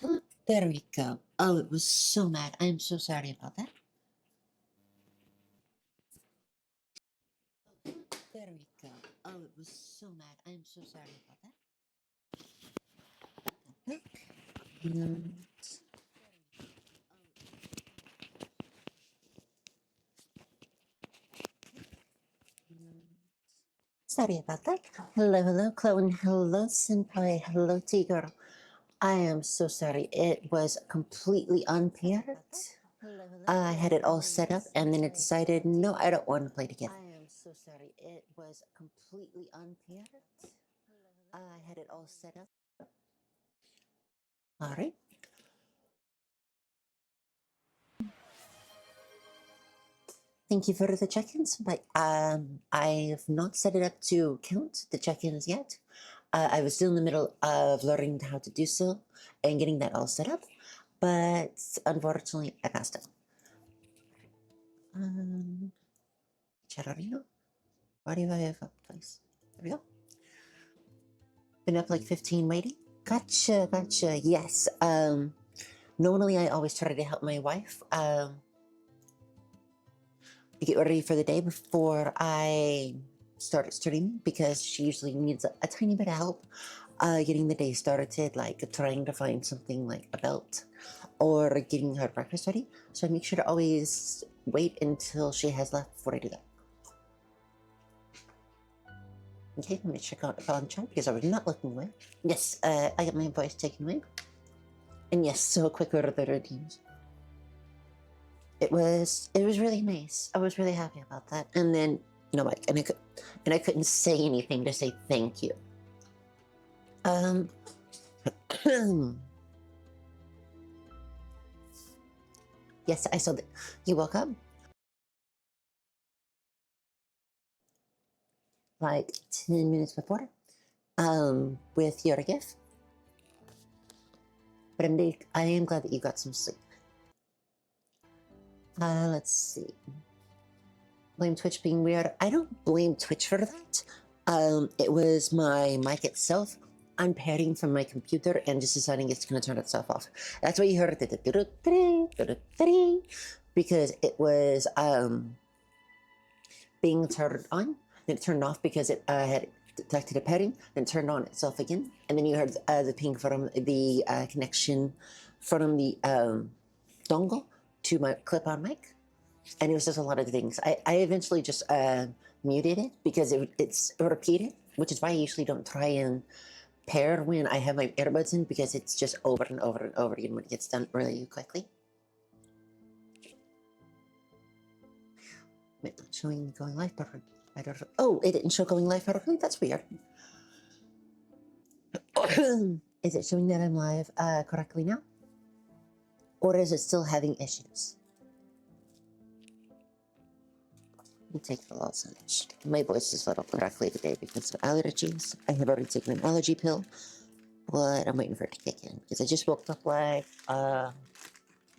There we go. Oh, it was so mad. I am so sorry about that. There we go. Oh, it was so mad. I am so sorry about that. And sorry about that. Hello, hello, Chloe. Hello, Senpai. Hello, Tigger. I am so sorry. It was completely unpaired. I had it all set up and then it decided, no, I don't want to play together. I am so sorry. It was completely unpaired. I had it all set up. All right. Thank you for the check-ins, but I've not set it up to count the check-ins yet. I was still in the middle of learning how to do so and getting that all set up, but unfortunately, I passed it. Chararino, why do I have up, please? There we go. Been up like 15 waiting. Gotcha, gotcha. Yes. Normally I always try to help my wife get ready for the day before I start streaming because she usually needs a tiny bit of help getting the day started, like trying to find something like a belt or getting her breakfast ready. So I make sure to always wait until she has left before I do that. Okay, let me check out the phone chat because I was not looking away. Yes, I got my voice taken away. And yes, so quick order the routines. It was really nice. I was really happy about that. And then, you know, like, and I couldn't say anything to say thank you. Yes, I saw that you woke up like 10 minutes before with your gift. But I am glad that you got some sleep. Let's see. Blame Twitch being weird. I don't blame Twitch for that. It was my mic itself unpairing from my computer and just deciding it's going to turn itself off. That's why you heard it because it was being turned on, then it turned off because it had detected a pairing, then turned on itself again, and then you heard the ping from the connection from the dongle to my clip-on mic. And it was just a lot of things. I eventually just muted it because it's repeated, which is why I usually don't try and pair when I have my earbuds in because it's just over and over and over again when it gets done really quickly. It's not showing going live perfectly. Oh, it didn't show going live perfectly? That's weird. Is it showing that I'm live correctly now? Or is it still having issues? Take the lozenge. My voice is a little crackly today because of allergies. I have already taken an allergy pill, but I'm waiting for it to kick in because I just woke up like a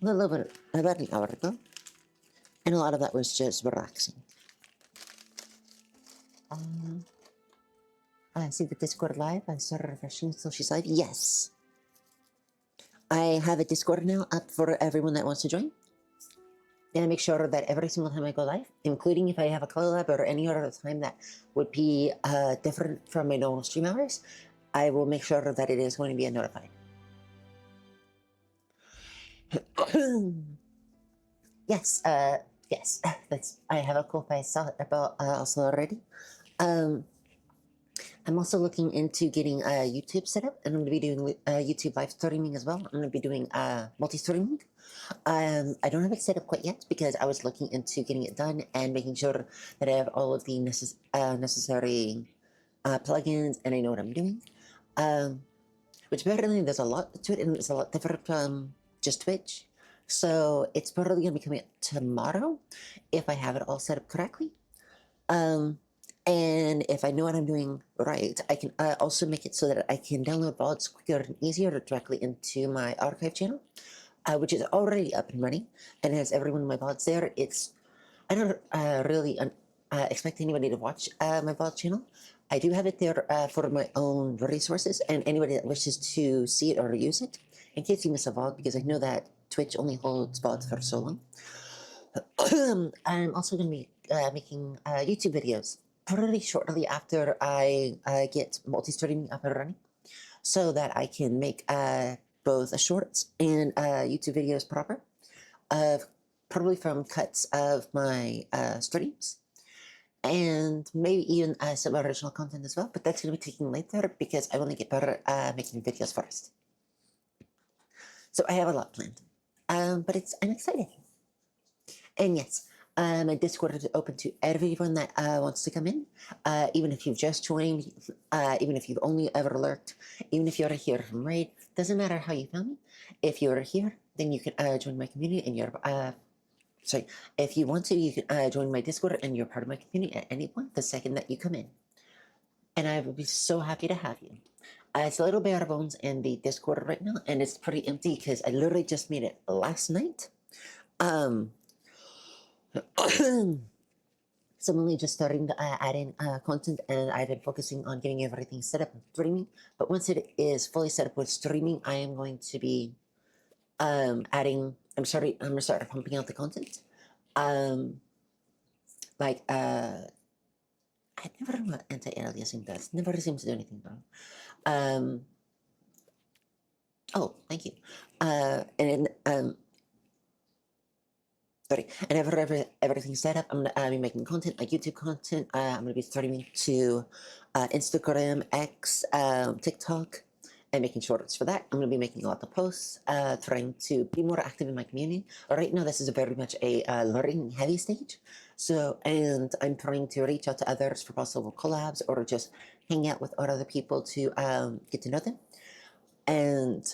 little bit about an hour ago, and a lot of that was just relaxing. I see the Discord live. I started refreshing, so she's live. Yes, I have a Discord now up for everyone that wants to join. And I make sure that every single time I go live, including if I have a collab or any other time that would be different from my normal stream hours, I will make sure that it is going to be notified. Yes, yes, I have a cool I saw it about also already. I'm also looking into getting YouTube set up, and I'm going to be doing YouTube live streaming as well. I'm going to be doing multi-streaming. I don't have it set up quite yet because I was looking into getting it done and making sure that I have all of the necessary plugins and I know what I'm doing. Which apparently there's a lot to it and it's a lot different from just Twitch. So it's probably going to be coming out tomorrow if I have it all set up correctly. And if I know what I'm doing right, I can also make it so that I can download VODs quicker and easier directly into my archive channel, which is already up and running and has every one of my VODs there. I don't really expect anybody to watch my VOD channel. I do have it there for my own resources, and anybody that wishes to see it or use it in case you miss a VOD, because I know that Twitch only holds VODs for so long. I'm also going to be making YouTube videos pretty shortly after I get multi-streaming up and running, so that I can make both shorts and YouTube videos proper, probably from cuts of my streams, and maybe even some original content as well. But that's going to be taking later because I want to get better at making videos first. So I have a lot planned, but I'm excited. And yes, my Discord is open to everyone that wants to come in, even if you've just joined, even if you've only ever lurked, even if you're here from raid. Doesn't matter how you found me. If you're here, then you can join my community, and you're sorry. If you want to, you can join my Discord, and you're part of my community at any point the second that you come in. And I will be so happy to have you. It's a little bare bones in the Discord right now, and it's pretty empty because I literally just made it last night. So I'm only just starting to add in content, and I've been focusing on getting everything set up and streaming. But once it is fully set up with streaming, I am going to be I'm going to start pumping out the content. I never know what anti-aliasing does. Never seems to do anything wrong. Oh, thank you. And everything's set up. I'm gonna be making content, like YouTube content. I'm gonna be streaming to Instagram, X, TikTok, and making shorts for that. I'm gonna be making a lot of posts, trying to be more active in my community. Right now, this is very much a learning heavy stage. So, and I'm trying to reach out to others for possible collabs or just hang out with other people to get to know them. And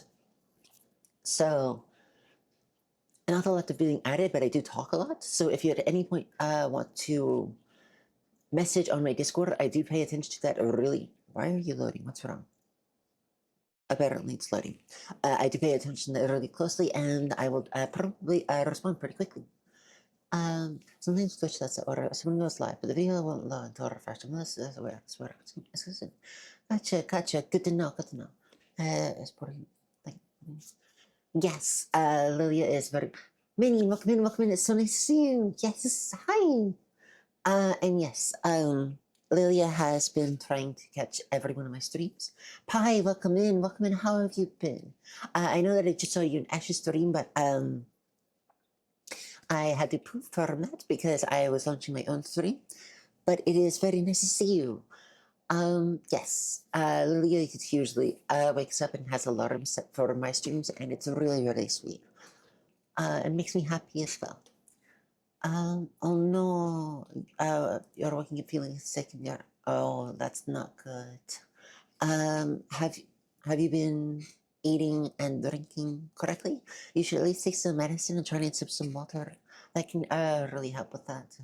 so, not a lot of being added, but I do talk a lot. So if you at any point want to message on my Discord, I do pay attention to that really. Why are you loading? What's wrong? Apparently it's loading. I do pay attention to that really closely, and I will probably respond pretty quickly. Sometimes Twitch does that, or someone goes live, but the video won't load until refreshed. Unless that's where it's where it's Gotcha. Good to know. It's pretty like. Yes, Lilia is very. Minnie, welcome in. It's so nice to see you. Yes, hi. And yes, Lilia has been trying to catch every one of my streams. Pi, welcome in. How have you been? I know that I just saw you actually stream, but I had to proof from that because I was launching my own stream. But it is very nice to see you. Yes, Lilia usually wakes up and has alarms set for my streams, and it's really, really sweet. It makes me happy as well. Oh no, you're waking up feeling sick and you're, oh, that's not good. Have you been eating and drinking correctly? You should at least take some medicine and try and sip some water. That can really help with that.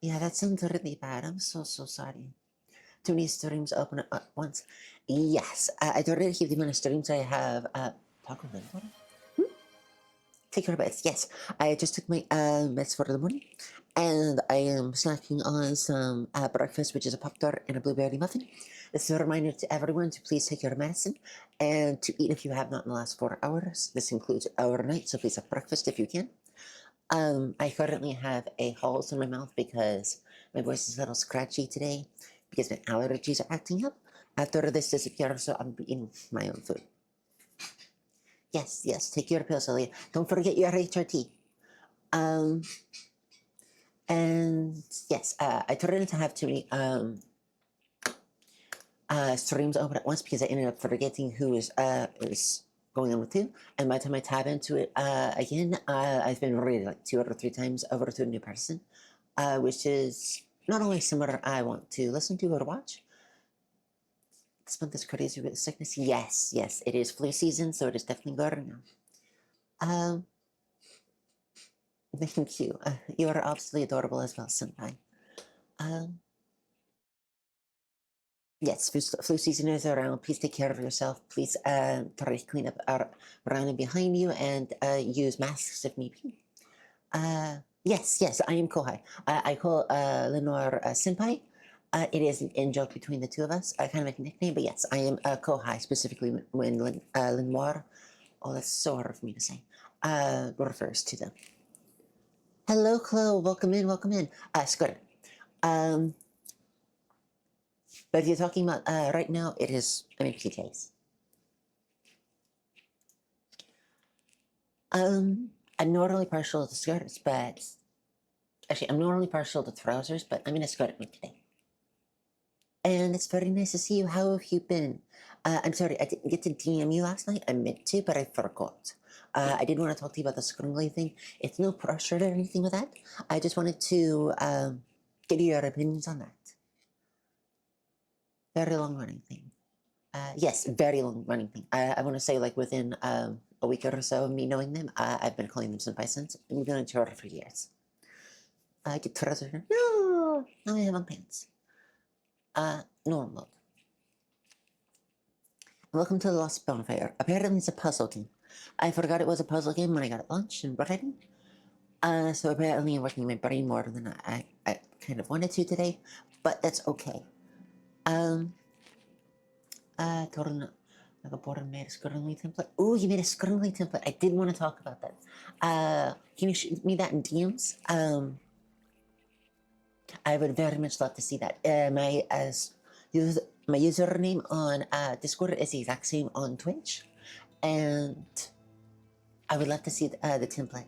Yeah, that sounds really bad. I'm so sorry. Too many streams open at once. Yes, I don't really keep the amount of streams I have. Taco Bell. Take your meds. Yes, I just took my meds for the morning, and I am snacking on some breakfast, which is a Pop-Tart and a blueberry muffin. This is a reminder to everyone to please take your medicine and to eat if you have not in the last 4 hours. This includes overnight, so please have breakfast if you can. I currently have a holes in my mouth because my voice is a little scratchy today because my allergies are acting up. After this disappears, so I'm eating my own food. Yes, take your pills, Elliot. Don't forget your HRT. And yes, I tried not to have too many streams open at once because I ended up forgetting who is going on with who. And by the time I tab into it again, I've been rated like 2 or 3 times over to a new person, which is not always someone I want to listen to or watch. This month is crazy with sickness. Yes, it is flu season, so it is definitely going now. Thank you. You are absolutely adorable as well, Senpai. Yes, flu season is around. Please take care of yourself. Please try to clean up around and behind you, and use masks if need be. Yes, I am Kohai. I call Lenore Senpai. It is an in-joke between the two of us. I kind of make a nickname, but yes, I am Kohai, specifically when Lenoir Oh, that's so hard for me to say. Refers to them. Hello, Chloe. Welcome in. Welcome in. Scooter. But if you're talking about right now, it is. I mean, PJs. I'm normally partial to skirts, but actually, I'm normally partial to trousers, but I'm in a skirt mood today. And it's very nice to see you. How have you been? I'm sorry, I didn't get to DM you last night. I meant to, but I forgot. I did want to talk to you about the scrungly thing. It's no pressure or anything with that. I just wanted to get your opinions on that. Very long running thing. Yes, very long running thing. I want to say, like, within a week or so of me knowing them, I've been calling them Bisons. We've been on tour for years. I get trousers. No, now I have on pants. Normal. Welcome to the Last Campfire. Apparently it's a puzzle game. I forgot it was a puzzle game when I got lunch and bread. So apparently I'm working my brain more than I kind of wanted to today, but that's okay. Torna, like a board made a scurrilly template. Oh, you made a scurrilly template. I did want to talk about that. Can you shoot me that in DMs? I would very much love to see that. My username on Discord is the exact same on Twitch, and I would love to see the template.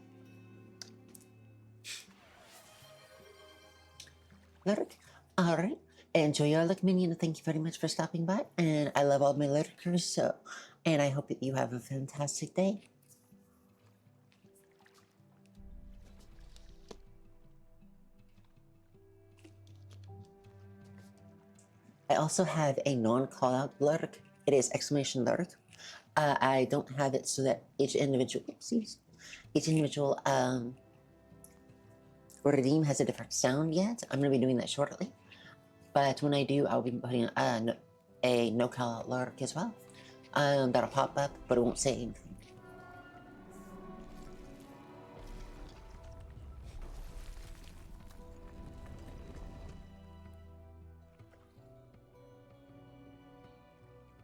All right. Enjoy your luck, minion. Thank you very much for stopping by. And I love all my lurkers, so, and I hope that you have a fantastic day. I also have a non-call out lurk. It is exclamation lurk. I don't have it so that each individual redeem has a different sound yet. I'm going to be doing that shortly. But when I do, I'll be putting a no call out lurk as well. That'll pop up, but it won't say anything.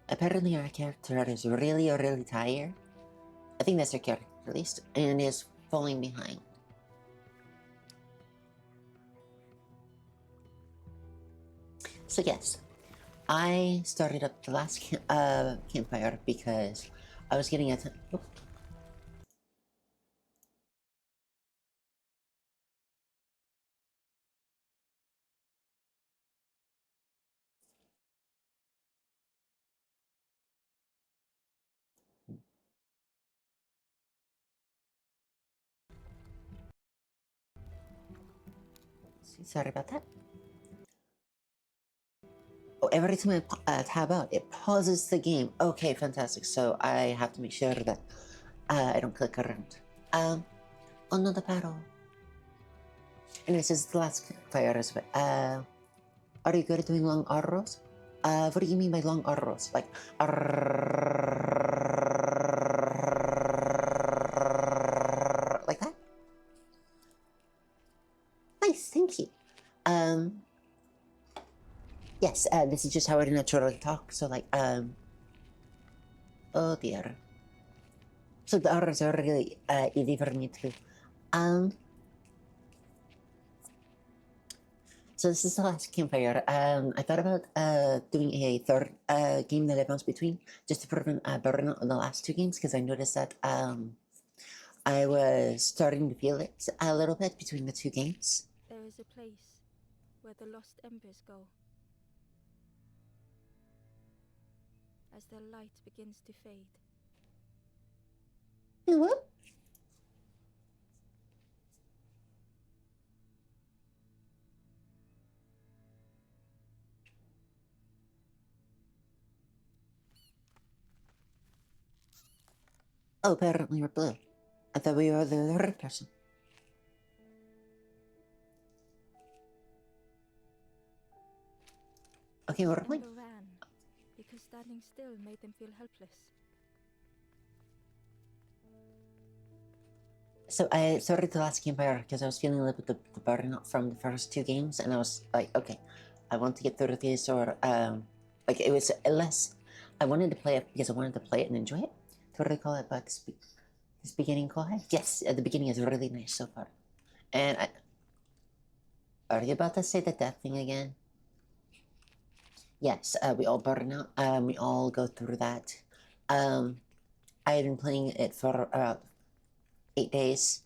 Apparently our character is really tired. I think that's her character at least, and is falling behind. So yes, I started up the last campfire because I was getting a sorry about that. Oh, every time I tab out, it pauses the game. Okay, fantastic. So I have to make sure that I don't click around. Another battle. And this is the last fire as well. Are you good at doing long arrows? What do you mean by long arrows? Like, like that? Nice, thank you. Yes, this is just how I naturally talk. So like, oh dear. So the arrows are really easy for me to. So this is the last campfire. I thought about doing a third game that I bounce between, just to prevent burnout on the last two games, because I noticed that I was starting to feel it a little bit between the two games. There is a place where the lost embers go. As their light begins to fade. What? Oh, apparently we're blue. I thought we were the third person. Okay, we're blue. Ran because standing still made them feel helpless. So I started the last campfire because I was feeling a little bit the burnout from the first two games, and I was like, okay, I want to get through this, or like it was less. I wanted to play it because I wanted to play it and enjoy it. what do they call it? This beginning call? Yes, the beginning is really nice so far. And are you about to say the death thing again? Yes, we all burn out. We all go through that. I had been playing it for about 8 days.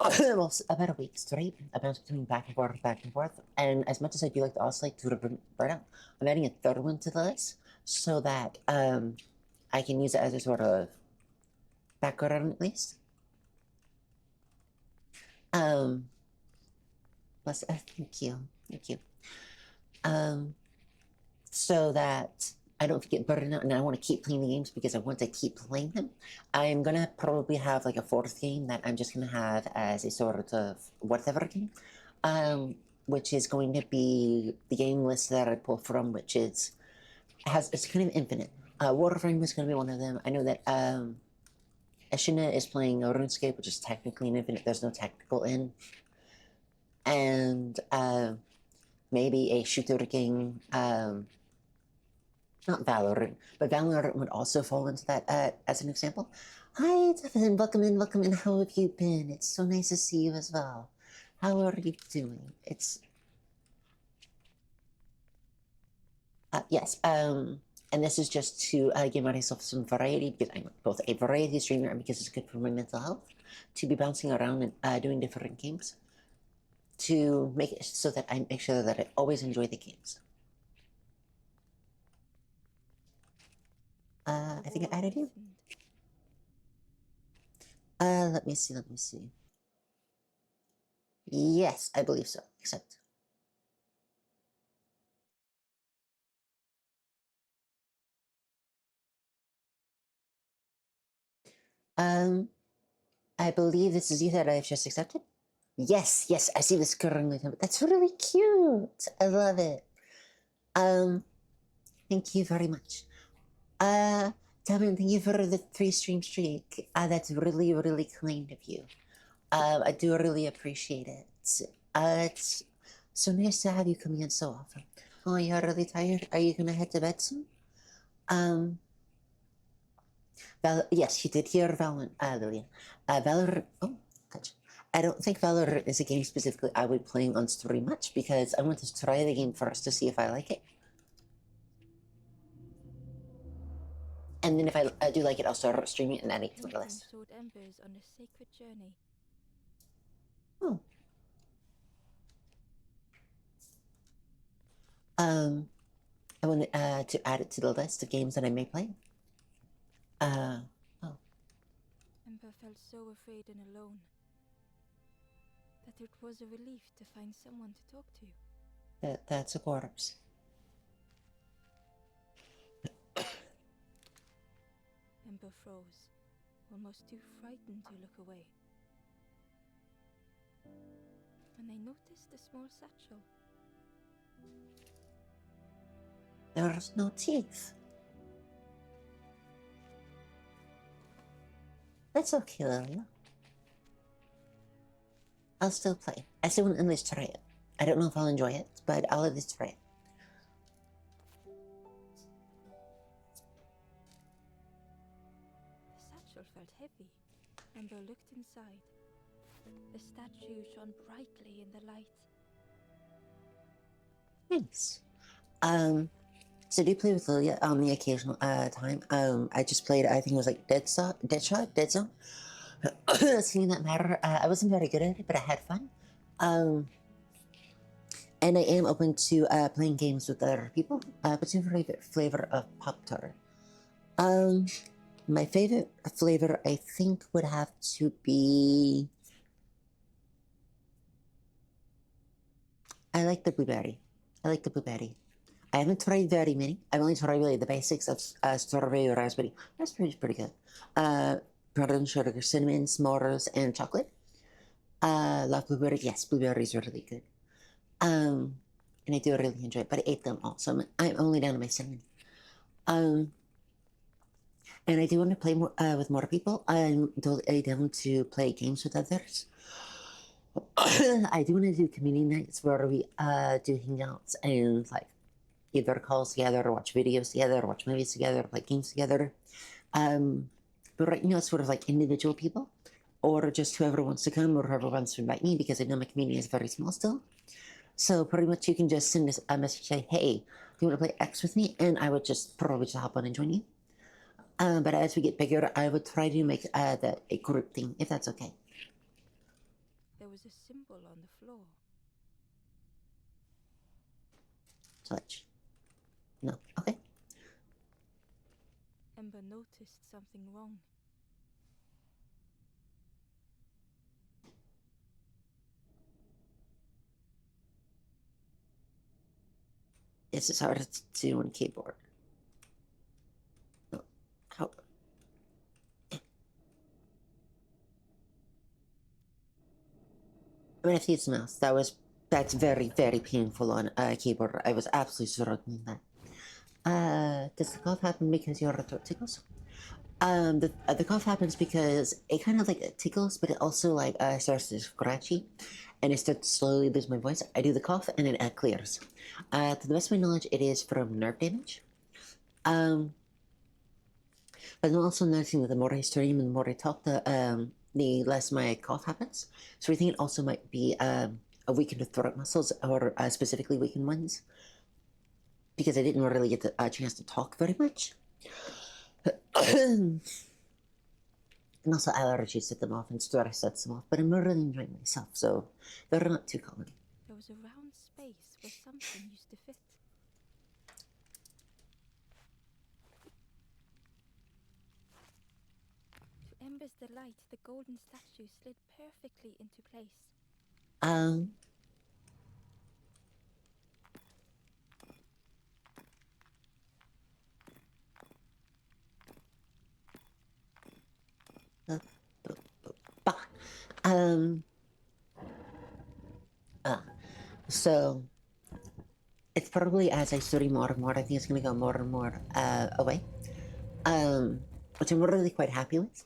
Well, about a week straight. I bounced between back and forth, back and forth. And as much as I do like to oscillate to the burnout, I'm adding a third one to the list so that I can use it as a sort of background at least. Plus, thank you, thank you. So that I don't get burned out and I want to keep playing the games because I want to keep playing them. I'm gonna probably have like a fourth game that I'm just gonna have as a sort of whatever game, which is going to be the game list that I pull from, which is it's kind of infinite. Warframe is gonna be one of them. I know that Ashina is playing a RuneScape, which is technically an infinite. There's no technical in, and maybe a shooter game. Not Valorant, but Valorant would also fall into that as an example. Hi, Devin. Welcome in, welcome in. How have you been? It's so nice to see you as well. How are you doing? It's yes. And this is just to give myself some variety because I'm both a variety streamer and because it's good for my mental health to be bouncing around and doing different games to make it so that I make sure that I always enjoy the games. I think I added you. Let me see, let me see. Yes, I believe so, except. I believe this is you that I've just accepted. Yes, yes, I see this currently. That's really cute. I love it. Thank you very much. Devin, thank you for the 3 stream streak. That's really, really kind of you. I do really appreciate it. It's so nice to have you coming in so often. Oh, you're really tired? Are you gonna head to bed soon? Yes, you did hear Valorant, Lillian. Valorant, oh, gotcha. I don't think Valorant is a game specifically I would play on stream much because I want to try the game first to see if I like it. And then if I do like it, I'll start streaming and adding it to my list. Sword embers on a sacred journey. Oh. I want to add it to the list of games that I may play. Oh. Ember felt so afraid and alone that it was a relief to find someone to talk to. That's a corpse. Ember froze, almost too frightened to look away. When I noticed a small satchel. There's no teeth. That's okay, Lillian. I'll still play. I still want to at least try it. I don't know if I'll enjoy it, but I'll at least try it. The satchel felt heavy. Ember looked inside. The statue shone brightly in the light. Thanks. So I do play with Lilia on the occasional time. I just played, I think it was like Dead Zone. Seeing that matter, I wasn't very good at it, but I had fun. And I am open to playing games with other people. What's your favorite flavor of Pop-Tart? My favorite flavor, I think, would have to be... I like the blueberry. I haven't tried very many. I've only tried really the basics of strawberry or raspberry. Raspberry's pretty good. Brown sugar, cinnamon, s'mores, and chocolate. Love blueberry. Yes, blueberry is really good. And I do really enjoy it, but I ate them all, so I'm only down to my cinnamon. And I do want to play more with more people. I'm totally down to play games with others. I do want to do community nights where we do hangouts and like either calls together or watch videos together or watch movies together or play games together. But right now, it's sort of like individual people, or just whoever wants to come or whoever wants to invite me, because I know my community is very small still. So pretty much you can just send us a message, say, hey, do you want to play X with me? And I would just probably just hop on and join you. But as we get bigger, I would try to make that a group thing, if that's okay. There was a symbol on the floor. Touch. No. Okay. Ember noticed something wrong. This is hard to do on keyboard. No. How? I'm gonna have to use the mouse. That's very, very painful on a keyboard. I was absolutely struggling with that. Does the cough happen because your throat tickles? The cough happens because it kind of like it tickles, but it also like starts to scratchy, and it starts to slowly lose my voice. I do the cough, and it clears. To the best of my knowledge, it is from nerve damage. But I'm also noticing that the more I stream and the more I talk, the less my cough happens. So I think it also might be a weakened throat muscles, or specifically weakened ones, because I didn't really get the chance to talk very much. And also allergies set them off and stress sets them off, but I'm really enjoying myself, so they're not too common. There was a round space where something used to fit. To Ember's delight, the golden statue slid perfectly into place. Um, um, so it's probably as I study more and more, I think it's going to go more and more away, which I'm really quite happy with,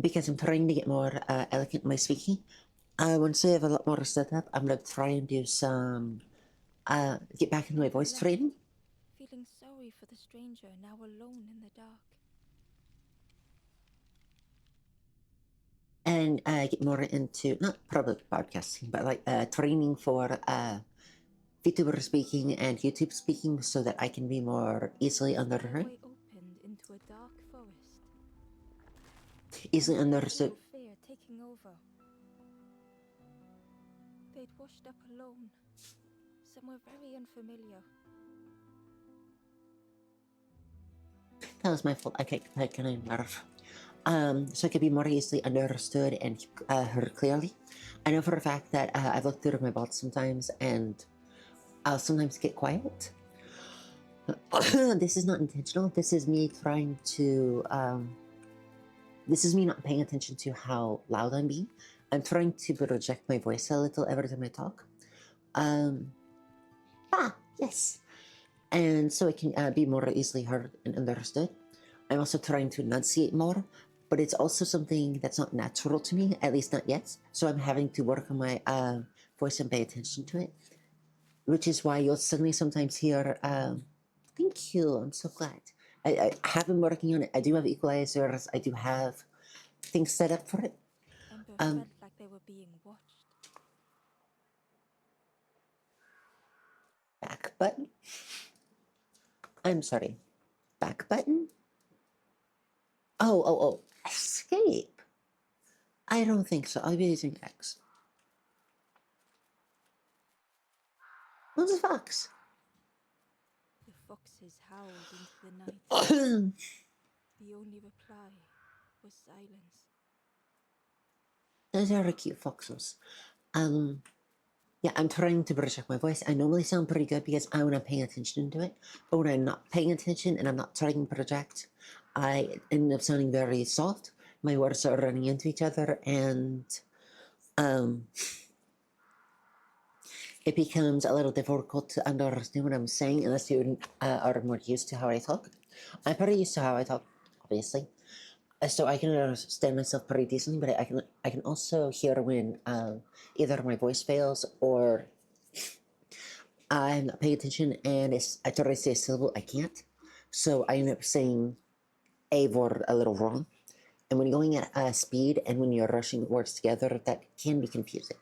because I'm trying to get more elegant in my speaking. Once I have a lot more set up, I'm going to try and do some, get back into my voice training. Feeling sorry for the stranger now alone in the dark. And get more into, not public podcasting, but like training for VTuber speaking and YouTube speaking, so that I can be more easily underheard. The way opened into a dark forest. Easily understood. Fear taking over. They'd washed up alone, somewhere very unfamiliar. That was my fault. I kicked that kind of nerve. So I could be more easily understood and heard clearly. I know for a fact that I've looked through my bots sometimes, and I'll sometimes get quiet. This is not intentional. This is me trying to. This is me not paying attention to how loud I'm being. I'm trying to project my voice a little every time I talk. Yes. And so it can be more easily heard and understood. I'm also trying to enunciate more, but it's also something that's not natural to me, at least not yet. So I'm having to work on my voice and pay attention to it, which is why you'll suddenly sometimes hear, thank you, I'm so glad. I have been working on it. I do have equalizers. I do have things set up for it. Ember felt like they were being watched. Back button? I'm sorry. Back button? Oh. Escape. I don't think so. I'll be using X. What's a fox? The foxes howled into the night. The only reply was silence. Those are cute foxes. Yeah, I'm trying to project my voice. I normally sound pretty good because when I'm paying attention to it, but when I'm not paying attention and I'm not trying to project, I end up sounding very soft. My words are running into each other, and it becomes a little difficult to understand what I'm saying unless you are more used to how I talk. I'm pretty used to how I talk, obviously, so I can understand myself pretty decently. But I can also hear when either my voice fails or I'm not paying attention and I try to say a syllable, I can't. So I end up saying a word a little wrong. And when you're going at speed and when you're rushing words together, that can be confusing.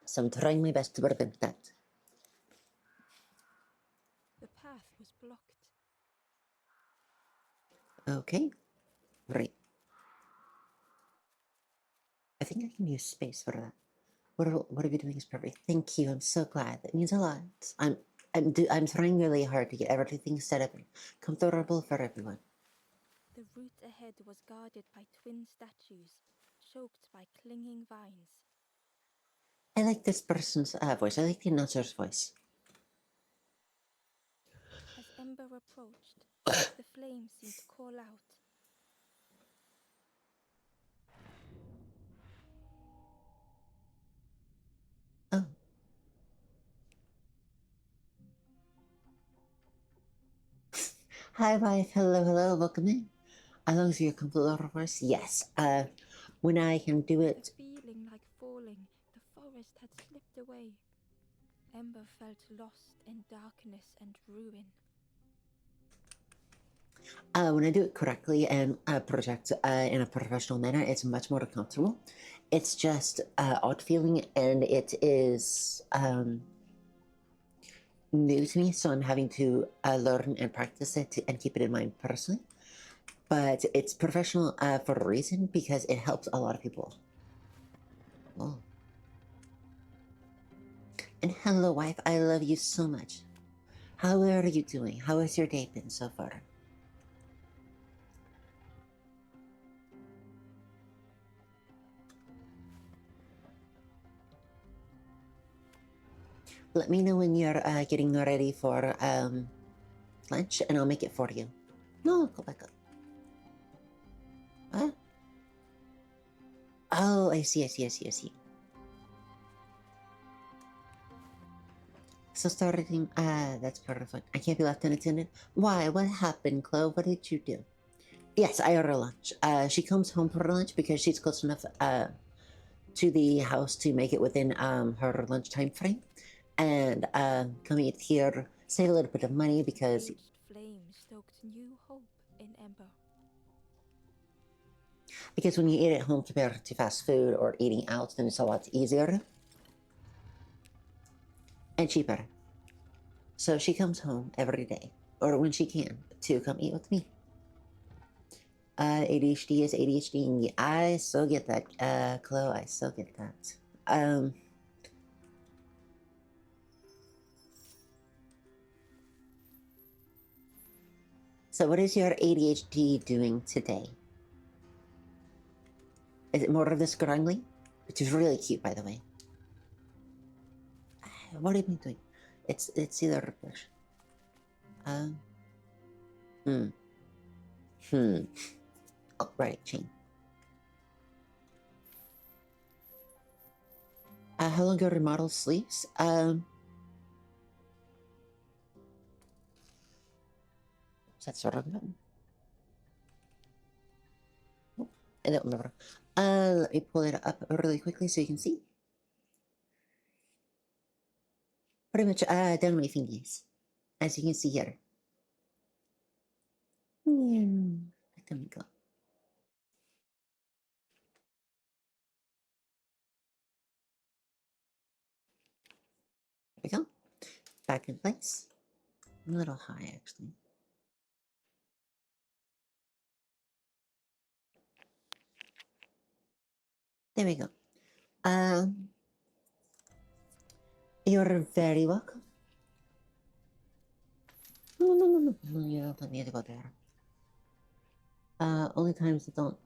So I'm trying my best to prevent that. The path was blocked. Okay, right. I think I can use space for that. What are we doing is perfect. Thank you. I'm so glad. That means a lot. I'm trying really hard to get everything set up and comfortable for everyone. The route ahead was guarded by twin statues, choked by clinging vines. I like this person's voice. I like the announcer's voice. As Ember approached, the flames seemed to call out. Oh. Hi, wife. Hello, hello. Welcome in. As long as you're comfortable, of course. Yes. When I can do With it. a feeling like falling, the forest had slipped away. Ember felt lost in darkness and ruin. When I do it correctly and project in a professional manner, it's much more comfortable. It's just odd feeling, and it is new to me, so I'm having to learn and practice it and keep it in mind personally. But it's professional for a reason because it helps a lot of people. Oh. And hello, wife. I love you so much. How are you doing? How has your day been so far? Let me know when you're getting ready for lunch, and I'll make it for you. No, go back up. Huh? Oh, I see, I see, I see, I see. So starting, that's perfect. I can't be left unattended. Why? What happened, Chloe? What did you do? Yes, I order lunch. She comes home for lunch because she's close enough to the house to make it within her lunch time frame. And come eat here, save a little bit of money because Aged flame stoked new hope in Ember. when you eat at home compared to fast food or eating out, then it's a lot easier and cheaper. So she comes home every day, or when she can, to come eat with me. ADHD is ADHD, and I so get that, Chloe. I so get that. So what is your ADHD doing today? Is it more of the scrambling? Which is really cute, by the way. What have you been doing? It's either um hmm hmm. Oh, right, chain. How long your remodel sleeves? Is that sort of button? Oh, I don't remember. Let me pull it up really quickly so you can see. Pretty much down my fingers, as you can see here. There we go. There we go. Back in place. A little high, actually. There we go. Um, you're very welcome. No, no, no, no, no. You don't need to go there. Only times I don't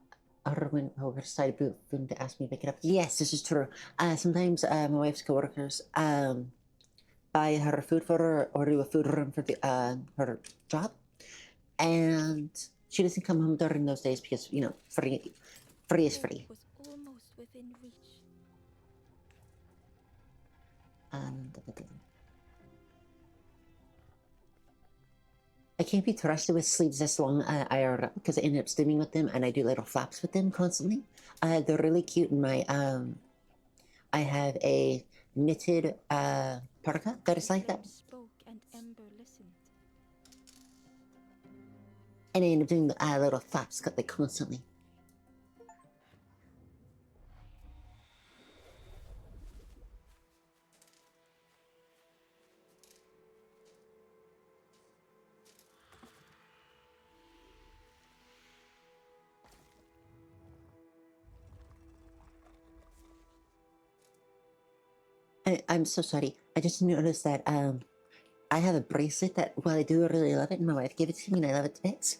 are when our side boot them to ask me to pick it up. Yes, this is true. Sometimes my wife's coworkers buy her food for her or do a food run for the her job, and she doesn't come home during those days because free is Hope free. was almost within reach. Da, da, da. I can't be trusted with sleeves this long IRL because I end up swimming with them and I do little flaps with them constantly. They're really cute in my I have a knitted parka that is The like flame that. spoke and Ember listened. And I end up doing the little flaps cut like constantly. I'm so sorry. I just noticed that I have a bracelet that, while I do really love it, and my wife gave it to me and I love it to bits,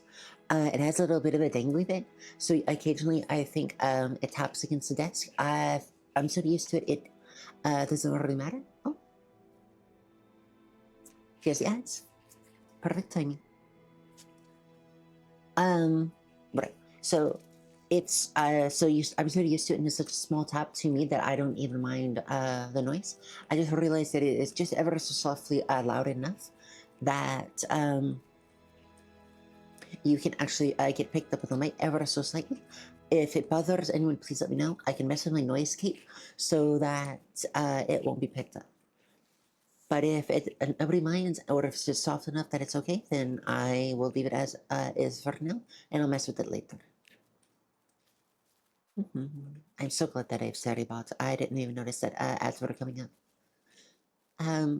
it has a little bit of a dangly bit. So occasionally I think it taps against the desk. I'm so used to it, it doesn't really matter. Oh, here's the ads. Perfect timing. Right. So it's I'm sort of used to it, and it's such a small tap to me that I don't even mind the noise. I just realized that it is just ever so softly loud enough that you can actually get picked up with the mic ever so slightly. If it bothers anyone, please let me know. I can mess with my noise gate so that it won't be picked up. But if nobody minds, or if it's just soft enough that it's okay, then I will leave it as is for now, and I'll mess with it later. I'm so glad that I have Saturday bots. I didn't even notice that ads were coming up.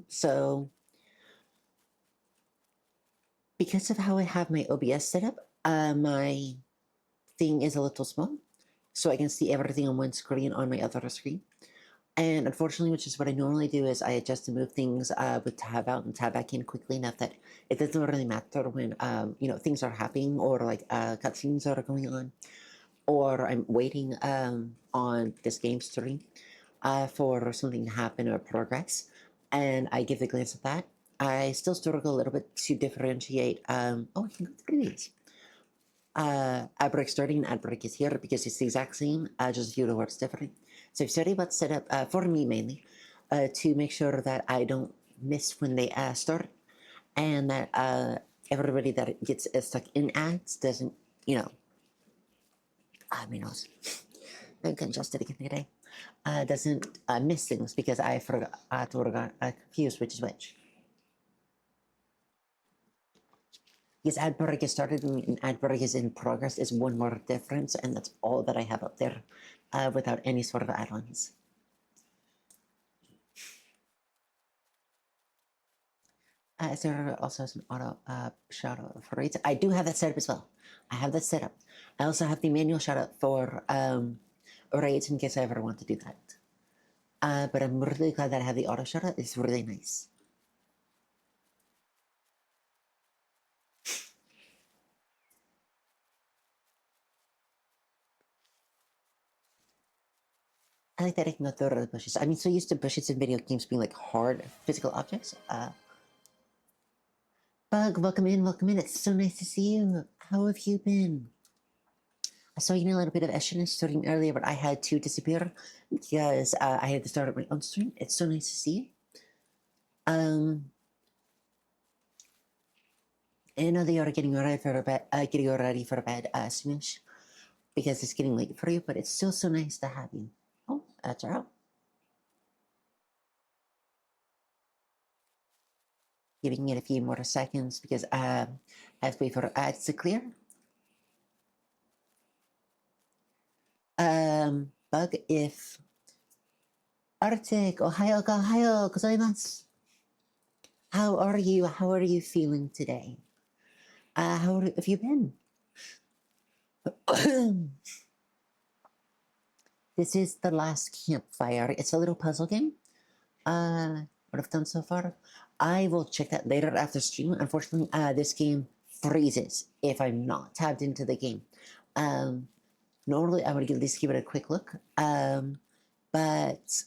So because of how I have my OBS set up, my thing is a little small, so I can see everything on one screen on my other screen. And unfortunately, which is what I normally do, is I adjust to move things with tab out and tab back in quickly enough that it doesn't really matter when things are happening, or like cutscenes are going on, or I'm waiting on this game stream for something to happen or progress, and I give a glance at that. I still struggle a little bit to differentiate. Oh, I can go through these. Ad break starting and ad break is here because it's the exact same, just a few words different. So I've studied what's set up for me mainly to make sure that I don't miss when they start, and that everybody that gets stuck in ads doesn't, my nose. I'm congested again today. Doesn't miss things because I forgot or got confused which is which. Because ad break is started and ad break is in progress is one more difference, and that's all that I have up there without any sort of add-ons. Is there also an auto shout out for raids? I do have that set up as well. I have that set up. I also have the manual shout out for raids in case I ever want to do that. But I'm really glad that I have the auto shout out. It's really nice. I like that I can go through the bushes. I'm so used to bushes in video games being like hard physical objects. Bug, welcome in, welcome in. It's so nice to see you. How have you been? I saw you in a little bit of Eshin stream earlier, but I had to disappear because I had to start up my own stream. It's so nice to see you. I know that you're getting ready for bed, Smish, because it's getting late for you, but it's still so nice to have you. Oh, that's all right. Giving it a few more seconds because I have to wait for ads to clear. Bug, if Arctic, Ohio gozaimasu. How are you? How are you feeling today? How have you been? This is the Last Campfire. It's a little puzzle game. What I've done so far. I will check that later after stream. Unfortunately, this game freezes if I'm not tabbed into the game. Normally I would at least give it a quick look. But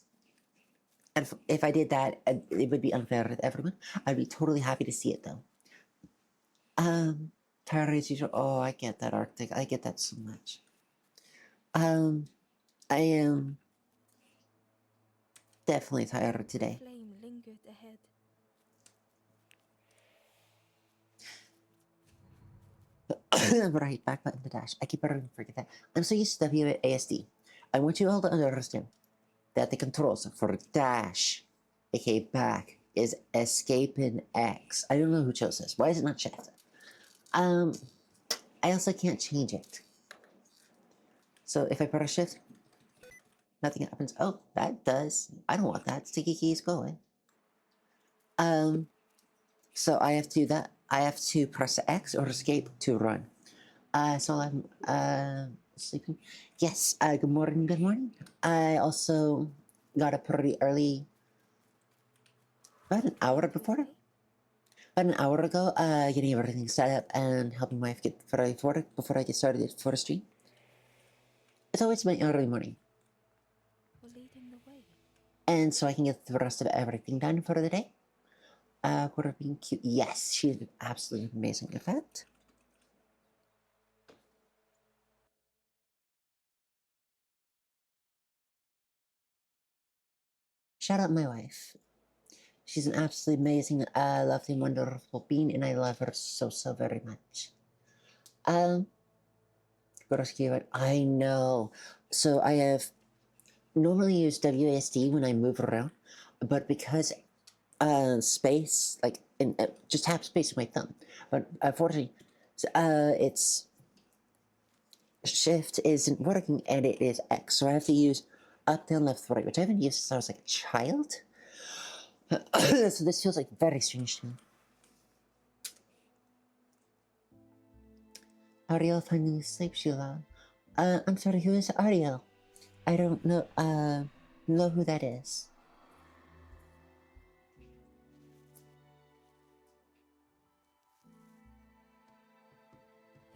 if I did that, it would be unfair with everyone. I'd be totally happy to see it though. Tired as usual. Oh, I get that, Arctic. I get that so much. I am definitely tired today. Flame lingered ahead. Right, back button to dash. I keep forgetting that. I'm so used to WASD. I want you all to understand that the controls for dash, aka back, is escape and X. I don't know who chose this. Why is it not checked? I also can't change it. So if I press shift, nothing happens. Oh, that does. I don't want that. Sticky keys going. So I have to do that. I have to press X or escape to run. So I'm sleeping. Yes. Good morning. Good morning. I also got up pretty early. About an hour before. About an hour ago. Getting everything set up and helping my wife get ready for it before I get started for the stream. It's always my early morning. For leading the way. And so I can get the rest of everything done for the day. Quarter being cute. Yes, she's been absolutely amazing at that. Shout out my wife. She's an absolutely amazing, lovely, wonderful being, and I love her so, so very much. I know. So I have normally use WASD when I move around, but because space, like in, just have space with my thumb, but unfortunately, it's shift isn't working and it is X, so I have to use up, down, left, right, which I haven't used since I was like a child. So this feels like very strange to me. Ariel finally sleeps, Sheila. I'm sorry, who is Ariel? I don't know who that is.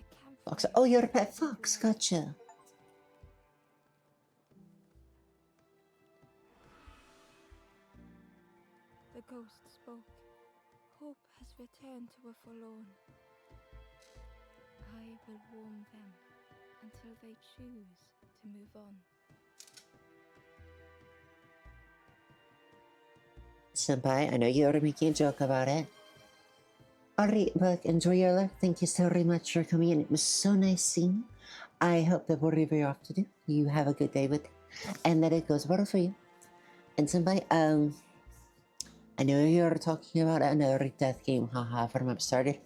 The campfire. Fox. Oh, you're a pet fox. Gotcha. The ghost spoke. Hope has returned to a forlorn. I will warm them until they choose to move on. Senpai, I know you were making a joke about it. Alright, but enjoy your life. Thank you so very much for coming in. It was so nice seeing you. I hope that whatever you're off to do, you have a good day with it, and that it goes well for you. And Senpai, I know you're talking about another death game, haha, from up started.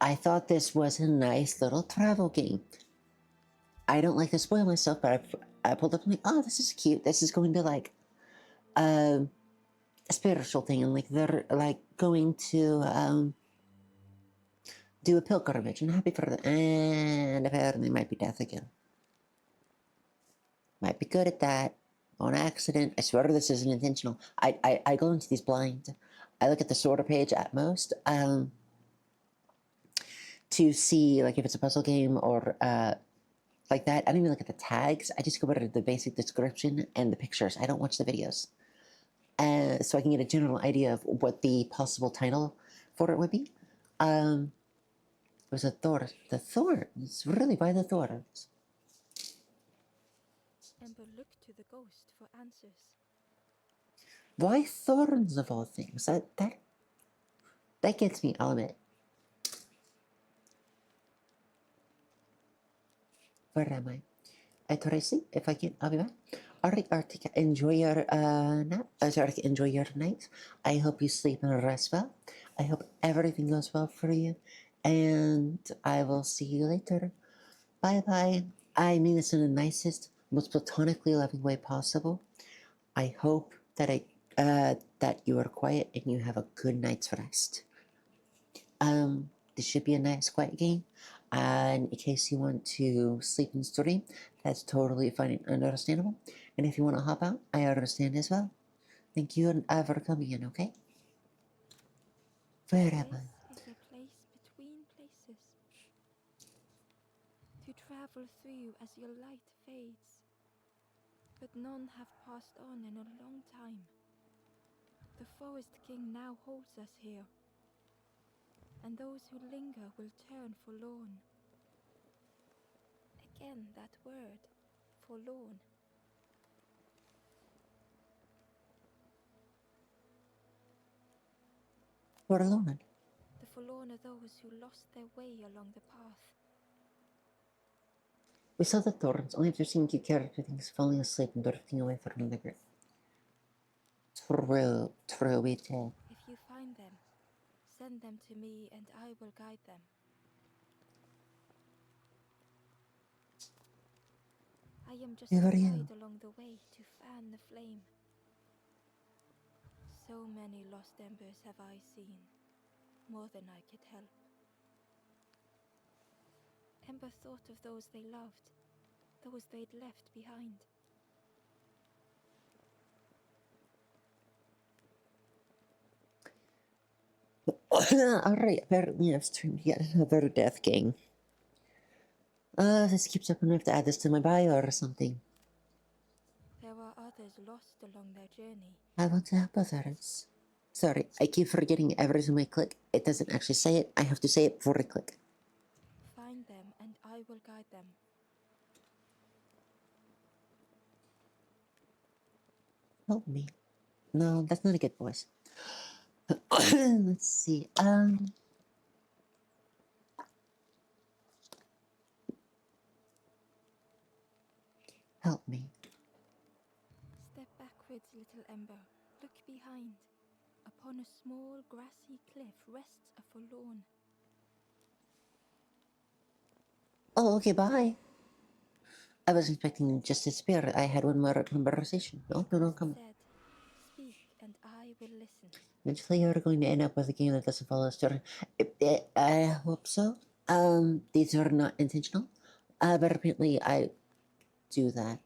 I thought this was a nice little travel game. I don't like to spoil myself, but I pulled up and like, oh, this is cute. This is going to like a spiritual thing, and like they're like going to do a pilgrimage, and happy for them. And apparently, might be death again. Might be good at that. On accident. I swear this isn't intentional. I go into these blind. I look at the sorter page at most. To see like if it's a puzzle game or like that. I don't even look at the tags. I just go over to the basic description and the pictures. I don't watch the videos. So I can get a general idea of what the possible title for it would be. It was a thorn. The thorns? Really, why the thorns? Ember looked to the ghost for answers. Why thorns of all things? That gets me, I'll admit. Where am I? Tracy, if I can, I'll be back. Alright, Arctic, enjoy your nap. Sorry, enjoy your night. I hope you sleep and rest well. I hope everything goes well for you. And I will see you later. Bye bye. I mean this in the nicest, most platonically loving way possible. I hope that that you are quiet and you have a good night's rest. This should be a nice quiet game. And in case you want to sleep and stream, that's totally fine and understandable. And if you want to hop out, I understand as well. Thank you for coming in, okay? Where am I? This is a place between places. To travel through as your light fades. But none have passed on in a long time. The Forest King now holds us here. And those who linger will turn forlorn. Again, that word, forlorn. Forlorn. The forlorn are those who lost their way along the path. We saw the thorns, only after seeing cute character things falling asleep and drifting away from another group. True, we did. If you find them, send them to me and I will guide them. I am just Who a are you? guide along the way to fan the flame. So many lost embers have I seen, more than I could help. Ember thought of those they loved, those they'd left behind. Alright, apparently I've streamed yet another death game. This keeps up and I have to add this to my bio or something. There are others lost along their journey. I want to help others. Sorry, I keep forgetting every time I click. It doesn't actually say it. I have to say it before I click. Find them and I will guide them. Help me. No, that's not a good voice. Let's see. Help me. Step backwards, little Ember. Look behind. Upon a small grassy cliff rests a forlorn. Oh, okay, bye. I was expecting just to disappear. I had one more conversation. No, come. Said, speak and I will listen. Eventually, you're going to end up with a game that doesn't follow a story. I hope so. These are not intentional. But apparently I do that.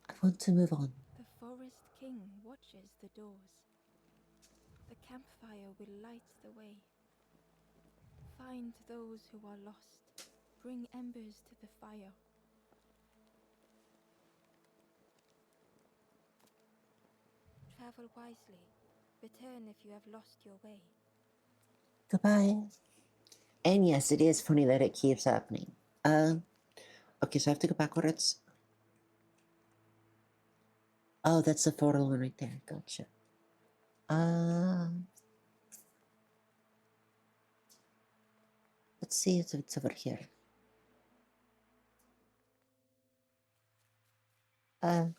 I want to move on. The Forest King watches the doors. The campfire will light the way. Find those who are lost. Bring embers to the fire. Travel wisely. Return if you have lost your way. Goodbye. And yes, it is funny that it keeps happening. Okay, so I have to go backwards. Oh, that's the photo one right there. Gotcha. Let's see if it's over here. That's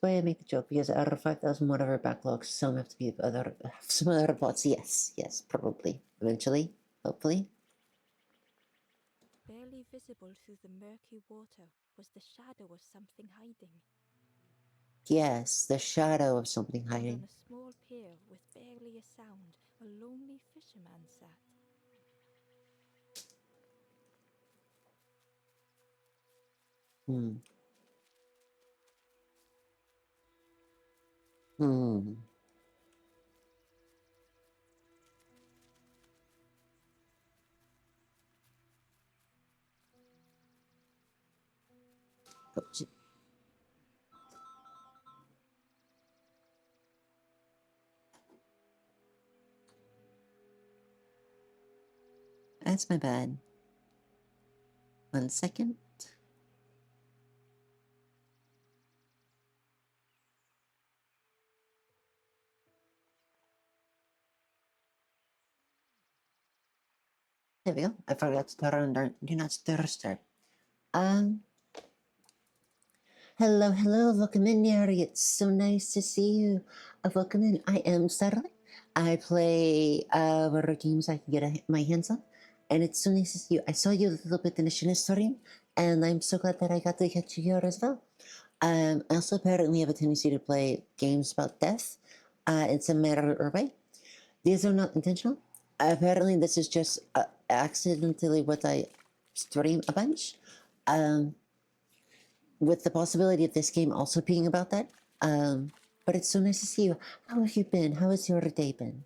why I make the joke, because out of 5,000 whatever backlogs, some have to be some other bots. Yes, probably. Eventually. Hopefully. Barely visible through the murky water was the shadow of something hiding. Yes, the shadow of something And hiding. on a small pier with barely a sound, a lonely fisherman sat. Hmm. Hmm. Gotcha. That's my bad. 1 second. There we go. I forgot to turn on do not stir. Um, hello, welcome in, Yari. It's so nice to see you. Welcome in. I am Starlight. I play whatever games I can get my hands on, and it's so nice to see you. I saw you a little bit in the Shinna stream, and I'm so glad that I got to catch you here as well. I also apparently have a tendency to play games about death in some manner or way. These are not intentional. Apparently, this is just accidentally what I stream a bunch. With the possibility of this game also being about that. But it's so nice to see you. How have you been? How has your day been?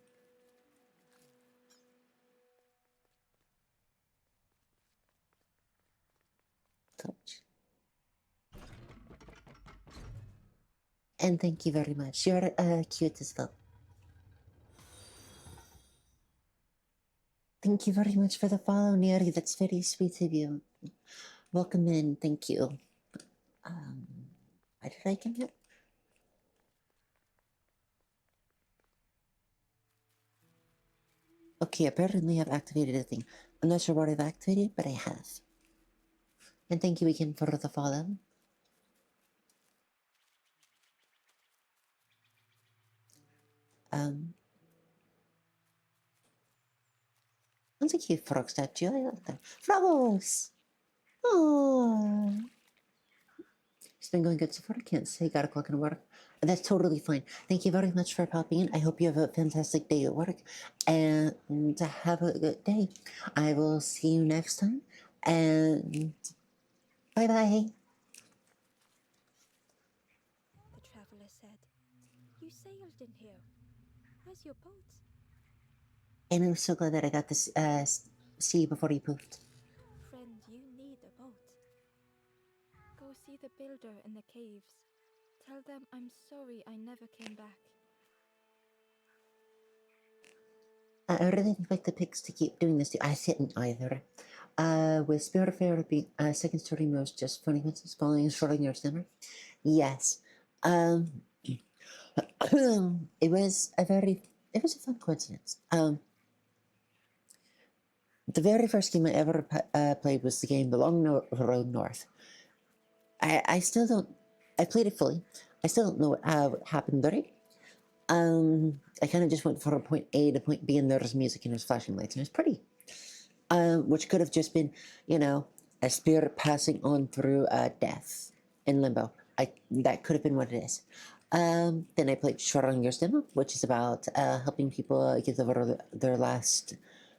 Coach. And thank you very much. You're cute as well. Thank you very much for the follow, Neri. That's very sweet of you. Welcome in. Thank you. Why did I come here? Okay, apparently I've activated a thing. I'm not sure what I've activated, but I have. And thank you again for the follow. That's a cute frog statue. I like that. Frogos! Oh. It's been going good so far. I can't say got a clock in work. That's totally fine. Thank you very much for popping in. I hope you have a fantastic day at work and have a good day. I will see you next time. And bye bye. The traveler said. You sailed in here. Where's your boat? And I'm so glad that I got to see you before you poofed. Friend, you need a boat. Go see the builder in the caves. Tell them I'm sorry I never came back. I really would like the pigs to keep doing this too. I didn't either. With Spiritfarer being second story most just funny coincidence following Schrodinger's dinner. Yes. It was a fun coincidence. The very first game I ever played was the game The Long Road North. I still don't. I played it fully. I still don't know what happened there. I kind of just went from point A to point B, and there was music and there was flashing lights, and it was pretty. Which could have just been, a spirit passing on through death in limbo. That could have been what it is. Then I played Schrodinger's Demo, which is about helping people get over their last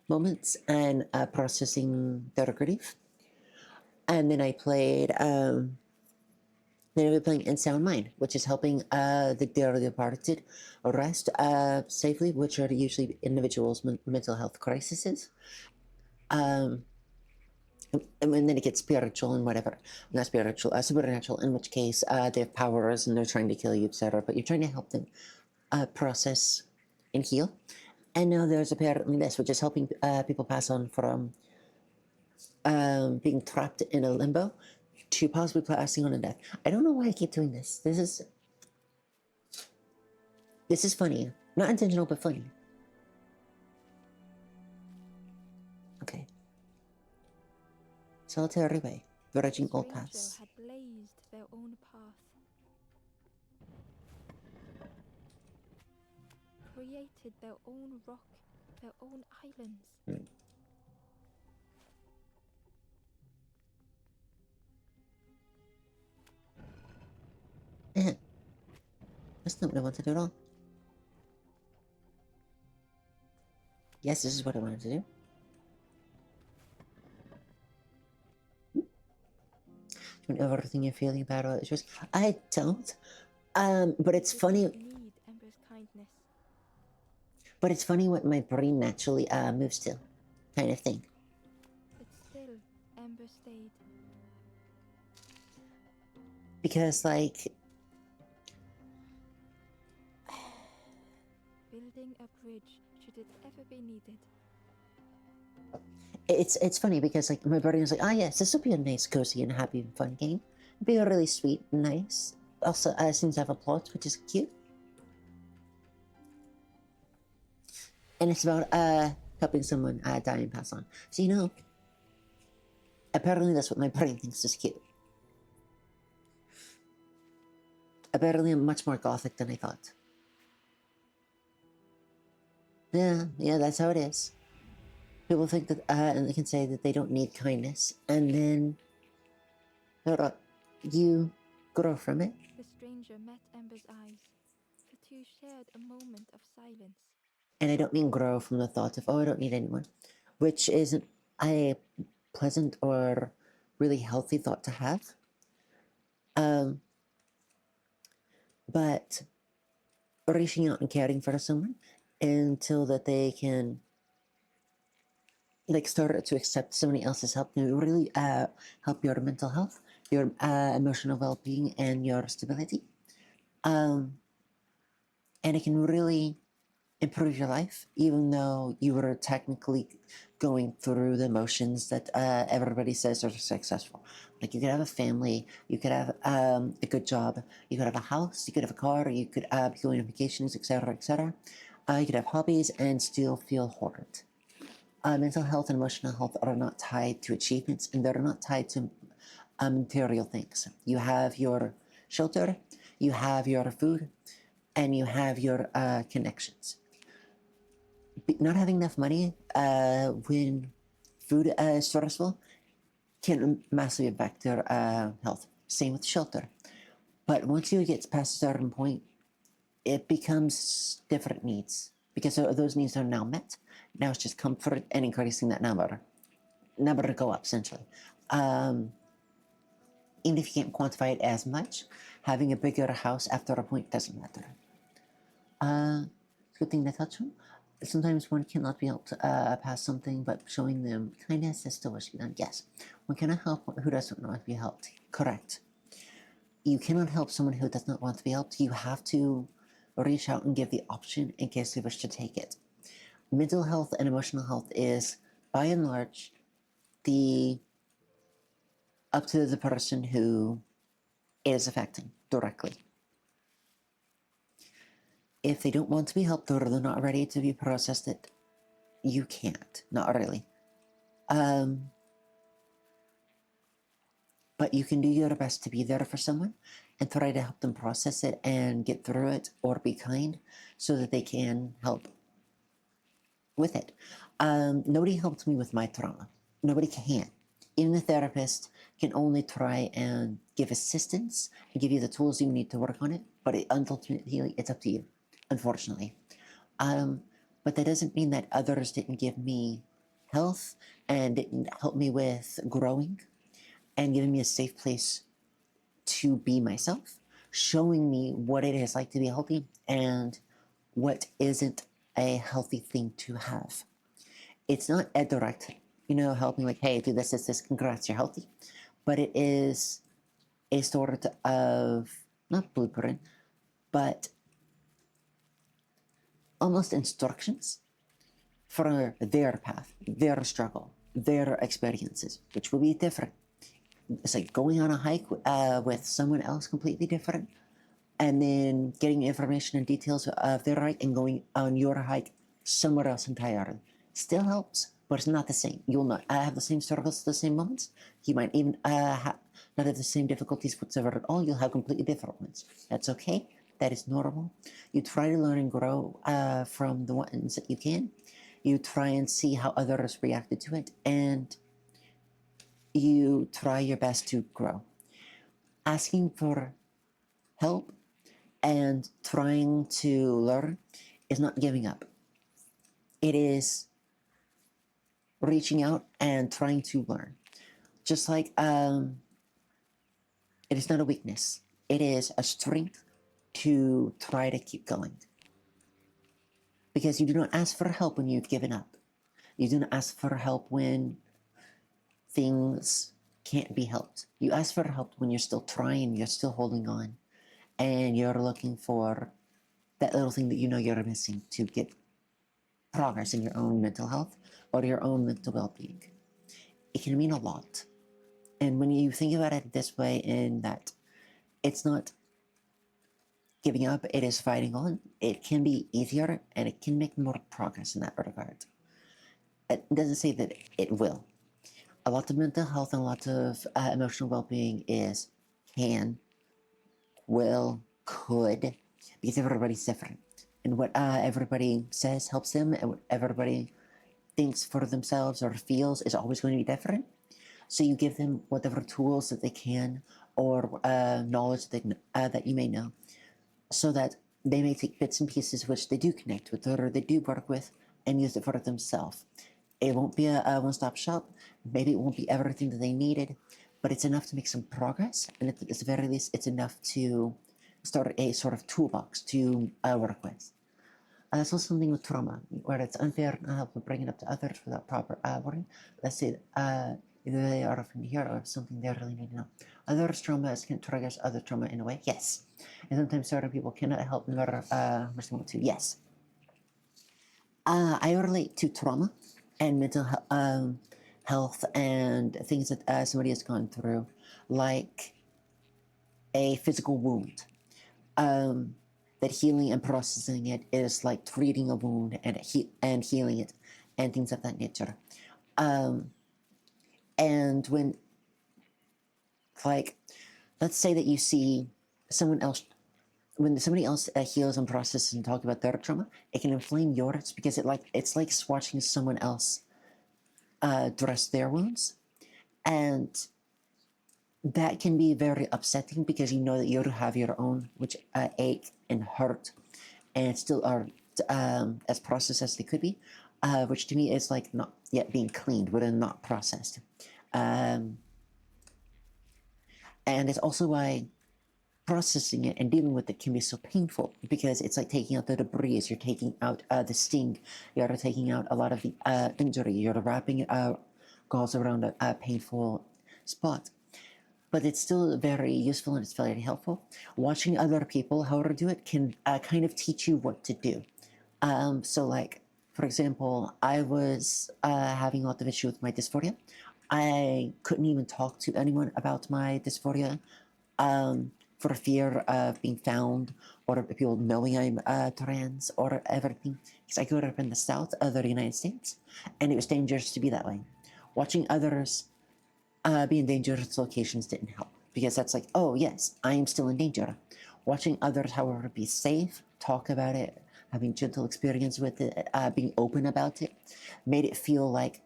moments and processing their grief. And then I played. Then we're playing In Sound Mind, which is helping the dearly departed rest safely, which are usually individuals' mental health crises. And then it gets spiritual and whatever. Not spiritual, supernatural, in which case they have powers and they're trying to kill you, etc. But you're trying to help them process and heal. And now there's apparently this, which is helping people pass on from being trapped in a limbo to possibly passing on to death. I don't know why I keep doing this. This is funny. Not intentional, but funny. Okay. Solitary way, verging all paths. Had blazed their own path. Created their own rock, their own islands. That's not what I wanted at all. Yes, this is what I wanted to do. Do you know everything you're feeling about all this? I don't. But it's funny. Need Ember's kindness. But it's funny what my brain naturally moves to, kind of thing. But still, Ember stayed. Because, like, building a bridge should it ever be needed. It's funny because, like, my brain is like, yes, this will be a nice, cozy, and happy and fun game. It'll be really sweet and nice. Also, seems to have a plot, which is cute. And it's about helping someone die and pass on. So, apparently that's what my brain thinks is cute. Apparently I'm much more gothic than I thought. Yeah, that's how it is. People think that, and they can say that they don't need kindness, and then you grow from it. The stranger met Ember's eyes. The two shared a moment of silence. And I don't mean grow from the thought of, I don't need anyone, which isn't a pleasant or really healthy thought to have. But reaching out and caring for someone until that they can start to accept somebody else's help to really help your mental health, your emotional well-being, and your stability. And it can really improve your life, even though you were technically going through the motions that everybody says are successful. Like, you could have a family, you could have a good job, you could have a house, you could have a car, you could be going on vacations, etc., etc. You could have hobbies and still feel horrid. Mental health and emotional health are not tied to achievements, and they're not tied to material things. You have your shelter, you have your food, and you have your connections. Not having enough money when food is stressful can massively affect your health. Same with shelter. But once you get past a certain point, it becomes different needs because those needs are now met. Now it's just comfort and increasing that number to go up essentially. Even if you can't quantify it as much, having a bigger house after a point doesn't matter. Good thing to touch on. Sometimes one cannot be helped past something, but showing them kindness is still what should be done. Yes, one cannot help who doesn't want to be helped. Correct. You cannot help someone who does not want to be helped. You have to reach out and give the option in case they wish to take it. Mental health and emotional health is, by and large, the up to the person who it is affecting directly. If they don't want to be helped or they're not ready to be processed, it you can't. Not really. But you can do your best to be there for someone and try to help them process it and get through it or be kind so that they can help with it. Nobody helped me with my trauma. Nobody can. Even the therapist can only try and give assistance and give you the tools you need to work on it, but ultimately it's up to you, unfortunately. But that doesn't mean that others didn't give me health and didn't help me with growing and giving me a safe place to be myself, showing me what it is like to be healthy and what isn't a healthy thing to have. It's not a direct, helping like, hey, do this, congrats, you're healthy. But it is a sort of, not blueprint, but almost instructions for their path, their struggle, their experiences, which will be different. It's like going on a hike with someone else completely different, and then getting information and details of their hike and going on your hike somewhere else entirely. Still helps, but it's not the same. You'll not have the same struggles, the same moments. You might even not have the same difficulties whatsoever at all. You'll have completely different ones. That's okay. That is normal. You try to learn and grow from the ones that you can. You try and see how others reacted to it, and you try your best to grow. Asking for help and trying to learn is not giving up. It is reaching out and trying to learn. Just like it is not a weakness, it is a strength to try to keep going. Because you do not ask for help when you've given up. You do not ask for help when things can't be helped. You ask for help when you're still trying, you're still holding on, and you're looking for that little thing that you know you're missing to get progress in your own mental health or your own mental well-being. It can mean a lot. And when you think about it this way, in that it's not giving up, it is fighting on, it can be easier and it can make more progress in that regard. It doesn't say that it will. A lot of mental health and a lot of emotional well-being is can, will, could, because everybody's different. And what everybody says helps them, and what everybody thinks for themselves or feels is always going to be different. So you give them whatever tools that they can or knowledge that you may know, so that they may take bits and pieces which they do connect with or they do work with and use it for themselves. It won't be a one-stop shop. Maybe it won't be everything that they needed, but it's enough to make some progress, and at the very least, it's enough to start a sort of toolbox to work with. That's also something with trauma, where it's unfair not help to bring it up to others without proper warning. Let's say either they are from here or something they really need to know. Others' trauma can trigger other trauma in a way, yes. And sometimes certain people cannot help no matter respond to, yes. I relate to trauma and mental health and things that somebody has gone through, like a physical wound. That healing and processing it is like treating a wound and healing it and things of that nature. And when, like, let's say that you see someone else, when somebody else heals and processes and talk about their trauma, it can inflame yours because it's like watching someone else dress their wounds, and that can be very upsetting because you know that you have your own, which ache and hurt, and still are as processed as they could be, which to me is like not yet being cleaned, but not processed. Um, and it's also why processing it and dealing with it can be so painful because it's like taking out the debris, you're taking out the sting, you're taking out a lot of the injury, you're wrapping gauze around a painful spot. But it's still very useful and it's very helpful. Watching other people, however, do it can kind of teach you what to do. So, like, for example, I was having a lot of issue with my dysphoria. I couldn't even talk to anyone about my dysphoria for fear of being found or people knowing I'm trans or everything. Because I grew up in the south of the United States, and it was dangerous to be that way. Watching others be in dangerous locations didn't help because that's like, oh yes, I am still in danger. Watching others, however, be safe, talk about it, having gentle experience with it, being open about it, made it feel like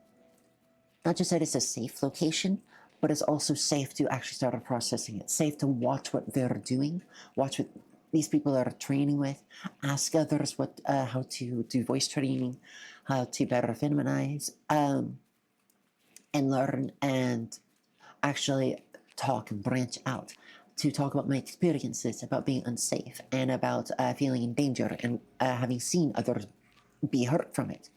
not just that it's a safe location, but it's also safe to actually start processing it. Safe to watch what they're doing, watch what these people are training with, ask others what how to do voice training, how to better feminize, and learn and actually talk and branch out to talk about my experiences about being unsafe and about feeling in danger and having seen others be hurt from it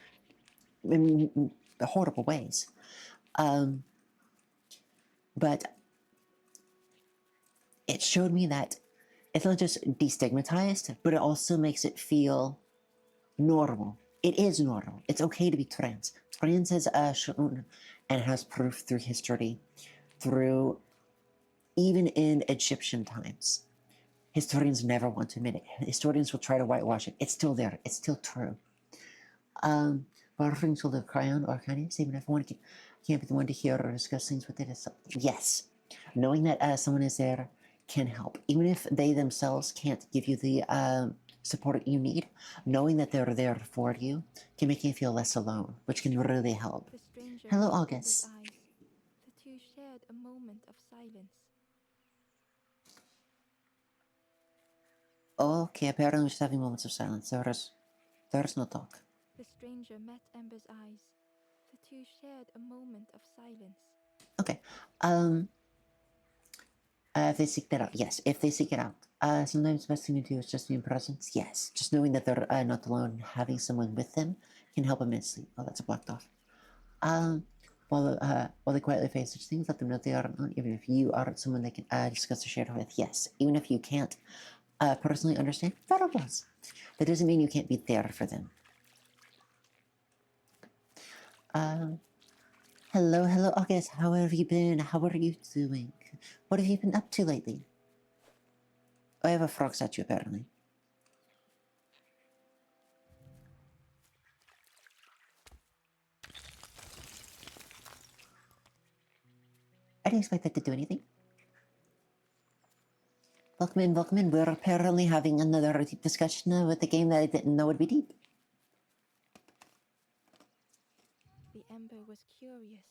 in horrible ways. But it showed me that it's not just destigmatized, but it also makes it feel normal. It is normal. It's okay to be trans. Trans has shown and has proof through history, through even in Egyptian times. Historians never want to admit it. Historians will try to whitewash it. It's still there. It's still true. Referring to the Cryon or Arcanius, even if one can't be the one to hear or discuss things with it. Yes, knowing that someone is there can help, even if they themselves can't give you the support you need. Knowing that they're there for you can make you feel less alone, which can really help. The stranger Hello, met Amber's August. eyes. The two shared a moment of silence. Okay, apparently we're just having moments of silence. There's no talk. The stranger met Amber's eyes. The two shared a moment of silence. Okay. If they seek that out, yes. If they seek it out, sometimes the best thing to do is just be in presence. Yes, just knowing that they're not alone, having someone with them can help immensely. Oh, that's a blocked off. While they quietly face such things, let them know they are not. Even if you aren't someone they can discuss or share with, yes. Even if you can't personally understand, that was. That doesn't mean you can't be there for them. Hello, August. How have you been? How are you doing? What have you been up to lately? I have a frog statue, apparently. I didn't expect that to do anything. Welcome in, welcome in. We're apparently having another deep discussion with the game that I didn't know would be deep. The Ember was curious.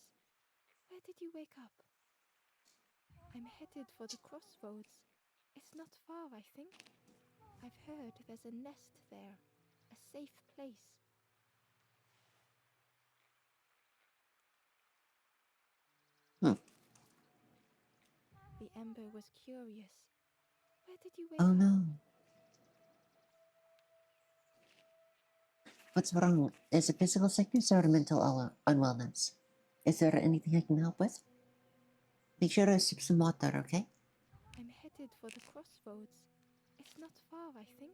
Where did you wake up? I'm headed for the crossroads. It's not far, I think. I've heard there's a nest there. A safe place. Hmm. The Ember was curious. Where did you wake Oh up? no. What's wrong? Is it physical sickness or mental unwellness? Is there anything I can help with? Make sure to sip some water, okay? I'm headed for the crossroads. It's not far, I think.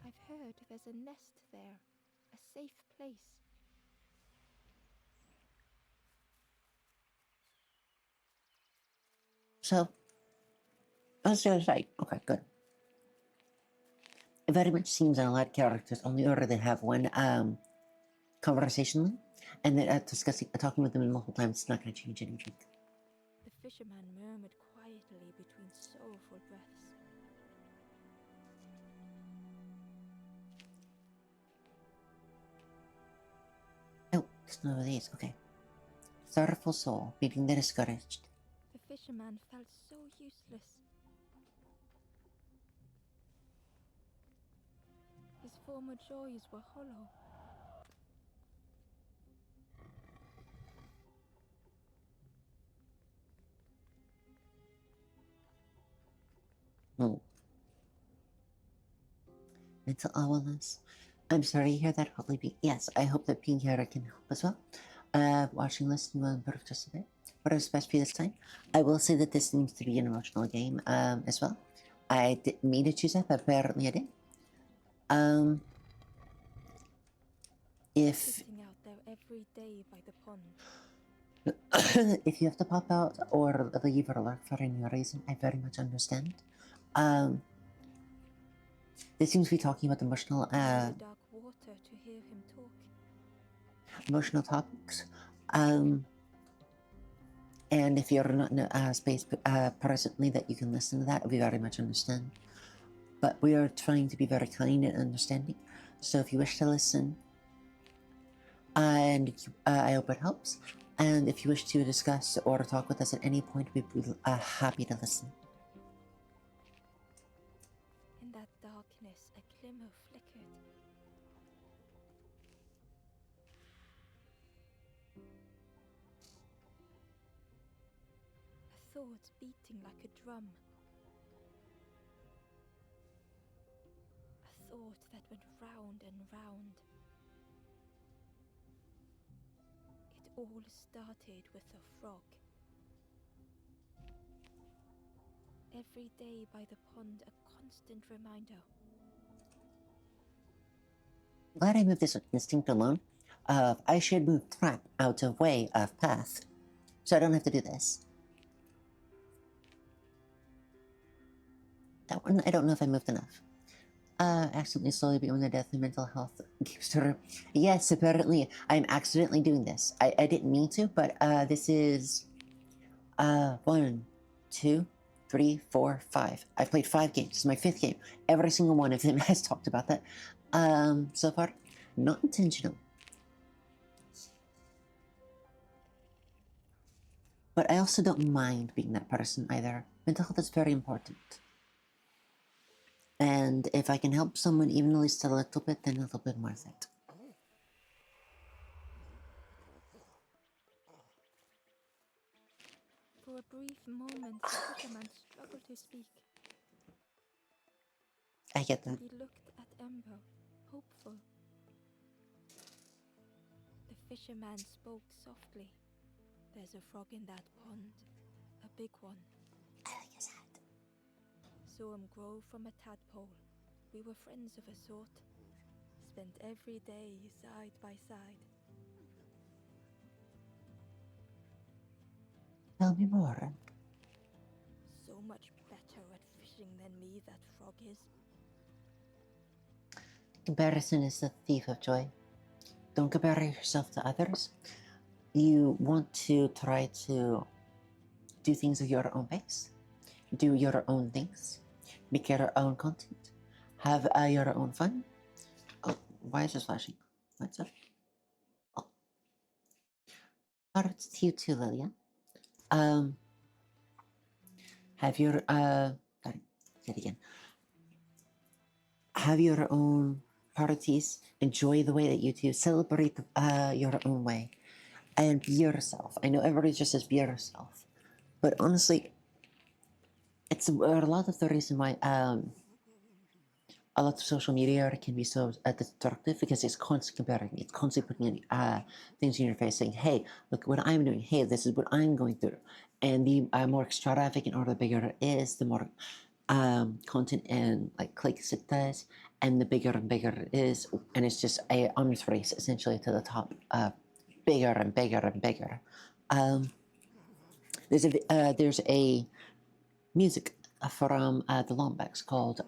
I've heard there's a nest there. A safe place. So, what's the other side? Okay, good. It very much seems that a lot of characters only already have one conversation, and then talking with them multiple times is not going to change anything. The fisherman murmured quietly between sorrowful breaths. Oh, it's none of these. Okay. Sorrowful soul, meeting the discouraged. fisherman felt so useless. His former joys were hollow. Hmm. Mental illness. I'm sorry to hear that. Hopefully, yes, I hope that Pink Hair can help as well. Watching this will improve just a bit. Whatever's best for you this time. I will say that this seems to be an emotional game as well. I didn't mean to choose that, but apparently I did. If Sitting out there every day by the pond. if you have to pop out or leave or lurk for any reason, I very much understand. This seems to be talking about emotional In the dark water to hear him talk. emotional topics. And if you're not in a space presently that you can listen to that, we very much understand. But we are trying to be very kind and understanding. So if you wish to listen, and I hope it helps. And if you wish to discuss or talk with us at any point, we'd be happy to listen. In that darkness, a glimmer flickered. A thought beating like a drum. A thought that went round and round. It all started with a frog. Every day by the pond, a constant reminder. Glad I moved this instinct alone. I should move trap out of way of path, so I don't have to do this. That one, I don't know if I moved enough. Accidentally slowly beyond the death and mental health keeps her. Yes, apparently I'm accidentally doing this. I didn't mean to, but this is 1, 2, 3, 4, 5. I've played 5 games. This is my 5th game. Every single one of them has talked about that. So far, not intentional. But I also don't mind being that person either. Mental health is very important. And if I can help someone even at least a little bit, then it'll be worth it. For a brief moment, the fisherman struggled to speak. I get that. He looked at Ember, hopeful. The fisherman spoke softly. There's a frog in that pond. A big one. I like his hat. Saw him grow from a tadpole. We were friends of a sort. Spent every day side by side. Tell me more. So much better at fishing than me, that frog is. Comparison is the thief of joy. Don't compare yourself to others. You want to try to do things at your own pace. Do your own things. Make your own content. Have your own fun. Oh, why is this flashing? What's up? Oh. It's to you too, Lilia. Have your sorry, say it again. Have your own parties. Enjoy the way that you do. Celebrate your own way, and be yourself. I know everybody just says be yourself, but honestly, it's a lot of the reason why a lot of social media can be so destructive because it's constantly comparing. It's constantly putting things in your face, saying, "Hey, look what I'm doing. Hey, this is what I'm going through." And the more extravagant or the bigger it is, the more content and like clicks it does, and the bigger and bigger it is, and it's just a arms race essentially to the top, bigger and bigger and bigger. There's a music from the Lombaks called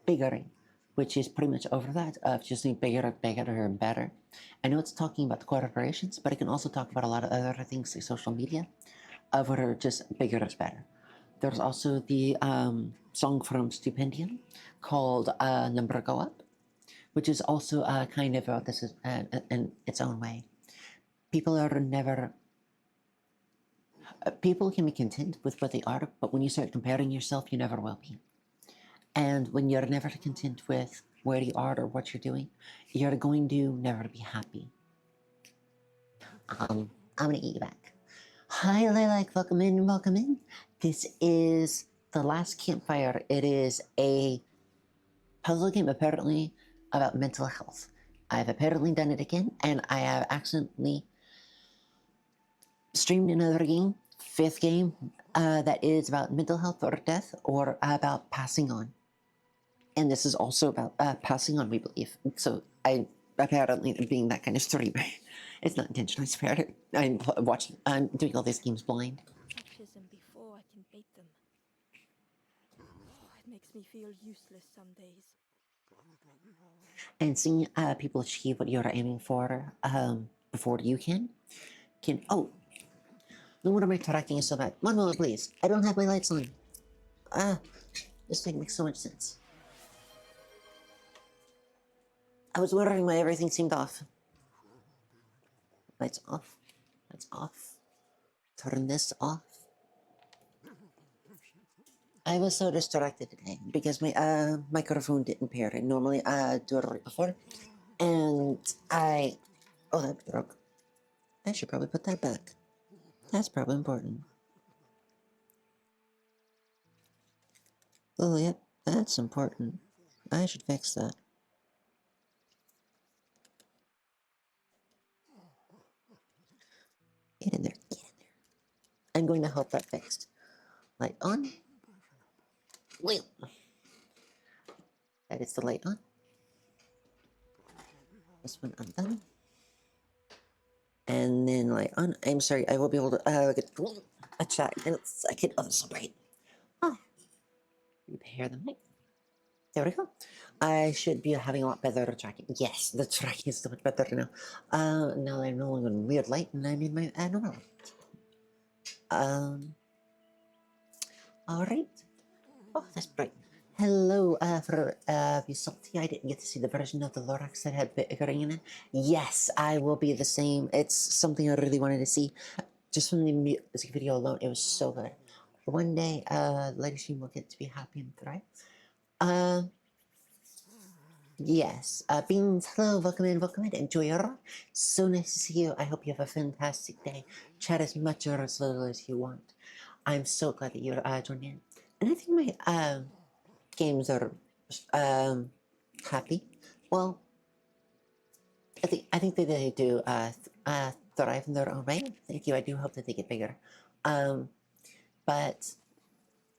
Biggering, which is pretty much over that of just being bigger and bigger and better. I know it's talking about the corporations, but it can also talk about a lot of other things like social media, of what are just bigger is better. There's also the song from Stupendium called Number Go Up, which is also kind of about this in its own way. People are never People can be content with what they are, but when you start comparing yourself, you never will be. And when you're never content with where you are or what you're doing, you're going to never be happy. I'm gonna eat you back. Hi, Lilac. Welcome in. Welcome in. This is the Last Campfire. It is a puzzle game apparently about mental health. I've apparently done it again, and I have accidentally streamed another game, fifth game, that is about mental health or death or about passing on. And this is also about passing on, we believe. So I apparently am being that kind of streamer. It's not intentional. I swear. I'm watching. I'm doing all these games blind. Touches them before I can bait them. Oh, it makes me feel useless some days. And seeing people achieve what you're aiming for before you can. Oh, no wonder my tracking is so bad. One moment, please. I don't have my lights on. This thing makes so much sense. I was wondering why everything seemed off. Lights off. Lights off. Turn this off. I was so distracted today because my microphone didn't pair. And normally I do it right before. And oh, that broke. I should probably put that back. That's probably important. Oh, yep, that's important. I should fix that. Get in there, get in there. I'm going to help that fixed. Light on. Wait. That is the light on. This one undone. And then light on. I'm sorry, I will be able to get a chat in a second. Oh, that's so bright. Repair the mic. There we go. I should be having a lot better tracking. Yes, the tracking is so much better now. Now I'm no longer in weird light and I'm in my normal light. Alright. Oh, that's bright. Hello, for be salty. I didn't get to see the version of the Lorax that had bickering in it. Yes, I will be the same. It's something I really wanted to see. Just from the music video alone, it was so good. One day, Lady Stream will get to be happy and thrive. Yes. Beans, hello, welcome in, welcome in. Enjoy your. So nice to see you. I hope you have a fantastic day. Chat as much or as little as you want. I'm so glad that you're joining in. And I think my games are happy. Well, I think that they do thrive in their own way. Thank you. I do hope that they get bigger. But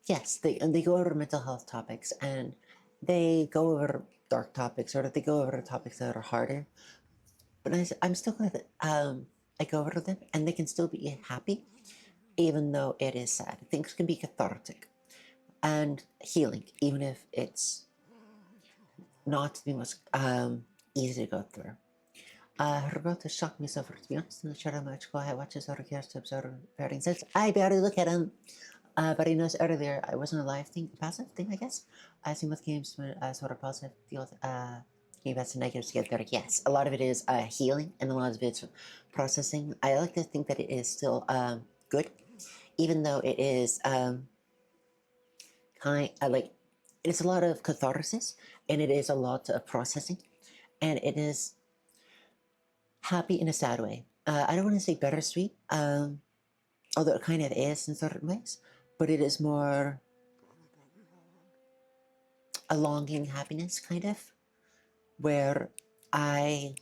yes, they go over mental health topics and they go over dark topics or they go over topics that are harder. But I'm still glad that I go over them and they can still be happy, even though it is sad. Things can be cathartic and healing, even if it's not the most easy to go through. Her growth has shocked me so far, to be honest. In the shadow much I watches or cares to observe varying sets. I barely look at him. But I noticed earlier I wasn't a live thing, passive thing, I guess. I seen with games when sort of positive deal with game that's negatives to get better. Yes, a lot of it is healing and a lot of it's processing. I like to think that it is still good, even though it is like it's a lot of catharsis and it is a lot of processing and it is happy in a sad way. I don't want to say bittersweet, although it kind of is in certain ways, but it is more a longing happiness, kind of, where I'm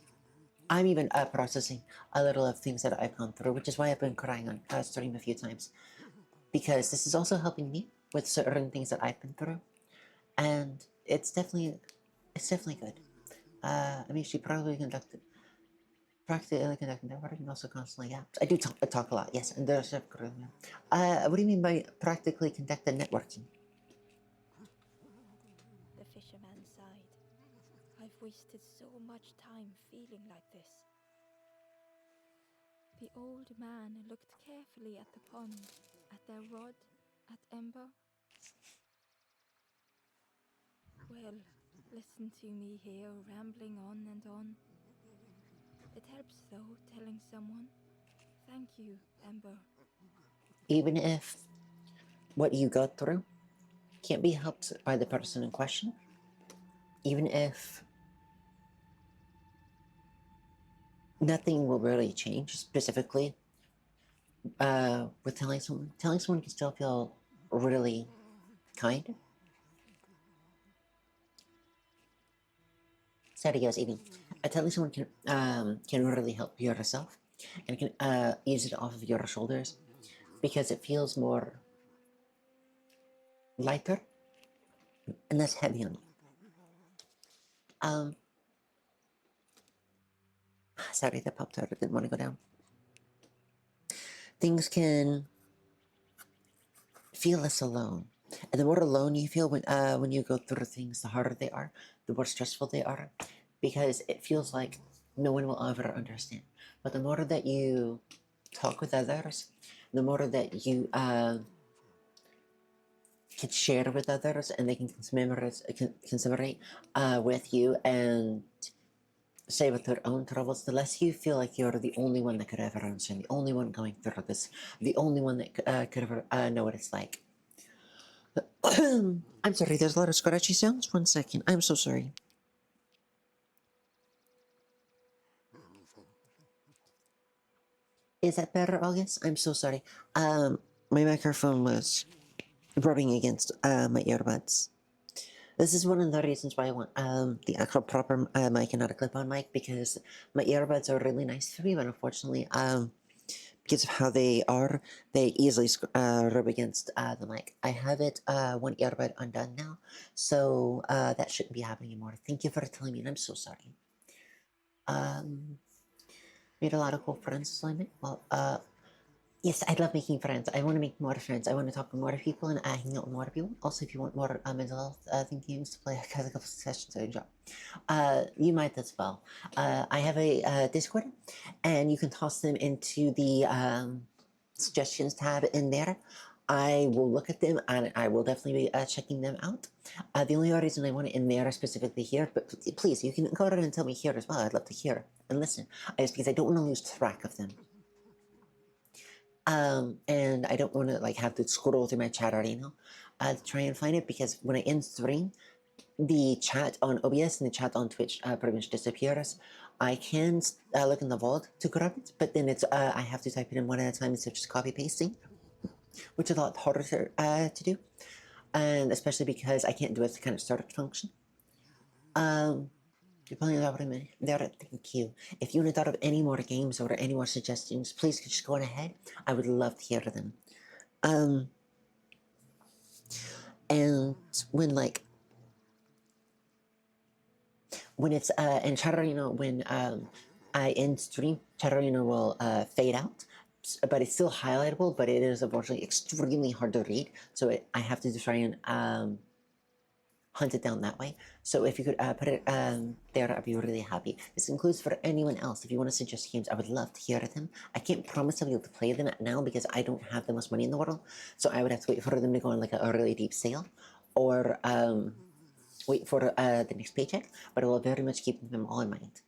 even processing a little of things that I've gone through, which is why I've been crying on stream a few times, because this is also helping me with certain things that I've been through, and it's definitely good. I mean, she practically conducted networking, also constantly. Yeah, I do talk a lot. Yes, and there's what do you mean by practically conducted networking? The fisherman sighed. I've wasted so much time feeling like this. The old man looked carefully at the pond, at their rod, at Ember. Well, listen to me here rambling on and on. It helps though, telling someone. Thank you, Ember. even if what you go through can't be helped by the person in question, even if nothing will really change specifically with telling someone can still feel really kind. Sorry, I was eating. Telling someone can really help yourself and can ease it off of your shoulders because it feels more lighter and less heavy on you. Um, sorry, that popped out. I didn't want to go down. Things can feel less alone, and the more alone you feel when you go through things, the harder they are, the more stressful they are, because it feels like no one will ever understand. But the more that you talk with others, the more that you can share with others, and they can commemorate with you and say with their own troubles, the less you feel like you're the only one that could ever understand, the only one going through this, the only one that could ever know what it's like. I'm sorry, there's a lot of scratchy sounds. 1 second. I'm so sorry. Is that better, August? I'm so sorry. My microphone was rubbing against my earbuds. This is one of the reasons why I want the actual proper mic and not a clip-on mic, because my earbuds are really nice for me, but unfortunately, because of how they are, they easily rub against the mic. I have it one earbud undone now, so that shouldn't be happening anymore. Thank you for telling me, and I'm so sorry. Made a lot of cool friends, so I met. Well, yes, I love making friends. I want to make more friends. I want to talk to more people and hang out with more people. Also, if you want more mental health games to play, I got a couple sessions I enjoy. You might as well. I have a Discord, and you can toss them into the suggestions tab in there. I will look at them and I will definitely be checking them out. The only reason I want it in there specifically here, but please, you can go ahead and tell me here as well. I'd love to hear and listen, is because I don't want to lose track of them. And I don't want to like have to scroll through my chat already now to try and find it, because when I end stream, the chat on OBS and the chat on Twitch pretty much disappears. I can look in the vault to grab it, but then it's I have to type it in one at a time instead of just copy pasting, which is a lot harder to do, and especially because I can't do it as a kind of storage function. You're playing that with me. There, thank you. If you want to thought of any more games or any more suggestions, please just go on ahead. I would love to hear them. And when it's in Chararino, when I end stream, Chararino will fade out, but it's still highlightable, but it is unfortunately extremely hard to read, so I have to try and hunt it down that way. So if you could put it there, I'd be really happy. This includes for anyone else. If you want to suggest games, I would love to hear them. I can't promise I'll be able to play them now because I don't have the most money in the world, so I would have to wait for them to go on like a really deep sale, or wait for the next paycheck, but I will very much keep them all in mind.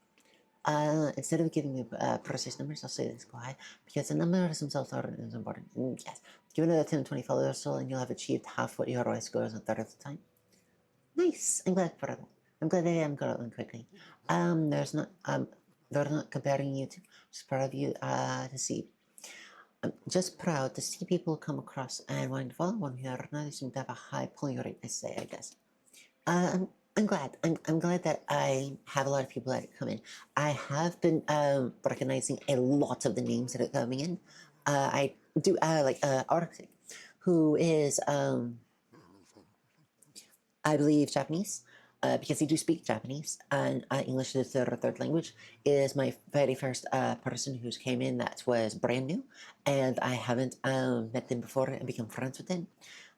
Instead of giving you precise numbers, I'll say this go high, because the numbers themselves are important. Yes, give it a 10 20 followers or so, and you'll have achieved half what your ROI scores a third of the time. Nice. I'm glad for that. I'm glad that I am growing quickly. They're not comparing you to. Just proud of you to see. I'm just proud to see people come across and want to follow one who are not seem to have a high pulling rate. I say, I guess. I'm glad. I'm glad that I have a lot of people that come in. I have been recognizing a lot of the names that are coming in. I do like Arctic, who is I believe Japanese, because they do speak Japanese, and English is their third language. Is my very first person who's came in that was brand new, and I haven't met them before and become friends with them,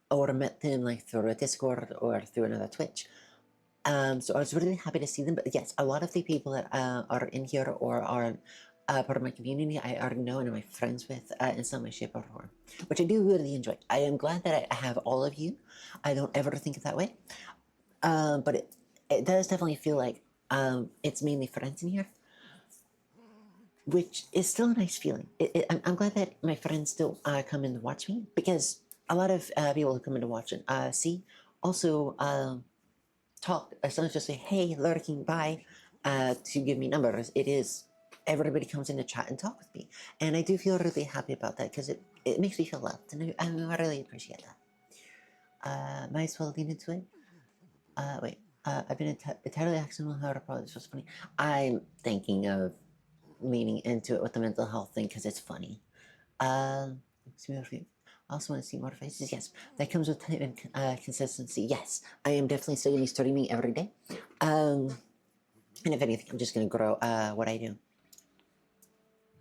or met them like through a Discord or through another Twitch. So I was really happy to see them. But yes, a lot of the people that are in here or are part of my community, I already know and am friends with in some way, shape, or form, which I do really enjoy. I am glad that I have all of you. I don't ever think it that way, but it does definitely feel like it's mainly friends in here. which is still a nice feeling. I'm glad that my friends still come in to watch me, because a lot of people who come in to watch and see also talk. It's not just say, hey, lurking by to give me numbers. It is everybody comes in to chat and talk with me. And I do feel really happy about that, because it makes me feel loved. And I really appreciate that. Might as well lean into it. Wait. I've been entirely accidental. How probably this was funny. I'm thinking of leaning into it with the mental health thing because it's funny. Excuse me. I also want to see more faces. Yes, that comes with time and consistency. Yes, I am definitely still going to be streaming every day. And if anything, I'm just going to grow what I do.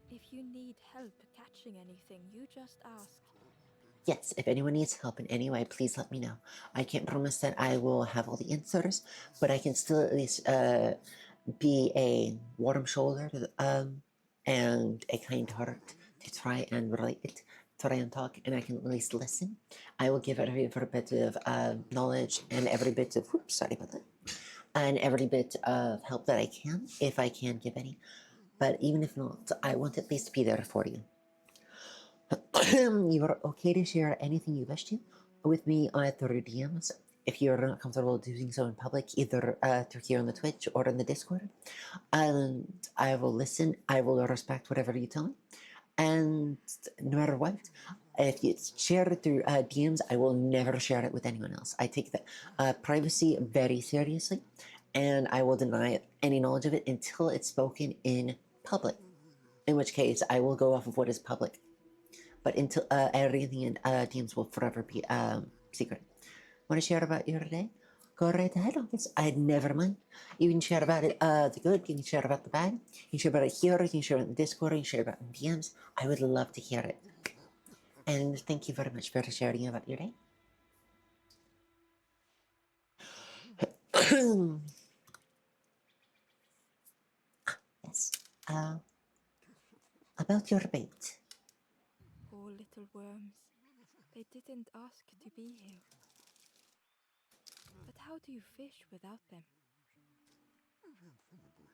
If you need help catching anything, you just ask. Yes, if anyone needs help in any way, please let me know. I can't promise that I will have all the answers, but I can still at least be a warm shoulder and a kind heart to try and relate, try and talk, and I can at least listen. I will give every bit of knowledge and every bit of, whoops, sorry about that, and every bit of help that I can, if I can give any. But even if not, I want at least to be there for you. You are okay to share anything you wish to with me through DMs. If you're not comfortable doing so in public, either through here on the Twitch or in the Discord, and I will listen. I will respect whatever you tell me, and no matter what, if you share it through DMs, I will never share it with anyone else. I take the privacy very seriously, and I will deny any knowledge of it until it's spoken in public. In which case, I will go off of what is public. But until everything in DMs will forever be secret. Want to share about your day? Go right ahead. I'd never mind. You can share about it, the good. You can share about the bad. You can share about it here. You can share it in the Discord. You can share about it in DMs. I would love to hear it. And thank you very much for sharing about your day. Yes. About your bait. Poor little worms. They didn't ask to be here. But how do you fish without them?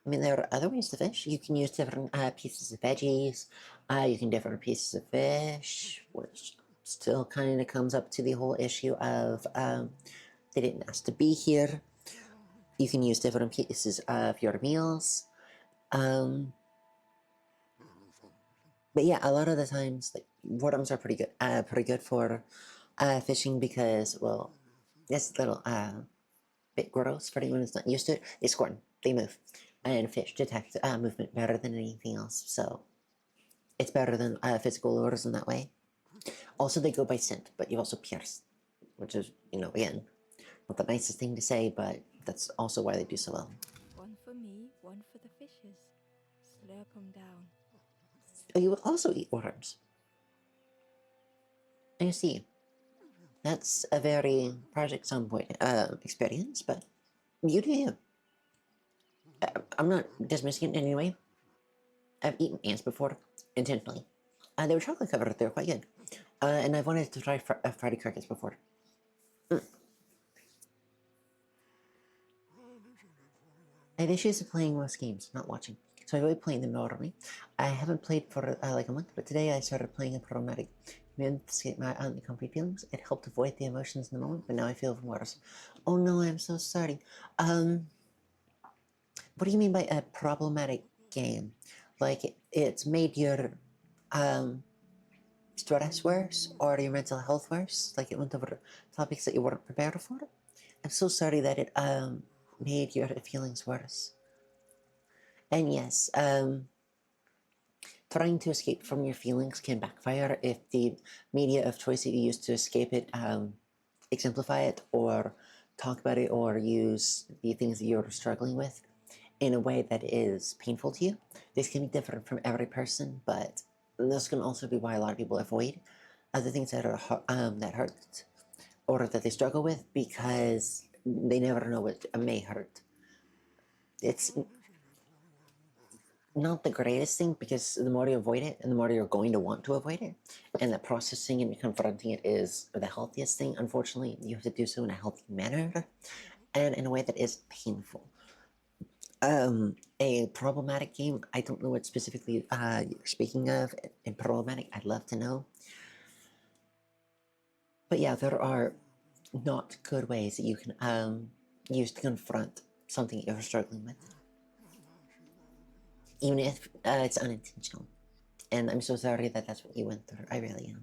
I mean, there are other ways to fish. You can use different pieces of veggies. You can different pieces of fish, which still kind of comes up to the whole issue of they didn't ask to be here. You can use different pieces of your meals. But yeah, a lot of the times, like worms are pretty good for fishing because, well, it's a little bit gross for anyone who's not used to it. They squirm, they move, and fish detect movement better than anything else. So it's better than physical lures in that way. Also, they go by scent, but you also pierce, which is, again, not the nicest thing to say, but that's also why they do so well. One for me, one for the fishes. Slurp 'em down. Oh, you will also eat worms. I see. That's a very Project Sunpoint experience, but you do you. I'm not dismissing it in any way. I've eaten ants before, intentionally. They were chocolate covered, they were quite good. And I've wanted to try Friday crickets before. I have issues with playing most games, not watching. So I avoid playing them normally. I haven't played for like a month, but today I started playing a problematic. Meant to escape my uncomfy feelings. It helped avoid the emotions in the moment, but now I feel even worse. Oh no, I'm so sorry. What do you mean by a problematic game? Like it's made your stress worse or your mental health worse? Like it went over topics that you weren't prepared for? I'm so sorry that it made your feelings worse. And yes, trying to escape from your feelings can backfire if the media of choice that you use to escape it exemplify it or talk about it or use the things that you're struggling with in a way that is painful to you. This can be different from every person, but this can also be why a lot of people avoid other things that are that hurt or that they struggle with because they never know what may hurt. It's not the greatest thing because the more you avoid it and the more you're going to want to avoid it, and that processing and confronting it is the healthiest thing. Unfortunately, you have to do so in a healthy manner and in a way that is painful. A problematic game. I don't know what specifically you're speaking of. In problematic, I'd love to know. But yeah, there are not good ways that you can use to confront something you're struggling with, even if it's unintentional. And I'm so sorry that that's what you went through. I really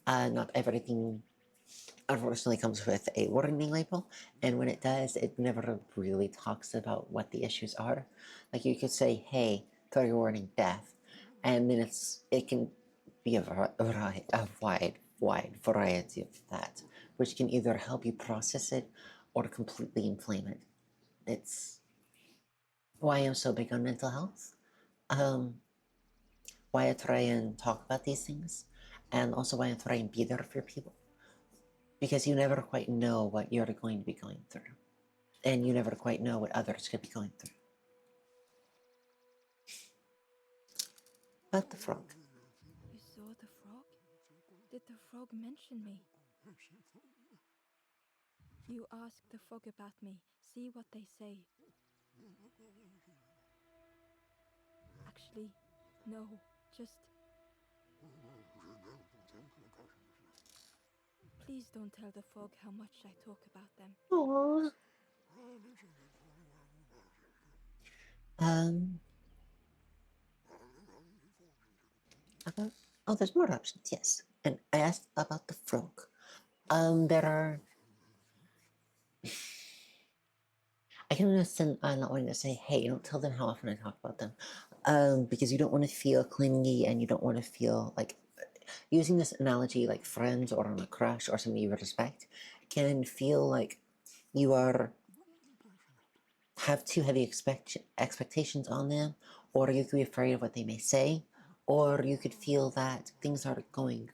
am. Not everything, unfortunately, comes with a warning label, and when it does, it never really talks about what the issues are. Like you could say, "Hey, trigger warning, death," and then it can be a wide variety of that, which can either help you process it or completely inflame it. It's why I'm so big on mental health. Um, why I try and talk about these things, and also why I try and be there for people. Because you never quite know what you're going to be going through, and you never quite know what others could be going through. But the frog. You saw the frog? Did the frog mention me? You ask the frog about me. See what they say. Actually, no. Just... Please don't tell the frog how much I talk about them. Aww. Um. About, oh, there's more options. Yes, and I asked about the frog. There are. I can understand not wanting to say, "Hey, don't tell them how often I talk about them," because you don't want to feel clingy and you don't want to feel like using this analogy, like friends or on a crush or somebody you respect, can feel like you are have too heavy expectations on them, or you could be afraid of what they may say, or you could feel that things are going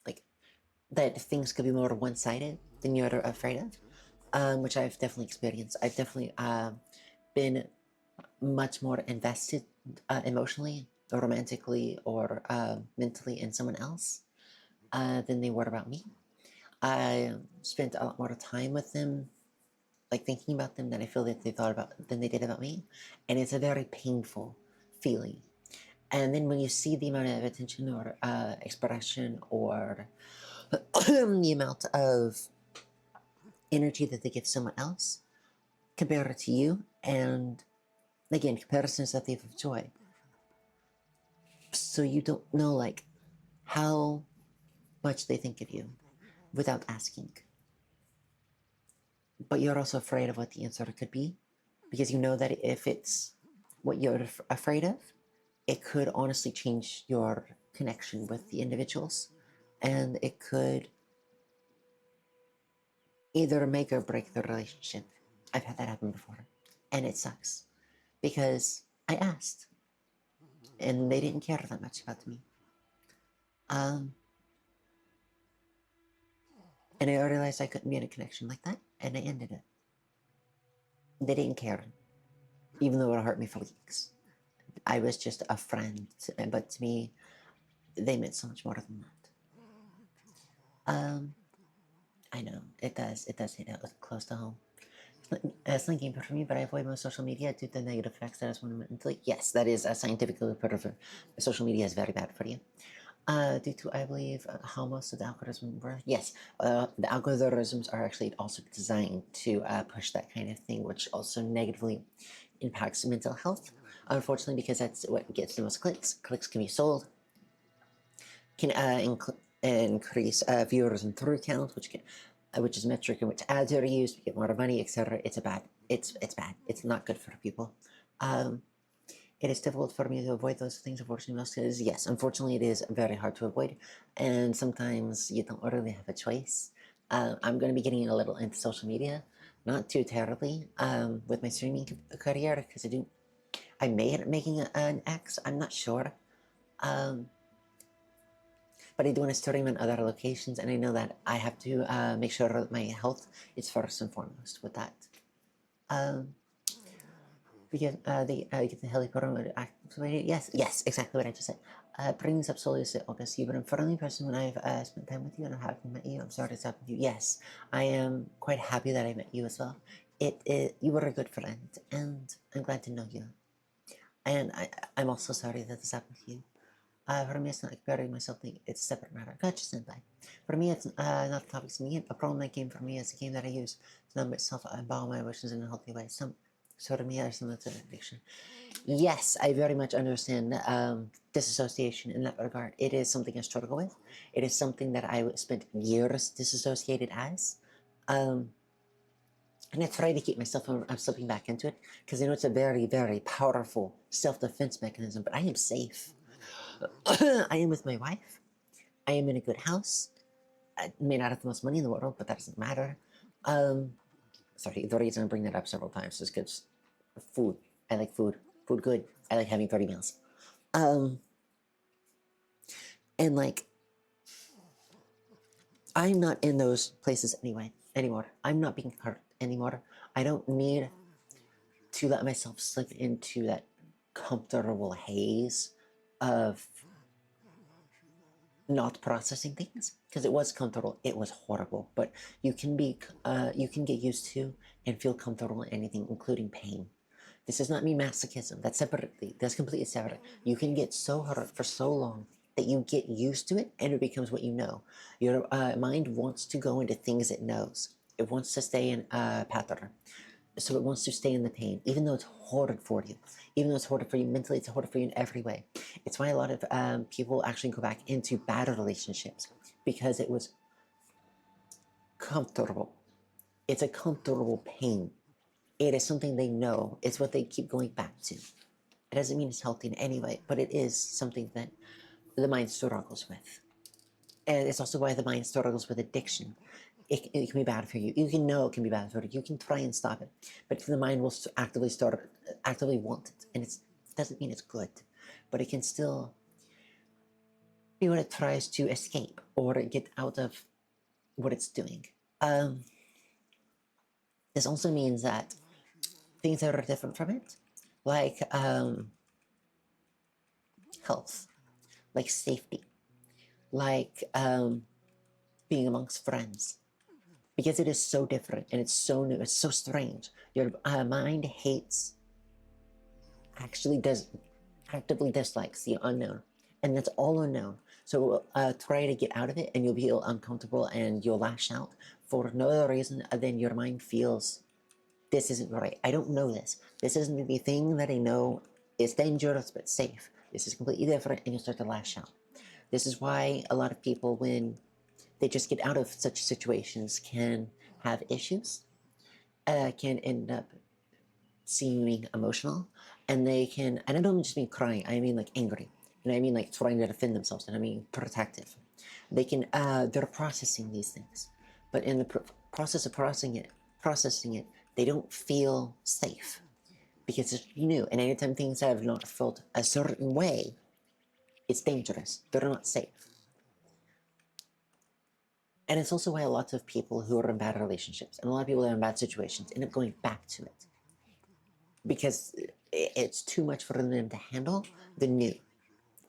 like that things could be more one-sided than you're afraid of, which I've definitely experienced. I've definitely been much more invested emotionally or romantically or mentally in someone else than they were about me. I spent a lot more time with them, like thinking about them than I feel that they thought about than they did about me, and it's a very painful feeling. And then when you see the amount of attention or expression or the amount of energy that they give someone else compared to you, and again, comparison is a thief of joy. So you don't know like how much they think of you without asking. But you're also afraid of what the answer could be because you know that if it's what you're afraid of, it could honestly change your connection with the individuals and it could either make or break the relationship. I've had that happen before and it sucks because I asked and they didn't care that much about me. Um, and I realized I couldn't be in a connection like that and I ended it. They didn't care, even though it hurt me for weeks. I was just a friend, but to me, they meant so much more than that. I know it does. It does hit out close to home. It's not gameplay for me, but I avoid most social media due to the negative effects that it's mentally. Yes, that is a scientifically proven. Social media is very bad for you. Due to, I believe, how most of the algorithms work. Yes, the algorithms are actually also designed to push that kind of thing, which also negatively impacts mental health. Unfortunately, because that's what gets the most clicks. Clicks can be sold, can increase viewers and through count, which is a metric in which ads are used to get more money, etc. It's bad. It's bad. It's not good for people. Um, it is difficult for me to avoid those things. Unfortunately, most is yes. Unfortunately, it is very hard to avoid, and sometimes you don't really have a choice. I'm going to be getting a little into social media, not too terribly, with my streaming career because I may end up making an X. I'm not sure. Um, but I do want to stream in other locations, and I know that I have to make sure that my health is first and foremost with that. Um, because the get the heliportal activated. Yes, exactly what I just said. Brings up solely to August. You've been a friendly person when I've spent time with you, and I haven't met you. I'm sorry to stop with you. Yes, I am quite happy that I met you as well. you were a good friend, and I'm glad to know you. And I'm also sorry that this happened to you. For me, it's not like burying myself. It's a separate matter. Gotcha, senpai. For me, it's not the topics in the game. A problem that game for me is a game that I use to numb myself and borrow my wishes in a healthy way. Some sort of me or some to addiction. Yes, I very much understand disassociation in that regard. It is something I struggle with. It is something that I spent years disassociated as. Um, and I try to keep myself from slipping back into it because I know it's a very, very powerful self-defense mechanism, but I am safe. I am with my wife. I am in a good house. I may not have the most money in the world, but that doesn't matter. Um, Sorry, the reason I bring that up several times is because food. I like food. Food good. I like having 30 meals. Um, and like, I'm not in those places anymore. I'm not being hurt anymore. I don't need to let myself slip into that comfortable haze of not processing things because it was comfortable. It was horrible, but you can get used to and feel comfortable in anything, including pain. This does not mean masochism. That's completely separate. You can get so hurt for so long that you get used to it and it becomes what you know. Your mind wants to go into things it knows. It wants to stay in a pattern. So it wants to stay in the pain, even though it's horrid for you. Even though it's horrid for you mentally, it's horrid for you in every way. It's why a lot of people actually go back into bad relationships because it was comfortable. It's a comfortable pain. It is something they know. It's what they keep going back to. It doesn't mean it's healthy in any way, but it is something that the mind struggles with. And it's also why the mind struggles with addiction. It can be bad for you. You can know it can be bad for you. You can try and stop it, but the mind will actively want it, and it doesn't mean it's good, but it can still be when it tries to escape or get out of what it's doing. Um, this also means that things that are different from it, like health, like safety, like being amongst friends, because it is so different and it's so new, it's so strange. Your mind hates, actively dislikes the unknown, and that's all unknown. So try to get out of it, and you'll be uncomfortable, and you'll lash out for no other reason than your mind feels this isn't right. I don't know this. This isn't the thing that I know is dangerous but safe. This is completely different, and you start to lash out. This is why a lot of people, when they just get out of such situations, can have issues, can end up seeming emotional, and they can, and I don't just mean crying, I mean like angry, and I mean like trying to defend themselves, and I mean protective. They can, they're processing these things, but in the process of processing it, they don't feel safe because it's new, and anytime things have not felt a certain way, it's dangerous. They're not safe. And it's also why a lot of people who are in bad relationships and a lot of people that are in bad situations end up going back to it because it's too much for them to handle the new,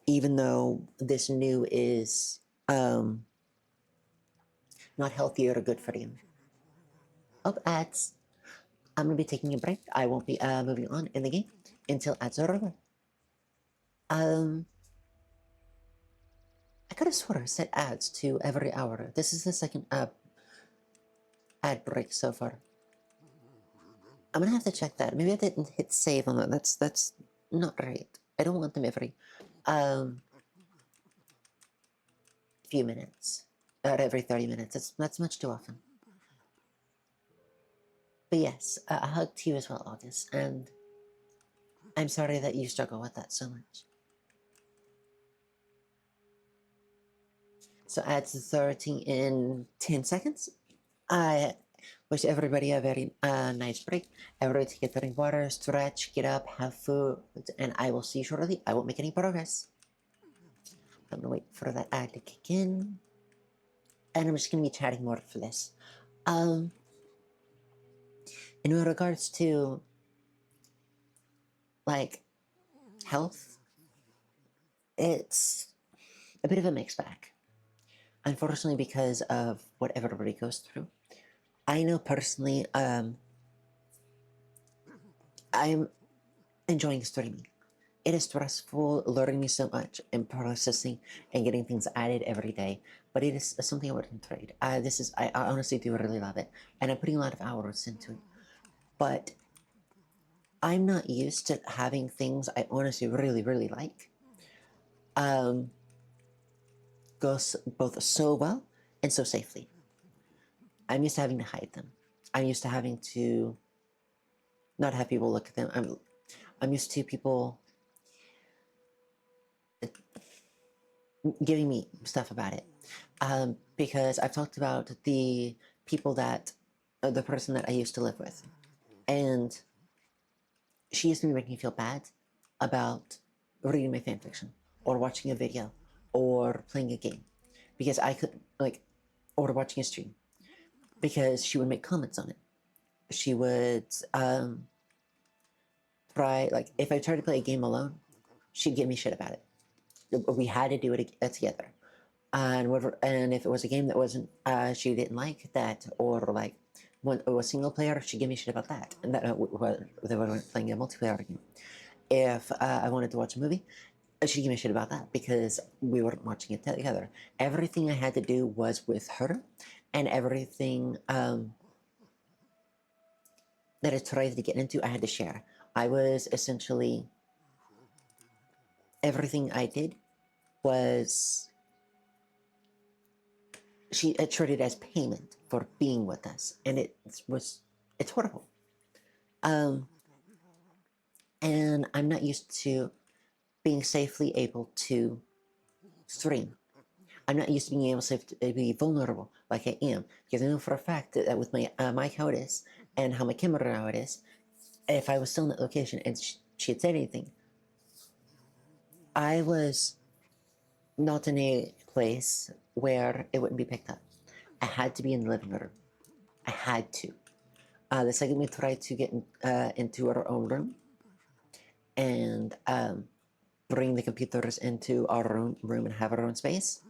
even though this new is not healthy or good for you. Oh, ads. I'm gonna be taking a break. I won't be moving on in the game until ads are over. I could have swore I set ads to every hour. This is the second ad break so far. I'm gonna have to check that. Maybe I didn't hit save on that. That's not right. I don't want them every few minutes. Or every 30 minutes. That's much too often. But yes, a hug to you as well, August. And I'm sorry that you struggle with that so much. So ads starting in 10 seconds. I wish everybody a very nice break. Everybody take a drink water, stretch, get up, have food, and I will see you shortly. I won't make any progress. I'm gonna wait for that ad to kick in. And I'm just gonna be chatting more for this. In regards to like health, it's a bit of a mixed bag. Unfortunately, because of what everybody goes through. I know personally, I'm enjoying streaming. It is stressful, learning me so much and processing and getting things added every day. But it is something I wouldn't trade. I honestly do really love it, and I'm putting a lot of hours into it. But I'm not used to having things I honestly really, really like um, go both so well and so safely. I'm used to having to hide them. I'm used to having to not have people look at them. I'm used to people giving me stuff about it. Because I've talked about the people that, the person that I used to live with, and she used to make me feel bad about reading my fanfiction or watching a video or playing a game because I could like, or watching a stream because she would make comments on it. She would try, like, if I tried to play a game alone, she'd give me shit about it. We had to do it together. And if it was a game that wasn't, she didn't like that, or like when it was single player, she'd give me shit about that, and that they were playing a multiplayer game. If I wanted to watch a movie, she'd give me shit about that because we weren't watching it together. Everything I had to do was with her, and everything that I tried to get into, I had to share. I was essentially, everything I did was, she treated it as payment for being with us, and it's horrible. Um, and I'm not used to being safely able to stream. I'm not used to being able to be vulnerable like I am, because I know for a fact that with my mic how it is and how my camera how it is, if I was still in that location and she had said anything, I was not in a place where it wouldn't be picked up. I had to be in the living room. I had to. The second we tried to get into our own room and bring the computers into our own room and have our own space,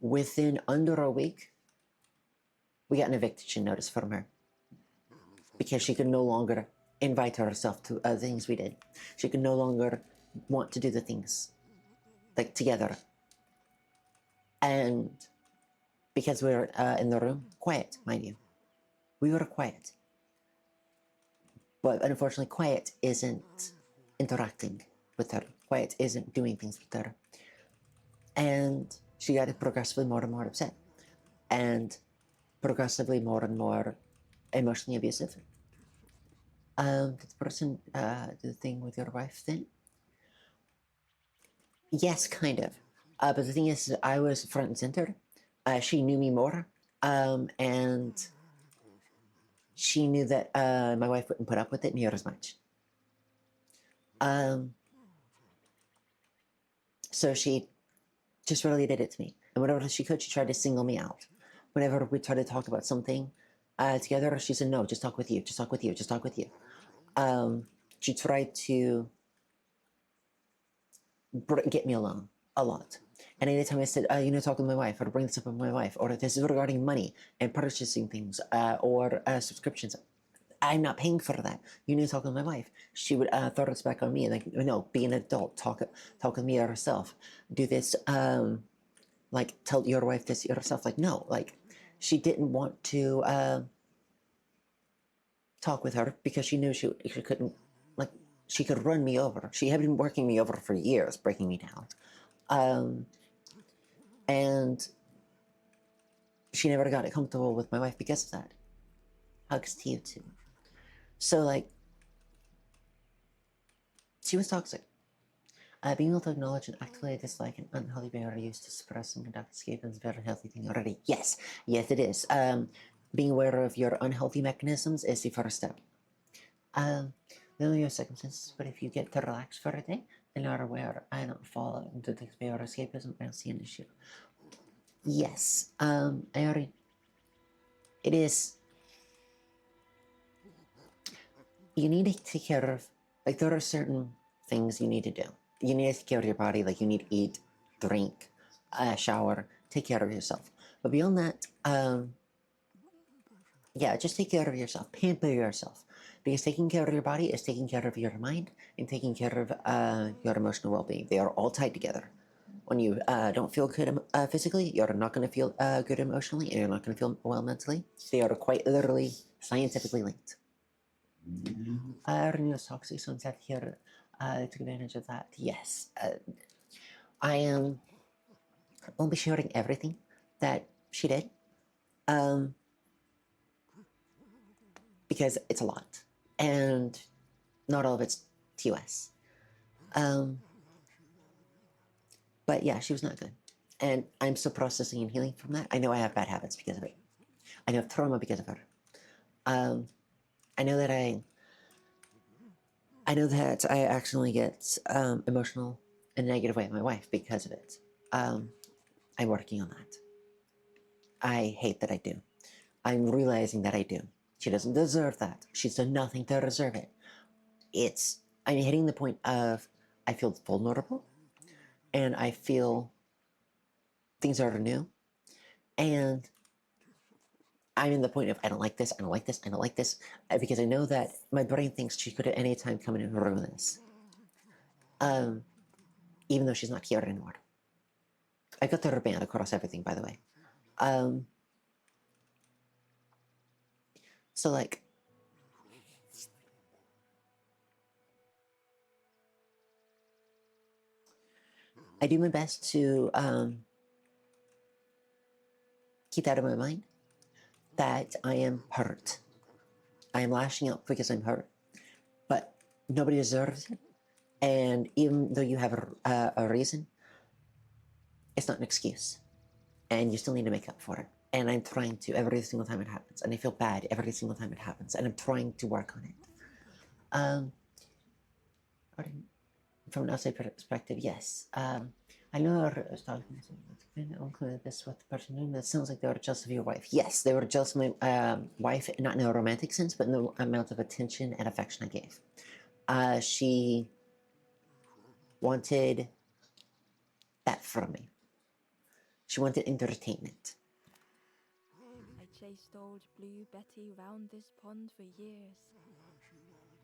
within under a week, we got an eviction notice from her because she could no longer invite herself to things we did. She could no longer want to do the things like together. And because we were in the room, quiet, mind you, we were quiet. But unfortunately, quiet isn't interacting with her. Quiet isn't doing things with her. And she got progressively more and more upset, and progressively more and more emotionally abusive. Did the person do the thing with your wife then? Yes, kind of. But the thing is, I was front and center. She knew me more, and she knew that my wife wouldn't put up with it near as much. So she just really did it to me. And whenever she could, she tried to single me out. Whenever we tried to talk about something together, she said, no, just talk with you, just talk with you, just talk with you. She tried to get me alone a lot. And anytime I said, you know, talk to my wife, or bring this up with my wife, or this is regarding money and purchasing things, or subscriptions, I'm not paying for that. You need to talk to my wife. She would throw this back on me, and like, no, be an adult, talk with me herself. Do this, like, tell your wife this yourself. Like, no, like, she didn't want to talk with her because she knew she couldn't, like, she could run me over. She had been working me over for years, breaking me down. And she never got comfortable with my wife because of that. Hugs to you too. So, like, she was toxic. Being able to acknowledge and actively dislike an unhealthy behavior used to suppress and conduct escape is a very healthy thing already. Yes, yes, it is. Being aware of your unhealthy mechanisms is the first step. There are your circumstances, but if you get to relax for a day and are aware I don't fall into this behavior escapism, I don't see an issue. Yes, I already. It is. You need to take care of, like, there are certain things you need to do. You need to take care of your body, like you need to eat, drink, shower, take care of yourself. But beyond that, Yeah, just take care of yourself. Pamper yourself. Because taking care of your body is taking care of your mind and taking care of your emotional well being. They are all tied together. When you don't feel good physically, you're not going to feel good emotionally, and you're not going to feel well mentally. They are quite literally scientifically linked. Renews toxic sunset here. Took advantage of that. Yes. I am. Won't be sharing everything that she did. Um, because it's a lot. And not all of it's TOS. Um, but yeah, she was not good. And I'm still processing and healing from that. I know I have bad habits because of it. I know trauma because of her. Um, I know that I accidentally get emotional in a negative way with my wife because of it. I'm working on that. I hate that I do. I'm realizing that I do. She doesn't deserve that. She's done nothing to deserve it. I'm hitting the point of I feel vulnerable and I feel things are new. And I'm in the point of I don't like this, I don't like this, I don't like this, because I know that my brain thinks she could at any time come in and ruin this. Even though she's not here anymore. I got the band across everything, by the way. So like, I do my best to keep that in my mind that I am hurt. I am lashing out because I'm hurt, but nobody deserves it. And even though you have a reason, it's not an excuse, and you still need to make up for it. And I'm trying to every single time it happens, and I feel bad every single time it happens, and I'm trying to work on it. From an outside perspective, yes. I know I was talking to this with the person who that sounds like they were jealous of your wife. Yes, they were jealous of my wife, not in a romantic sense, but in the amount of attention and affection I gave. She wanted that from me. She wanted entertainment. I chased old Blue Betty round this pond for years.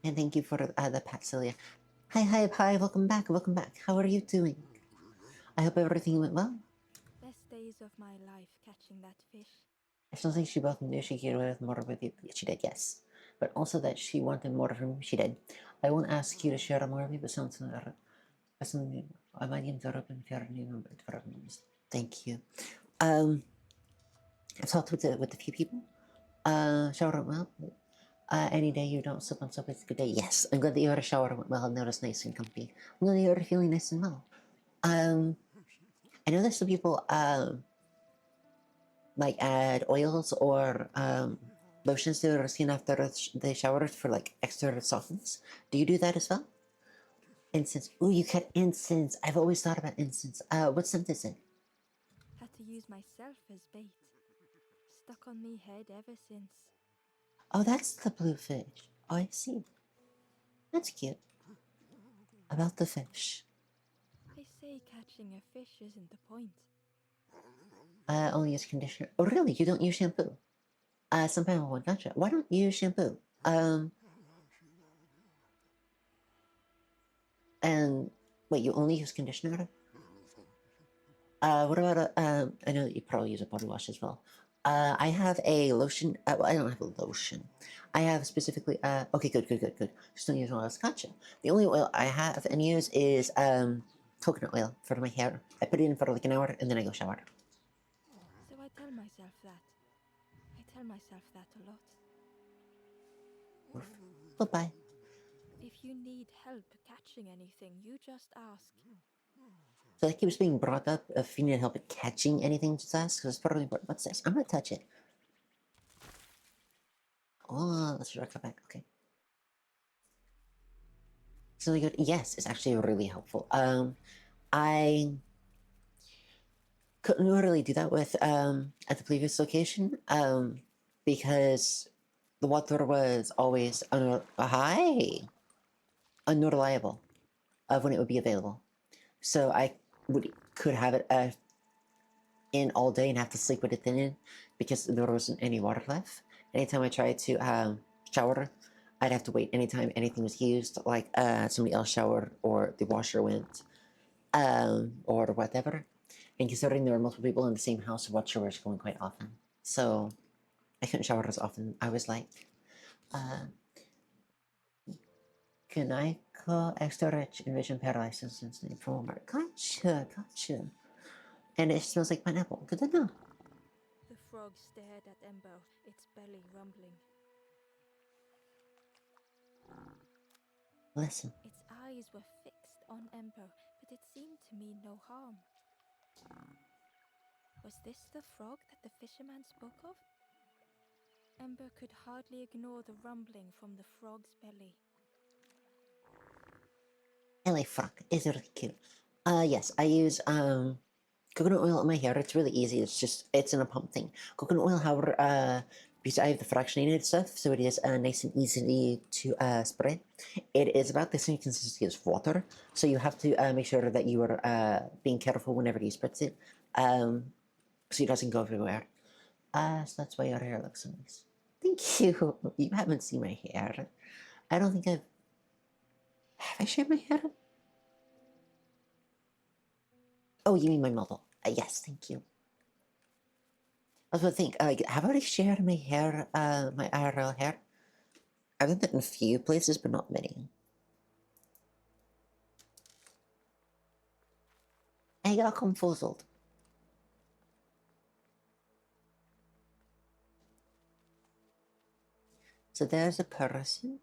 And thank you for the pat, Celia. Hi, welcome back. How are you doing? I hope everything went well. Best days of my life catching that fish. I still think she both knew she could get away with more with you. She did, yes. But also that she wanted more from me. She did. I won't ask you to share more of me, but something I might interrupt and share Thank you. I've talked with a few people. Shower went well. Any day you don't slip on soap, it's a good day. Yes, I'm glad that you had a shower went well and that was nice and comfy. I'm glad that you're feeling nice and well. I know there's some people like add oils or lotions to their skin after they showered for like extra softness. Do you do that as well? Incense. Ooh, you cut incense. I've always thought about incense. What scent is it? Had to use myself as bait. Stuck on me head ever since. Oh, that's the blue fish. Oh, I see. That's cute. About the fish. They say catching a fish isn't the point. Only use conditioner. Oh, really? You don't use shampoo? Some people won't gotcha. Why don't you use shampoo? And wait, you only use conditioner? What about I know that you probably use a body wash as well. I have a lotion. Well, I don't have a lotion. I have specifically. Okay, good. Just don't use oils. Gotcha. The only oil I have and use is coconut oil for my hair. I put it in for like an hour and then I go shower. So I tell myself that. I tell myself that a lot. Goodbye. If you need help catching anything, you just ask. So that keeps being brought up. If you need help at catching anything, just ask. Because it's probably important. What's this? I'm gonna touch it. Oh, let's try to back. Okay. It's really good. Yes, it's actually really helpful. I couldn't really do that with at the previous location because the water was always unreliable of when it would be available. So I could have it in all day and have to sleep with it in because there wasn't any water left. anytime I tried to shower, I'd have to wait anytime anything was used, like somebody else showered or the washer went, or whatever. And considering there were multiple people in the same house, the washer was going quite often. So I couldn't shower as often. I was like, uh, can I call extra rich in vision paralysis since the former? Gotcha, gotcha. And it smells like pineapple. Good to know. The frog stared at Ember, its belly rumbling. Listen. Its eyes were fixed on Ember, but it seemed to mean no harm. Was this the frog that the fisherman spoke of? Ember could hardly ignore the rumbling from the frog's belly. LA frog is really cute. Yes, I use coconut oil in my hair. It's really easy. It's in a pump thing. Coconut oil, however, because I have the fractionated stuff, so it is nice and easy to spray. It is about the same consistency as water, so you have to make sure that you are being careful whenever you spritz it, so it doesn't go everywhere. So that's why your hair looks so nice. Thank you. You haven't seen my hair. I don't think I've. Have I shaved my hair? Oh, you mean my model? Yes, thank you. I was about to think, have I already shared my hair, my IRL hair? I've done that in a few places, but not many. I got confuzzled. So there's a person.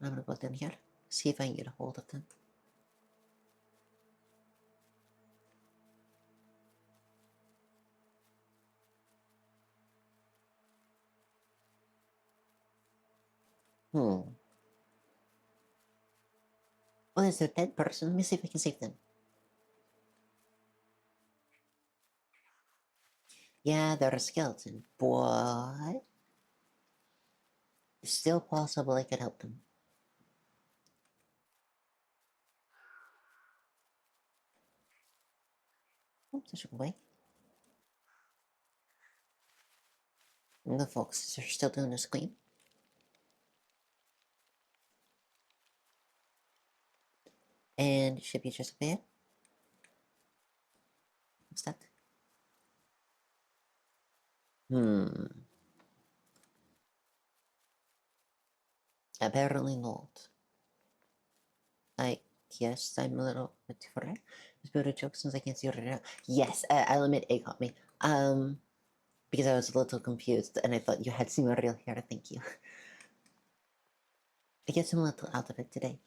I'm gonna go down here, see if I can get a hold of them. Well, there's a dead person. Let me see if I can save them. Yeah, they're a skeleton, but it's still possible I could help them. Oh, there's a way. And the folks are still doing the scream. And it should be just a bit. What's that? Apparently not. I guess I'm a little bit too far. It's better joke since I can't see it right now. Yes, I'll admit it got me. Because I was a little confused and I thought you had seen my real hair. Thank you. I guess I'm a little out of it today.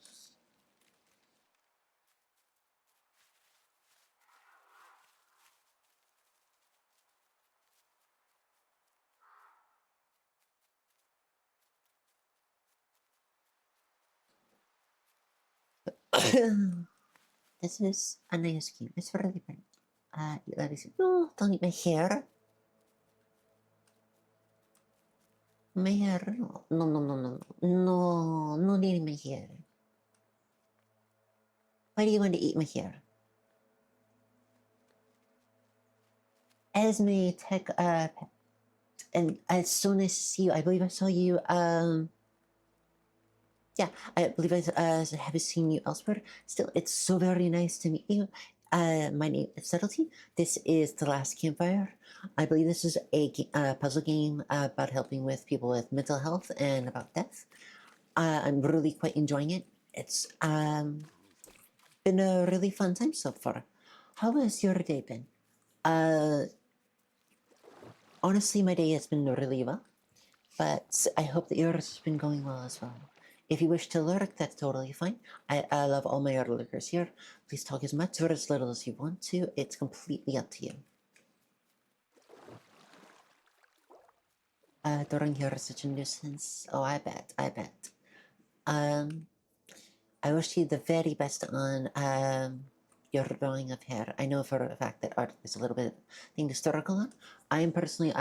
This is a nice game. It's really fun. Let me see. No, don't eat my hair. My hair. No, no, no, no, no. No, no eating my hair. Why do you want to eat my hair? Esme Tech, and as soon as I see you, I believe I saw you, yeah, I believe I have seen you elsewhere. Still, it's so very nice to meet you. My name is Subtlety. This is The Last Campfire. I believe this is a puzzle game about helping with people with mental health and about death. I'm really quite enjoying it. It's been a really fun time so far. How has your day been? Honestly, my day has been really well, but I hope that yours has been going well as well. If you wish to lurk, that's totally fine. I love all my other lurkers here. Please talk as much or as little as you want to. It's completely up to you. During here is such a nuisance. Oh, I bet, I bet. I wish you the very best on your drawing of hair. I know for a fact that art is a little bit thing to struggle on. I am personally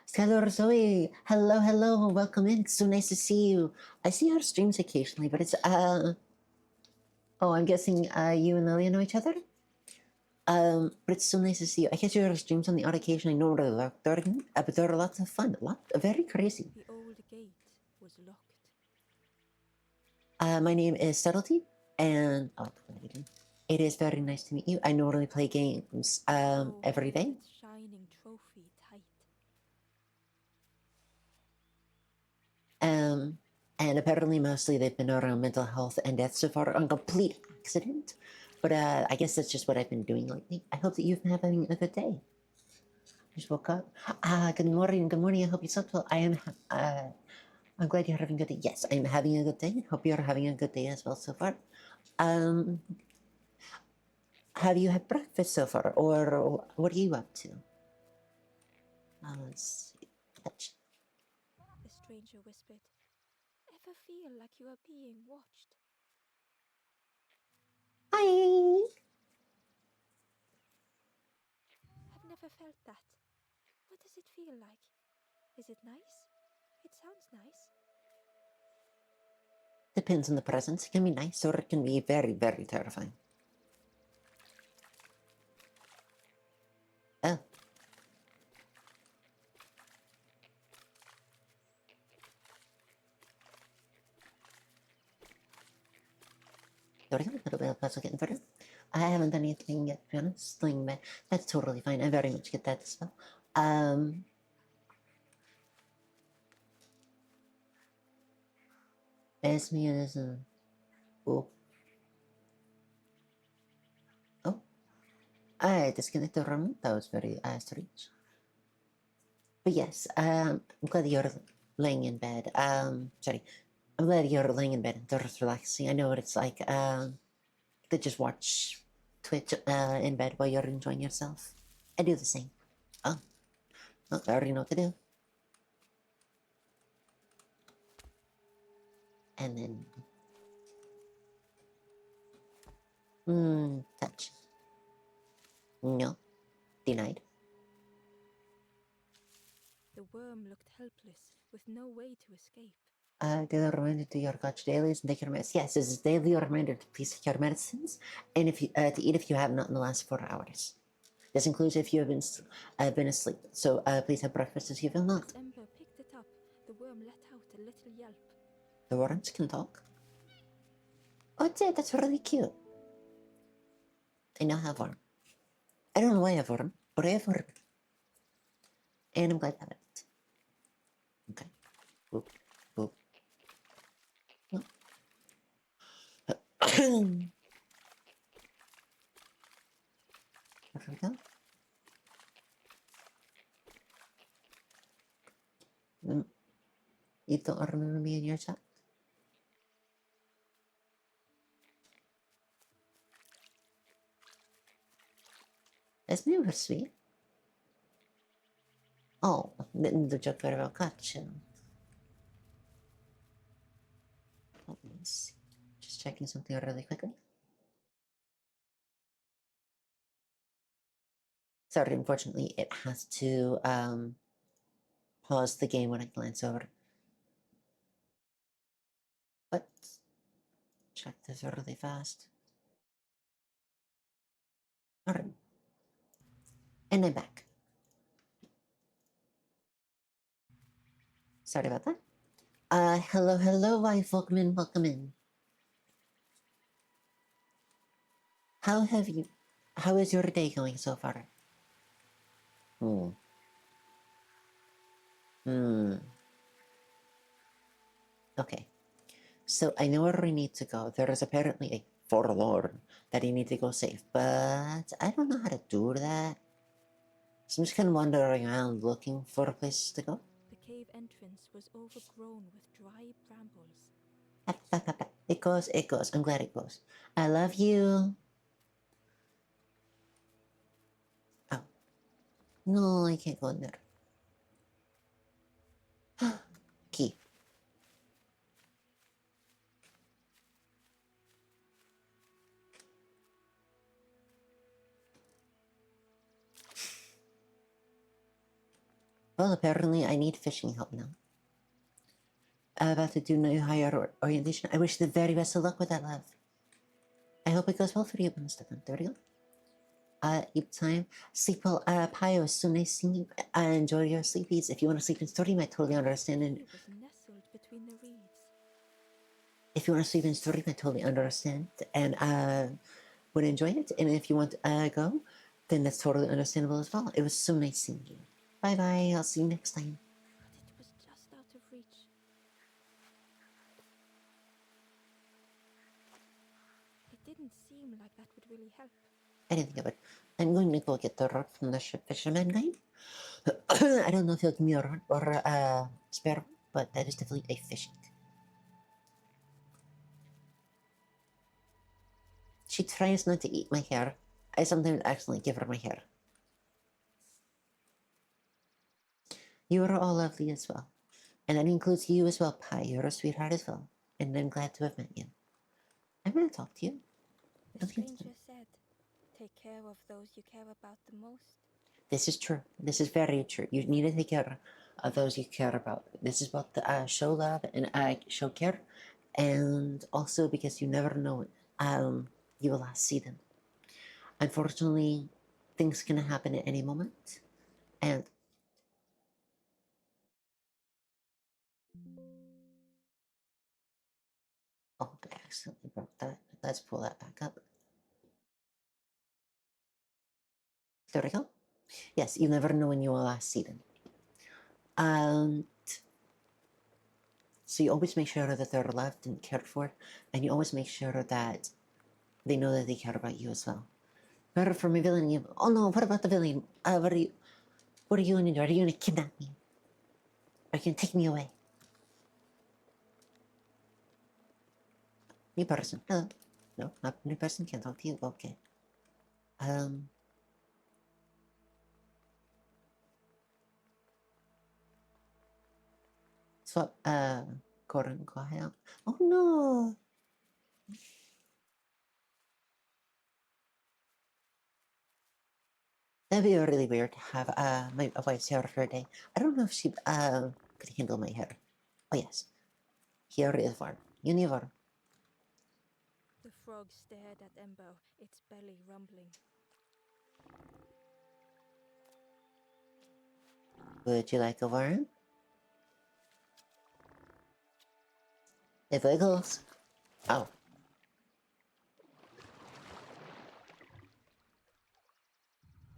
Skylar Zoe. Hello, hello, welcome in. It's so nice to see you. I see our streams occasionally, but it's oh, I'm guessing you and Lilia know each other? But it's so nice to see you. I catch your streams on the odd occasion. I know where they're but they're lots of fun. Very crazy. The old gate was locked. My name is Subtlety, and it is very nice to meet you. I normally play games every Hold day. that shining trophy tight. And apparently mostly they've been around mental health and death so far on complete accident. But I guess that's just what I've been doing lately. I hope that you've been having a good day. Just woke up. Good morning. Good morning. I hope you slept well. I'm glad you're having a good day. Yes, I'm having a good day. Hope you're having a good day as well so far. Um, have you had breakfast so far, or what are you up to? Let's see. The stranger whispered. Ever feel like you are being watched? Hi. I've never felt that. What does it feel like? Is it nice? It sounds nice. Depends on the presence. It can be nice, or it can be very, very terrifying. Oh. There we go, a little bit of puzzle getting better. I haven't done anything yet, to be honest. Sling, but that's totally fine. I very much get that as well. Esme is oh. Oh. I disconnected the remote. That was very strange. But yes, I'm glad you're laying in bed. Sorry. I'm glad you're laying in bed and just relaxing. I know what it's like, to just watch Twitch in bed while you're enjoying yourself. I do the same. Oh, well, I already know what to do. And then touch. No. Denied. The worm looked helpless, with no way to escape. Daily reminder to your coach dailies and take your medicines. Yes, this is daily reminder to please take your medicines and if you to eat if you have not in the last 4 hours. This includes if you have been asleep. So please have breakfast if you have not. As Ember picked it up, the worm let out a little yelp. The worms can talk. Oh, that's really cute. I now have one. I don't know why I have one, but I have one. And I'm glad I have it. Okay. Boop, boop. No. There we go. You don't remember me in your chat? That's never sweet. Oh, the joke about catch. Let me see. Just checking something really quickly. Sorry, unfortunately, it has to pause the game when I glance over. But check this really fast. Alright. And I'm back. Sorry about that. Hello, hello, wife. Welcome in, welcome in. How is your day going so far? Okay. So I know where we need to go. There is apparently a forlorn that you need to go save, but I don't know how to do that. So I'm just kind of wandering around looking for a place to go. The cave entrance was overgrown with dry brambles. It goes, it goes. I'm glad it goes. I love you. Oh. No, I can't go in there. Key. Well, apparently I need fishing help now. I'm about to do new higher orientation. I wish you the very best of luck with that, love. I hope it goes well for you, Stefan. There we go. eat time. Sleep well. Pio, it's so nice seeing you. Enjoy your sleepies. If you want to sleep in story, I totally understand. And He was nestled between the reeds. if you want to sleep in story, I totally understand. And would enjoy it. And if you want to go, then that's totally understandable as well. It was so nice seeing you. Bye bye. I'll see you next time. But it was just out of reach. It didn't seem like that would really help. Anything of it. I'm going to go get the rod from the fisherman guy. I don't know if he'll give me a rod or a spare one, but that is definitely a fishing. She tries not to eat my hair. I sometimes accidentally give her my hair. You are all lovely as well. And that includes you as well, Pi. You're a sweetheart as well. And I'm glad to have met you. I'm going to talk to you. The stranger said, "Take care of those you care about the most." This is true. This is very true. You need to take care of those you care about. This is about the show love and show care. And also because you never know you will last see them. Unfortunately, things can happen at any moment. And oh, I accidentally broke that. Let's pull that back up. There we go. Yes, you never know when you will last see them. So you always make sure that they're loved and cared for, and you always make sure that they know that they care about you as well. Better for my villain. Oh no! What about the villain? What are you? What are you going to do? Are you going to kidnap me? Are you going to take me away? New person. Hello. No, not new person. Can't talk to you. Okay. So, Gordon, go ahead. Oh no! That'd be really weird to have my wife's hair for a day. I don't know if she could handle my hair. Oh yes, here is one. Univer. The frog stared at Ember, its belly rumbling. Would you like a worm? It wiggles. Oh,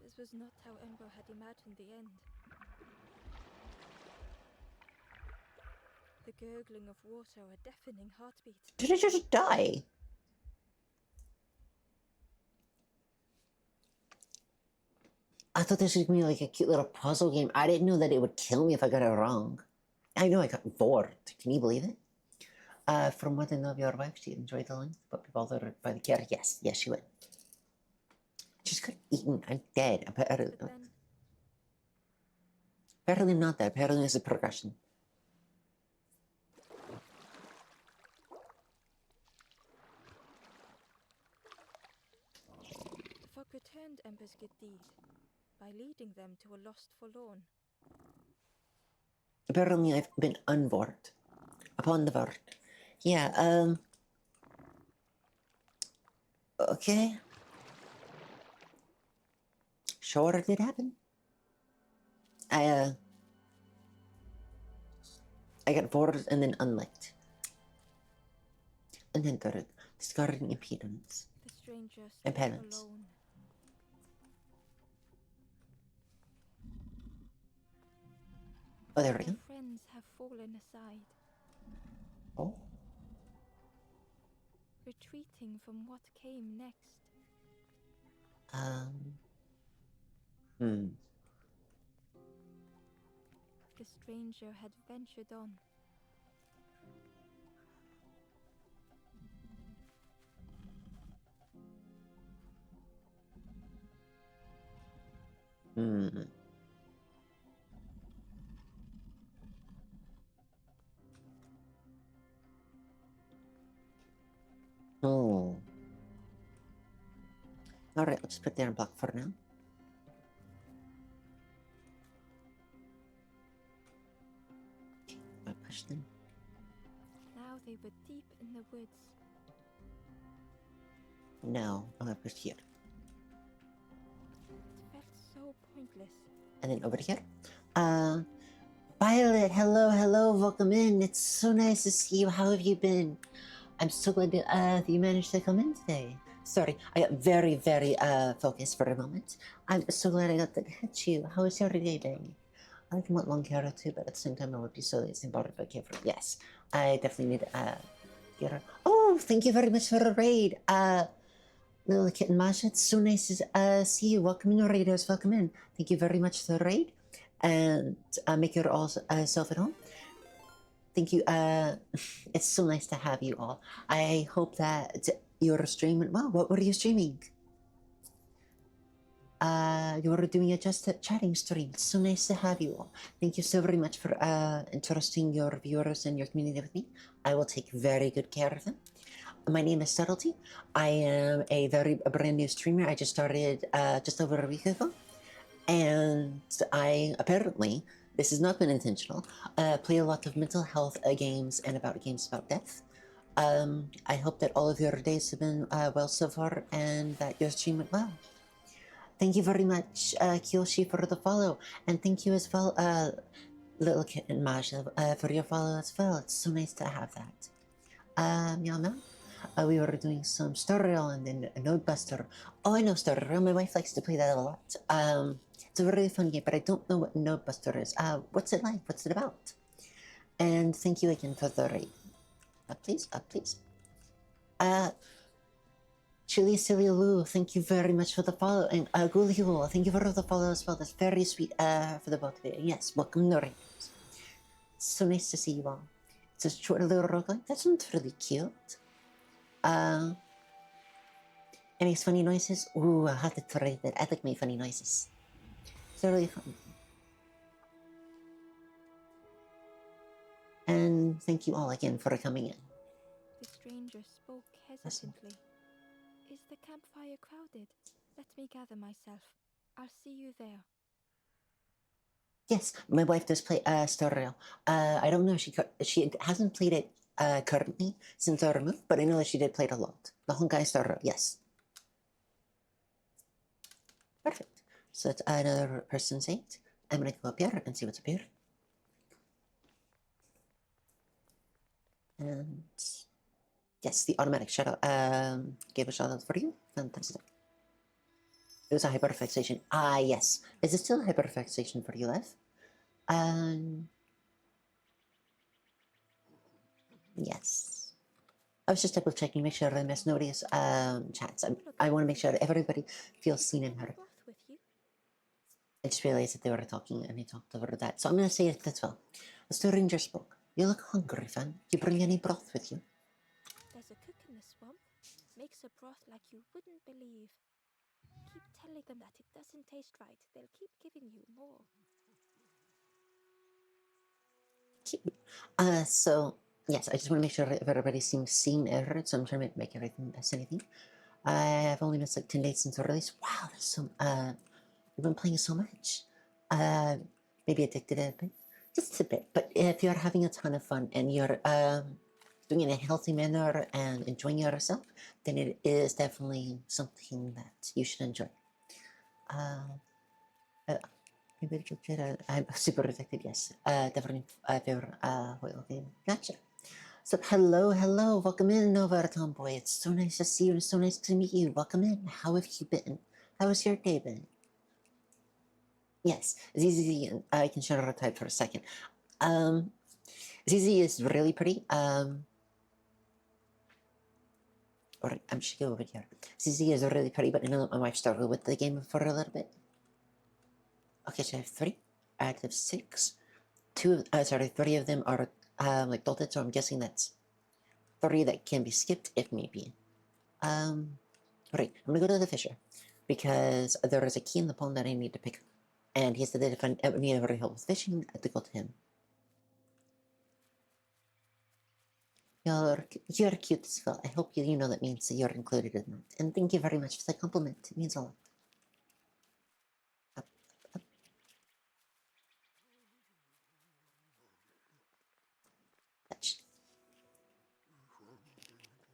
This was not how Ember had imagined the end. The gurgling of water, a deafening heartbeat. did it just die? I thought this was gonna be like a cute little puzzle game. I didn't know that it would kill me if I got it wrong. I know I got bored. Can you believe it? From what I know of your wife, she enjoyed the length, but be bothered by the care. Yes, yes, she would. She's good eaten. I'm dead. But then, Apparently not that. Apparently it's a progression. the frog returned Ember's good deed by leading them to a lost forlorn. Apparently I've been unbored. Upon the board. Yeah, okay. Sure it did happen. I got bored and then unliked. And then third, discarding impedance. The stranger stood Impedance. alone. Oh, there we go. Their friends have fallen aside, Oh. retreating from what came next. Hmm. The stranger had ventured on. Hmm. Oh. Alright, let's put that in block for now. Okay, I push them. Now they were deep in the woods. Now, I'm gonna push here. so pointless. And then over here. Violet, hello, hello, welcome in. It's so nice to see you. How have you been? I'm so glad that you managed to come in today. Sorry, I got very, very focused for a moment. I'm so glad I got to catch you. How was your day been? I like want long hair too, but at the same time, I would be so lazy about it if I care for. Yes, I definitely need get her. Oh, thank you very much for the raid. Little kitten Masha, it's so nice to see you. Welcome in, raiders. Welcome in. Thank you very much for the raid, and make your all self at home. Thank you. It's so nice to have you all. I hope that you're streaming. Wow, what were you streaming? You were doing a just chatting stream. It's so nice to have you all. Thank you so very much for entrusting your viewers and your community with me. I will take very good care of them. My name is Subtlety. I am a brand new streamer. I just started just over a week ago. And I apparently, this has not been intentional, play a lot of mental health games and games about death. I hope that all of your days have been well so far and that your stream went well. Thank you very much, Kiyoshi, for the follow. And thank you as well, Little Kitten Masha, for your follow as well. It's so nice to have that. Meow meow. We were doing some Star Rail and then Node Buster. Oh, I know Star Rail. My wife likes to play that a lot. It's a really fun game, but I don't know what Node Buster is. What's it like? What's it about? And thank you again for the raid. Up please, up please. Chili Silly Lou, thank you very much for the follow. And Gulihul, thank you for the follow as well. That's very sweet for the both of you. Yes, welcome to raiders. It's so nice to see you all. It's a short little roguelike. That sounds really cute. It makes funny noises. Ooh, I'll have to try that. I like my funny noises. It's really fun. And thank you all again for coming in. The stranger spoke hesitantly. Is the campfire crowded? Let me gather myself. I'll see you there. Yes, my wife does play Star Rail. I don't know if she hasn't played it currently since our move, but I know that she did play it a lot. The Honkai Star Rail, yes. Perfect. So that's another person's 8. I'm gonna go up here and see what's up here. And yes, the automatic shout out gave a shout out for you. Fantastic. It was a hyperfixation. Ah, yes. Is it still a hyperfixation for you, Lev? Yes. I was just double checking, make sure I missed nobody's chats. I want to make sure everybody feels seen and heard. Broth with you? I just realized that they were talking and they talked over that. So I'm going to say it as well. The stranger spoke. You look hungry, fan. You bring any broth with you? There's a cook in the swamp. Makes a broth like you wouldn't believe. Keep telling them that it doesn't taste right. They'll keep giving you more. So, yes, I just want to make sure everybody seems seen and heard. So I'm trying to make everything as anything. I've only missed like 10 days since the release. Wow, that's so, you've been playing so much. Maybe addicted a bit, just a bit. But if you're having a ton of fun and you're doing it in a healthy manner and enjoying yourself, then it is definitely something that you should enjoy. Maybe I'm super addicted, yes. Definitely favorite oil game. Gotcha. So hello, hello, welcome in, Nova Tomboy. It's so nice to see you. It's so nice to meet you. Welcome in. How have you been? How has your day been? Yes, ZZ, I can share her type for a second. ZZ is really pretty. Or I'm just gonna go over here. ZZ is really pretty, but I know that my wife struggled with the game for a little bit. Okay, so I have 3 out of 6. 3 of them are like dotted, so I'm guessing that's 3 that can be skipped if need be. Right, I'm gonna go to the fisher because there is a key in the pond that I need to pick up. And he said that if I ever need any help with fishing, I have to go to him. You're cute as well. I hope you know that means that you're included in that. And thank you very much for the compliment. It means a lot. Up, up. Touch.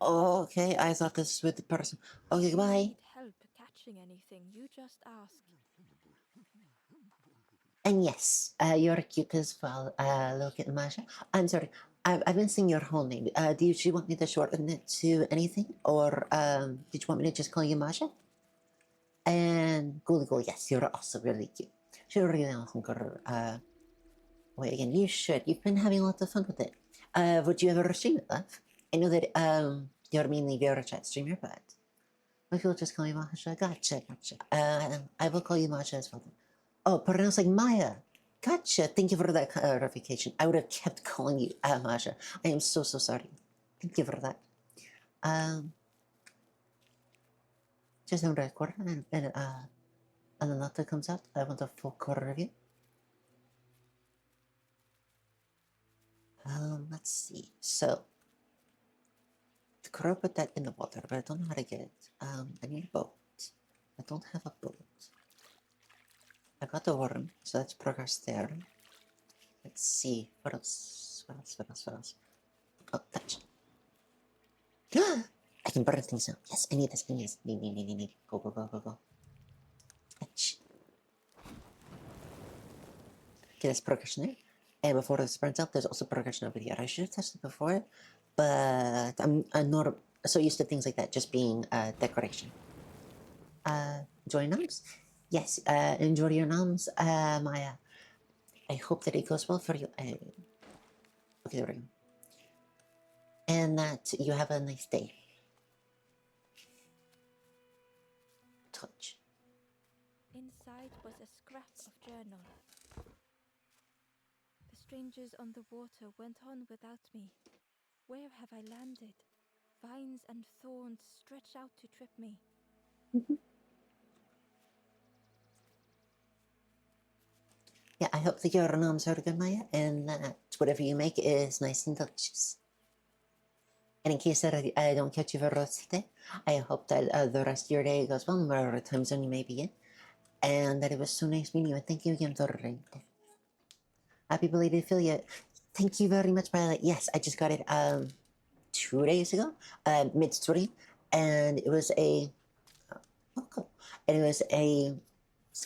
Oh, okay, I thought this was the person. Okay, If you goodbye. need help catching anything, you just ask. And yes, you're cute as well. Look at Masha. I'm sorry. I've been saying your whole name. Do you want me to shorten it to anything? Or did you want me to just call you Masha? And Google, yes, you're also really cute. Wait again, you should. You've been having a lot of fun with it. Would you ever stream it, love? I know that you're mainly a chat streamer, but maybe we'll just call you Masha. Gotcha. I will call you Masha as well. Oh, pronounced like Maya. Gotcha. Thank you for that clarification. I would have kept calling you Masha. I am so sorry. Thank you for that. Just don't record and then after it comes out, I want a full quarter review. Let's see. So the crow put that in the water, but I don't know how to get it. I need a boat. I don't have a boat. I got the worm, so that's progress there. Let's see. What else? What else? Oh, touch. I can burn things now. Yes, I need this. Need. Go. Touch. Okay, that's progression there. And before this burns out, there's also progression over here. I should have tested before, but I'm not so used to things like that just being decoration. Enjoy noms? Yes, enjoy your noms, Maya. I hope that it goes well for you. Okay, there we go. And that you have a nice day. Touch. Inside was a scrap of journal. The strangers on the water went on without me. Where have I landed? Vines and thorns stretch out to trip me. Yeah, I hope that your noms are good, Maya, and that whatever you make is nice and delicious. And in case that I don't catch you for the rest of the day, I hope that the rest of your day goes well, whatever time zone you may be in. And that it was so nice meeting you. And thank you again for the happy belated affiliate. Thank you very much, Violet. Yes, I just got it 2 days ago, mid-stream, and it was a cool. And it was a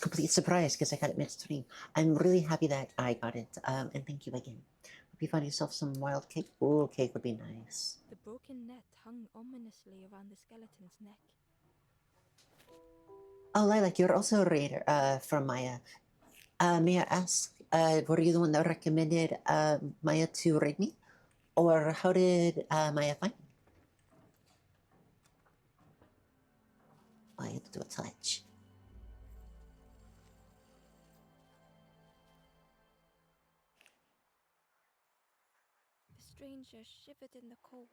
complete surprise because I got it mid-stream. I'm really happy that I got it, and thank you again. Hope you find yourself some wild cake. Ooh, cake would be nice. The broken net hung ominously around the skeleton's neck. Oh, Lilac, you're also a raider from Maya. May I ask, were you the one that recommended Maya to raid me? Or how did Maya find me? Oh, I had to do a touch. The stranger shivered in the cold.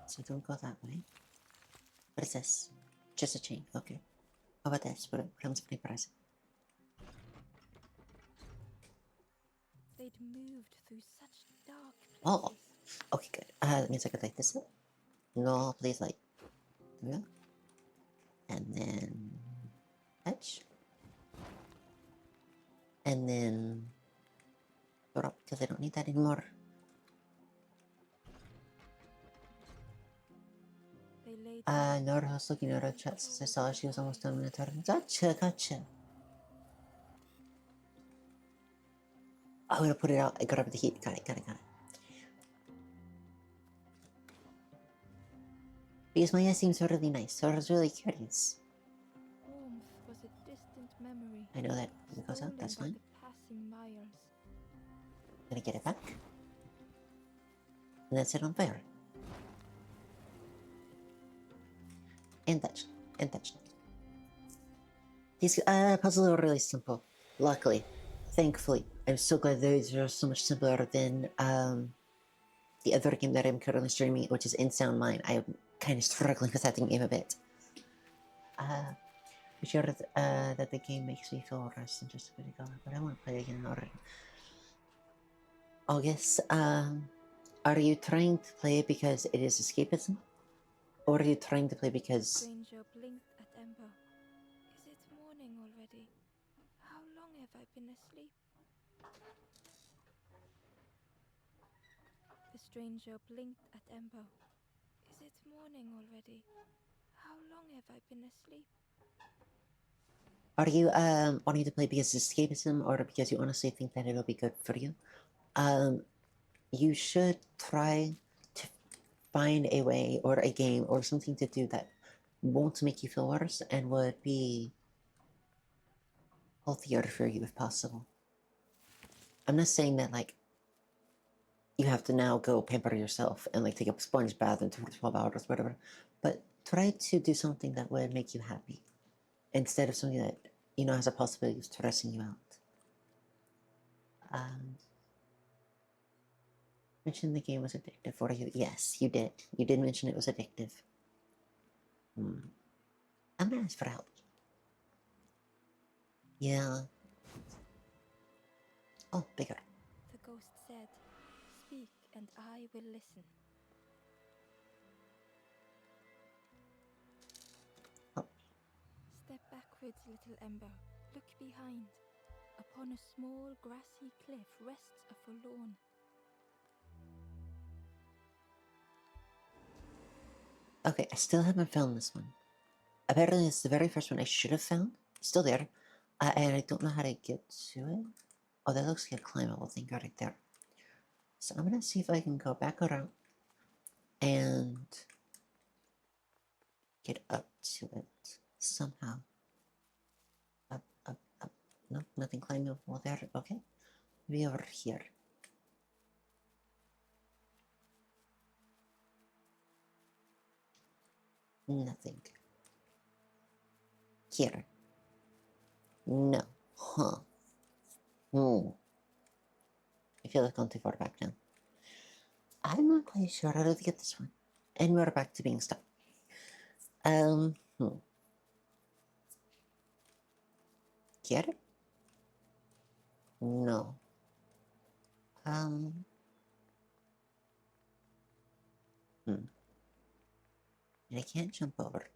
So don't go that way. What is this? Just a chain, okay. How about this? What else can I press? They'd moved through such dark Oh, places. okay, good. That means I could light this up. No, please light. There we go. And then touch. And then drop because I don't need that anymore. They laid Nora was looking at her chat since I saw she was almost done with her. Gotcha. I'm gonna put it out. I got up the heat. Got it. Because Maya seems really nice, so I was really curious. warmth was a distant memory. I know that it goes out, stolen that's by fine. the passing miles. Gonna get it back. And then set it on fire. And touch. These puzzles are really simple. Luckily. Thankfully. I'm so glad these are so much simpler than the other game that I'm currently streaming, which is In Sound Mind. I'm kind of struggling with that game a bit. I'm sure that the game makes me feel rested just a bit ago, but I want to play again already. August, are you trying to play because it is escapism? Or are you trying to play because... Stranger blinked at Ember. Is it morning already? How long have I been asleep? The stranger blinked at Ember. Is it morning already? How long have I been asleep? Are you wanting to play because it's escapism or because you honestly think that it'll be good for you? You should try to find a way or a game or something to do that won't make you feel worse and would be healthier for you if possible. I'm not saying that like you have to now go pamper yourself and like take a sponge bath in 12 hours, whatever. But try to do something that would make you happy instead of something that, you know, has a possibility of stressing you out. Mention the game was addictive for you. Yes, you did. You did mention it was addictive. I'm gonna ask for help. Yeah. Oh, bigger. The ghost said, "Speak, and I will listen." Oh. Step backwards, little Ember. Look behind. Upon a small grassy cliff rests a forlorn. Okay, I still haven't found this one. Apparently, it's the very first one I should have found. It's still there. And I don't know how to get to it. Oh, that looks like a climbable thing right there. So I'm gonna see if I can go back around and get up to it somehow. Up, up, up. No, nothing climbable there. Okay. Maybe over here. Nothing. Here. No. Huh. I feel like I'm too far back now. I'm not quite sure how to get this one. And we're back to being stuck. Here? No. And I can't jump over.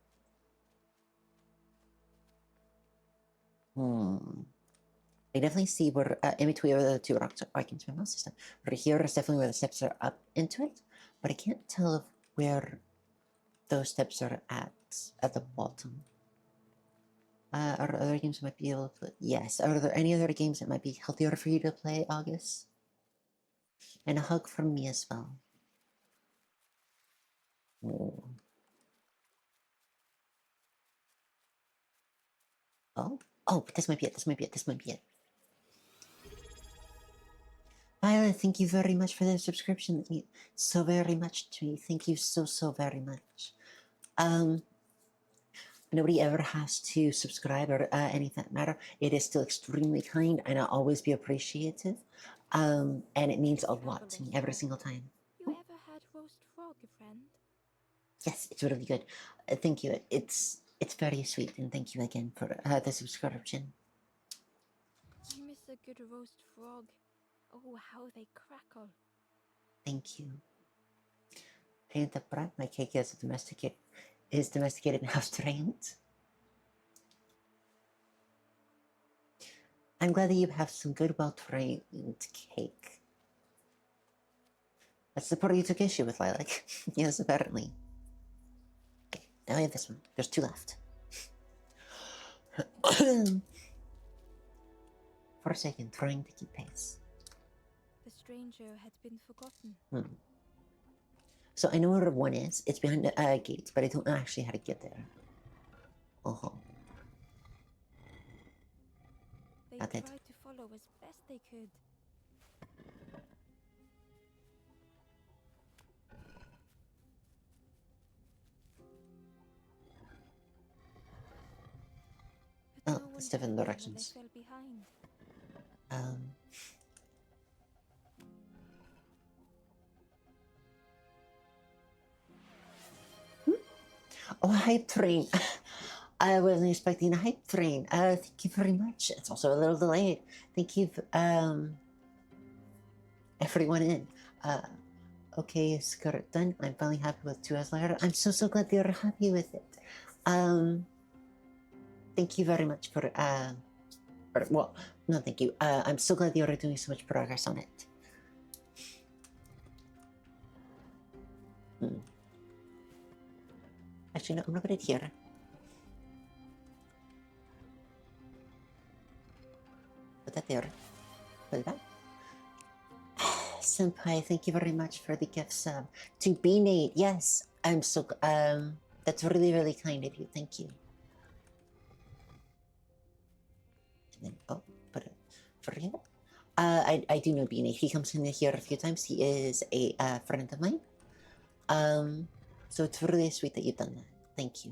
I definitely see where, in between where the two rocks are. I can turn my system. Right here is definitely where the steps are up into it, but I can't tell if where those steps are at the bottom. Are there other games that might be able to play? Yes. Are there any other games that might be healthier for you to play, August? And a hug from me as well. Oh, this might be it. This might be it. This might be it. Violet, thank you very much for the subscription. That means so very much to me. Thank you so very much. Nobody ever has to subscribe or anything that matter. It is still extremely kind and I'll always be appreciative. And it means a lot to me every single time. You ever had roast frog, friend? Yes, it's really good. Thank you. It's very sweet, and thank you again for the subscription. I miss a good roast frog. Oh, how they crackle. Thank you. Paint the bread. My cake is domesticated and house trained. I'm glad that you have some good, well-trained cake. That's the part you took issue with, Lilac. Yes, apparently. Okay, now I have this one. There's two left. For a second, trying to keep pace. The stranger had been forgotten. So I know where one is. It's behind the gate, but I don't know actually how to get there. They Got it. tried to follow as best they could. But no one it's different heard them directions. when they fell behind. Oh, a hype train. I wasn't expecting a hype train. Thank you very much. It's also a little delayed. Thank you, everyone in. Okay, skirt done. I'm finally happy with 2 hours later. I'm so glad you're happy with it. Thank you very much for, well, no, thank you. I'm so glad you're doing so much progress on it. Actually, no, I'm not gonna here. Put that there. Put it back. Senpai, thank you very much for the gift sub. To B Nate, yes. I'm so that's really, really kind of you. Thank you. And then put it for you. I do know B Nate. He comes in here a few times. He is a friend of mine. So it's really sweet that you've done that. Thank you.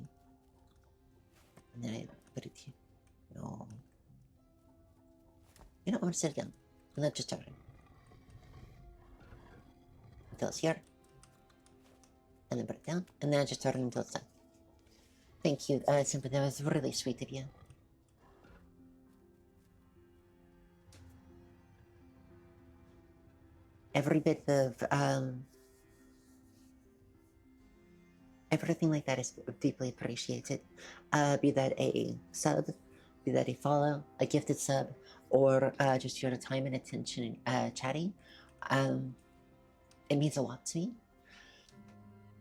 And then I put it here. No. You know, I'm gonna sit down. And then just start it. Until it's here. And then put it down. And then I just start it until it's done. Thank you, Simple. That was really sweet of you. Every bit of everything like that is deeply appreciated. Be that a sub, be that a follow, a gifted sub, or just your time and attention chatting. It means a lot to me.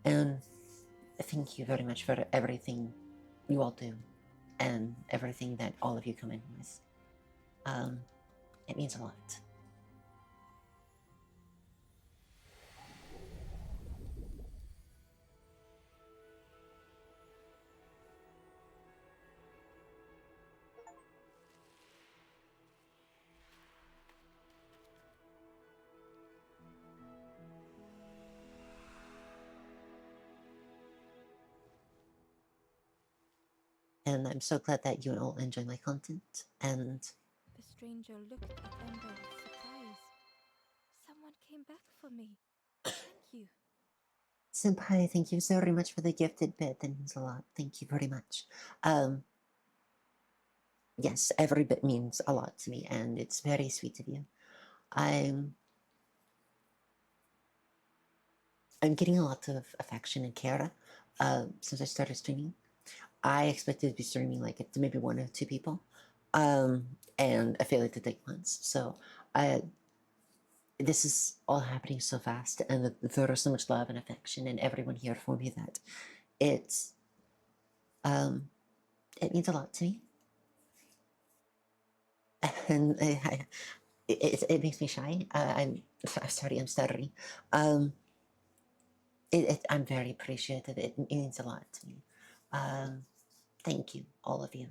And thank you very much for everything you all do and everything that all of you come in with. It means a lot. And I'm so glad that you all enjoy my content. And The stranger looked at Ember with surprise. Someone came back for me. Thank you. Senpai, thank you so very much for the gifted bit. That means a lot. Thank you very much. Yes, every bit means a lot to me, and it's very sweet of you. I'm getting a lot of affection and care since I started streaming. I expected to be streaming like to maybe one or two people, and I failed to take once. So this is all happening so fast, and there is so much love and affection and everyone here for me that it's it means a lot to me, and it makes me shy. I'm sorry, I'm stuttering. I'm very appreciative. It means a lot to me. Thank you, all of you.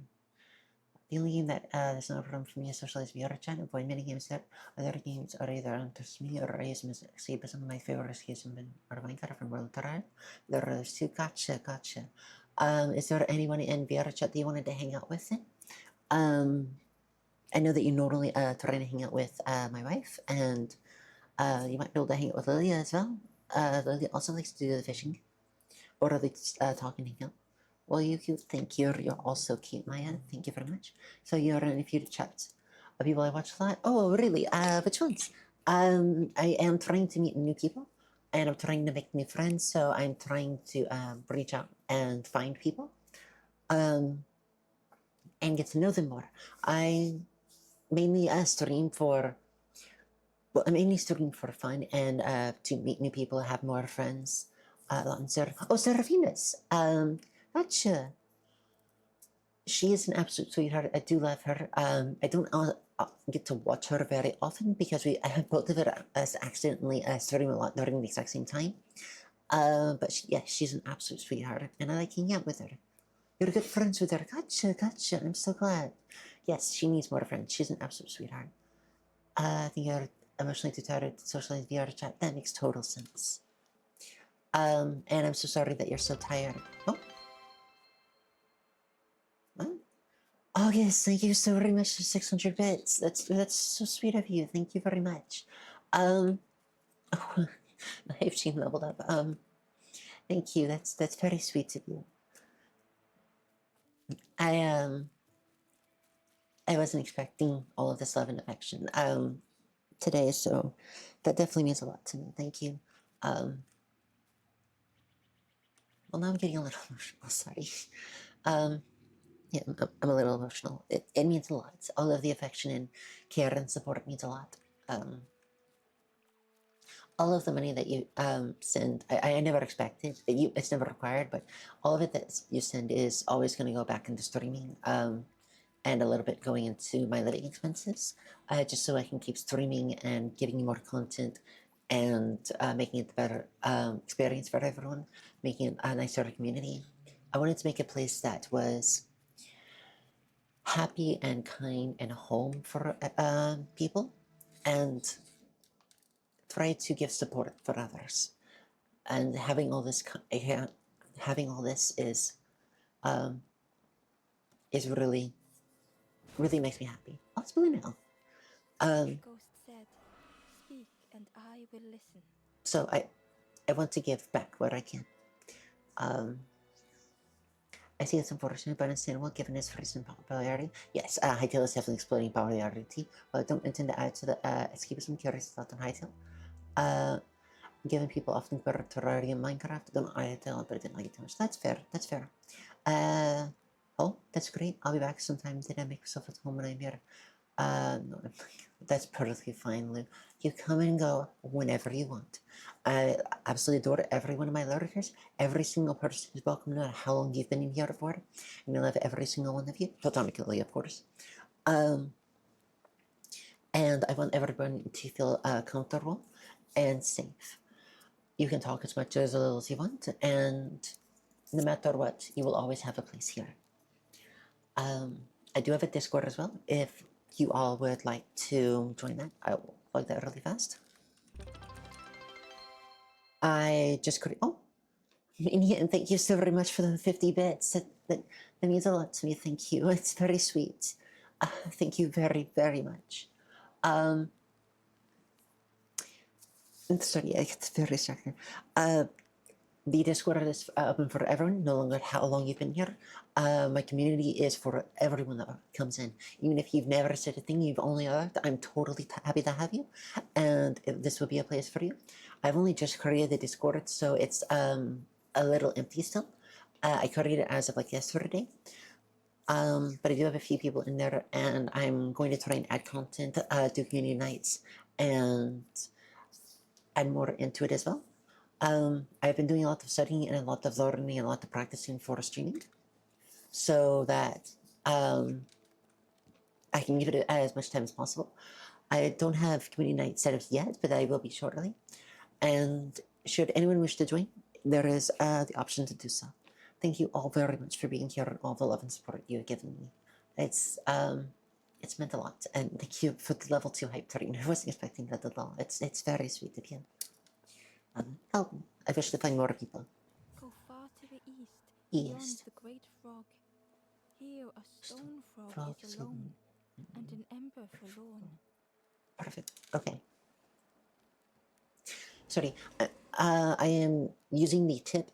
The only game that there's no room for me to socialize via chat. Avoid many games that other games are either interest me or I escape some of my favorite escapes are Minecraft from World Terrain. There are two gotcha. Is there anyone in VR chat that you wanted to hang out with? I know that you normally try to hang out with my wife, and you might be able to hang out with Lilia as well. Lilia also likes to do the fishing, or at least talk and hang out. Well, you cute. Thank you. You're also cute, Maya. Thank you very much. So you're in a few chats of people I watch a lot. Oh, really? Which ones? I am trying to meet new people, and I'm trying to make new friends. So I'm trying to reach out and find people, and get to know them more. I mainly stream for. Well, I mainly stream for fun and to meet new people, have more friends. Seraphina's. Gotcha. She is an absolute sweetheart. I do love her. I don't get to watch her very often because both of us accidentally stream a lot during the exact same time. But she's an absolute sweetheart, and I like hanging out with her. You're good friends with her. Gotcha. I'm so glad. Yes, she needs more friends. She's an absolute sweetheart. I think you're emotionally too tired to socialize via chat. That makes total sense. And I'm so sorry that you're so tired. Oh. What? Oh yes, thank you so very much for 600 bits. That's so sweet of you. Thank you very much. Oh, my team leveled up. Thank you. That's very sweet of you. I wasn't expecting all of this love and affection today, so that definitely means a lot to me. Thank you. Well, now I'm getting a little emotional. Sorry. Yeah, I'm a little emotional. It means a lot. All of the affection and care and support means a lot. All of the money that you send, I never expected. It's never required, but all of it that you send is always going to go back into streaming. and a little bit going into my living expenses, just so I can keep streaming and giving you more content and making it a better experience for everyone, making it a nicer community. I wanted to make a place that was happy and kind and a home for people, and try to give support for others. And having all this is really really makes me happy. Oh, it's blue now. The ghost said, "Speak, and I will listen." So I want to give back what I can. I see it's unfortunate but understandable given its recent popularity. Yes, Hytale is definitely exploding popularity. While I don't intend to add to the escapism curious thought on Hytale. Given people often compare it to Rarity in Minecraft, don't Hytale, but I didn't like it too much. That's fair, that's fair. Oh, that's great. I'll be back sometime. Did I make myself at home when I'm here? No, that's perfectly fine, Lou. You come and go whenever you want. I absolutely adore every one of my lurkers. Every single person is welcome, no matter how long you've been in here for. And I love every single one of you, platonically, of course. And I want everyone to feel comfortable and safe. You can talk as much or as little as you want, and no matter what, you will always have a place here. I do have a Discord as well. If you all would like to join that, I will plug that really fast. I just could. Oh, and thank you so very much for the 50 bits. That means a lot to me. Thank you. It's very sweet. Thank you very, very much. Sorry, it's very second. The Discord is open for everyone, no longer how long you've been here. My community is for everyone that comes in. Even if you've never said a thing, you've only asked, I'm totally happy to have you. And this will be a place for you. I've only just created the Discord, so it's a little empty still. I created it as of like yesterday. But I do have a few people in there, and I'm going to try and add content, do community nights, and add more into it as well. I've been doing a lot of studying and a lot of learning and a lot of practicing for streaming, so that I can give it as much time as possible. I don't have community night set up yet, but I will be shortly. And should anyone wish to join, there is the option to do so. Thank you all very much for being here and all the love and support you've given me. It's meant a lot, and thank you for the level 2 hype train. I wasn't expecting that at all. It's very sweet of you. I wish to find more people. Go far to the east, beyond East. the great frog. Here a stone frog Frog is is alone, and an ember forlorn. Perfect. Okay. Sorry, I am using the tip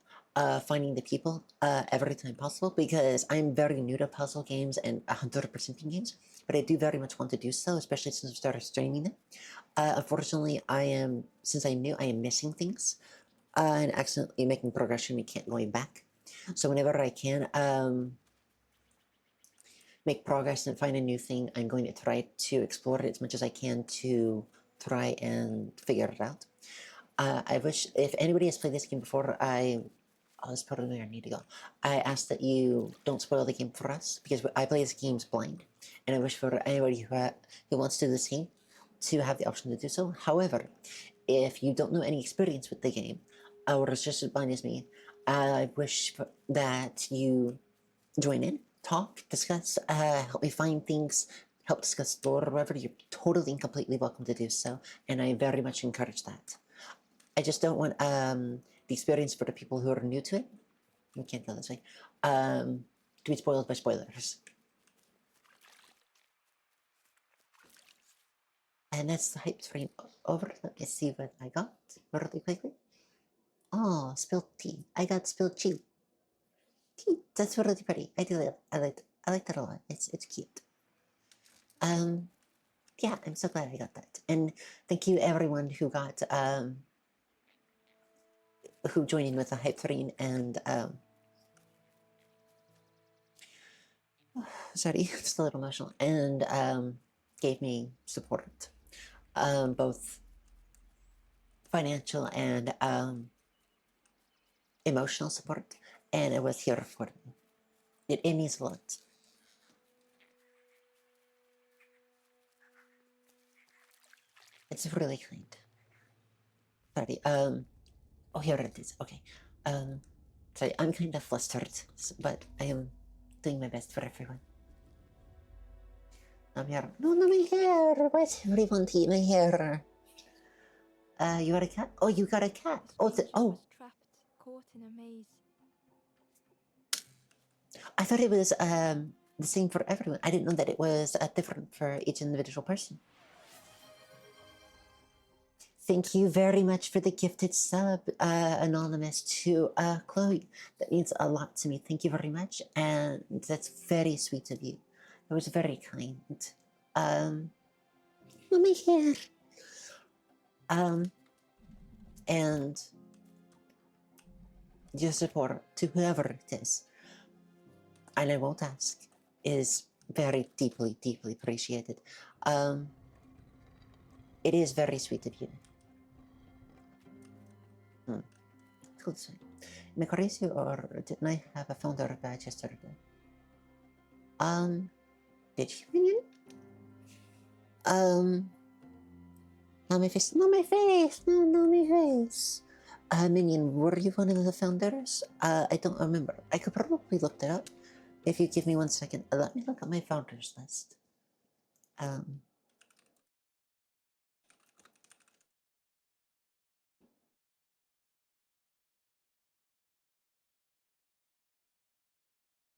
finding the people every time possible because I'm very new to puzzle games and 100% games, but I do very much want to do so, especially since I've started streaming them. Unfortunately, since I'm new, I am missing things and accidentally making progression we can't going back. So whenever I can make progress and find a new thing, I'm going to try to explore it as much as I can to try and figure it out. I wish if anybody has played this game before, that's probably where I need to go. I ask that you don't spoil the game for us because I play these games blind, and I wish for anybody who wants to do this game to have the option to do so. However, if you don't know any experience with the game, or is just as blind as me, I wish that you join in, talk, discuss, help me find things, help discuss lore or whatever. You're totally and completely welcome to do so, and I very much encourage that. I just don't want the experience for the people who are new to it. We can't go this way. To be spoiled by spoilers. And that's the hype train over. Let me see what I got really quickly. Oh, spilled tea. I got spilled tea. Tea. That's really pretty. I do it. I like that a lot. It's cute. Yeah, I'm so glad I got that. And thank you everyone who got who joined in with the hype train and sorry, just a little emotional, and gave me support, both financial and emotional support, and it was here for me. It means a lot. It's really kind. Sorry, oh, here it is. Okay. Sorry, I'm kind of flustered, but I am doing my best for everyone. I'm here. No, no, my hair. Why's everyone eat my hair? You got a cat? Oh, you got a cat. Oh, Was trapped, caught in a maze. I thought it was the same for everyone. I didn't know that it was different for each individual person. Thank you very much for the gifted sub, anonymous to Chloe. That means a lot to me. Thank you very much, and that's very sweet of you. It was very kind. Let me hear. And your support to whoever it is, and I won't ask, is very deeply, deeply appreciated. It is very sweet of you. Cool. Am I crazy, or didn't I have a founder badge yesterday? Did you, Minion? Not my face. Not my face. No, not my face. Minion, were you one of the founders? I don't remember. I could probably look that up. If you give me 1 second, let me look at my founders list.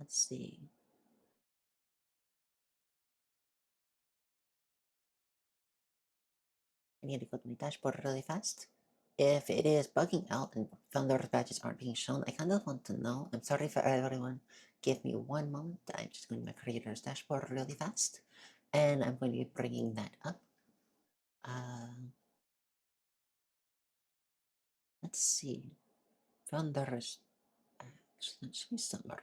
Let's see. I need to go to my dashboard really fast. If it is bugging out and founder badges aren't being shown, I kind of want to know. I'm sorry for everyone. Give me 1 moment. I'm just going to my creator's dashboard really fast. And I'm going to be bringing that up. Let's see. Founders let's see somewhere.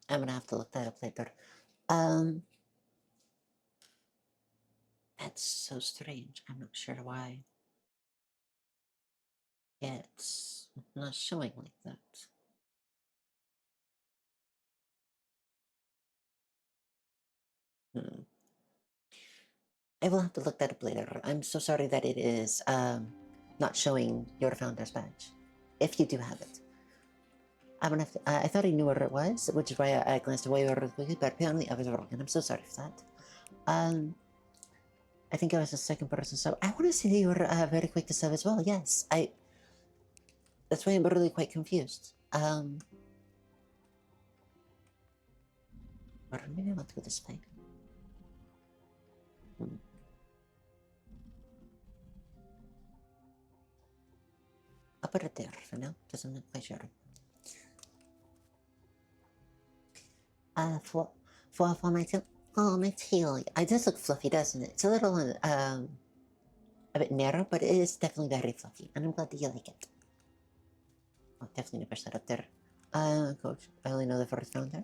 I'm gonna have to look that up later. That's so strange. I'm not sure why it's not showing like that. I will have to look that up later. I'm so sorry that it is not showing your founder's badge. If you do have it. I'm gonna have to, I thought I knew where it was, which is why I glanced away really quickly, but apparently I was wrong, and I'm so sorry for that. I think I was the second person sub. I want to say you were very quick to sub as well. Yes, that's why I'm really quite confused. Or maybe I want to go this way. I'll put it there for now, because I'm not quite sure. For my tail. Oh, my tail. I just look fluffy, doesn't it? It's a little, a bit narrow, but it is definitely very fluffy, and I'm glad that you like it. Oh, definitely need to push that up there. Coach, I only know the first founder.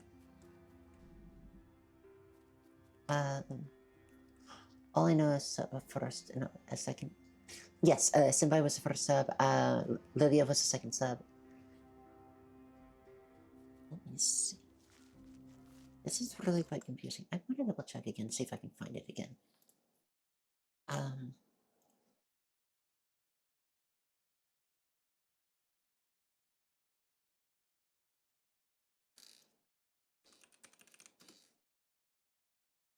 All I know is first, no, a second. Yes, Senpai was the first sub, Livia was the second sub. Let me see. This is really quite confusing. I'm gonna double check again, see if I can find it again.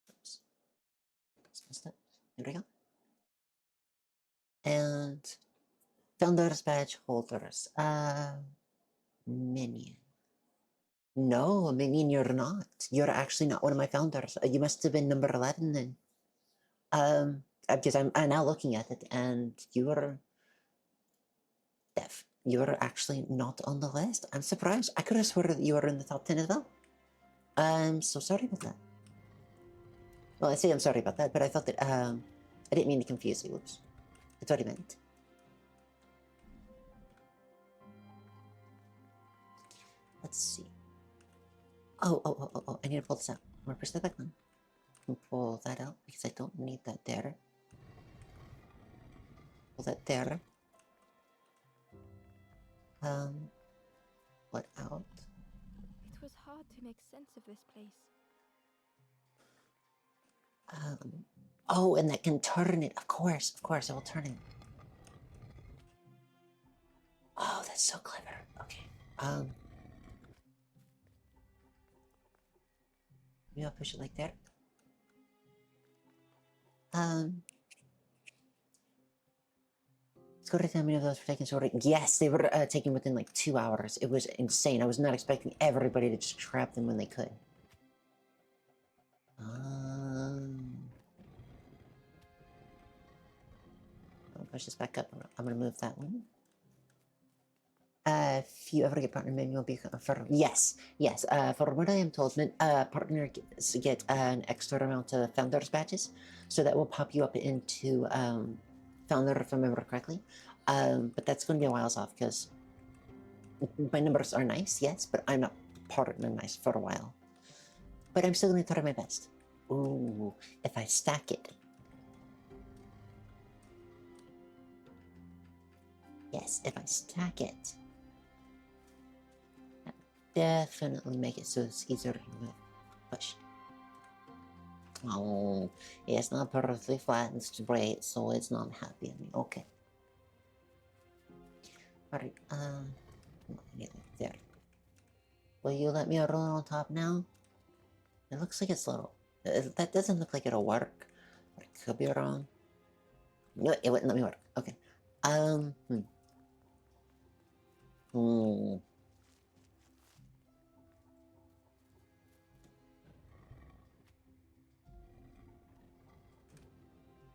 Oops. There we go. And founders badge holders. Minion. No, Minion, you're not. You're actually not one of my founders. You must have been number 11 then. Because I'm now looking at it, and you're deaf. You're actually not on the list. I'm surprised. I could have sworn that you were in the top 10 as well. I'm so sorry about that. Well, I say I'm sorry about that, but I thought that, I didn't mean to confuse you. Whoops. That's what I meant. Let's see. Oh, I need to pull this out. I'm gonna push that back on. Pull that out because I don't need that there. Pull that there. What out? It was hard to make sense of this place. Oh, and that can turn it. Of course, it will turn it. Oh, that's so clever. Okay. Maybe I'll push it like that. Let's go to how many of those were taken so yes, they were taken within like 2 hours. It was insane. I was not expecting everybody to just trap them when they could. I'll push this back up. I'm gonna move that one. If you ever get partner menu, you'll be for yes. For what I am told, partner get an extra amount of founders badges, so that will pop you up into founder, if I remember correctly. But that's going to be a while off because my numbers are nice, yes, but I'm not partner nice for a while. But I'm still going to try my best. Ooh, if I stack it. Yes, if I stack it. Definitely make it so it's easier to push. Oh, it's not perfectly flat and straight, so it's not happy at me. Okay. Alright, there. Will you let me roll on top now? It looks like it's little. That doesn't look like it'll work. I could be wrong. No, it wouldn't let me work. Okay.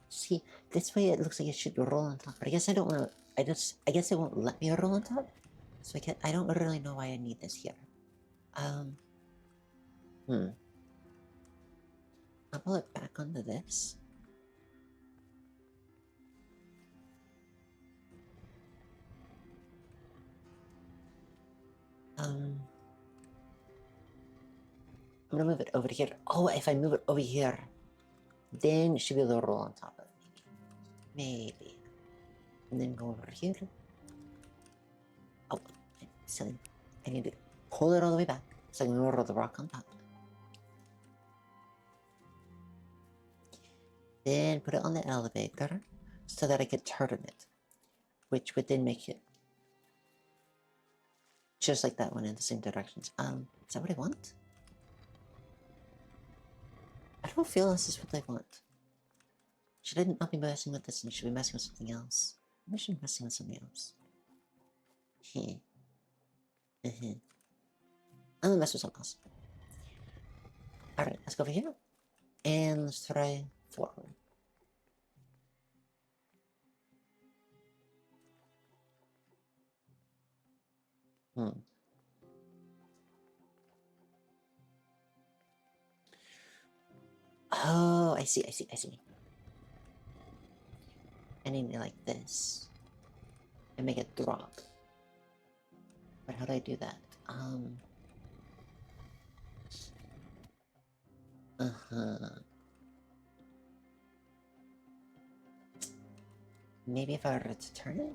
See, this way it looks like it should roll on top, but I guess I don't want to. I guess it won't let me roll on top. So I don't really know why I need this here. I'll pull it back onto this. I'm gonna move it over here. Oh, if I move it over here, then it should be able to roll on top of it. Maybe. And then go over here. Oh, silly. I need to pull it all the way back so I can roll the rock on top. Then put it on the elevator so that I could turn it, which would then make it just like that one in the same directions. Is that what I want? I don't feel this is what I want. Should I not be messing with this and should be messing with something else? I should be messing with something else. I'm gonna mess with something else. Alright, let's go over here. And let's try forward. Oh, I see. I need it like this. And make it drop. But how do I do that? Maybe if I were to turn it?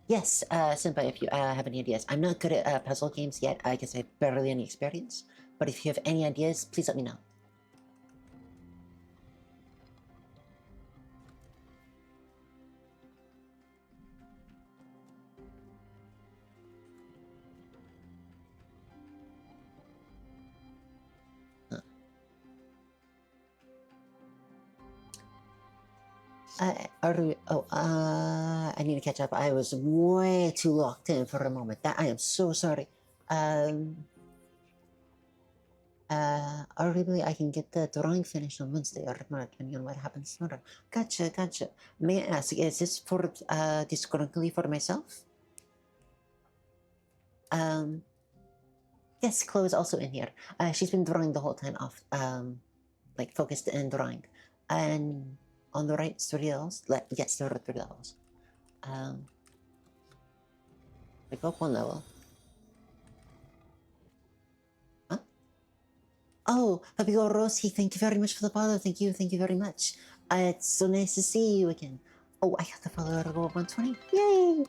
Yes, Senpai, if you have any ideas. I'm not good at puzzle games yet. I guess I have barely any experience. But if you have any ideas, please let me know. I need to catch up. I was way too locked in for a moment. I am so sorry. Arguably, I can get the drawing finished on Wednesday or tomorrow, depending on what happens tomorrow. Gotcha. May I ask, is this for discreetly for myself? Yes, Chloe's also in here. She's been drawing the whole time off, like focused in drawing. And on the right, 3 levels. Yes, there are 3 levels. I go up 1 level. Huh? Oh, Abigail Rosie, thank you very much for the follow. Thank you very much. It's so nice to see you again. Oh, I got the follower to go up 120. Yay!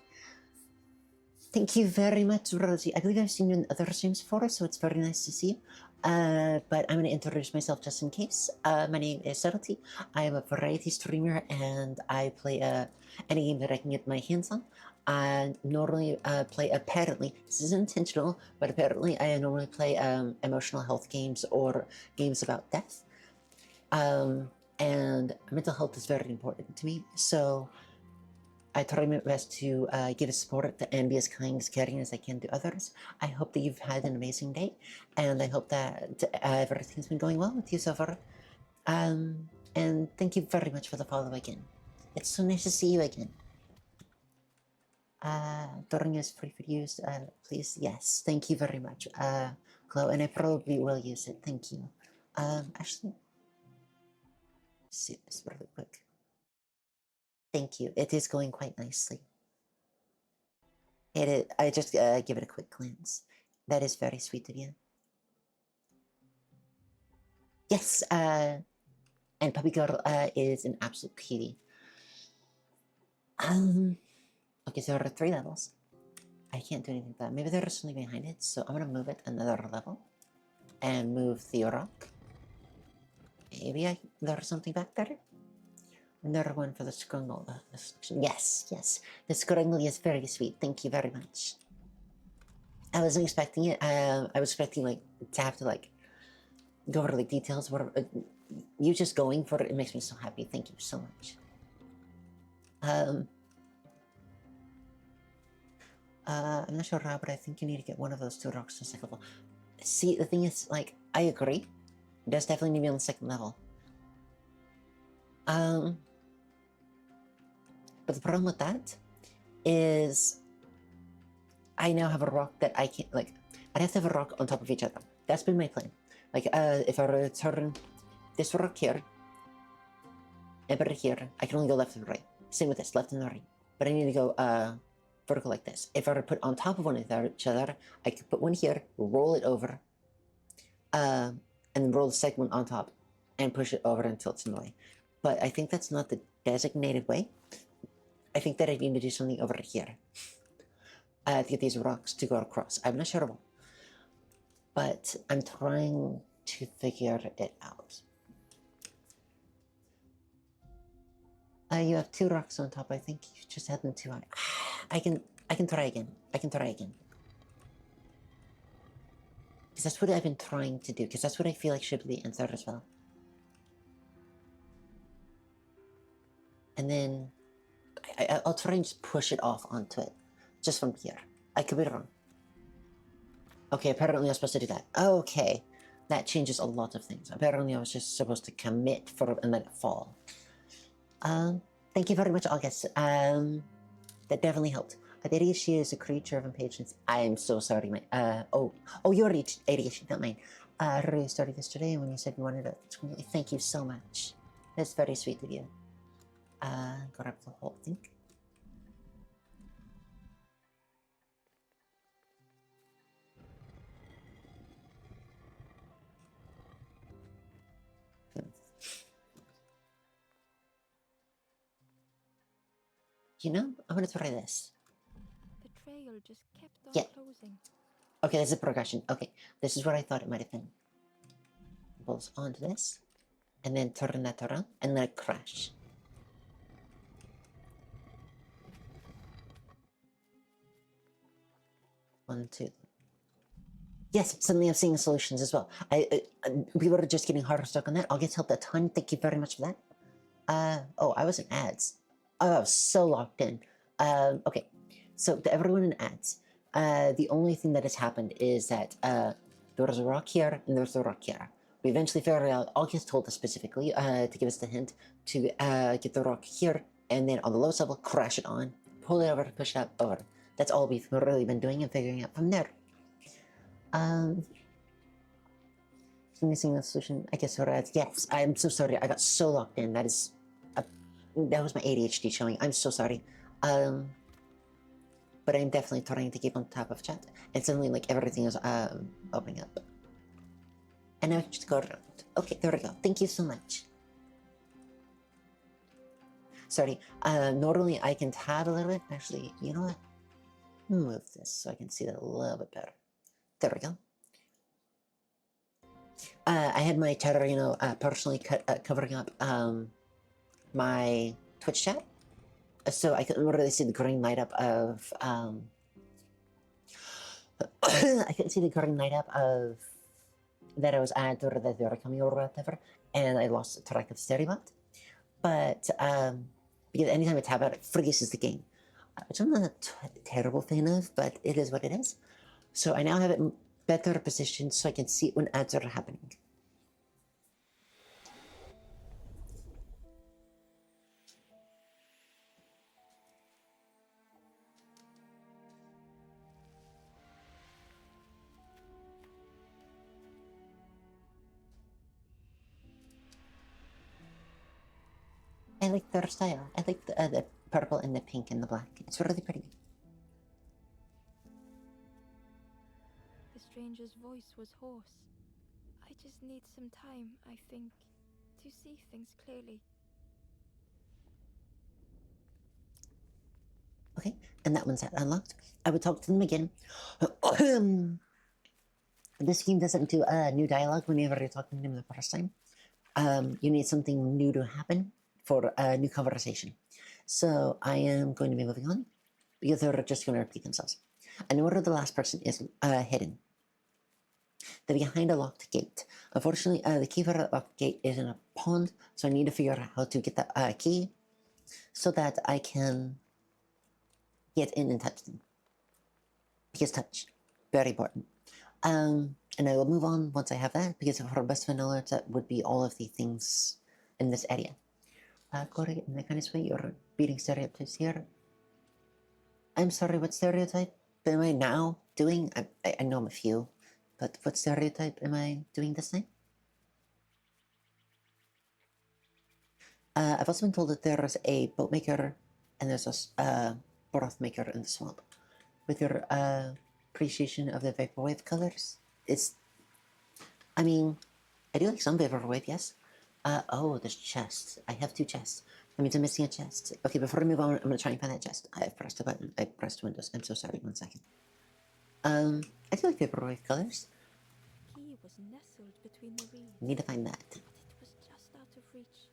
Thank you very much, Rosie. I believe I've seen you in other streams before, so it's very nice to see you. But I'm going to introduce myself just in case. My name is Subtlety. I am a variety streamer, and I play any game that I can get my hands on. I normally play, apparently, this is intentional, but apparently I normally play emotional health games or games about death. And mental health is very important to me, so I try my best to give support and be as kind as caring as I can to others. I hope that you've had an amazing day, and I hope that everything's been going well with you so far. And thank you very much for the follow again. It's so nice to see you again. During is free for use, please. Yes, thank you very much, Chloe, and I probably will use it. Thank you. Actually, see this really quick. Thank you. It is going quite nicely. It is, I just give it a quick glance. That is very sweet of you. Yes, and Puppy Girl is an absolute cutie. Okay, so there are 3 levels. I can't do anything with that. Maybe there's something behind it, so I'm gonna move it another level. And move the rock. Maybe there's something back there? Another one for the scrungle. Yes, yes. The scrungle is very sweet. Thank you very much. I wasn't expecting it. I was expecting like to have to like go over like details. Whatever. You just going for it makes me so happy. Thank you so much. I'm not sure how, but I think you need to get one of those 2 rocks to the 2nd level. See, the thing is, like, I agree. There's definitely need to be on the 2nd level. But the problem with that is I now have a rock that I can't, like, I'd have to have a rock on top of each other. That's been my plan. Like, if I return this rock here, and put it here, I can only go left and right. Same with this, left and right. But I need to go, vertical like this. If I were to put on top of one of each other, I could put one here, roll it over, and then roll the 2nd one on top, and push it over until it's in the way. But I think that's not the designated way. I think that I need to do something over here. To get these rocks to go across. I'm not sure about, but I'm trying to figure it out. You have 2 rocks on top. I think you just had them too high. I can try again. I can try again. Because that's what I've been trying to do. Because that's what I feel like should be the answer as well. And then I'll try and just push it off onto it. Just from here. I could be wrong. Okay, apparently I was supposed to do that. Okay. That changes a lot of things. Apparently I was just supposed to commit for it and let it fall. Thank you very much, August. That definitely helped. ADHD is a creature of impatience. I am so sorry, mate. You're ADHD, not mine. I really started this today when you said you wanted to. Thank you so much. That's very sweet of you. Grab the whole thing. You know, I'm gonna try this. The trail just kept on Yeah. closing. Okay, there's a progression. Okay, this is what I thought it might have been. Pulls onto this, and then turn that around, and let it crash. One, two. Yes, suddenly I'm seeing solutions as well. We were just getting harder stuck on that. August helped a ton. Thank you very much for that. I was in ads. Oh, I was so locked in. Okay. So to everyone in ads, the only thing that has happened is that there was a rock here and there's a rock here. We eventually figured out, August told us specifically to give us the hint to get the rock here and then on the lowest level, crash it on, pull it over, push it out over. That's all we've really been doing and figuring out from there. Missing the solution, I guess, for ads. Yes, I'm so sorry. I got so locked in. That was my ADHD showing. I'm so sorry. But I'm definitely trying to keep on top of chat. And suddenly, like, everything is opening up. And now I just go around. Okay, there we go. Thank you so much. Sorry. Normally I can tab a little bit. Actually, you know what? move this so I can see that a little bit better. There we go. I had my chatter, personally covering up my Twitch chat, so I couldn't really see the green light up of I couldn't see the green light up of that I was at or that they were coming or whatever, and I lost track of Steribot. But because anytime I tap out, it freezes the game, which I'm not a terrible fan of, but it is what it is. So I now have it in better position so I can see it when ads are happening. I like their style. I like the purple and the pink and the black. It's really pretty. The stranger's voice was hoarse. I just need some time, I think, to see things clearly. Okay, and that one's unlocked. I would talk to them again. This game doesn't do new dialogue whenever you're talking to them the first time. You need something new to happen for a new conversation. So I am going to be moving on because they're just going to repeat themselves. I know where the last person is hidden. They're behind a locked gate. Unfortunately, the key for the locked gate is in a pond, so I need to figure out how to get the key so that I can get in and touch them. Because touch, very important. And I will move on once I have that, because for best vanilla, that would be all of the things in this area. Corey, in the kindest way, you're beating stereotypes here. I'm sorry, what stereotype am I now doing? I know a few, but what stereotype am I doing this time? I've also been told that there's a boat maker and there's a broth maker in the swamp. With your appreciation of the vaporwave colors, I do like some vaporwave, yes. Oh, there's chests. I have 2 chests. That means I'm missing a chest. Okay, before I move on, I'm gonna try and find that chest. I've pressed a button. I pressed Windows. I'm so sorry. 1 second. I do like vaporwave colors. He was nestled between the reeds, I need to find that. but it was just out of reach.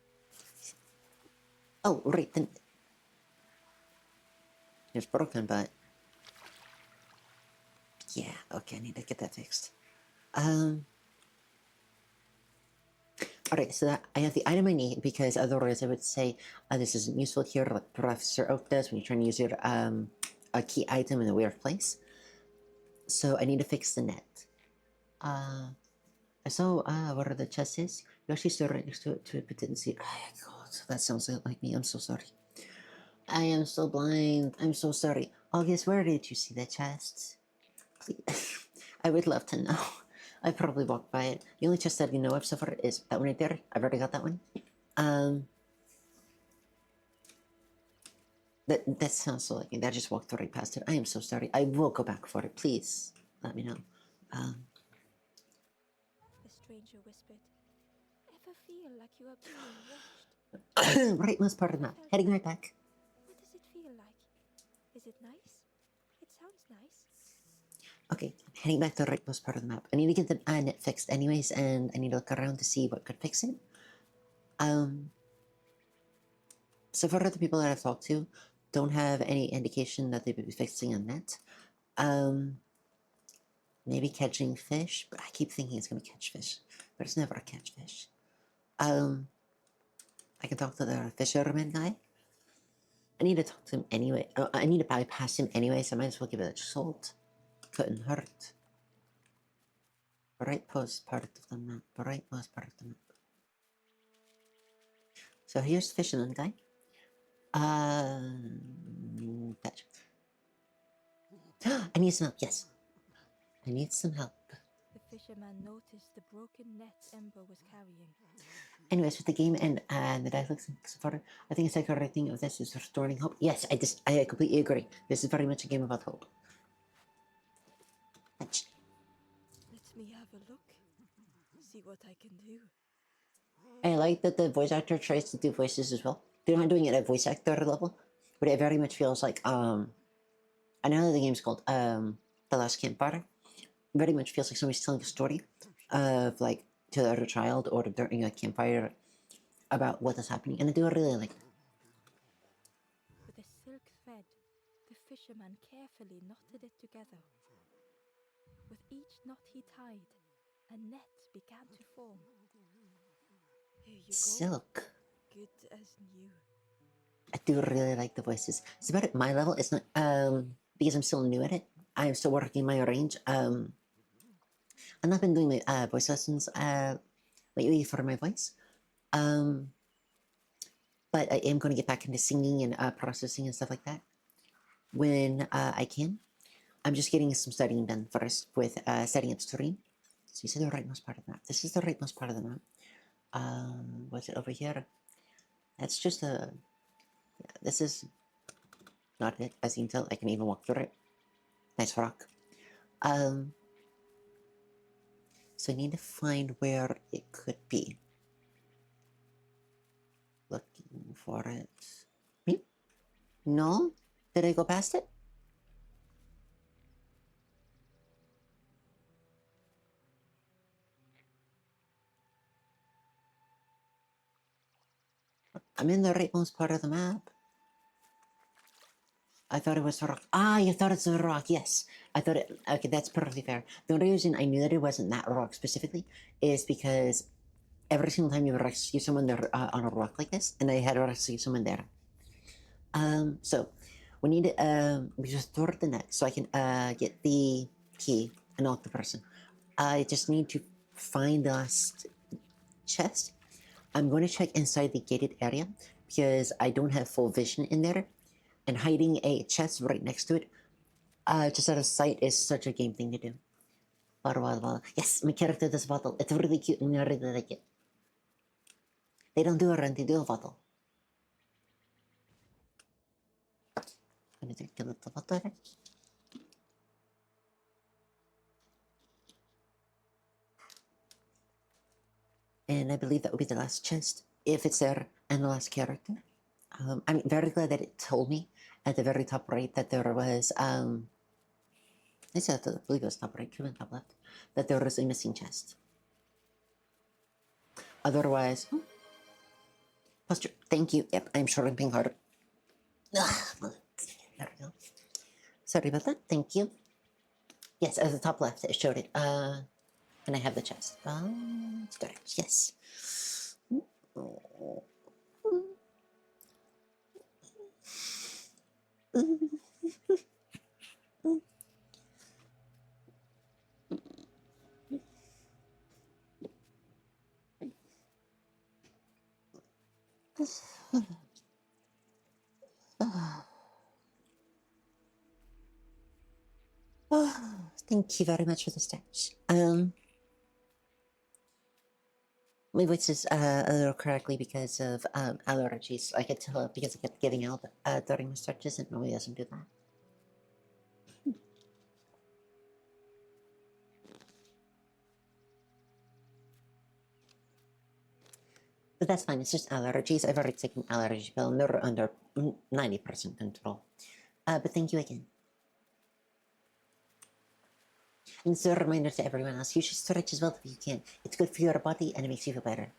Oh, right, then. It's broken, but... Yeah, okay, I need to get that fixed. Alright, so that I have the item I need, because otherwise I would say this isn't useful here, like Professor Oak does when you're trying to use your a key item in a weird place. So I need to fix the net. I saw where the chest is. You actually stood right next to it, but didn't see it. Oh, God, that sounds like me. I'm so sorry. I am so blind. I'm so sorry. August, where did you see the chest? Please. I would love to know. I probably walked by it. The only chest that you know of so far is that one right there. I've already got that one. That sounds so like me. I just walked right past it. I am so sorry. I will go back for it. Please let me know. The stranger whispered, "Ever feel like you are being watched?" Rightmost part of the map. Heading right back. What does it feel like? Is it nice? It sounds nice. Okay, heading back to the rightmost part of the map. I need to get the net fixed anyways, and I need to look around to see what could fix it. So far, the people that I've talked to don't have any indication that they would be fixing a net. Maybe catching fish, but I keep thinking it's gonna catch fish, but it's never a catch fish. I can talk to the fisherman guy. I need to talk to him anyway. I need to bypass him anyway, so I might as well give it a salt. Couldn't hurt. Rightmost part of the map. Rightmost part of the map. So here's the fisherman guy. Catch. I need some help. Yes, I need some help. The fisherman noticed the broken net Ember was carrying. Anyways, with the game and the dialects and so far, I think it's like a right thing of this is restoring hope. Yes, I completely agree. This is very much a game about hope. Let me have a look. See what I can do. I like that the voice actor tries to do voices as well. They're not doing it at voice actor level, but it very much feels like a I know the game's called The Last Campfire. Very much feels like somebody's telling a story of like to the other child or during a campfire about what is happening, and I do really like it. With a silk thread, the fisherman carefully knotted it together. With each knot he tied, a net began to form. Here you go. Silk. Good as new. I do really like the voices. It's about at my level. It's not because I'm still new at it. I'm still working my range. I've not been doing my voice lessons lately for my voice. But I am going to get back into singing and processing and stuff like that when I can. I'm just getting some studying done first with setting up stream. So you see the rightmost part of the map. This is the rightmost part of the map. What's it over here? That's just a. Yeah, this is not it. As you can tell, I can even walk through it. Nice rock. So I need to find where it could be. Looking for it. Me? No? Did I go past it? I'm in the rightmost part of the map. I thought it was a rock. Ah, you thought it's a rock. Yes. I thought it. Okay, that's perfectly fair. The only reason I knew that it wasn't that rock specifically is because every single time you rescue someone there on a rock like this, and I had to rescue someone there. So we need to we just throw the net so I can get the key and knock the person. I just need to find the last chest. I'm going to check inside the gated area because I don't have full vision in there, and hiding a chest right next to it, just out of sight, is such a game thing to do. Yes, my character does bottle. It's really cute and I really like it. They don't do a run, they do a bottle. I'm gonna take a little bottle. And I believe that will be the last chest, if it's there, and the last character. I'm very glad that it told me at the very top right that there was, I said, I believe it was top right, could top left, that there was a missing chest. Otherwise, posture, thank you. Yep, I'm shrimping hard. There we go. Sorry about that, thank you. Yes, at the top left, it showed it. And I have the chest. Storage, yes. Thank you very much for the steps. My voice is a little crackly because of allergies. I could tell because I kept getting out during my stretches, and normally doesn't do that. But that's fine, it's just allergies. I've already taken allergy pill and they're under 90% control. But thank you again. And it's a reminder to everyone else, you should stretch as well if you can. It's good for your body and it makes you feel better.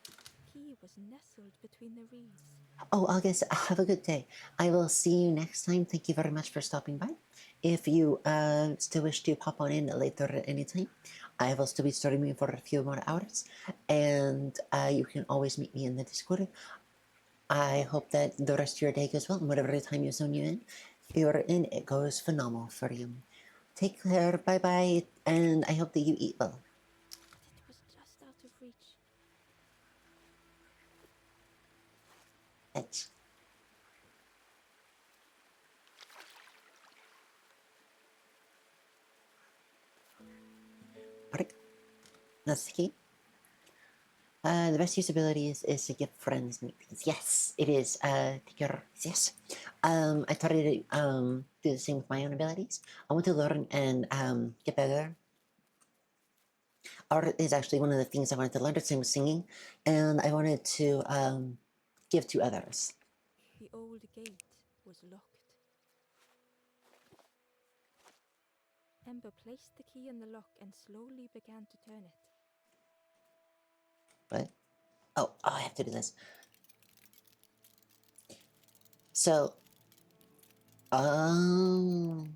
Key was nestled between the reeds. Oh, August, have a good day. I will see you next time. Thank you very much for stopping by. If you still wish to pop on in later at any time, I will still be streaming for a few more hours. And you can always meet me in the Discord. I hope that the rest of your day goes well, and whatever time you zone you in, you're in, it goes phenomenal for you. Take care, bye bye, and I hope that you eat well. But it was just out of reach. Thanks. Alright, that's the key. The best usability is to give friends new things. Yes, it is. Take your yes. I started to do the same with my own abilities. I want to learn and get better. Art is actually one of the things I wanted to learn. The same with singing, and I wanted to give to others. The old gate was locked. Ember placed the key in the lock and slowly began to turn it. What? Oh, I have to do this. So, oh.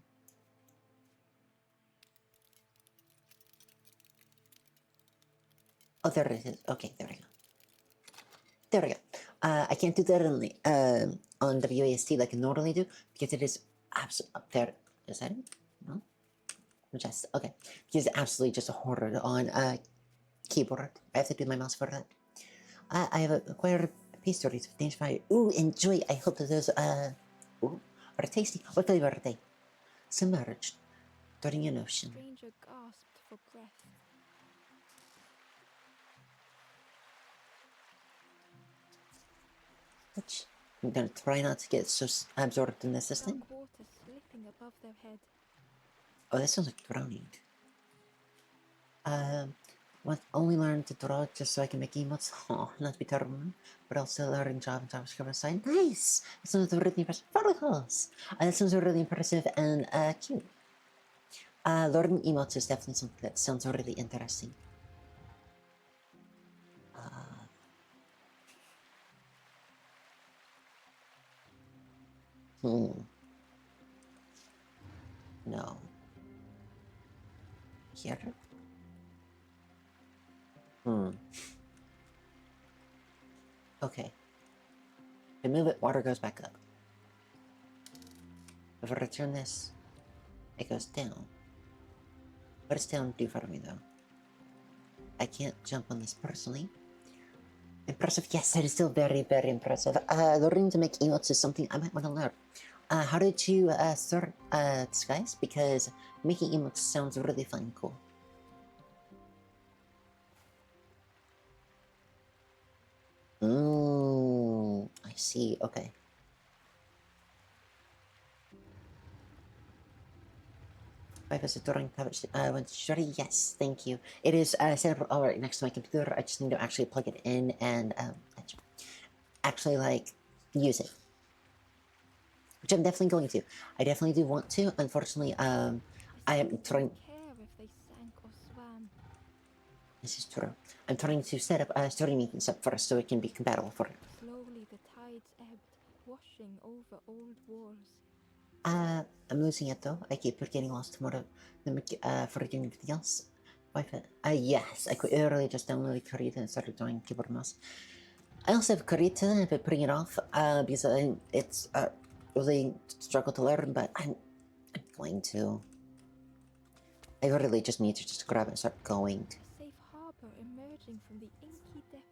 Oh, there it is. Okay, there we go. There we go. I can't do that on WASD like I normally do because it is absolutely up there. Is that it? No? Just okay. Because it's absolutely just a horror on keyboard. I have to do my mouse for that. I have acquired pastries with Danish fire. Ooh, enjoy. I hope that those ooh, are tasty. What flavor are they? Submerged during an The ocean. stranger gasped for breath. Which I'm gonna try not to get so absorbed in the system. Dark water slipping above their head. Oh, that sounds like drowning. Want only learn to draw just so I can make emotes. Oh, not to be terrible, but also learning Java and JavaScript on side. Nice! That sounds really impressive. Protocols! That sounds really impressive and cute. Learning emotes is definitely something that sounds really interesting. No. Here? Okay. To move it, water goes back up. If I return this, it goes down. What does down do for me, though? I can't jump on this personally. Impressive, yes, that is still very, very impressive. Learning to make emotes is something I might want to learn. How did you start this, guys? Because making emotes sounds really fun and cool. I see, okay. Five is a drawing coverage. When ready, yes, thank you. It is set up already next to my computer. I just need to actually plug it in and actually like use it, which I'm definitely going to. I definitely do want to. Unfortunately, I am trying. Care if they sank or swam. This is true. I'm trying to set up story meetings up first so it can be compatible for it. Slowly the tides ebbed, washing over old walls. I'm losing it though. I keep getting lost tomorrow. Forgetting everything else. Wi-Fi. Yes, I could earlier just downloaded Karita and started doing keyboard and mouse. I also have Karita, but putting it off because it's really struggle to learn, but I'm going to. I really just need to just grab it and start going. A safe harbor emerging from the inky depths.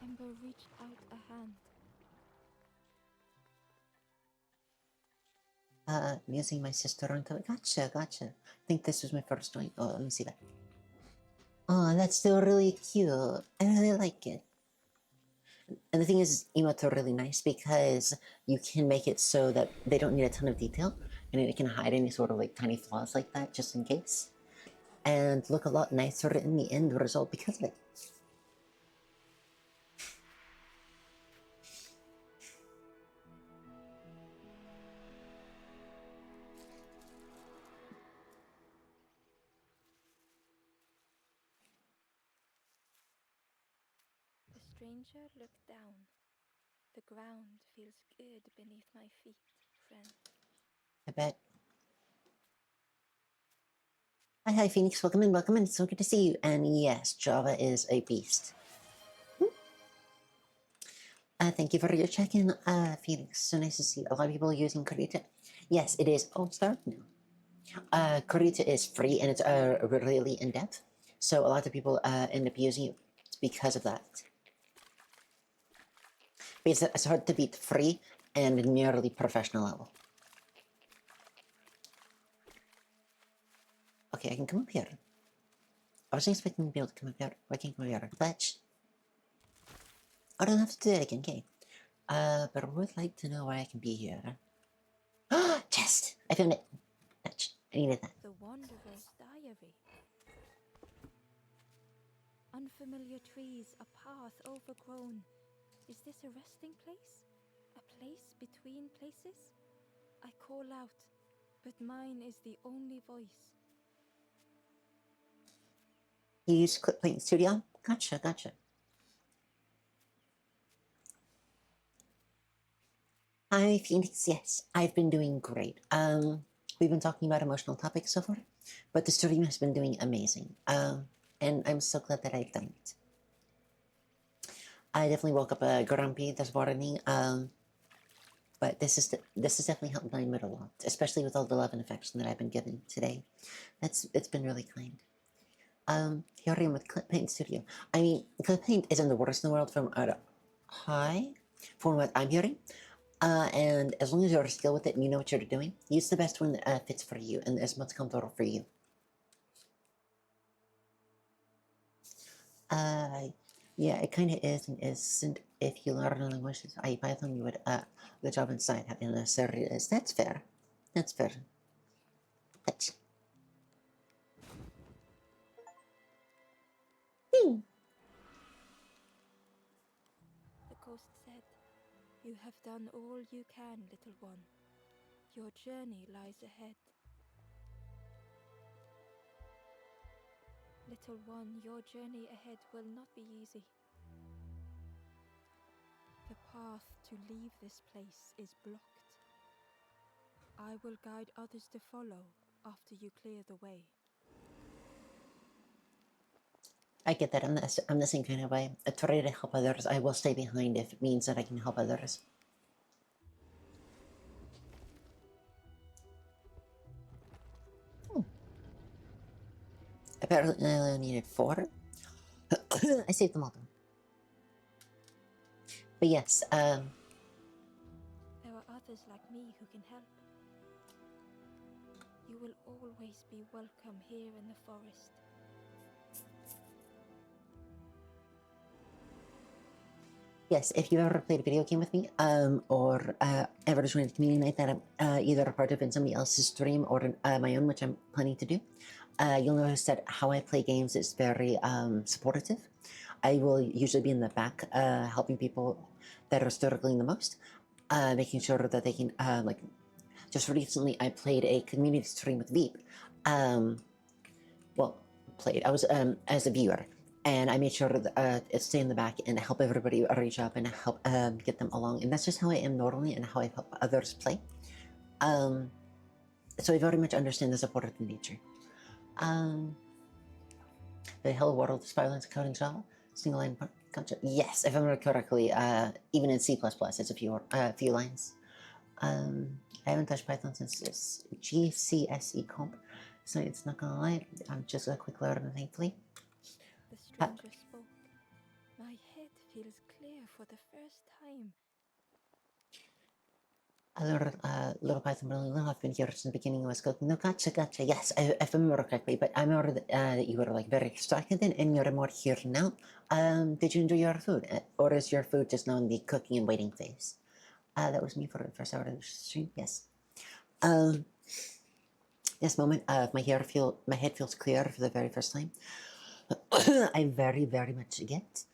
Ember reached out a hand. I'm using my sister on code. Gotcha. I think this was my first joint. Oh, let me see that. Oh, that's still really cute. I really like it. And the thing is, emotes are really nice because you can make it so that they don't need a ton of detail, and it can hide any sort of like tiny flaws like that just in case, and look a lot nicer in the end result because of it. The stranger looked down. The ground feels good beneath my feet, friend. I bet. Hi, Phoenix. Welcome in. It's so good to see you. And yes, Java is a beast. Thank you for your check-in, Phoenix. So nice to see a lot of people using Karita. Yes, it is. Oh, start now. Karita is free and it's really in depth, so a lot of people end up using it because of that. Because it's hard to beat free and nearly professional level. Okay, I can come up here. I wasn't expecting to be able to come up here. Why can't I come up here? Fletch. I don't have to do that again, okay? But I would like to know why I can be here. Chest! I found it. Fletch. I needed that. The Wanderer's Diary. Unfamiliar trees, a path overgrown. Is this a resting place? A place between places? I call out, but mine is the only voice. You use Clip Paint Studio? Gotcha, gotcha. Hi, Phoenix. Yes, I've been doing great. We've been talking about emotional topics so far, but the stream has been doing amazing. And I'm so glad that I've done it. I definitely woke up grumpy this morning. But this is definitely helped my mood a lot, especially with all the love and affection that I've been given today. It's been really kind. Here I am with Clip Paint Studio. I mean, Clip Paint isn't the worst in the world from high, from what I'm hearing. And as long as you're skilled with it and you know what you're doing, use the best one that fits for you and is most comfortable for you. Yeah, it kind of is and isn't. If you learn languages, Python, you would the job inside having a serious. That's fair. That's fair. That's. The ghost said, "You have done all you can, little one. Your journey lies ahead." Little one, your journey ahead will not be easy. The path to leave this place is blocked. I will guide others to follow after you clear the way. I get that. I'm the same kind of way. I try to help others. I will stay behind if it means that I can help others. Apparently, I only needed 4. I saved them all though. But yes, There are others like me who can help. You will always be welcome here in the forest. yes, if you've ever played a video game with me, or ever joined a community night that I'm either a part of in somebody else's stream or my own, which I'm planning to do, you'll notice that how I play games is very supportive. I will usually be in the back helping people that are struggling the most, making sure that they can, like, just recently I played a community stream with Veep. Well, played. I was as a viewer, and I made sure that it stay in the back and help everybody reach up and help get them along. And that's just how I am normally, and how I help others play. So I very much understand the supportive nature. The Hello World is violence coding Java, single line concept. Yes, if I remember correctly, even in C++, it's a few lines. I haven't touched Python since it's GCSE comp, so it's not gonna lie. I'm just a quick learner, thankfully. The stranger spoke. My head feels clear for the first time. I learned little Python really little. I've been here since the beginning. I was cooking. No, gotcha. Yes, if I remember correctly. But I remember that you were like very distracted and you're more here now. Did you enjoy your food? Or is your food just now in the cooking and waiting phase? That was me for the first hour of the stream. Yes. This moment, my head feels clear for the very first time. I very, very much get.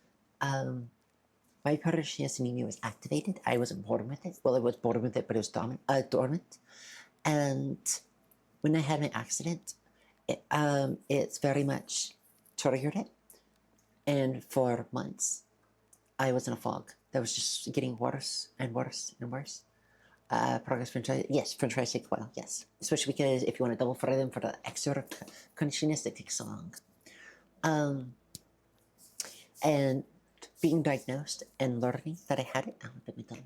My Parashiyas anemia was activated. I wasn't born with it. Well, I was born with it, but it was dormant. And when I had my accident, it's very much triggered it. And for months, I was in a fog that was just getting worse and worse and worse. Progress French fries, yes, French fries take a while, yes. Especially because if you want to double fry them for the extra crunchiness, it takes so long. And being diagnosed and learning that I had it, let me tell you.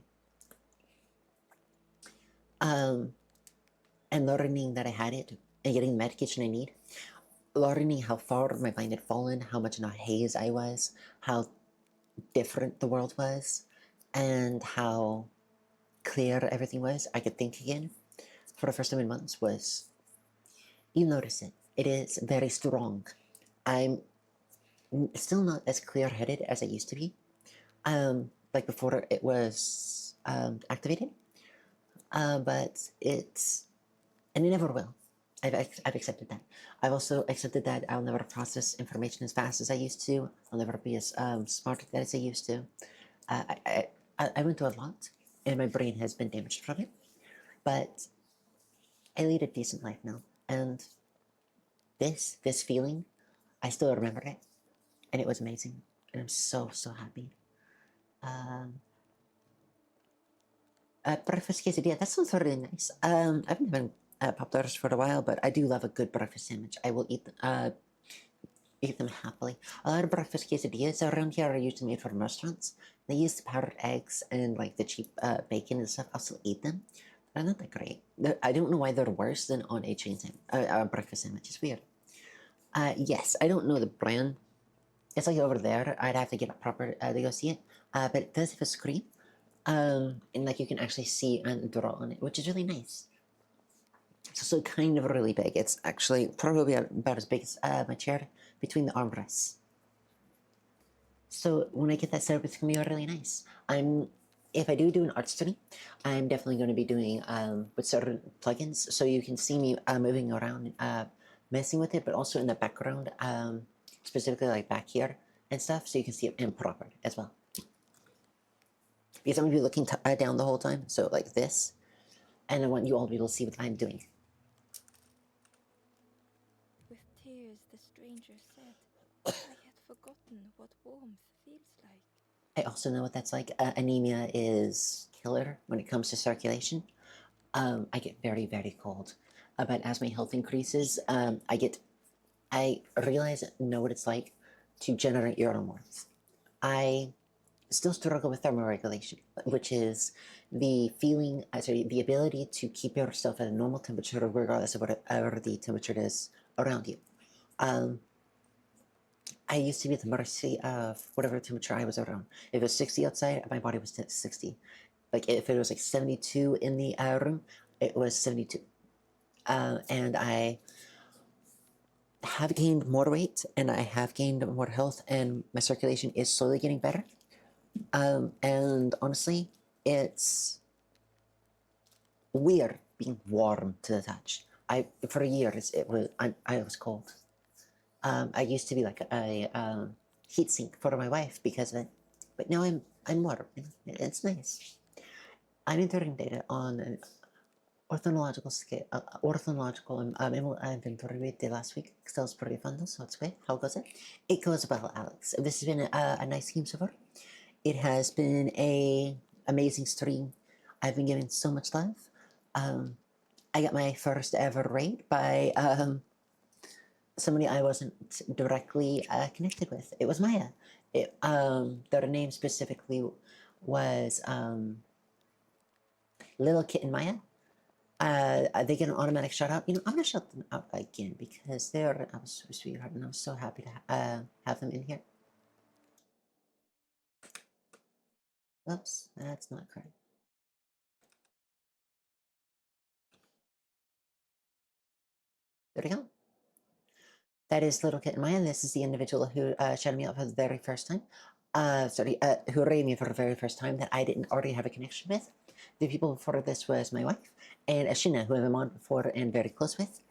And learning that I had it and getting the medication I need, learning how far my mind had fallen, how much in a haze I was, how different the world was, and how clear everything was. I could think again for the first time in months was, you notice it. It is very strong. I'm still not as clear-headed as I used to be, like before it was activated, but it's, and it never will. I've accepted that. I've also accepted that I'll never process information as fast as I used to. I'll never be as smart as I used to. I went through a lot, and my brain has been damaged from it. But I lead a decent life now, and this feeling, I still remember it, and it was amazing, and I'm so happy. Um, breakfast quesadilla. That sounds really nice. I've been having Pop Tarts for a while, but I do love a good breakfast sandwich. I will eat them happily. A lot of breakfast quesadillas around here are usually made from restaurants. They use the powdered eggs and like the cheap bacon and stuff. I'll still eat them. They're not that great. I don't know why they're worse than on a chain breakfast sandwich. It's weird. Yes, I don't know the brand. It's like over there. I'd have to get up proper to go see it. But it does have a screen. And like you can actually see and draw on it, which is really nice. It's also kind of really big. It's actually probably about as big as my chair between the armrests. So when I get that set up, it's gonna be really nice. If I do an art study, I'm definitely going to be doing with certain plugins, so you can see me moving around, messing with it, but also in the background, specifically like back here and stuff, so you can see it in proper as well. Because I'm gonna be looking down the whole time, so like this, and I want you all to be able to see what I'm doing. With tears, the stranger said, I had forgotten what warmth feels like. I also know what that's like. Anemia is killer when it comes to circulation. I get very cold. But as my health increases, I realize know what it's like to generate your own warmth. I still struggle with thermoregulation, which is the feeling, the ability to keep yourself at a normal temperature regardless of whatever the temperature is around you. I used to be at the mercy of whatever temperature I was around. If it was 60 outside, my body was 60. Like if it was like 72 in the room, it was 72. And I have gained more weight and I have gained more health and my circulation is slowly getting better. And honestly, it's weird being warm to the touch. For years I was cold. I used to be like a heat sink for my wife because of it, but now I'm warm. It's nice. I'm entering data on an orthonological scale, inventory rate day last week. Excel's pretty fun though, so it's great. How goes it? It goes well, Alex. This has been a nice game so far. It has been a amazing stream. I've been given so much love. I got my first ever raid by somebody I wasn't directly connected with. It was Maya. Their name specifically was Little Kitten Maya. They get an automatic shout out. I'm gonna shout them out again because they're an absolute sweetheart, and I'm so happy to have them in here. Oops, that's not correct. There we go. That is Little Kitten Maya. This is the individual who shouted me out for the very first time. Who rated me for the very first time that I didn't already have a connection with. The people before this was my wife and Ashina, who I'm on before and very close with.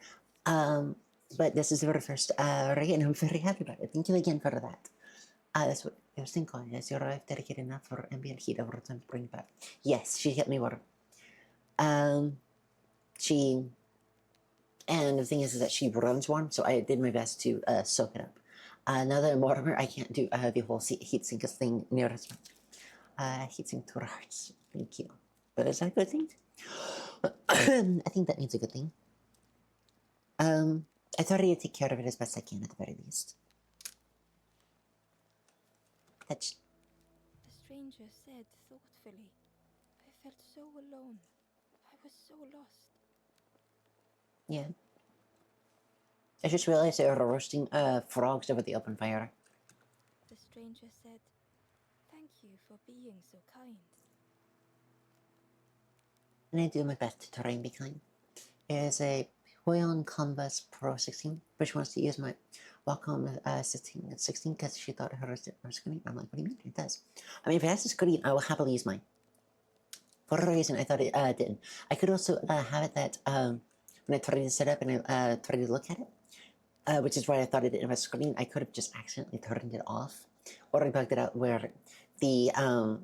But this is the very first raid, and I'm very happy about it. Thank you again for that. That's what I was thinking. Is your wife dedicated enough for ambient heat over time to bring back? Yes, she hit me water. She And the thing is that she runs warm, so I did my best to soak it up. Now that I'm warmer, I can't do the whole heat sink thing near as much. Heat sink to our hearts. Thank you. But is that a good thing? I think that means a good thing. I thought I'd take care of it as best I can at the very least. That's... The stranger said thoughtfully, I felt so alone. I was so lost. Yeah. I just realized they were roasting frogs over the open fire. The stranger said, thank you for being so kind. And I do my best to try and be kind. It is a Huion Canvas Pro 16, but she wants to use my Wacom 16 because she thought her screen. I'm like, what do you mean? It does. I mean, if it has a screen, I will happily use mine. For a reason, I thought it didn't. I could also have it that when I tried to set up and I tried to look at it, which is why I thought it didn't have a screen. I could have just accidentally turned it off, or I bugged it out where the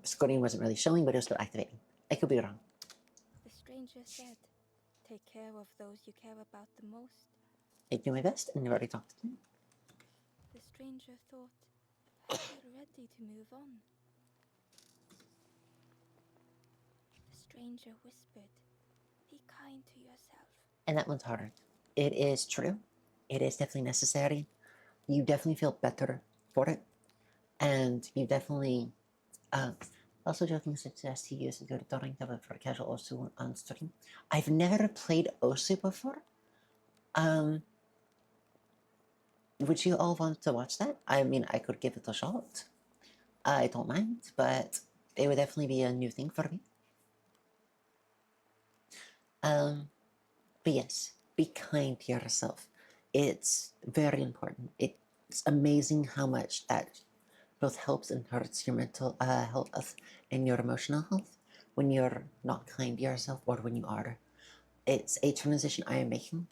screen wasn't really showing, but it was still activating. I could be wrong. The stranger said, "Take care of those you care about the most." I do my best, and I've already talked to them. The stranger thought, "I feel ready to move on." The stranger whispered, "Be kind to yourself." And that one's hard. It is true. It is definitely necessary. You definitely feel better for it, and you definitely. Also, joking suggest he used to go to Dorring Table for casual Osu on stream. I've never played Osu before. Would you all want to watch that? I mean, I could give it a shot. I don't mind, but it would definitely be a new thing for me. But yes, be kind to yourself. It's very important. It's amazing how much that both helps and hurts your mental health and your emotional health when you're not kind to yourself or when you are. It's a transition I am making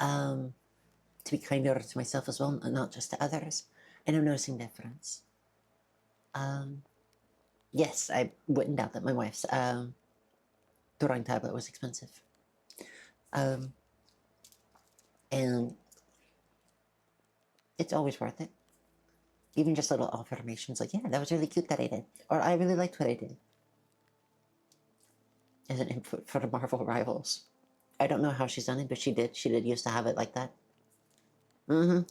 to be kinder to myself as well, and not just to others. And I'm noticing difference. Yes, I wouldn't doubt that my wife's drawing tablet was expensive. And it's always worth it. Even just little affirmations like, yeah, that was really cute that I did. Or I really liked what I did. As an input for the Marvel Rivals. I don't know how she's done it, but she did. She did used to have it like that. I don't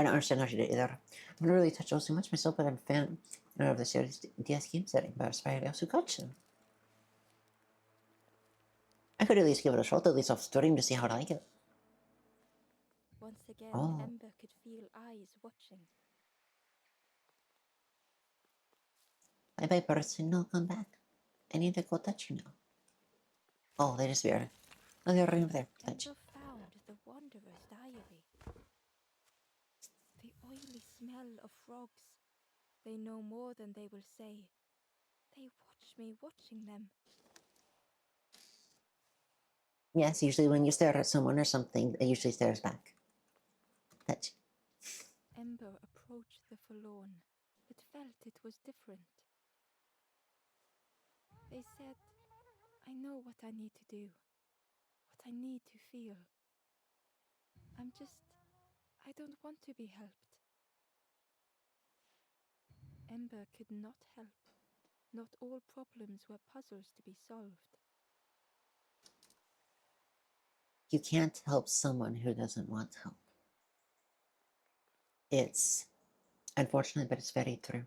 understand how she did it either. I'm not really touched too much myself, but I'm a fan of the series DS game setting by Inspired also Gotcha. I could at least give it a shot, at least off stream, to see how I like it. Once again, Oh. Ember could feel eyes watching. Bye bye, person. No, come back. I need to go touch you now. Oh, they disappeared. Oh, they're right over there. Touch. Ember found the Wanderer's diary. The oily smell of frogs. They know more than they will say. They watch me watching them. Yes, usually when you stare at someone or something, it usually stares back. Touch. Ember approached the forlorn, but felt it was different. They said, "I know what I need to do, what I need to feel. I don't want to be helped." Ember could not help. Not all problems were puzzles to be solved. You can't help someone who doesn't want help. It's unfortunate, but it's very true.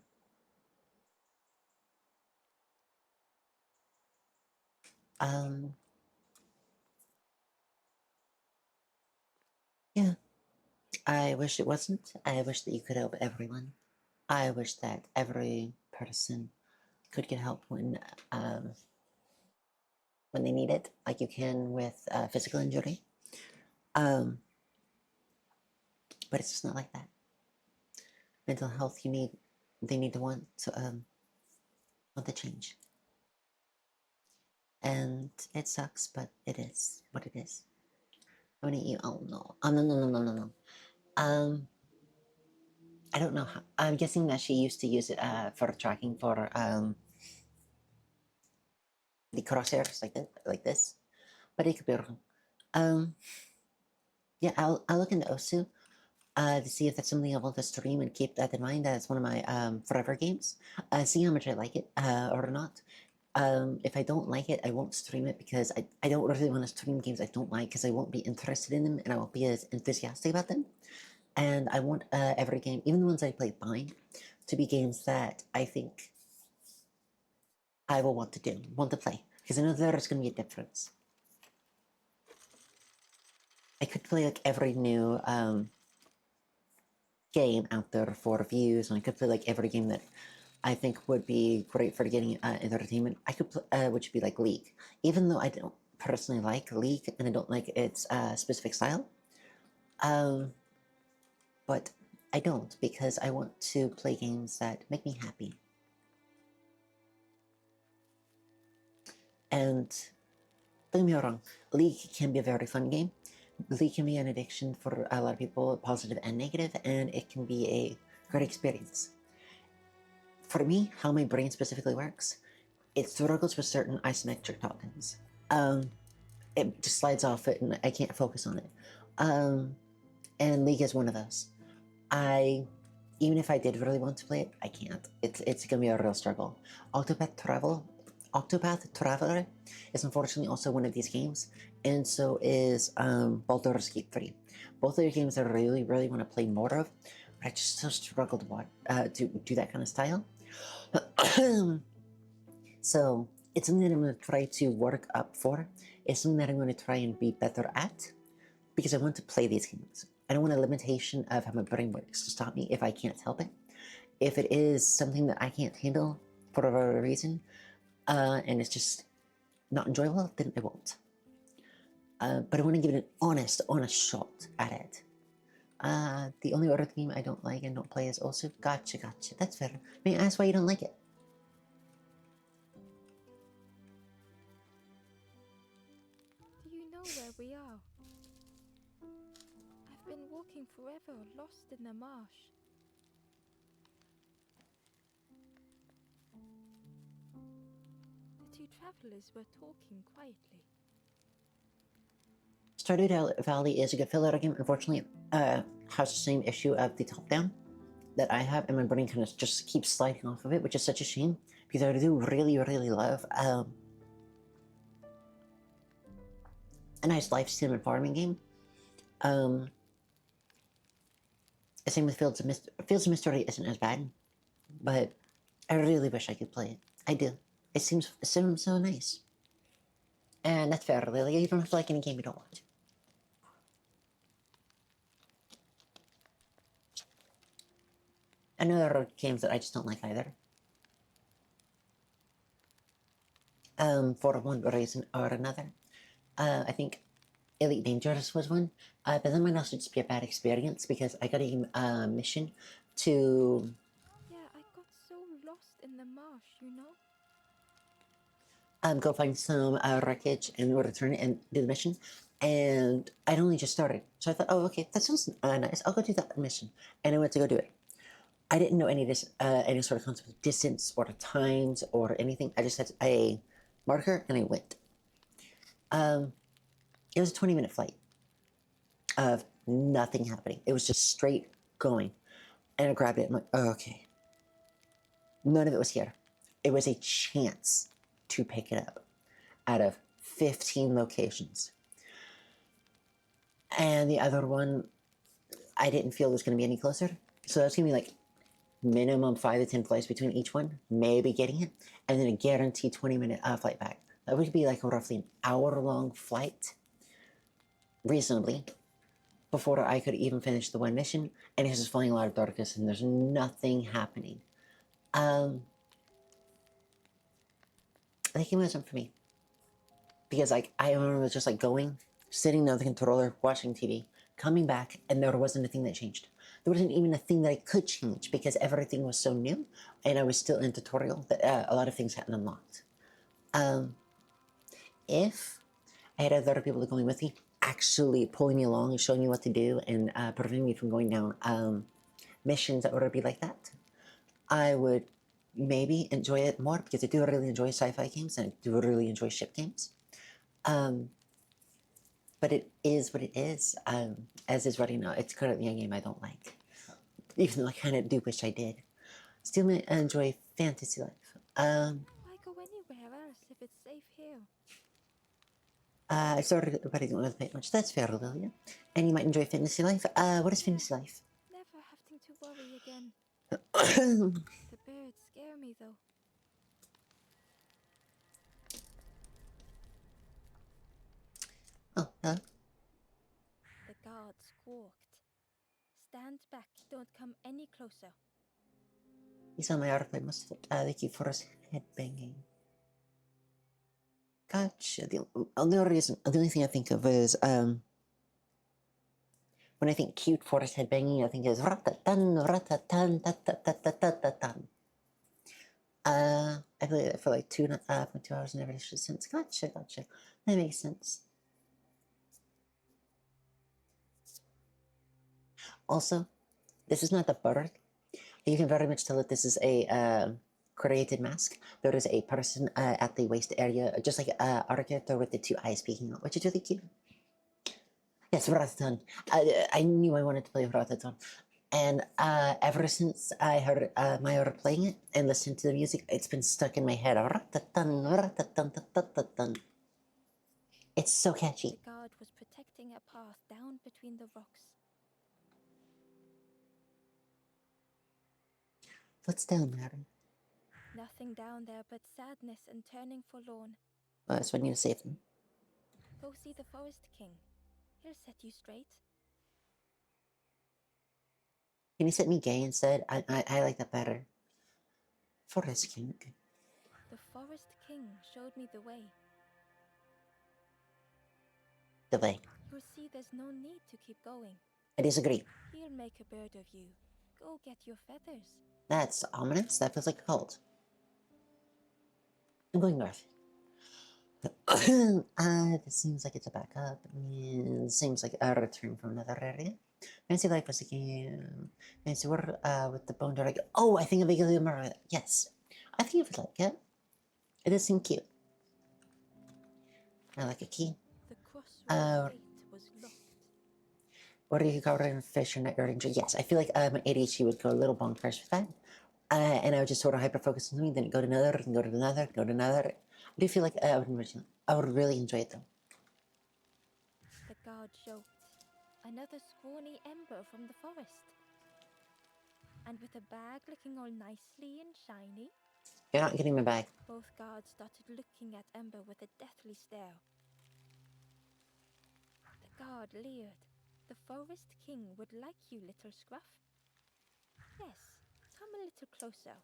Yeah. I wish it wasn't. I wish that you could help everyone. I wish that every person could get help when they need it, like you can with physical injury. But it's just not like that. Mental health, they need to want the change. And it sucks, but it is what it is. I'm gonna eat. Oh no! Oh no! No! No! No! No! No! I don't know how. I'm guessing that she used to use it for tracking for the crosshairs like this, but it could be wrong. Yeah, I'll look into Osu to see if that's something I want to stream and keep that in mind. That's one of my forever games. See how much I like it or not. If I don't like it, I won't stream it because I don't really want to stream games I don't like because I won't be interested in them and I won't be as enthusiastic about them. And I want every game, even the ones I play fine, to be games that I think I will want to play. Because I know there's going to be a difference. I could play like every new game out there for reviews, and I could play like every game that I think would be great for getting entertainment. I could play, which would be like League, even though I don't personally like League and I don't like its specific style. But I don't because I want to play games that make me happy. And don't get me wrong, League can be a very fun game. League can be an addiction for a lot of people, positive and negative, and it can be a great experience. For me, how my brain specifically works, it struggles with certain isometric tokens. It just slides off it and I can't focus on it. And League is one of those. Even if I did really want to play it, I can't. It's gonna be a real struggle. Octopath Traveler is unfortunately also one of these games, and so is Baldur's Gate 3. Both of the games I really, really want to play more of, but I just so struggle to do that kind of style. So it's something that I'm going to try to work up for. It's something that I'm going to try and be better at, because I want to play these games. I don't want a limitation of how my brain works to stop me if I can't help it. If it is something that I can't handle for whatever reason, and it's just not enjoyable, then I won't. But I want to give it an honest shot at it. The only other game I don't like and don't play is also Gotcha. That's fair. May I ask why you don't like it? Do you know where we are? I've been walking forever, lost in the marsh. The two travelers were talking quietly. Stardew Valley is a good filler game. Unfortunately, it has the same issue of the top down that I have, and my brain kind of just keeps sliding off of it, which is such a shame because I do really, really love a nice life sim and farming game. Same with Fields of Mystery. Fields of Mystery isn't as bad, but I really wish I could play it. I do. It seems so nice. And that's fair, Lily. You don't have to like any game you don't want. I know there are games that I just don't like either. For one reason or another. I think Elite Dangerous was one, but that might also just be a bad experience because I got a mission to Yeah, I got so lost in the marsh, you know? go find some wreckage and return it and do the mission. And I'd only just started, so I thought, oh, okay, that sounds nice. I'll go do that mission, and I went to go do it. I didn't know any sort of concept of distance or times or anything. I just had a marker and I went. It was a 20-minute flight of nothing happening. It was just straight going. And I grabbed it. I'm like, oh, okay. None of it was here. It was a chance to pick it up out of 15 locations. And the other one, I didn't feel was going to be any closer. So that's going to be like minimum 5 to 10 flights between each one, maybe getting it, and then a guaranteed 20-minute flight back. That would be like a roughly an hour-long flight, reasonably, before I could even finish the one mission, and it's just flying a lot of darkness, and there's nothing happening. That game wasn't for me. Because like I remember just like going, sitting on the controller, watching TV, coming back, and there wasn't a thing that changed. There wasn't even a thing that I could change because everything was so new, and I was still in tutorial that a lot of things hadn't unlocked. If I had other people going with me, actually pulling me along and showing me what to do and preventing me from going down missions that would be like that, I would maybe enjoy it more because I do really enjoy sci-fi games and I do really enjoy ship games. But it is what it is. As is right now, it's currently a game I don't like, even though I kind of do wish I did. Still enjoy fantasy life. Why go anywhere else if it's safe here? I started already don't want to play it much. That's fair, Lilia. And you might enjoy fantasy life. What is fantasy life? Never having to worry again. The birds scare me though. Oh, The guard squawked. Stand back, don't come any closer. he's on my article. Most of it. Thank you for his headbanging. Gotcha. The only thing I think of is when I think cute forest headbanging, I think is ratatan ratatan tatatatatatatan. I played it for like 2.2 hours and never finished it since. Gotcha. That makes sense. Also, this is not the bird. You can very much tell that this is a created mask. There is a person at the waist area, just like our character with the two eyes peeking out, which is really cute. Yes, Rataton. I knew I wanted to play Rataton. And ever since I heard Maya playing it and listened to the music, it's been stuck in my head. Ratatan, ratatan, tatatan. It's so catchy. The guard was protecting a path down between the rocks. What's down there? Nothing down there but sadness and turning forlorn. That's when you save them. Go see the Forest King. He'll set you straight. Can you set me gay instead? I like that better. Forest King. The Forest King showed me the way. The way. You'll see there's no need to keep going. I disagree. He'll make a bird of you. Go get your feathers. That's ominous. That feels like a cult. I'm going north. This seems like it's a backup. It seems like a return from another area. Fancy life was again. Fancy work with the bone dragon. Oh, I think I vaguely remember that. Yes. I think you would like it. It does seem cute. I like a key. The crossroads gate was locked. What are you covering fish or not your danger? Yes, I feel like my ADHD would go a little bonkers with that. And I would just sort of hyper focus on something, then go to another, and go to another, go to another. I do feel like I would really enjoy it though. The guard joked. Another scrawny ember from the forest. And with a bag looking all nicely and shiny. You're not getting my bag. Both guards started looking at Ember with a deathly stare. The guard leered. The Forest King would like you, little scruff. Yes, come a little closer.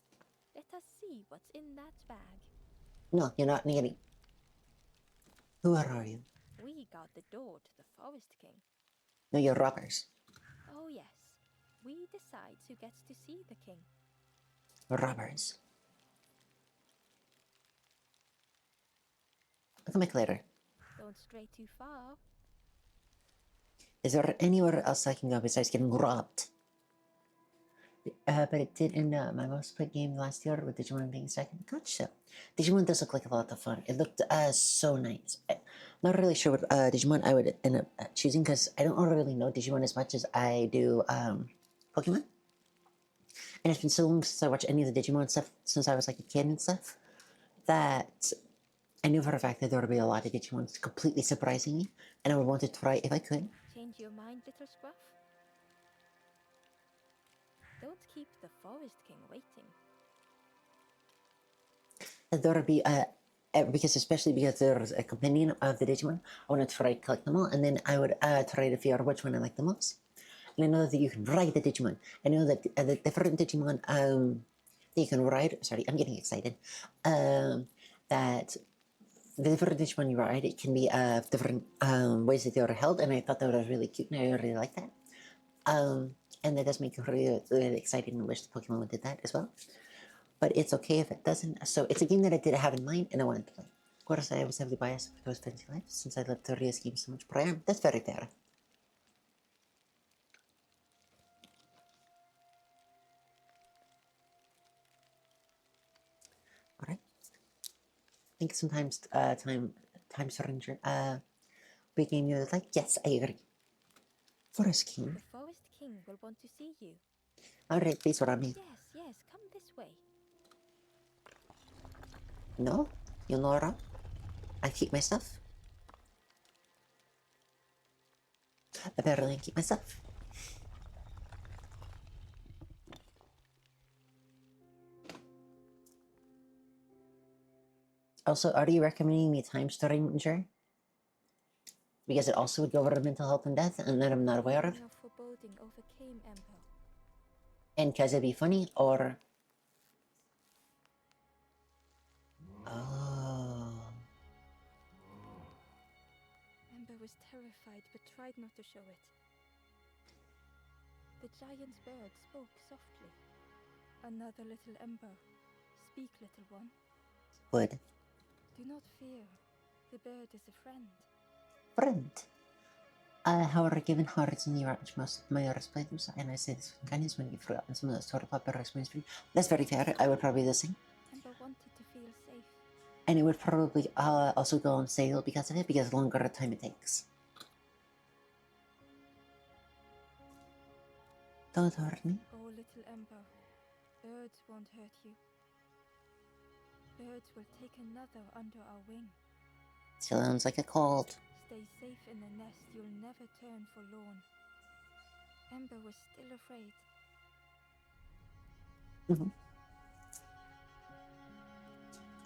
Let us see what's in that bag. No, you're not getting. Who are you? We guard the door to the Forest King. No, you're robbers. Oh yes, we decide who gets to see the king. Robbers. I'll come back later. Don't stray too far. Is there anywhere else I can go besides getting robbed? But it did end up my most played game last year with Digimon being second. Gotcha. Digimon does look like a lot of fun. It looked so nice. I'm not really sure what Digimon I would end up choosing because I don't really know Digimon as much as I do Pokemon. And it's been so long since I watched any of the Digimon stuff since I was like a kid and stuff that I knew for a fact that there would be a lot of Digimon completely surprising me, and I would want to try if I could. Change your mind, little scruff? Don't keep the Forest King waiting. There would be especially because there's a companion of the Digimon, I want to try to collect them all, and then I would try to figure out which one I like the most. And I know that you can ride the Digimon. I know that the different Digimon that you can ride. Sorry, I'm getting excited. That the different Digimon you ride, it can be different ways that they are held, and I thought that was really cute, and I really like that. And that does make it really, really exciting, and wish the Pokemon did that as well. But it's okay if it doesn't. So it's a game that I did have in mind, and I wanted to play. Of course, I was heavily biased with those Fantasy Life, since I loved Toria's game so much prior. That's very fair. Alright. I think sometimes time surrender big game you like. Yes, I agree. Forest King. The Forest King will want to see you. Alright, please what I mean. Yes, come this way. No? You know what? I keep my stuff. Apparently I keep my stuff. Also, are you recommending me Time Stranger? Because it also would go over mental health and death, and that I'm not aware of. Your foreboding overcame Ember. And because it'd be funny, or... Oh... Ember was terrified but tried not to show it. The giant bird spoke softly. Another little Ember, Speak, little one. Would. Do not fear. The bird is a friend. Friend. However, given how written you are most of my earliest playthroughs, and I say this with kindness when you've forgotten some of the sort of popular experience for you, that's very fair. I would probably do the same. Ember wanted to feel safe. And it would probably also go on sale because of it, because the longer the time it takes. Don't hurt me. Oh, little Ember, birds won't hurt you. Birds will take another under our wing. Sounds like a cold. Stay safe in the nest, you'll never turn forlorn. Ember was still afraid.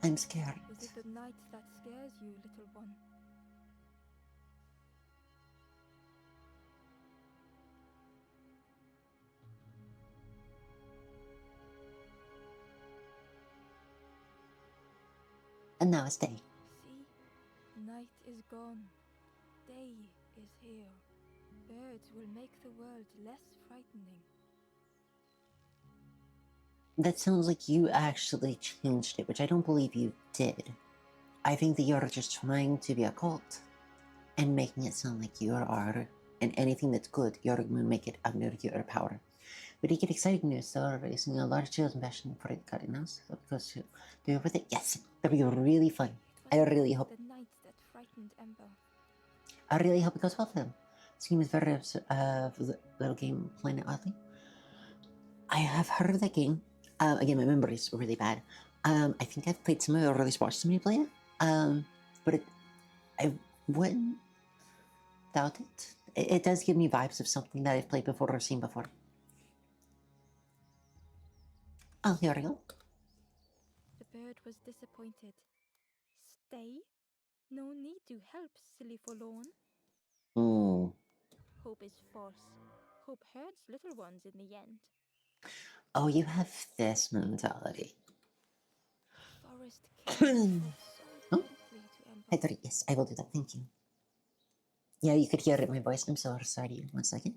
I'm scared. Is it the night that scares you, little one? And now it's day. See? Night is gone. Day is here. Birds will make the world less frightening. That sounds like you actually changed it, which I don't believe you did. I think that you're just trying to be a cult and making it sound like you are, and anything that's good, you're going to make it under your power. But you get exciting news, though, raising a large child's passion for it cutting us. Because to do with it, yes, that'll be really fun. I really hope. The night that frightened Ember. I really hope it goes well for them. This game is very little game Planet Oddly. I have heard of that game. Again, my memory is really bad. I think I've played some of it or at least watched somebody play it. But I wouldn't doubt it. It does give me vibes of something that I've played before or seen before. Oh, here we go. The bird was disappointed. Stay? No need to help, silly forlorn. Hope is false. Hope hurts little ones in the end. Oh, you have this mentality. The forest king spoke so gently to Ember. I thought, yes, I will do that. Thank you. Yeah, you could hear it in my voice. I'm so sorry. 1 second.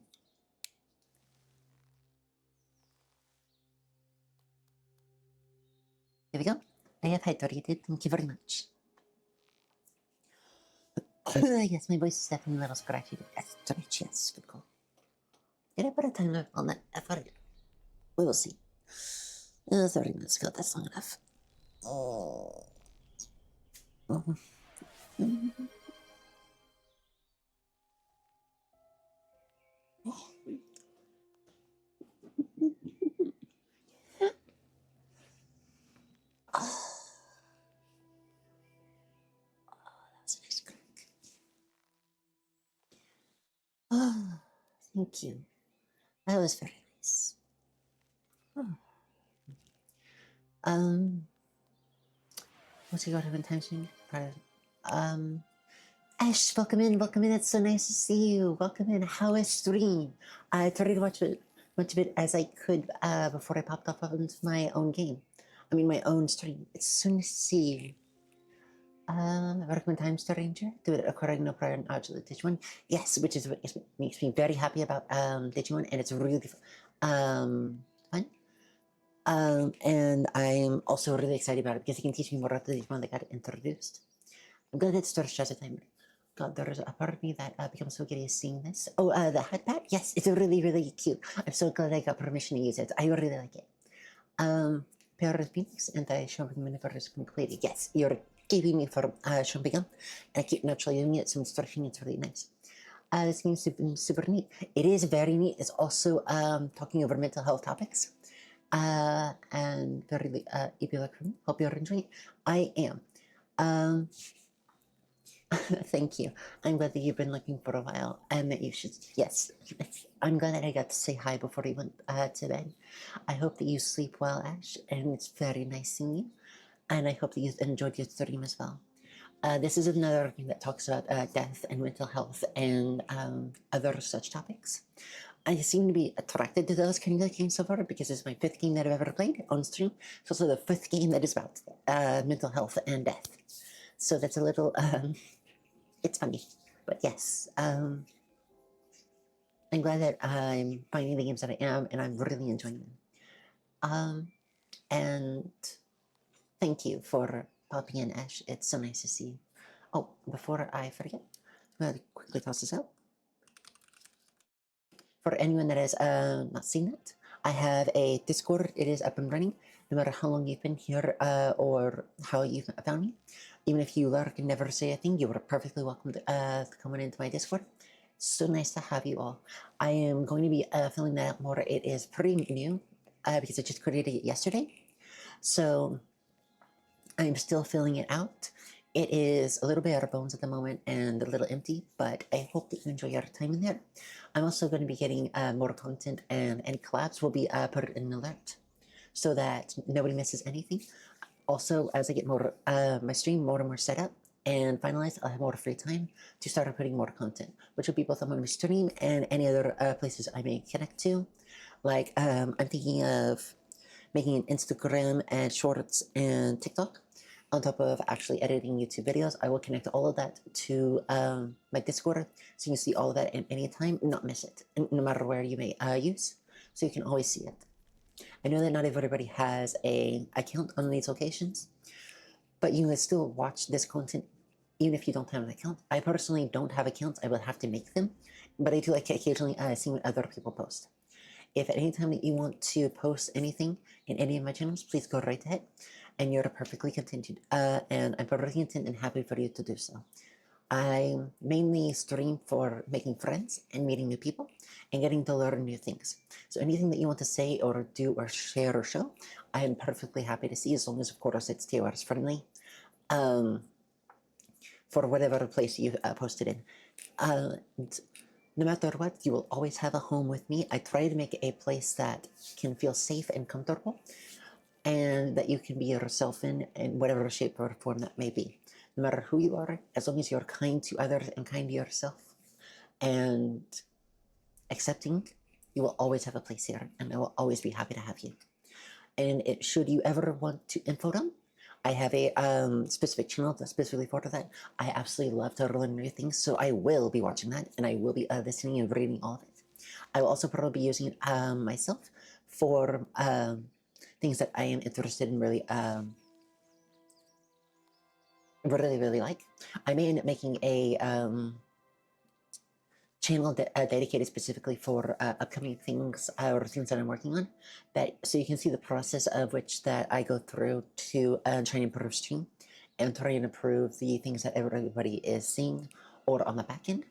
Here we go. I have hydrated. Thank you very much. Yes, my voice is definitely a little scratchy. Stretch, yes, good call. Did I put a timer on that effort? We will see. 30 minutes ago, that's long enough. Oh. That's a nice crack. Oh, thank you. That was very nice. What's your go-to time soon? Ash, welcome in, welcome in. It's so nice to see you. Welcome in. How is stream? I tried to watch much of it as I could before I popped off into my own game. I mean, my own stream. It's so nice to see you. Recommend Time Star Ranger. Do it according to prior knowledge of the Digimon. Yes, which is what makes me very happy about Digimon, and it's really fun. And I'm also really excited about it because it can teach me more about the Digimon that got introduced. I'm glad it starts just a timer. God, there's a part of me that becomes so giddy seeing this. Oh, the hot pad? Yes, it's really, really cute. I'm so glad I got permission to use it. I really like it. Pair of Phoenix and I Jumping Universe completed. Yes, you're giving me for Jumping Up, and I keep naturally doing it, so I'm starting. It's really nice. This game's super neat. It is very neat. It's also talking over mental health topics. And very, if you like from me, hope you're enjoying it. I am. Thank you. I'm glad that you've been looking for a while and that you should, yes. I'm glad that I got to say hi before you went to bed. I hope that you sleep well, Ash, and it's very nice seeing you. And I hope that you enjoyed your stream as well. This is another game that talks about death and mental health and other such topics. I seem to be attracted to those kind of games so far because it's my 5th game that I've ever played on stream. It's also the 5th game that is about mental health and death. So that's a little, it's funny. But yes, I'm glad that I'm finding the games that I am, and I'm really enjoying them. And Thank you for popping in, Ash. It's so nice to see you. Oh, before I forget, I'm going to quickly toss this out. For anyone that has not seen it, I have a Discord. It is up and running. No matter how long you've been here or how you've found me, even if you lurk and never say a thing, you are perfectly welcome to coming into my Discord. So nice to have you all. I am going to be filling that out more. It is pretty new because I just created it yesterday. So I'm still filling it out. It is a little bit out of bones at the moment and a little empty, but I hope that you enjoy your time in there. I'm also going to be getting more content, and any collabs will be put in an alert so that nobody misses anything. Also, as I get more my stream more and more set up and finalized, I'll have more free time to start putting more content, which will be both on my stream and any other places I may connect to. Like I'm thinking of making an Instagram and Shorts and TikTok on top of actually editing YouTube videos. I will connect all of that to my Discord so you can see all of that at any time and not miss it, no matter where you may use, so you can always see it. I know that not everybody has a account on these locations, but you can still watch this content even if you don't have an account. I personally don't have accounts. I will have to make them, but I do like occasionally see what other people post. If at any time that you want to post anything in any of my channels, please go right ahead, and you're perfectly contented. And I'm perfectly content and happy for you to do so. I mainly stream for making friends and meeting new people and getting to learn new things. So anything that you want to say or do or share or show, I am perfectly happy to see, as long as, of course, it's TOS friendly. For whatever place you posted in. No matter what, you will always have a home with me. I try to make a place that can feel safe and comfortable, and that you can be yourself in whatever shape or form that may be. No matter who you are, as long as you're kind to others and kind to yourself and accepting, you will always have a place here, and I will always be happy to have you. And should you ever want to info dump, I have a specific channel specifically for that. I absolutely love to learn new things, so I will be watching that, and I will be listening and reading all of it. I will also probably be using it myself for things that I am interested in really like. I may end up making a channel dedicated specifically for upcoming things or things that I'm working on, that so you can see the process of which that I go through to try and improve stream and try and improve the things that everybody is seeing or on the back end.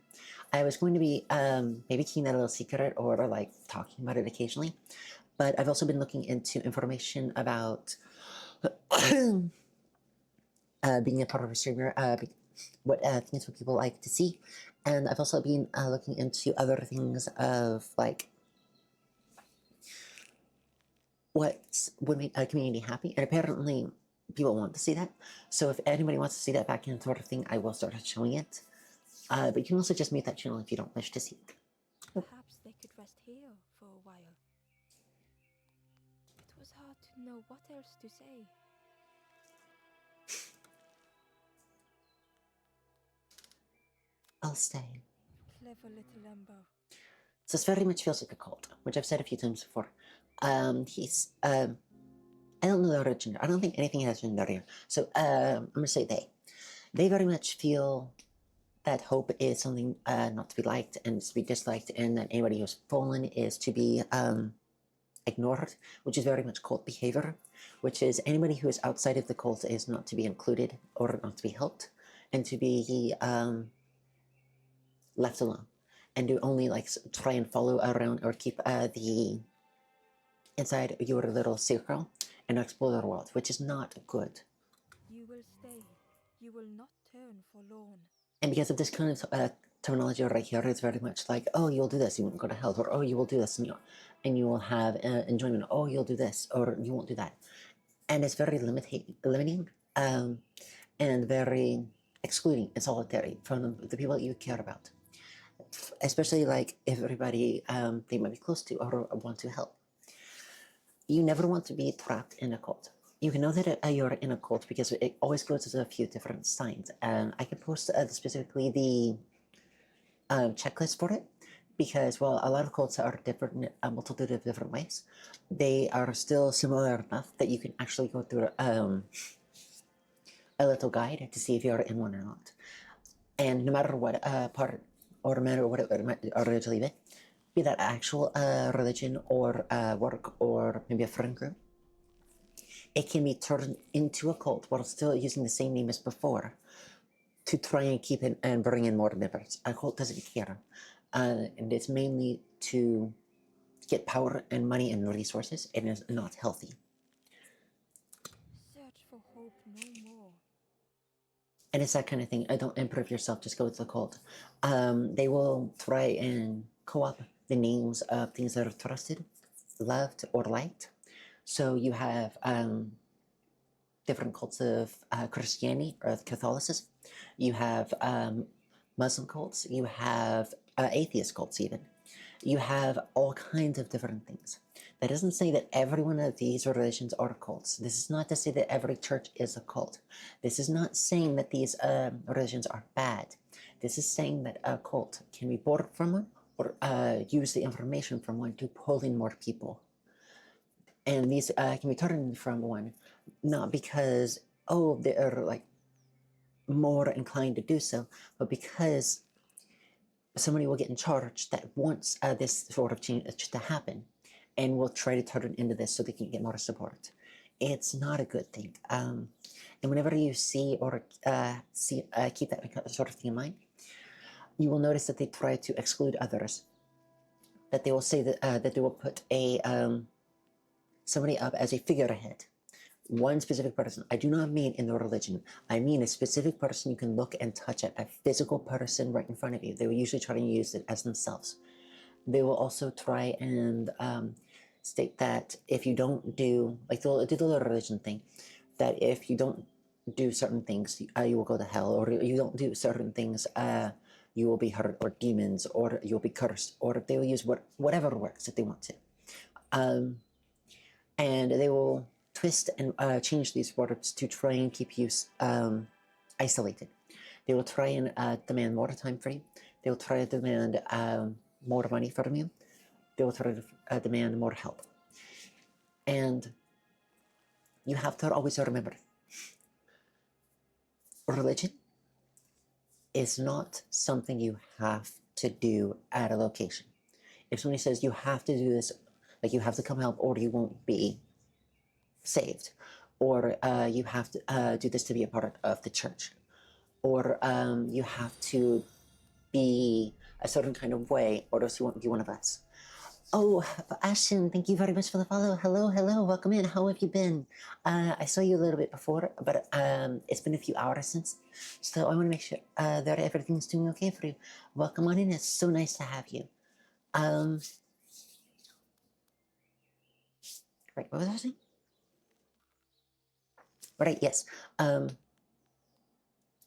I was going to be maybe keeping that a little secret or like talking about it occasionally, but I've also been looking into information about being a part of a streamer, what things would people like to see, and I've also been looking into other things of like what would make a community happy, and apparently people want to see that. So if anybody wants to see that back end sort of thing, I will start showing it. But you can also just mute that channel if you don't wish to see it. Perhaps they could rest here for a while. It was hard to know what else to say. I'll stay. Clever little Ember. So this very much feels like a cult, which I've said a few times before. He's I don't know the origin. I don't think anything has gender here. So I'm gonna say they. They very much feel that hope is something not to be liked and to be disliked, and that anybody who's fallen is to be ignored, which is very much cult behavior, which is anybody who is outside of the cult is not to be included or not to be helped, and to be left alone, and to only like try and follow around or keep the inside your little circle and explore the world, which is not good. You will stay. You will not turn forlorn. And because of this kind of terminology right here, it's very much like, oh, you'll do this, you won't go to hell, or oh, you will do this, and you will have enjoyment. Oh, you'll do this, or you won't do that, and it's very limiting, and very excluding and solitary from the people that you care about, especially like everybody they might be close to or want to help. You never want to be trapped in a cult. You can know that you're in a cult because it always goes to a few different signs. And I can post specifically the checklist for it. because while a lot of cults are different in a multitude of different ways, they are still similar enough that you can actually go through a little guide to see if you're in one or not. And no matter what part or no matter what it might originally be that actual religion or work or maybe a friend group, it can be turned into a cult while still using the same name as before to try and keep it and bring in more members. A cult doesn't care, and it's mainly to get power and money and resources, and is not healthy. Search for hope no more. And it's that kind of thing. Don't improve yourself, just go to the cult. They will try and co-op the names of things that are trusted, loved, or liked. So you have different cults of Christianity or Catholicism. You have Muslim cults. You have atheist cults, even. You have all kinds of different things. That doesn't say that every one of these religions are cults. This is not to say that every church is a cult. This is not saying that these religions are bad. This is saying that a cult can be borrowed from one or use the information from one to pull in more people. And these can be turned from one, not because, oh, they're like more inclined to do so, but because somebody will get in charge that wants this sort of change to happen and will try to turn it into this so they can get more support. It's not a good thing. And whenever you see or keep that sort of thing in mind, you will notice that they try to exclude others. That they will say that they will put a somebody up as a figurehead, one specific person. I do not mean in the religion. I mean a specific person you can look and touch at, a physical person right in front of you. They will usually try to use it as themselves. They will also try and state that if you don't do, like they'll do the little religion thing, that if you don't do certain things, you will go to hell, or you don't do certain things, you will be hurt, or demons, or you'll be cursed, or they will use whatever works if they want to. And they will twist and change these words to try and keep you isolated. They will try and demand more time for you. They will try to demand more money from you. They will try to demand more help. And you have to always remember, religion is not something you have to do at a location. If somebody says you have to do this, like you have to come help or you won't be saved, or you have to do this to be a part of the church, or you have to be a certain kind of way, or else you won't be one of us. Oh, Ashton, thank you very much for the follow. Hello, hello, welcome in. How have you been? I saw you a little bit before, but it's been a few hours since, so I want to make sure that everything's doing okay for you. Welcome on in. It's so nice to have you. Right, what was I saying? Right, yes.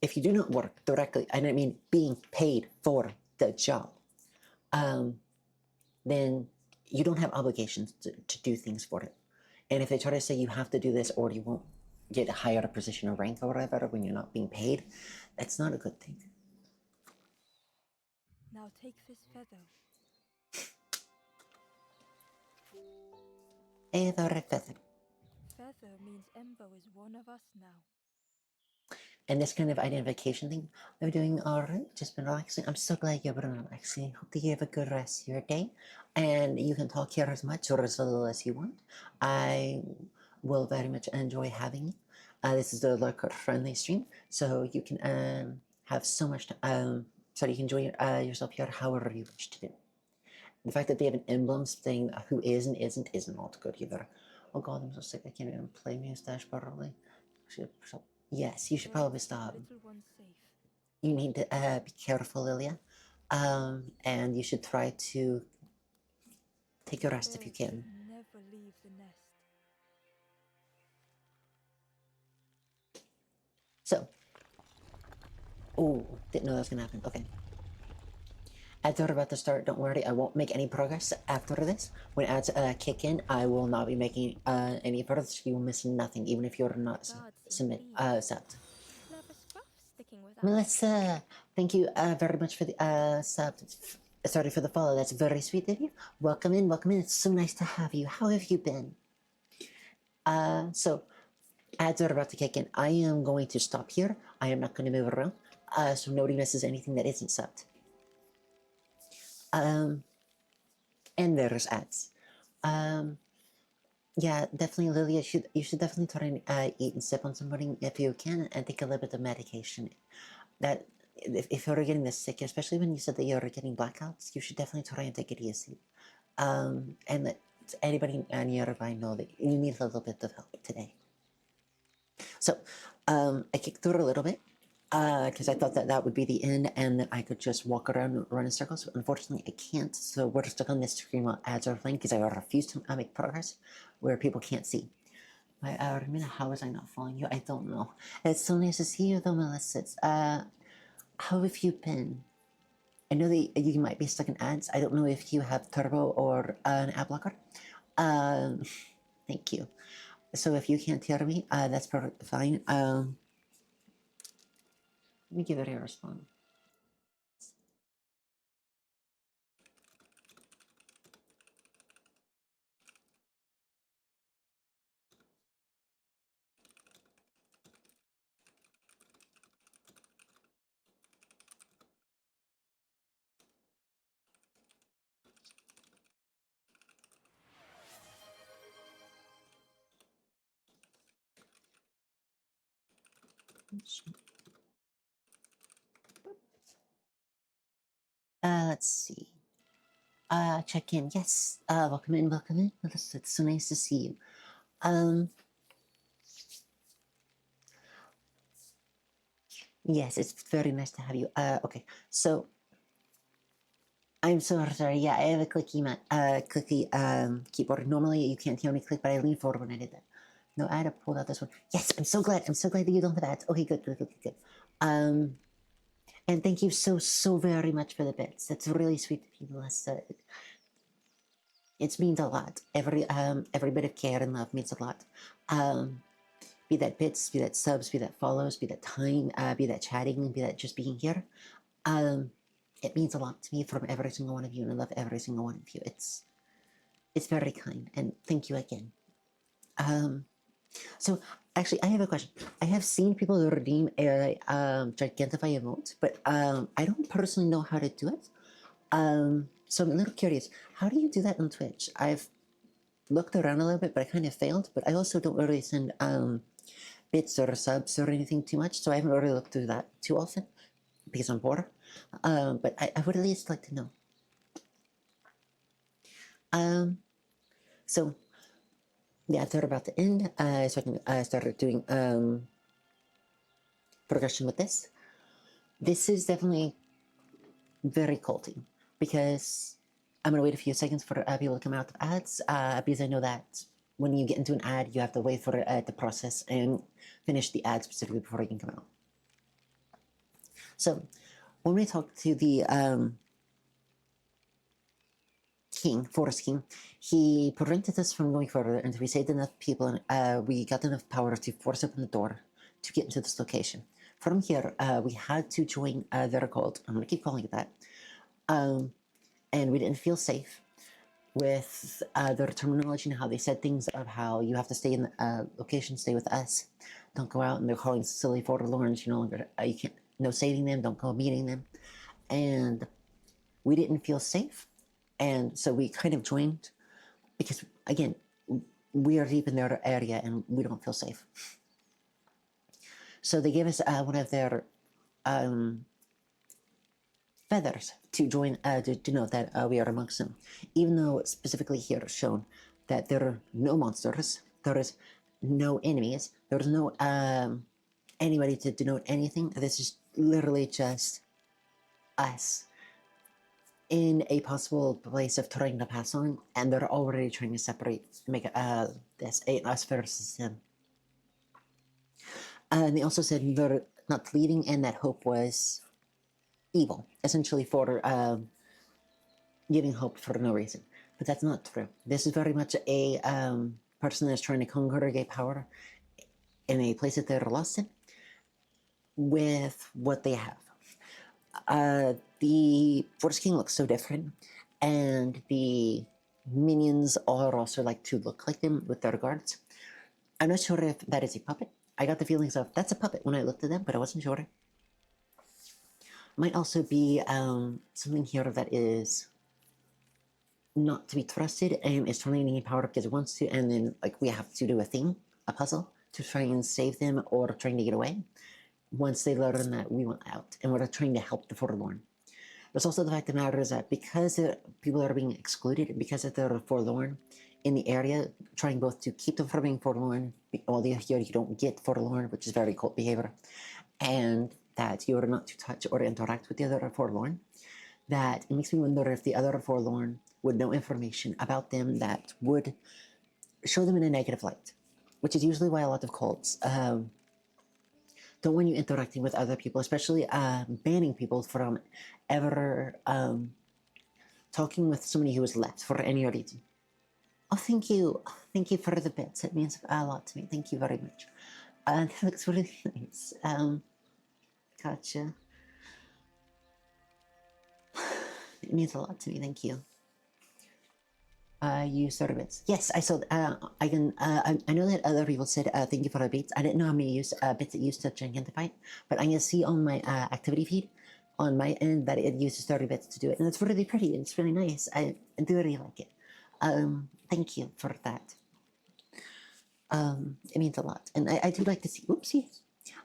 If you do not work directly, and I mean being paid for the job, then you don't have obligations to do things for it. And if they try to say you have to do this or you won't get a higher position or rank or whatever when you're not being paid, that's not a good thing. Now take this feather. Feather. Feather means Embo is one of us now. And this kind of identification thing, I'm doing all right, just been relaxing. I'm so glad you're relaxing. Hope that you have a good rest of your day. And you can talk here as much or as little as you want. I will very much enjoy having you. This is the lurker friendly stream, so you can have so much, so you can enjoy yourself here however you wish to do. The fact that they have an emblems thing, who is and isn't not good either. Oh god, I'm so sick, I can't even play Mustache properly. Yes, you should probably stop. Little one safe. You need to be careful, Lilia. And you should try to take a rest if you can. Never leave the nest. So, oh, didn't know that was gonna happen. Okay. Ads are about to start. Don't worry, I won't make any progress after this. When ads kick in, I will not be making any progress. You will miss nothing, even if you're not subbed. Clever stuff sticking with us. Melissa, thank you very much for the sub. Sorry for the follow. That's very sweet of you. Welcome in, welcome in. It's so nice to have you. How have you been? So ads are about to kick in. I am going to stop here. I am not going to move around, so nobody misses anything that isn't subbed. And there's ads. Yeah, definitely, Lily. You should definitely try and eat and sip on somebody if you can, and take a little bit of medication. That if you're getting this sick, especially when you said that you're getting blackouts, you should definitely try and take it easy. And let anybody nearby know that you need a little bit of help today. So, I kicked through it a little bit because I thought that that would be the end and that I could just walk around and run in circles. Unfortunately, I can't. So we're stuck on this screen while ads are playing because I refuse to make progress where people can't see. Ramina, how was I not following you? I don't know. It's so nice to see you though, Melissa. How have you been? I know that you might be stuck in ads. I don't know if you have Turbo or an ad blocker. Um, Thank you. So if you can't hear me, that's perfectly fine. Let me give it a response. Let's see. Check in. Yes. Welcome in. Welcome in. It's so nice to see you. Yes, it's very nice to have you. Okay. So I'm so sorry. Yeah, I have a clicky keyboard. Normally you can't hear me click, but I leaned forward when I did that. No, I had to pull out this one. Yes, I'm so glad. I'm so glad that you don't have ads. Okay, good, good, good, good, good. And thank you so very much for the bits. That's really sweet of you, Melissa. It means a lot. Every bit of care and love means a lot. Be that bits, be that subs, be that follows, be that time, be that chatting, be that just being here. It means a lot to me from every single one of you, and I love every single one of you. It's very kind, and thank you again. So actually, I have a question. I have seen people redeem a Gigantify emote, but I don't personally know how to do it. So I'm a little curious. How do you do that on Twitch? I've looked around a little bit, but I kind of failed. But I also don't really send bits or subs or anything too much, so I haven't really looked through that too often because I'm bored. But I would at least like to know. So yeah, I thought about the end, so I can start doing progression with this. This is definitely very culty because I'm gonna wait a few seconds for people to come out of ads because I know that when you get into an ad, you have to wait for it to process and finish the ad specifically before it can come out. So when we talk to the king, Forest King, he prevented us from going further until we saved enough people and we got enough power to force open the door to get into this location. From here, we had to join their cult. I'm gonna keep calling it that. And we didn't feel safe with their terminology and how they said things of how you have to stay in the location, stay with us, don't go out, and they're calling silly forlorns, you no longer, you can't, no saving them, don't go meeting them. And we didn't feel safe. And so we kind of joined because, again, we are deep in their area and we don't feel safe. So they gave us one of their feathers to join, to know that we are amongst them. Even though specifically here shown that there are no monsters, there is no enemies, there's no anybody to denote anything. This is literally just us in a possible place of trying to pass on, and they're already trying to separate, make this us versus them. And they also said they're not leaving, and that hope was evil, essentially for giving hope for no reason. But that's not true. This is very much a person that's trying to congregate power in a place that they're lost in with what they have. The Force King looks so different, and the minions are also like to look like them with their guards. I'm not sure if that is a puppet. I got the feelings of that's a puppet when I looked at them, but I wasn't sure. Might also be something here that is not to be trusted and is trying to gain power because it wants to, and then like we have to do a puzzle to try and save them or trying to get away. Once they learn that we want out, and we're trying to help the forlorn. There's also the fact of the matter is that because people are being excluded, because they're forlorn in the area, trying both to keep them from being forlorn, while here you don't get forlorn, which is very cult behavior, and that you are not to touch or interact with the other forlorn, that it makes me wonder if the other forlorn would know information about them that would show them in a negative light, which is usually why a lot of cults don't want you interacting with other people, especially banning people from ever talking with somebody who is left for any reason. Oh, thank you. Thank you for the bits. It means a lot to me. Thank you very much. That looks really nice. Gotcha. It means a lot to me. Thank you. You sort of bits. Yes, I saw. I can. I know that other people said thank you for the bits. I didn't know how many bits it used to identify, but I can see on my activity feed on my end that it uses 30 bits to do it, and it's really pretty. It's really nice. I do really like it. Thank you for that. It means a lot, and I do like to see. Oopsie.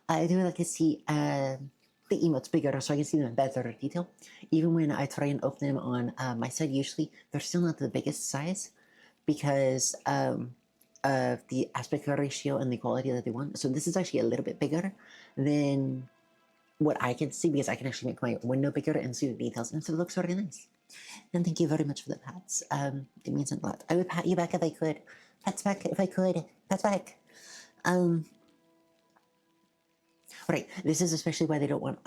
I do like to see the emotes bigger so I can see them in better detail. Even when I try and open them on my side, usually they're still not the biggest size because of the aspect ratio and the quality that they want. So this is actually a little bit bigger than what I can see because I can actually make my window bigger and see the details, and so it looks very nice. And thank you very much for the pats. It means a lot. I would pat you back if I could. Pats back if I could. Pats back. Right. This is especially why they don't want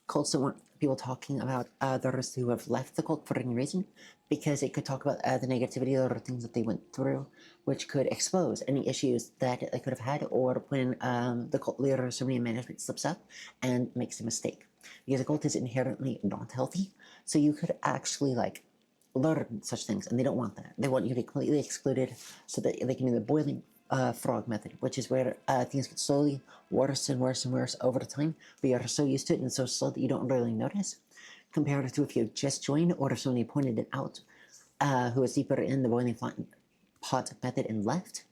cults don't want people talking about others who have left the cult for any reason, because it could talk about the negativity or things that they went through, which could expose any issues that they could have had, or when the cult leader or somebody in management slips up and makes a mistake. Because a cult is inherently not healthy, so you could actually like learn such things, and they don't want that. They want you to be completely excluded so that they can do the boiling frog method, which is where things get slowly worse and worse and worse over the time, but you're so used to it and so slow that you don't really notice, compared to if you just joined or if somebody pointed it out who was deeper in the boiling pot method and left,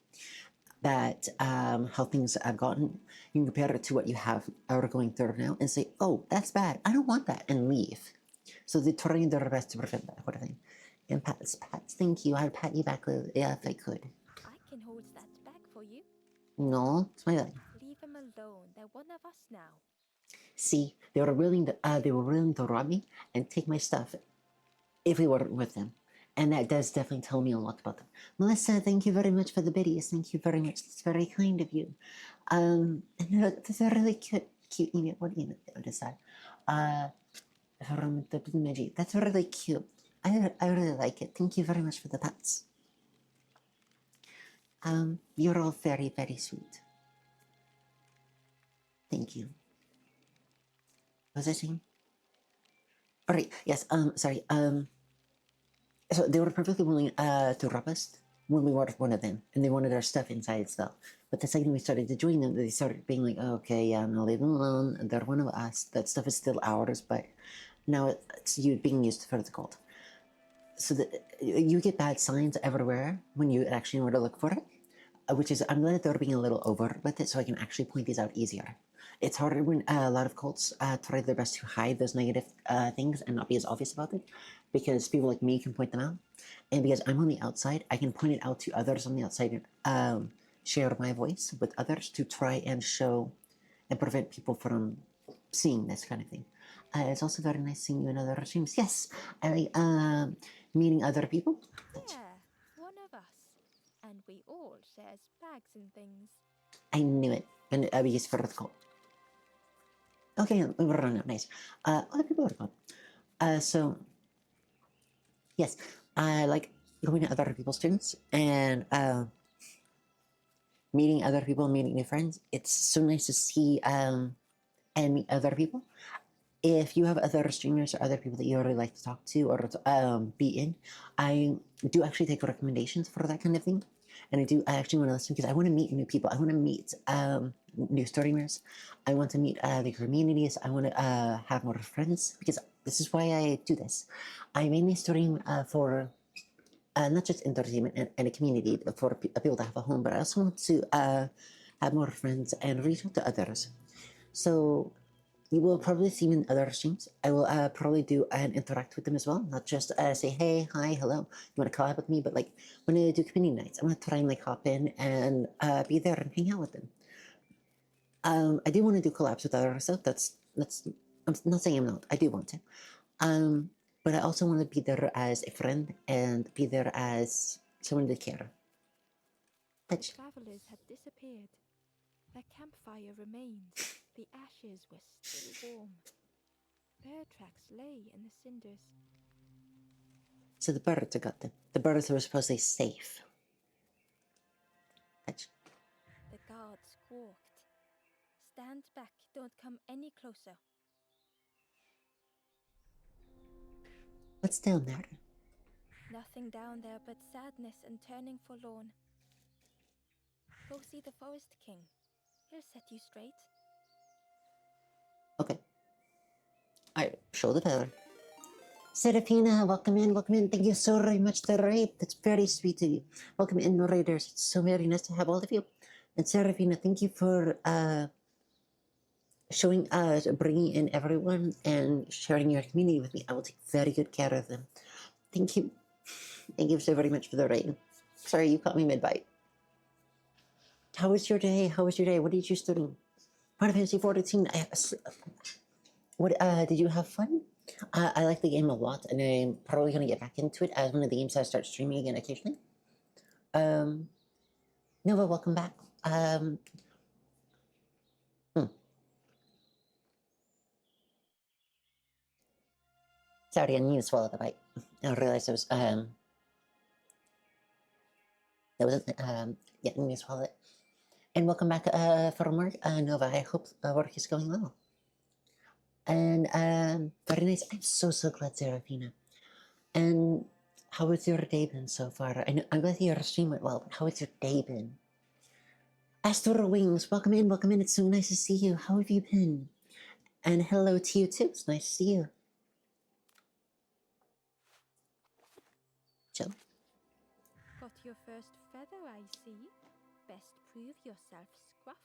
that how things have gotten. You can compare it to what you have are going through now and say, oh, that's bad, I don't want that, and leave. So they're trying their best to prevent that sort of thing. And pats, thank you. I'd pat you back if I could. I can hold that back for you. No, it's my bag. Leave them alone. They're one of us now. See, they were willing to rob me and take my stuff if we weren't with them. And that does definitely tell me a lot about them. Melissa, thank you very much for the biddies. Thank you very much. It's very kind of you. And look, this is a really cute email. What email is that? From the Blue Magic. That's really cute. I really like it. Thank you very much for the pets. You're all very, very sweet. Thank you. What was I saying? All right. Yes. Sorry. So they were perfectly willing to rob us when we were one of them, and they wanted our stuff inside still. But the second we started to join them, they started being like, oh, "Okay, yeah, no, leave them alone. They're one of us. That stuff is still ours, but now it's you being used for the cult." So that you get bad signs everywhere when you actually want to look for it, which is I'm glad that they're being a little over with it, so I can actually point these out easier. It's harder when a lot of cults try their best to hide those negative things and not be as obvious about it, because people like me can point them out, and because I'm on the outside, I can point it out to others on the outside and share my voice with others to try and show and prevent people from seeing this kind of thing. It's also very nice seeing you in other streams. Yes, I like meeting other people. Yeah, one of us. And we all shares bags and things. I knew it. And I used for the call. Okay, we were running out. Nice. Other people are gone. So, yes, I like going to other people's streams and meeting other people, meeting new friends. It's so nice to see and meet other people. if you have other streamers or other people that you really like to talk to or be in, I do actually take recommendations for that kind of thing. And I actually want to listen because I want to meet new people. I want to meet new streamers. I want to meet the communities. I want to have more friends because this is why I do this. I mainly stream for not just entertainment and a community for people to have a home, but I also want to have more friends and reach out to others. So you will probably see me in other streams. I will probably do and interact with them as well, not just say hey, hi, hello. You want to collab with me, but like when I do community nights, I'm gonna try and like hop in and be there and hang out with them. I do want to do collabs with other stuff. That's. I'm not saying I'm not. I do want to. But I also want to be there as a friend and be there as someone to care. The travelers had disappeared. Their campfire remained. The ashes were still warm. Bear tracks lay in the cinders. So the birds got them. The birds were supposedly safe. The guard squawked. Stand back, don't come any closer. What's down there? Nothing down there but sadness and turning forlorn. Go see the Forest King. He'll set you straight. Okay. Alright, show the feather. Serafina, welcome in, welcome in. Thank you so very much, the rape. That's very sweet of you. Welcome in, narrators. It's so very nice to have all of you. And Serafina, thank you for showing bringing in everyone and sharing your community with me. I will take very good care of them. Thank you. Thank you so very much for the raid. Sorry, you caught me mid-bite. How was your day? How was your day? What did you study? Final Fantasy 14. What did you have fun? I like the game a lot, and I'm probably gonna get back into it as one of the games I start streaming again occasionally. Nova, welcome back. Sorry, I need to swallow the bite. I realized it was that wasn't yeah, I need to swallow it. And welcome back from work, Nova. I hope work is going well. And very nice. I'm so glad, Serafina. And how has your day been so far? I'm glad your stream went well, but how has your day been? Astro Wings, welcome in, welcome in. It's so nice to see you. How have you been? And hello to you too. It's nice to see you. Chill. Got your first feather, I see. Best prove yourself, Scruff.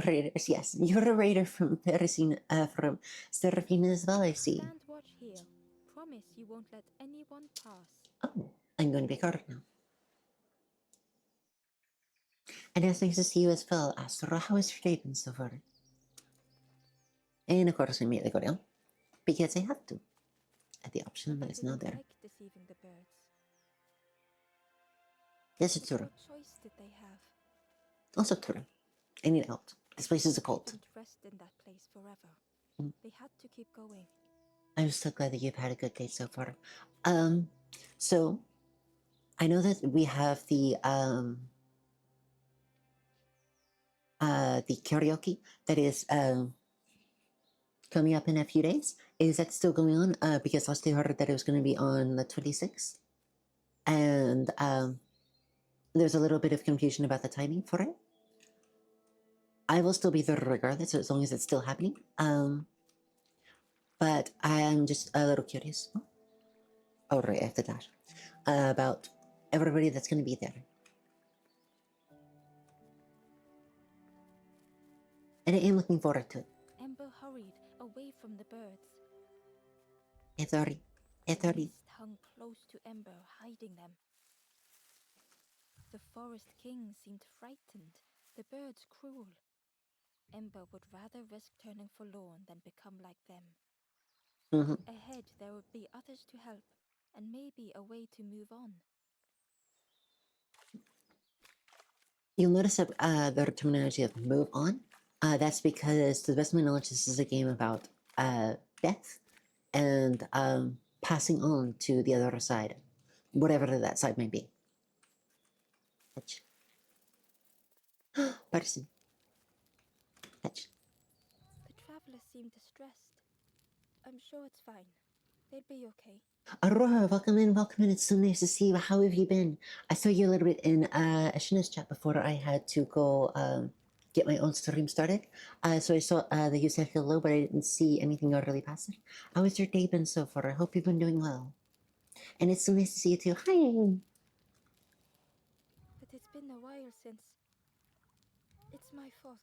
Raiders, yes. You're a raider from from Serafina as well, I see. Stand watch here. Promise you won't let anyone pass. Oh, I'm going to be guarded now. And it's nice to see you as well, Astro. How has your day been so far? And of course, I immediately go down because I have to. At the option that is now there. Like deceiving the birds. Yes, it's true. What choice did they have? Also true. I need out. This place is a cult. They couldn't rest in that place forever. Mm. They had to keep going. I'm so glad that you've had a good day so far. So I know that we have the karaoke that is coming up in a few days. Is that still going on? Because last I heard that it was going to be on the 26th, and there's a little bit of confusion about the timing for it. I will still be there regardless, as long as it's still happening. But I'm just a little curious. Oh, right after that, about everybody that's going to be there. And I am looking forward to it. Ember hurried away from the birds. Ethori. Beast hung close to Ember, hiding them. The Forest King seemed frightened, the birds cruel. Ember would rather risk turning forlorn than become like them. Mm-hmm. Ahead there would be others to help, and maybe a way to move on. You'll notice that the terminology of move on. That's because, to the best of my knowledge, this is a game about death and passing on to the other side, whatever that side may be. Person. Fetch. The travelers seem distressed. I'm sure it's fine. They'll be okay. Aurora, welcome in, welcome in. It's so nice to see you. How have you been? I saw you a little bit in Ashina's chat before I had to go get my own stream started. So I saw that you said hello, but I didn't see anything really past it. How has your day been so far? I hope you've been doing well. And it's so nice to see you too. Hi. But it's been a while since. It's my fault.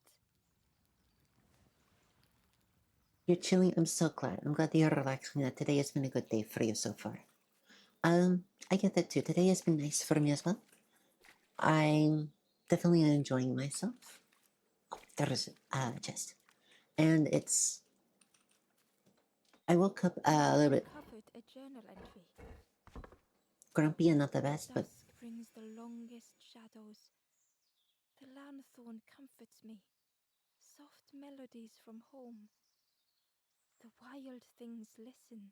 You're chilling. I'm so glad. I'm glad that you're relaxing. That today has been a good day for you so far. I get that too. Today has been nice for me as well. I'm definitely enjoying myself. Oh, there's a chest. And it's. I woke up a little bit Covered a journal entry. grumpy and not the best, but Dusk brings the longest shadows. The lanthorn comforts me. Soft melodies from home. The wild things listen.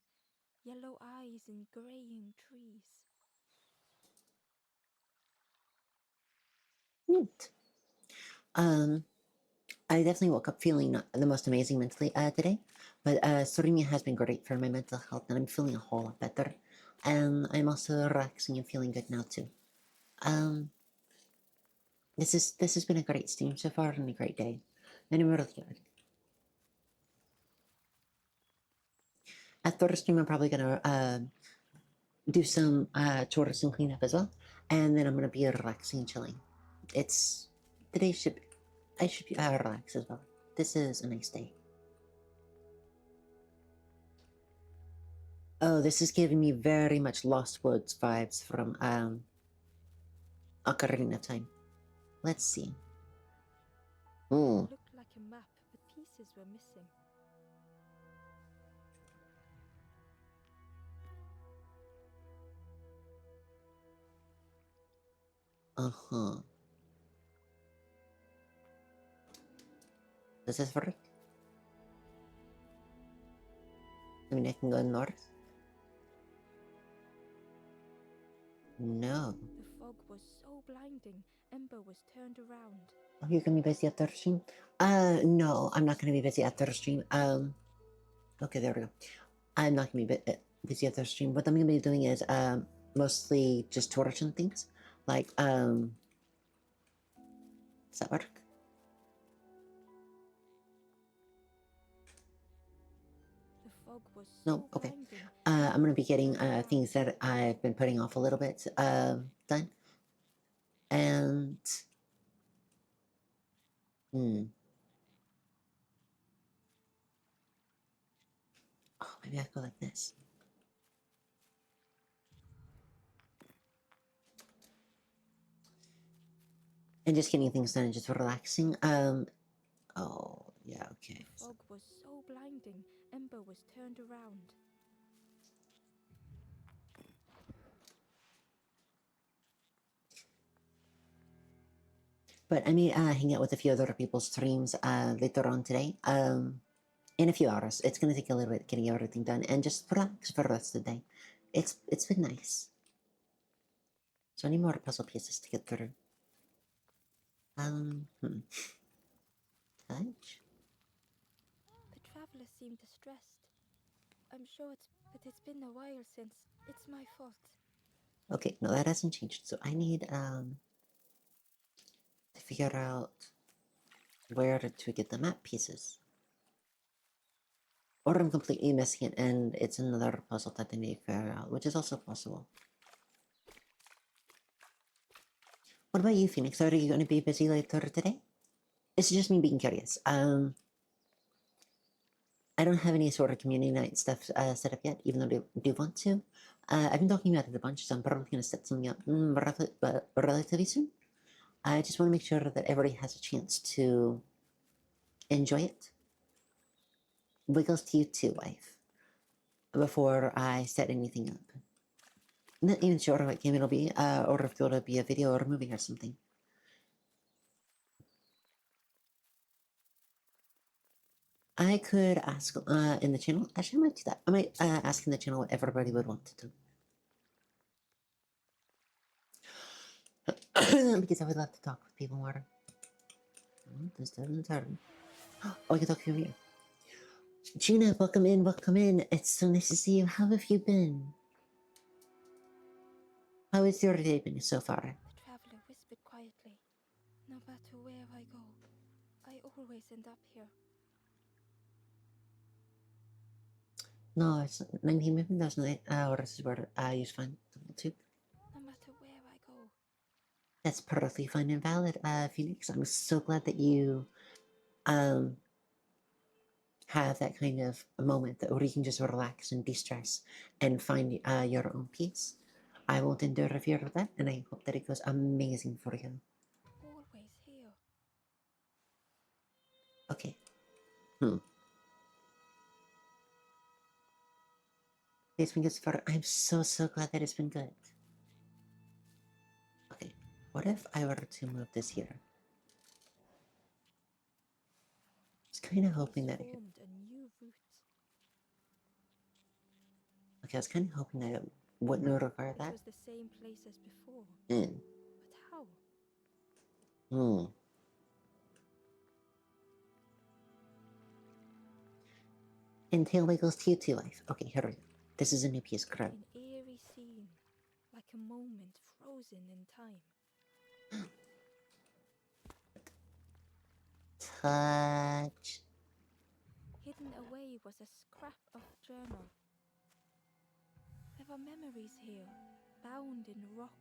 Yellow eyes in graying trees. neat. Um, I definitely woke up feeling not the most amazing mentally today, but streaming has been great for my mental health, and I'm feeling a whole lot better. And I'm also relaxing and feeling good now too. Um, this has been a great stream so far and a great day, and I'm really good. After the stream, I'm probably gonna do some chores and cleanup as well, and then I'm gonna be relaxing and chilling. It's today should I should be relaxed as well. This is a nice day. Oh, this is giving me very much Lost Woods vibes from Ocarina of Time. Let's see. It Hmm. looked like a map, but pieces were missing. Uh-huh. Does this work? I mean, I can go north. No. The fog was so blinding, Ember was turned around. Oh, you're gonna be busy after the stream? No, I'm not gonna be busy after the stream. Okay, there we go. I'm not gonna be busy after the stream. What I'm gonna be doing is mostly just torching things, like does that work? The fog was No, so okay. blinding. I'm gonna be getting Turned around. things that I've been putting off a little bit done, and hmm. Oh, maybe I go like this. And just getting things done and just relaxing. Oh, yeah, okay. The fog was so blinding, Ember was turned around. But I may hang out with a few other people's streams later on today. In a few hours. It's gonna take a little bit getting everything done and just relax for the rest of the day. It's been nice. So any more puzzle pieces to get through? Touch? The travelers seem distressed. I'm sure it's been a while since. It's my fault. Okay, no, that hasn't changed. So I need to figure out where to get the map pieces. Or I'm completely missing it and it's another puzzle that I need to figure out, which is also possible. What about you, Phoenix? Are you going to be busy later today? It's just me being curious. I don't have any sort of community night stuff set up yet, even though I do want to. I've been talking about it a bunch, so I'm probably going to set something up relatively soon. I just want to make sure that everybody has a chance to enjoy it. Wiggles to you too, wife. Before I set anything up. Not even sure what game it'll be, or if it'll be a video or a movie or something. I could ask in the channel. Actually, I might do that. I might ask in the channel what everybody would want to do. Because I would love to talk with people more. This doesn't turn. Oh, I can talk to you here. Gina, welcome in, welcome in. It's so nice to see you. How have you been? How has your day been so far? The traveler whispered quietly. No matter where I go, I always end up here. No, it's 19 maybe that's not or this is where I use fine too. No matter where I go. That's perfectly fine and valid, Phoenix. I'm so glad that you um have that kind of a moment that where you can just relax and de-stress and find your own peace. I won't interfere with that, and I hope that it goes amazing for you. Always here. Okay. It's been good so far. I'm so glad that it's been good. Okay. What if I were to move this here? I was kind of hoping that I could. Formed a new route. Okay, I was kind of hoping that it wouldn't require It that. was the same place as before. Mm. But how? Hmm. Entail equals T2 life. Okay, here we go. This is a new piece, correct? An eerie scene, like a moment frozen in time. Touch. Hidden away was a scrap of journal. There are memories here, bound in rock.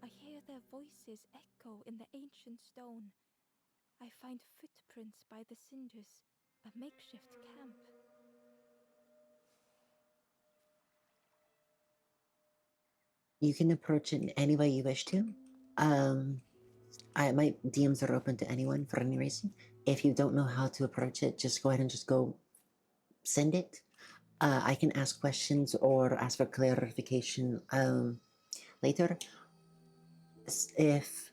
I hear their voices echo in the ancient stone. I find footprints by the cinders, a makeshift camp. You can approach it in any way you wish to. My DMs are open to anyone for any reason. If you don't know how to approach it, just go ahead and just go send it. I can ask questions or ask for clarification later. If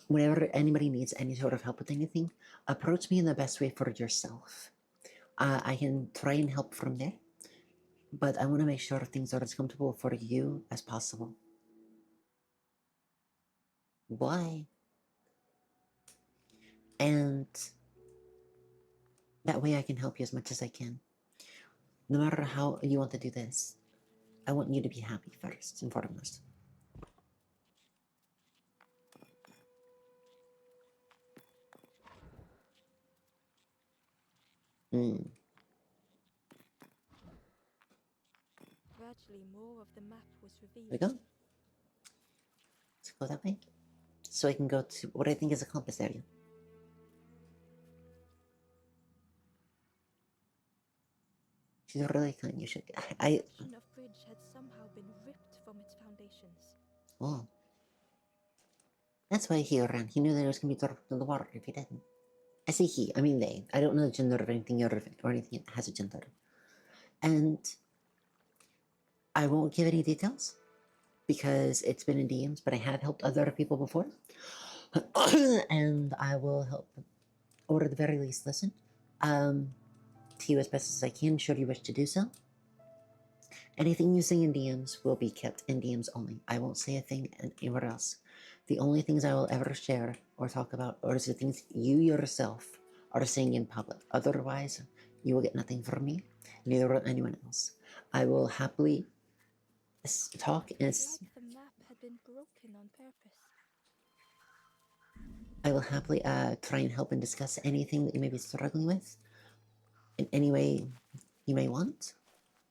whenever anybody needs any sort of help with anything, approach me in the best way for yourself. I can try and help from there, but I want to make sure things are as comfortable for you as possible. Why? And that way I can help you as much as I can. No matter how you want to do this, I want you to be happy first and foremost. Mm. Gradually, more of the map was There we revealed. go. Let's go that way. So I can go to what I think is a compass area. She's really kind. You should. The I. section of bridge had somehow been ripped from its foundations. Oh. That's why he ran. He knew that it was going to be thrown in the water if he didn't. I say he. I mean they. I don't know the gender of anything or anything that has a gender. And I won't give any details because it's been in DMs, but I have helped other people before. And I will help, or at the very least, listen to you as best as I can, should you wish to do so. Anything you say in DMs will be kept in DMs only. I won't say a thing anywhere else. The only things I will ever share or talk about are the things you yourself are saying in public. Otherwise, you will get nothing from me, neither will anyone else. I will happily talk and It's like the map had been broken on purpose. I will happily try and help and discuss anything that you may be struggling with in any way you may want,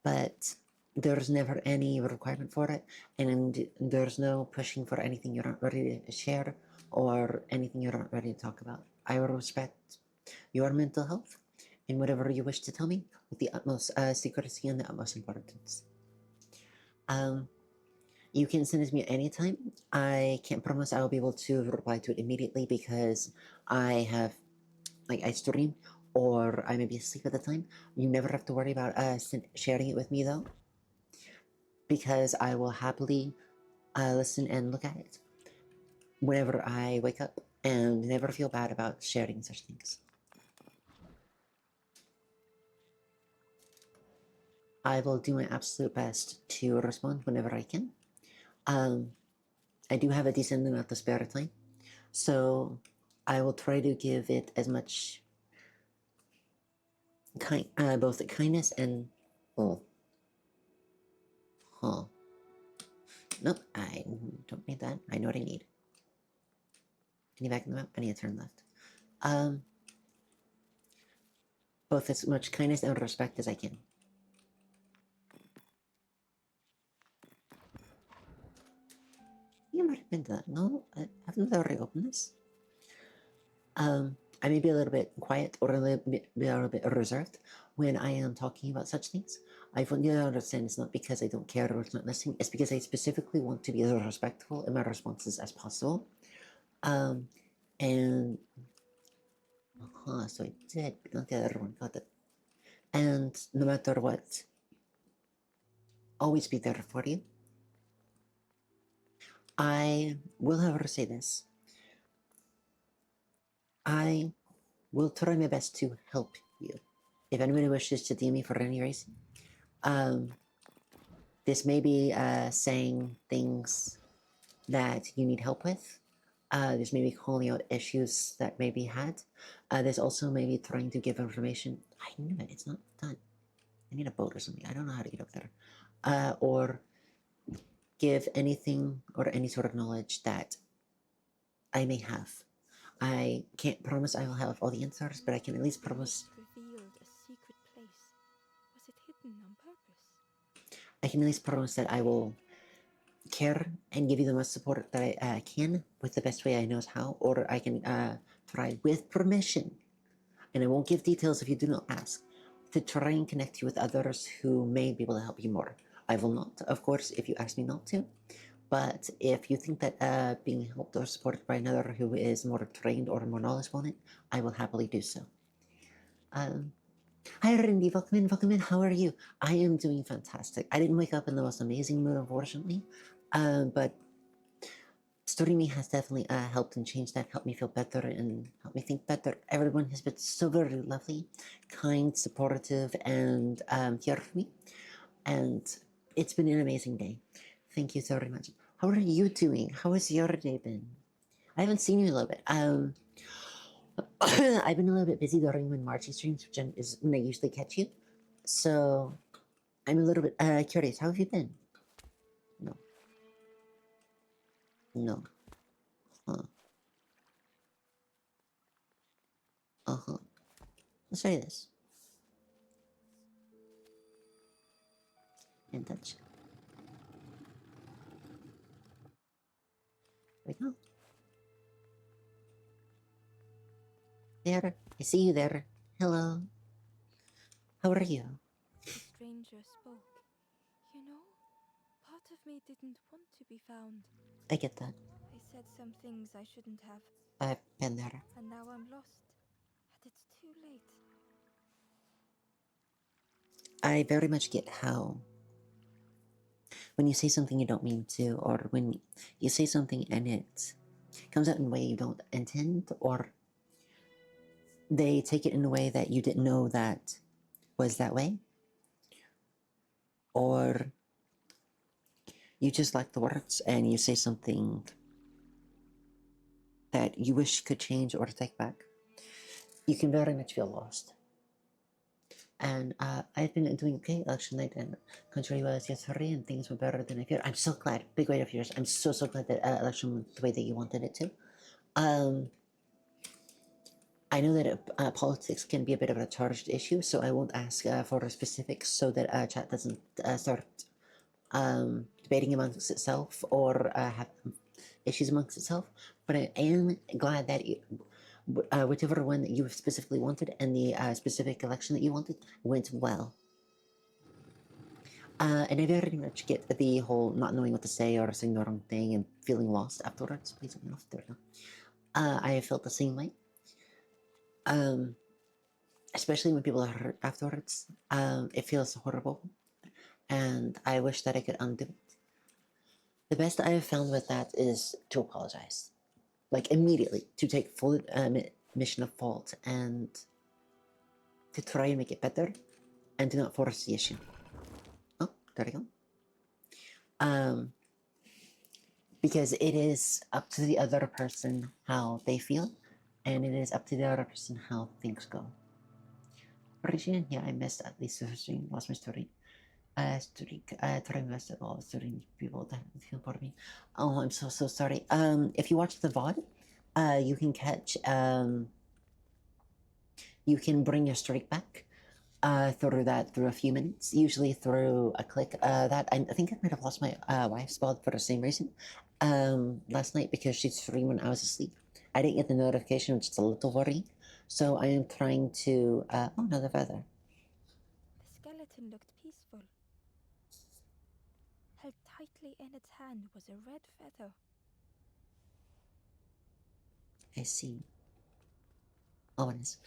but there's never any requirement for it, and there's no pushing for anything you're not ready to share or anything you're not ready to talk about. I will respect your mental health and whatever you wish to tell me with the utmost secrecy and the utmost importance. You can send it to me at any time. I can't promise I will be able to reply to it immediately because I have, like, I stream or I may be asleep at the time. You never have to worry about sharing it with me though, because I will happily listen and look at it whenever I wake up and never feel bad about sharing such things. I will do my absolute best to respond whenever I can. I do have a decent amount of spare time, so I will try to give it as much both kindness and oh, huh. Nope, I don't need that. I know what I need. Can you back them up? I need to turn left. Both as much kindness and respect as I can. You might have been to that. No, I haven't already opened this. I may be a little bit quiet or a little bit reserved when I am talking about such things. I want you to understand it's not because I don't care or it's not listening. It's because I specifically want to be as respectful in my responses as possible. And so I did, but not the other one. Got it. And no matter what, always be there for you. I will, however, say this. I will try my best to help you. If anybody wishes to DM me for any reason, this may be saying things that you need help with. This may be calling out issues that may be had. There's also maybe trying to give information. I knew it, it's not done. I need a boat or something. I don't know how to get up there. Or give anything or any sort of knowledge that I may have. I can't promise I will have all the answers, but I can at least promise. Revealed a secret place. Was it hidden on purpose? I can at least promise that I will care and give you the most support that I can with the best way I know how, or I can try with permission, and I won't give details if you do not ask, to try and connect you with others who may be able to help you more. I will not, of course, if you ask me not to, but if you think that being helped or supported by another who is more trained or more knowledgeable on it, I will happily do so. Hi Rindy, welcome in, how are you? I am doing fantastic. I didn't wake up in the most amazing mood, unfortunately, but streaming has definitely helped and changed that, helped me feel better and helped me think better. Everyone has been so very lovely, kind, supportive, and here for me, and it's been an amazing day. Thank you so very much. How are you doing? How has your day been? I haven't seen you in a little bit. I've been a little bit busy during when Marchie streams, which is when I usually catch you. So I'm a little bit curious. How have you been? No. No. Huh. Uh-huh. Let's try this. And touch. There we go. There. I see you there. Hello. How are you? The stranger spoke. You know, part of me didn't want to be found. I get that. I said some things I shouldn't have. I've been there. And now I'm lost. And it's too late. I very much get how when you say something you don't mean to, or when you say something and it comes out in a way you don't intend, or they take it in a way that you didn't know that was that way, or you just like the words and you say something that you wish could change or take back, you can very much feel lost. And I've been doing okay election night, and country was yesterday, and things were better than I feared. I'm so glad. Big weight of yours. I'm so glad that election went the way that you wanted it to. I know that politics can be a bit of a charged issue, so I won't ask for specifics so that chat doesn't start debating amongst itself or have issues amongst itself. But I am glad that whichever one that you specifically wanted and the specific election that you wanted went well. And I very much get the whole not knowing what to say or saying the wrong thing and feeling lost afterwards. Please let me off. There we go. I have felt the same way. Especially when people are hurt afterwards. It feels horrible. And I wish that I could undo it. The best I have found with that is to apologize. Like immediately, to take full admission of fault and to try and make it better and do not force the issue. Oh, there we go. Because it is up to the other person how they feel, and it is up to the other person how things go. Origin? Yeah, I missed at least the stream. Lost my story. Streak. Try my best at all. Story people that feel part of me. Oh, I'm so sorry. If you watch the VOD, you can catch you can bring your streak back. Through a few minutes, usually through a click. That I think I might have lost my wife's VOD for the same reason. Last night because she streamed when I was asleep. I didn't get the notification, which is a little worrying. So I am trying to. Oh, another feather. The skeleton looked peaceful. Held tightly in its hand was a red feather. I see. Ominous.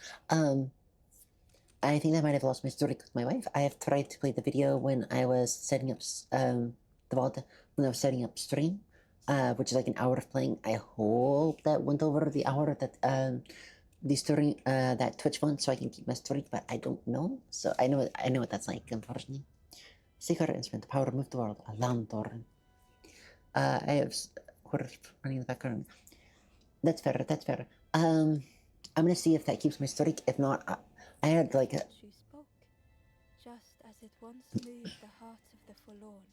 I think I might have lost my story with my wife. I have tried to play the video when I was setting up the VOD, when I was setting up stream, which is like an hour of playing. I hope that went over the hour that the story that Twitch wants, so I can keep my story. But I don't know. So I know what that's like. Unfortunately, secret instrument, the power to move the world. A lantern. I have horror running in the background. That's fair. That's fair. I'm gonna see if that keeps my story. If not, I had like a. She spoke, just as it once moved the hearts of the forlorn.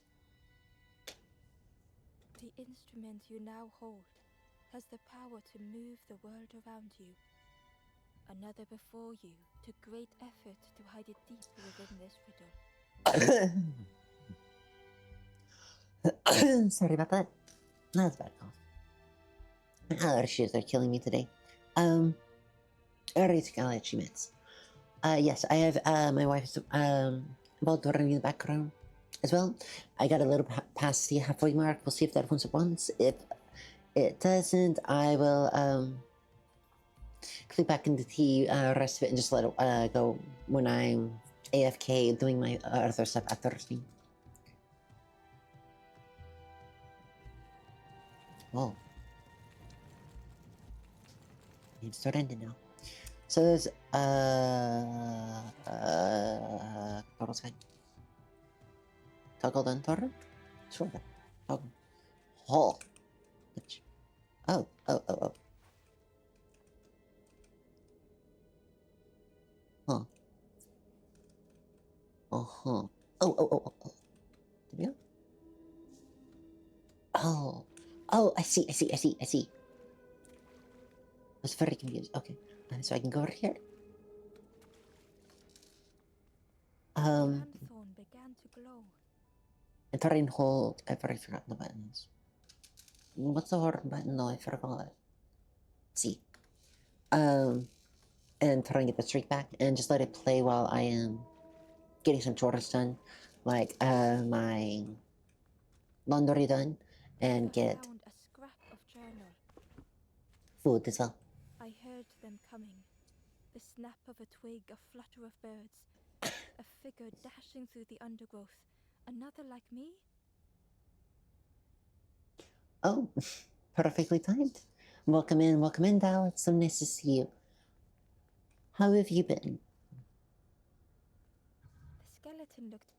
The instrument you now hold has the power to move the world around you. Another before you took great effort to hide it deep within this riddle. Sorry about that. That's bad cough. My allergies are killing me today. Alright, I'll let you miss. Yes, I have my wife's about running in the background as well. I got a little past the halfway mark. We'll see if that runs at once. If it doesn't, I will click back into the rest of it and just let it go when I'm AFK doing my other stuff after stream. Oh. It's start ending now. So there's total sky. Toggle done torrent? Sure. Toggle. Oh. Oh. Huh. Uh-huh. Oh. Did we go? Oh, I see. I was very confused. Okay. So I can go over here. Lanthorn began to glow. And try and hold. I've already forgotten the buttons. What's the hard button? No, I forgot. See. And try and get the streak back and just let it play while I am getting some chores done. Like my laundry done and get Found a scrap of journal. food as well. I heard them coming. The snap of a twig, a flutter of birds. A figure dashing through the undergrowth. Another like me? Oh, perfectly timed. Welcome in, Dal. It's so nice to see you. How have you been? The skeleton looked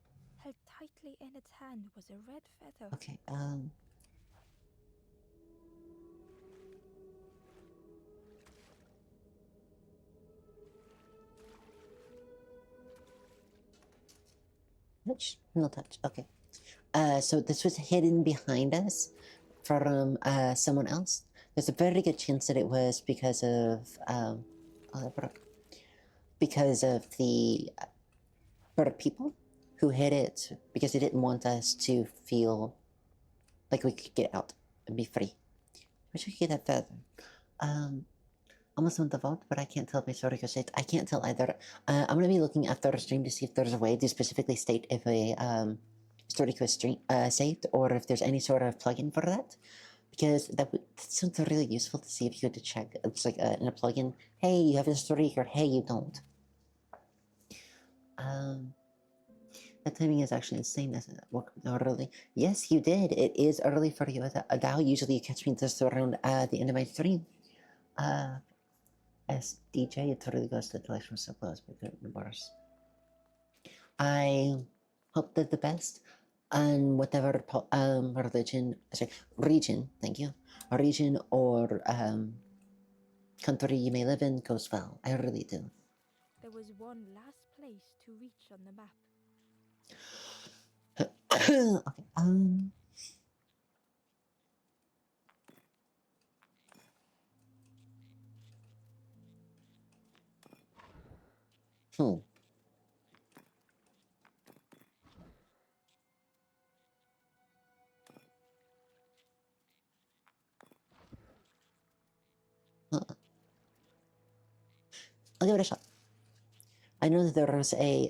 held tightly in its hand was a red feather. Okay, touch? No touch. Okay. So this was hidden behind us from someone else. There's a very good chance that it was because of because of the bird people who hid it because they didn't want us to feel like we could get out and be free. Wish I could get that feather. Almost on the vault, but I can't tell my story because I can't tell either. I'm gonna be looking after the stream to see if there's a way to specifically state if a story was stream saved or if there's any sort of plugin for that. Because that sounds really useful to see if you could check. It's like in a plugin, hey, you have a story, or hey, you don't. That timing is actually insane. That's not early. Yes, you did. It is early for you. Now, usually you catch me just around the end of my stream. As DJ, it totally goes to the collection so close, but good bars. I hope that the best and whatever region, thank you, region or country you may live in goes well. I really do. There was one last place to reach on the map. Okay, Hmm. I'll give it a shot. I know that there was a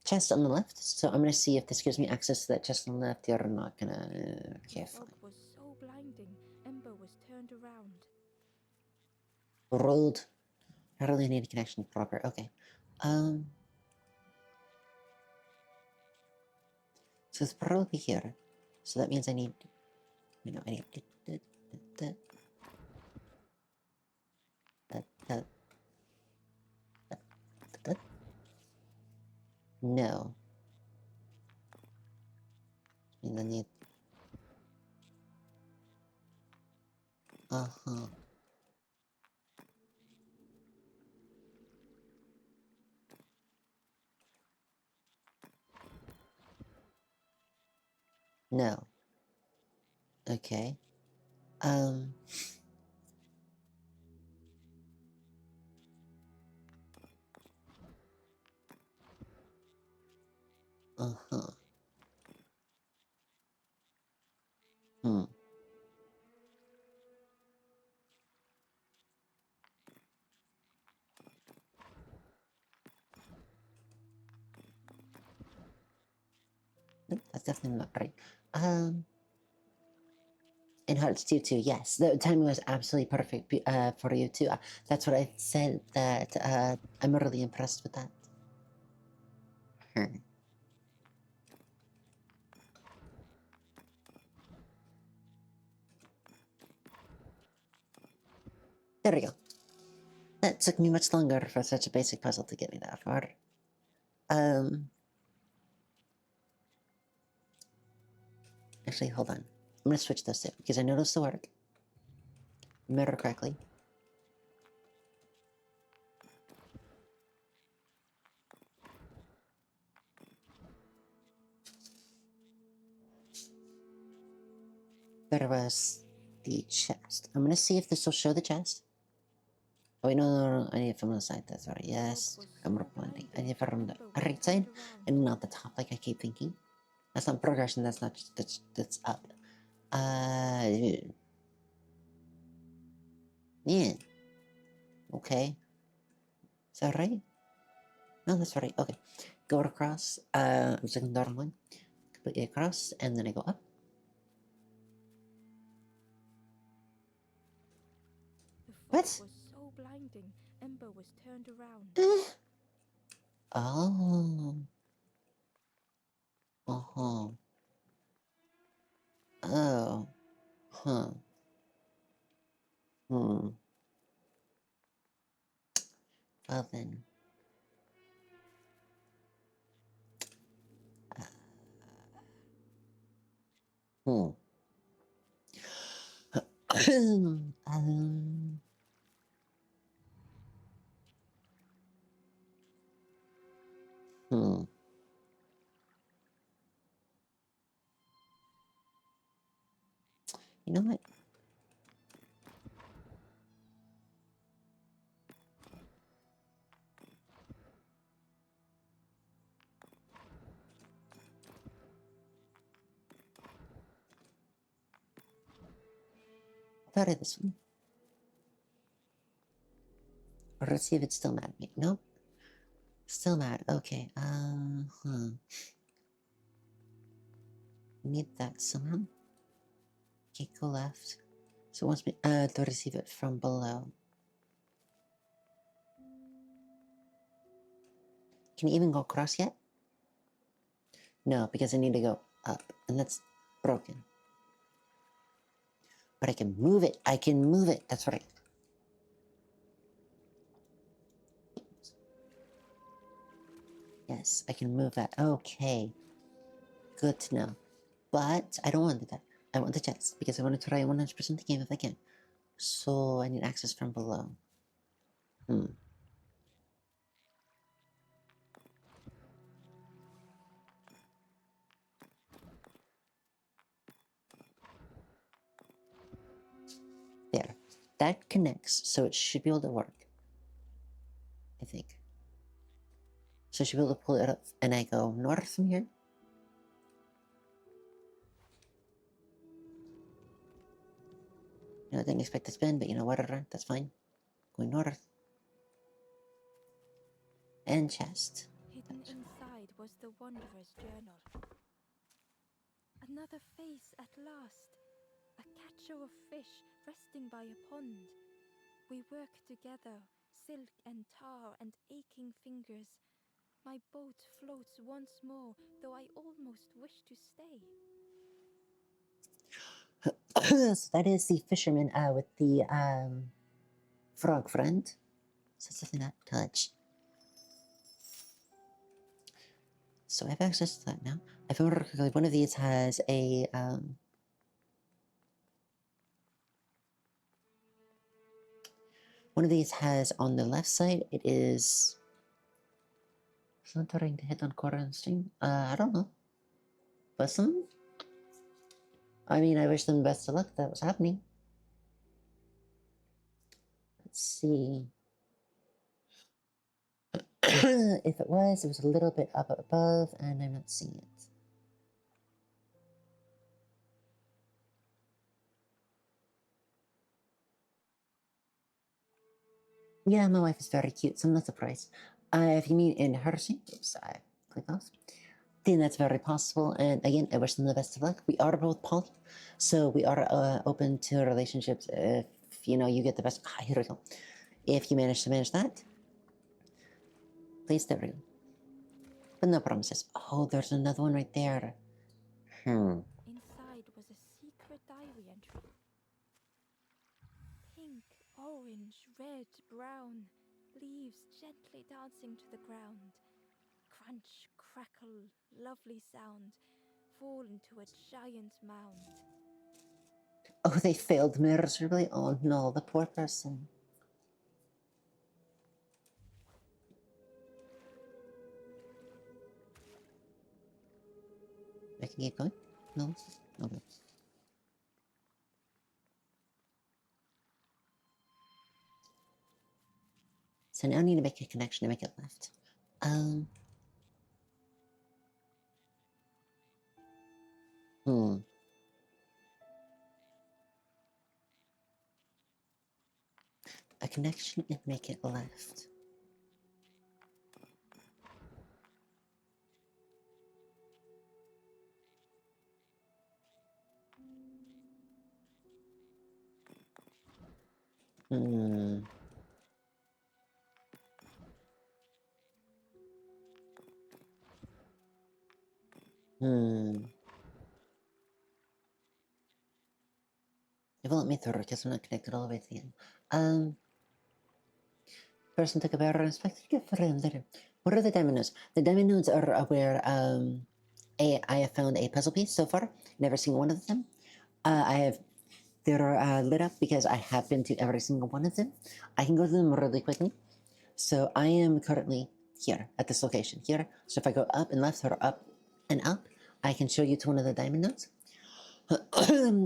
chest on the left, so I'm gonna see if this gives me access to that chest on the left. You're not gonna okay, The fog fine. was so blinding, Ember was turned around. Rolled. I really need a connection proper. Okay. So it's probably here. So that means I need I need no. And then need uh-huh. No. Okay. Um uh-huh. Hmm. Nope, that's definitely not right. In Hearts 2 too, yes. The timing was absolutely perfect for you too. That's what I said, that I'm really impressed with that. Hmm. There we go. That took me much longer for such a basic puzzle to get me that far. Actually, hold on. I'm gonna switch those two, because I know those still work. Remember correctly. There was the chest. I'm gonna see if this will show the chest. Oh, wait, no. I need it from the side. That's right. Yes. I'm blending. I need it from the right side and not the top, like I keep thinking. That's not progression. That's not. That's up. Yeah. Okay. Is that right? No, that's right. Okay. Go across. I'm second down one. Completely across, and then I go up. The fog What? was so blinding, Ember was turned around. Oh. Uh-huh. Oh. Huh. Hmm. Well then. Hmm. um. Hmm. You know what? Try this one. Or let's see if it's still mad at me. Nope. Still mad. Okay. Need that somehow. Okay, go left. So it wants me to receive it from below. Can you even go across yet? No, because I need to go up, and that's broken. But I can move it. I can move it. That's right. Yes, I can move that. Okay. Good to know. But I don't want that. I want the chest because I want to try 100% the game if I can. So I need access from below. Hmm. that connects, so it should be able to work. I think. So I should be able to pull it up, and I go north from here. I didn't expect to spin, but whatever, that's fine. Going north. And chest. Hidden inside was the Wanderer's journal. Another face at last. A catcher of fish resting by a pond. We work together, silk and tar and aching fingers. My boat floats once more, though I almost wish to stay. So that is the fisherman with the frog friend. So it's definitely not touch. So I have access to that now. If I remember correctly, one of these has a one of these has on the left side, it is trying to hit on core and stream. I don't know. But I mean, I wish them best of luck. That was happening. Let's see. If it was a little bit up above, and I'm not seeing it. Yeah, my wife is very cute, so I'm not surprised. If you mean in her scene, oops, I click off. Then that's very possible. And again, I wish them the best of luck. We are both poly, so we are open to relationships. If you get the best. Here we go. If you manage to manage that, please, there we go. But no promises. Oh, there's another one right there. Inside was a secret diary entry. Pink, orange, red, brown, leaves gently dancing to the ground. Crunch, crackle, lovely sound, fall into a giant mound. Oh, they failed miserably. Oh no, the poor person. I can keep going? No? Okay. So now I need to make a connection to make it left. A connection and make it left. It won't let me through because I'm not connected all the way to the end. Person took a better inspected gift for him later. What are the diamond nodes? The diamond nodes are where I have found a puzzle piece so far. Never seen one of them. They're lit up because I have been to every single one of them. I can go to them really quickly. So I am currently here at this location here. So if I go up and left or up and up, I can show you to one of the diamond nodes.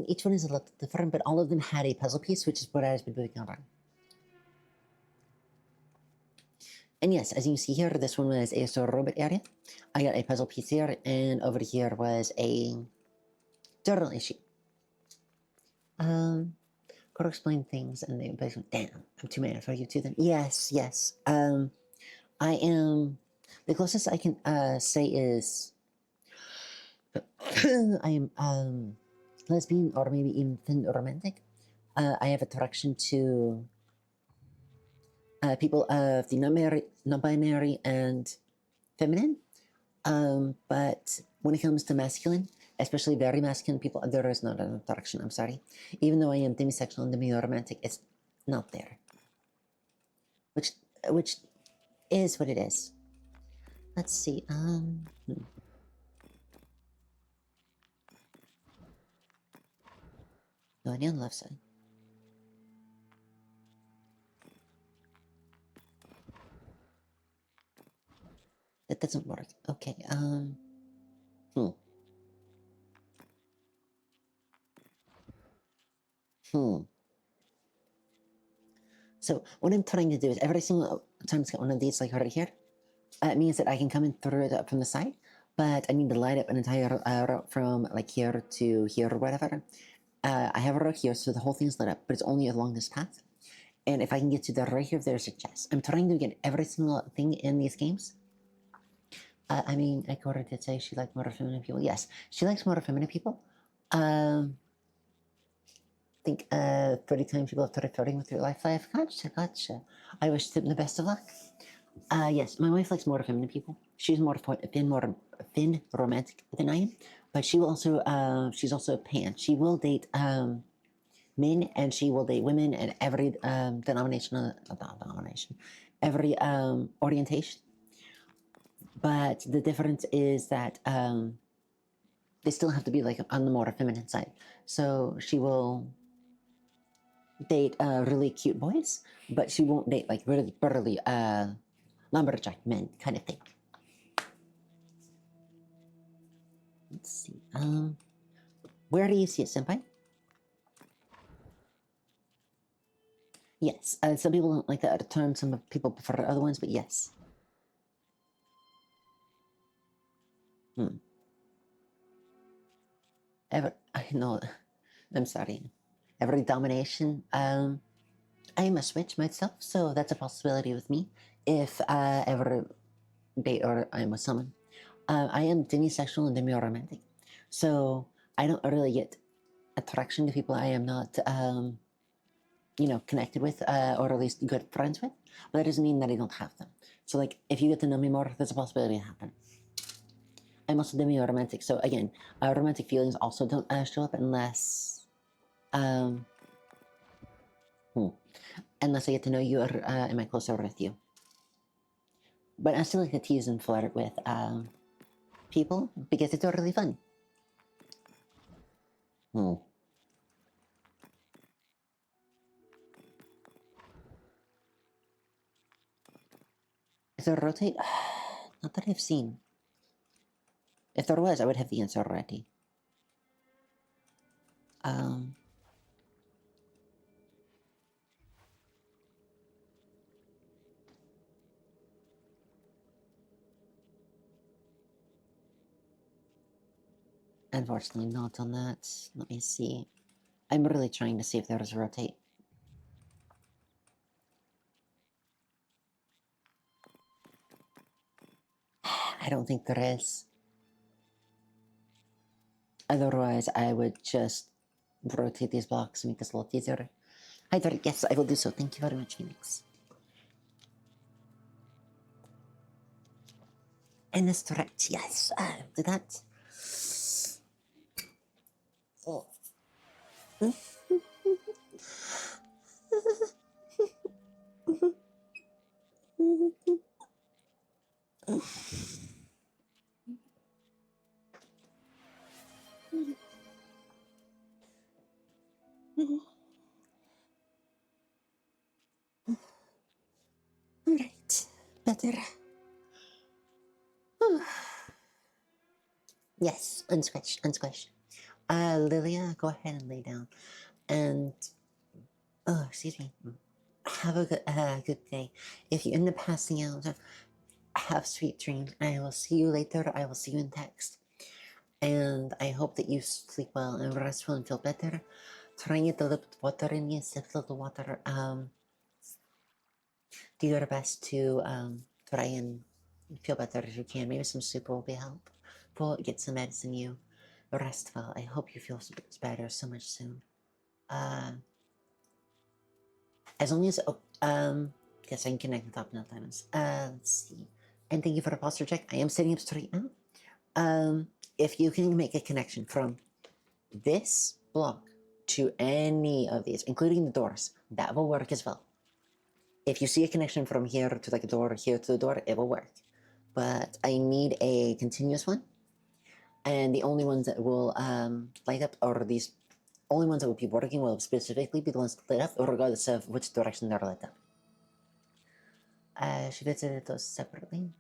Each one is a little different, but all of them had a puzzle piece, which is what I've been moving around. And yes, as you can see here, this one was a sort of robot area. I got a puzzle piece here, and over here was a journal issue. Gotta explain things, and they basically, damn, I'm too mad for you two then. Yes. I am, the closest I can say is, I am lesbian or maybe even romantic. I have attraction to people of the non-binary and feminine. But when it comes to masculine, especially very masculine people, there is not an attraction. I'm sorry. Even though I am demisexual and demi-romantic, it's not there. Which is what it is. Let's see. No, I need on the left side. That doesn't work. Okay. So what I'm trying to do is every single time it's got one of these like right here, it means that I can come in through it up from the side, but I need to light up an entire route from like here to here or whatever. I have a route here, so the whole thing's lit up, but it's only along this path. And if I can get to the right here, there's a chest. I'm trying to get every single thing in these games. I mean, Ikora did say she liked more feminine people. Yes, she likes more feminine people. I think 30 times people have started flirting with your life. Gotcha, gotcha. I wish them the best of luck. Yes, my wife likes more feminine people. She's more thin romantic than I am, but she will also she's also a pan. She will date men and she will date women and every denomination, every orientation. But the difference is that they still have to be like on the more feminine side. So she will date really cute boys, but she won't date like really burly lumberjack men kind of thing. Let's see. Where do you see it, senpai? Yes. Some people don't like that term. Some people prefer other ones, but yes. I know. I'm sorry. Every domination. I am a switch myself, so that's a possibility with me. If ever date or I'm with someone, I am demisexual and demi-romantic, so I don't really get attraction to people I am not, connected with or at least good friends with. But that doesn't mean that I don't have them. So, like, if you get to know me more, there's a possibility it happen. I'm also demi-romantic, so again, romantic feelings also don't show up unless, unless I get to know you or am I closer with you. But I still like to tease and flirt with people because it's really fun. Is there a rotate? Not that I've seen. If there was, I would have the answer already. Unfortunately, not on that. Let me see. I'm really trying to see if there is a rotate. I don't think there is. Otherwise, I would just rotate these blocks and make this a lot easier. Hi there. Yes, I will do so. Thank you very much, Phoenix. And that's correct. Yes, do that. Oh. Alright, better. Yes, unsquish, unsquish. Lilia, go ahead and lay down. And, oh, excuse me. Have a good day. If you end up passing out, have sweet dreams. I will see you later. I will see you in text. And I hope that you sleep well and rest well and feel better. Try and get a little bit of water in you, sip a little water. Do your best to try and feel better if you can. Maybe some soup will be helpful. Get some medicine. You rest well. I hope you feel better so much soon. As long as yes, I can connect the top now diamonds. Let's see. And thank you for the posture check. I am sitting up straight now. If you can make a connection from this block to any of these, including the doors, that will work as well. If you see a connection from here to like a door, here to the door, it will work. But I need a continuous one. And the only ones that will light up are these only ones that will be working will specifically be the ones lit up, regardless of which direction they're lit up. She visited those separately.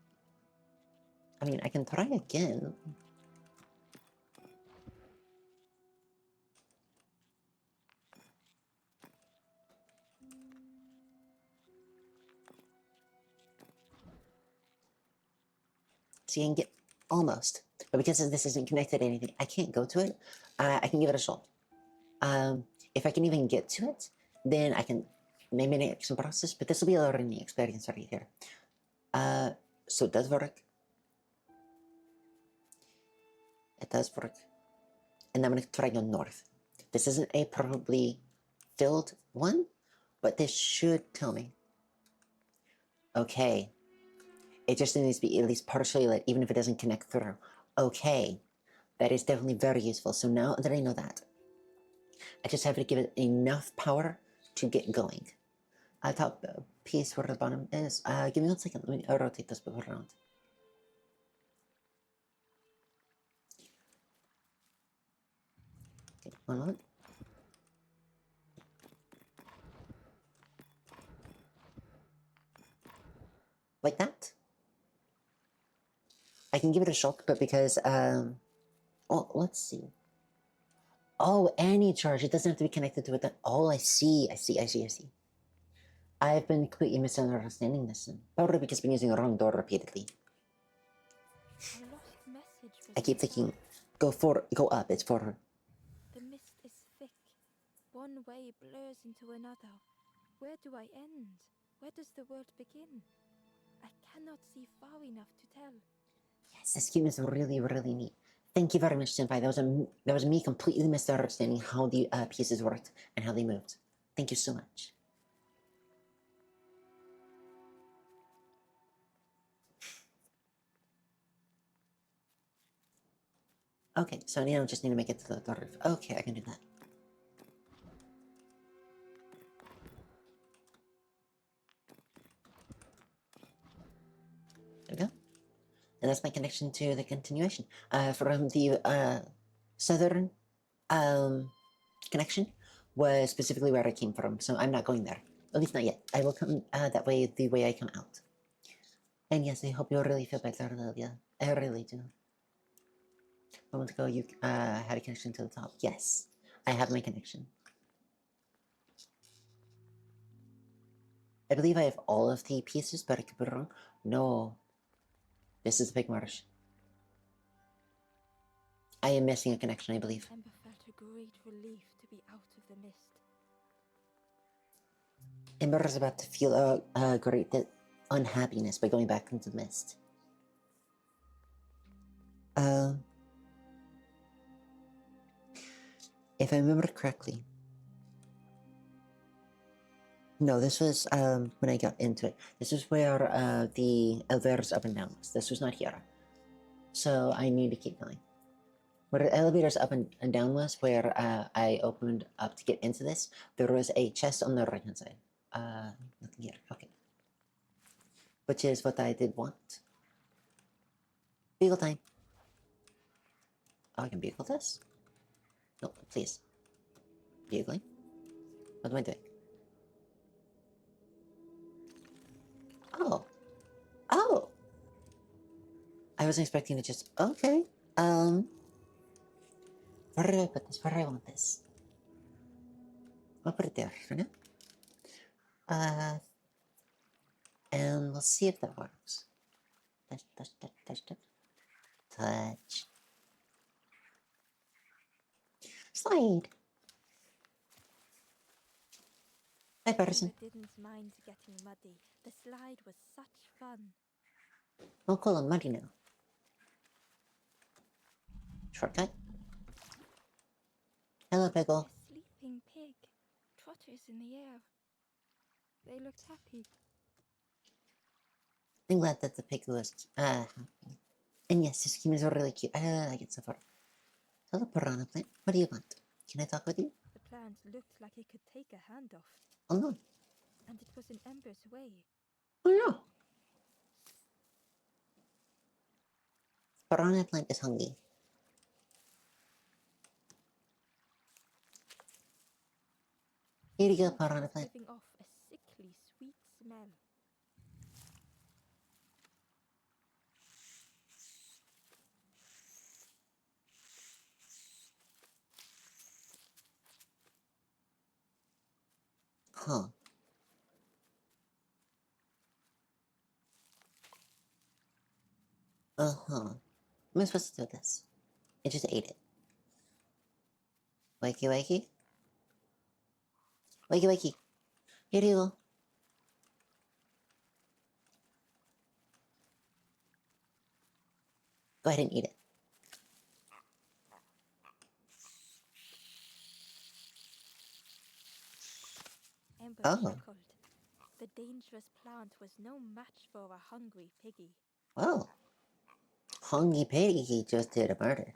I mean, I can try again. see, I can get almost. But because this isn't connected to anything, I can't go to it. I can give it a shot. If I can even get to it, then I can maybe make some process, but this will be a learning experience right here. So it does work. It does work. And I'm going to try to go north. This isn't a probably filled one, but this should tell me. Okay. It just needs to be at least partially lit, even if it doesn't connect through. Okay. That is definitely very useful. So now that I know that, I just have to give it enough power to get going. Top piece where the bottom is. Give me 1 second. Let me rotate this book around. Okay, 1 moment. Like that. I can give it a shot, but because oh, let's see. Oh, any charge. It doesn't have to be connected to it. Oh, I see. I've been completely misunderstanding this, probably because I've been using the wrong door repeatedly. A lost message was I keep sent thinking, out. go up. It's for her. The mist is thick. One way blurs into another. Where do I end? Where does the world begin? I cannot see far enough to tell. Yes, this game is really, really neat. Thank you very much, Senpai. That was me completely misunderstanding how the pieces worked and how they moved. Thank you so much. Okay, so now I just need to make it to the roof. Okay, I can do that. There we go. And that's my connection to the continuation. From the southern connection was specifically where I came from, so I'm not going there. At least not yet. I will come that way, the way I come out. And yes, I hope you'll really feel better, Lilia. I really do. A moment ago, you had a connection to the top. Yes, I have my connection. I believe I have all of the pieces, but I could be wrong. No. This is the big marsh. I am missing a connection, I believe. Ember felt a great relief to be out of the mist. Ember is about to feel a great unhappiness by going back into the mist. If I remember correctly, no, this was when I got into it. This is where the elevators up and down was. This was not here. So I need to keep going. Where the elevators up and down was, where I opened up to get into this, there was a chest on the right hand side. Nothing here. Okay. Which is what I did want. Beagle time. Oh, I can beagle this? No, please. Beagling? What am I doing? Oh. Oh! I wasn't expecting to just... Okay. Where do I put this? Where do I want this? I'll put it there for now. And we'll see if that works. Touch, touch, touch, touch, touch. Touch. Slide! Hi, person. Ember didn't mind getting muddy. The slide was such fun. I'll call him Muddy now. Shortcut. Hello, Pickle. A sleeping pig. Trotters in the air. They looked happy. I'm glad that the pickle was happy. And yes, this game is really cute. I like it so far. Hello, piranha plant. What do you want? Can I talk with you? The plant looked like it could take a hand off. Oh no. And it was in Ember's way. Oh no. Piranha plant is hungry. Here you go, piranha plant. Giving off a sickly sweet smell. Huh. Uh-huh. Am I supposed to do this? I just ate it. Wakey wakey. Wakey wakey. Here you go. Go ahead and eat it. Ember Oh. chuckled. The dangerous plant was no match for a hungry piggy. Well. Hungry piggy just did a murder.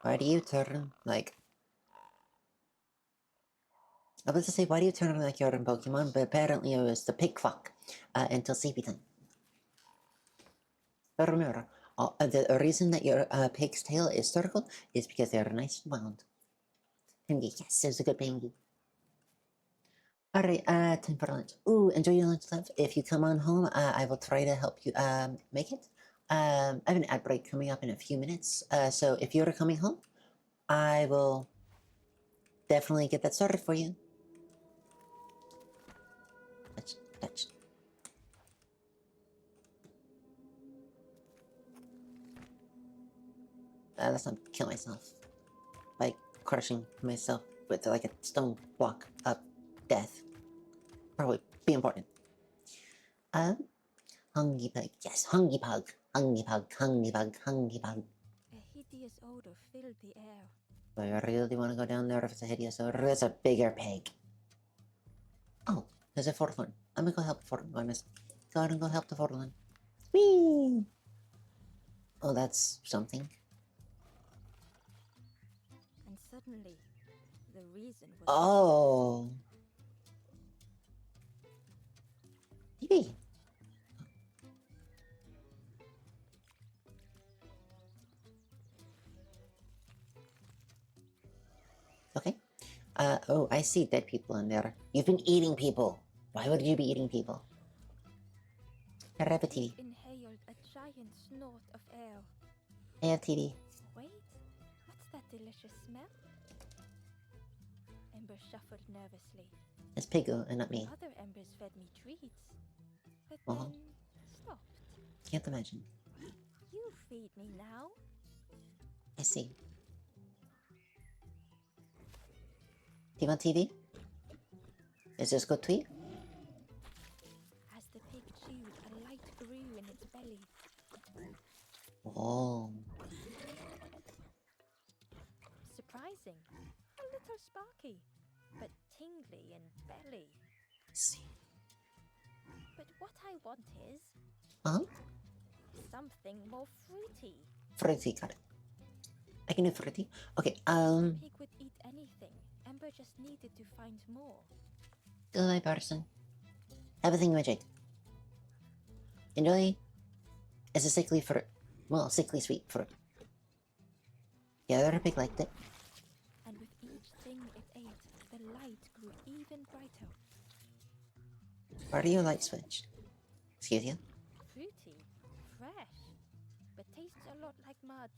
Why do you turn like... I was to say, why do you turn like you're in Pokemon? But apparently it was the pig fuck until sleepy time. But remember, the reason that your pig's tail is circled is because they're nice and round. And yes, it was a good bangy. Alright, time for lunch. Ooh, enjoy your lunch, love. If you come on home, I will try to help you make it. I have an ad break coming up in a few minutes, so if you're coming home, I will definitely get that started for you. Touch, touch. Let's not kill myself by crushing myself with like a stone block of death. Probably be important. Hungry pug. Yes, hungry pug. Hungry pug, hungry pug, hungry pug. A hideous odor filled the air. Do I really want to go down there if it's a hideous odor? It's a bigger pig. Oh, there's a fourth one. I'm gonna go help the fourth one. Go ahead and go help the fourth one. Whee! Oh, that's something. And suddenly, the reason was... Oh. TV. Okay. Oh, I see dead people in there. You've been eating people. Why would you be eating people? Rabbit TV. Inhaled a giant snort of air. Hey, TV. Wait, what's that delicious smell? Ember shuffled nervously. It's Pigu and not me. Other embers fed me treats, but Uh-huh. then stopped. Can't imagine. You feed me now. I see. Do you want TV? Is this good to eat? As the pig chewed, a light grew in its belly. Oh. Surprising. A little sparky, but tingly in belly. I see. But what I want is Uh-huh. something more fruity. Fruity, got it. I can do fruity. Okay, Pig would eat anything. Ember just needed to find more. goodbye, person. Have a thingamajig. Enjoy. It's a sickly fruit. Well, sickly sweet fruit. The other pig liked it. And with each thing it ate, the light grew even brighter. Why do you light switch? Excuse you? Fruity, fresh, but tastes a lot like mud.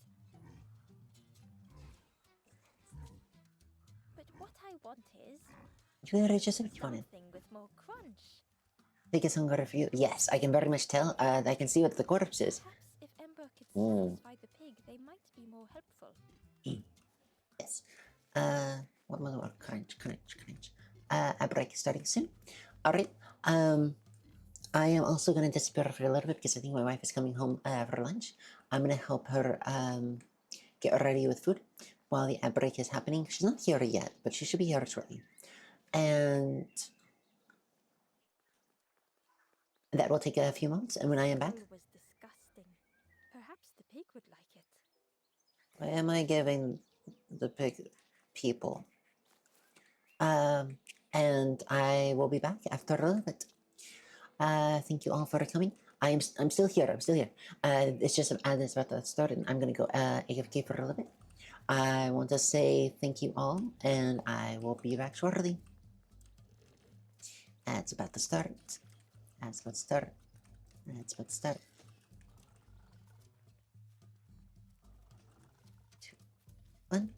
But what I want is You are just what you wanted. something with more crunch. Biggest hunger for you. Yes, I can very much tell. I can see what the corpse is. Perhaps if Ember could Mm. satisfy the pig, they might be more helpful. Yes. What more? Crunch, crunch, crunch. A break starting soon. Alright. I am also gonna disappear for a little bit because I think my wife is coming home for lunch. I'm gonna help her get ready with food while the ad break is happening. She's not here yet, but she should be here shortly. And that will take a few moments, and when I am back... It was disgusting. Perhaps the pig would like it. Why am I giving the pig people? And I will be back after a little bit. Thank you all for coming. I'm still here. I'm still here. It's just ad is about to start, and I'm gonna go AFK for a little bit. I want to say thank you all, and I will be back shortly. Ads about to start. Ads about to start. Ads about to start. 2, 1.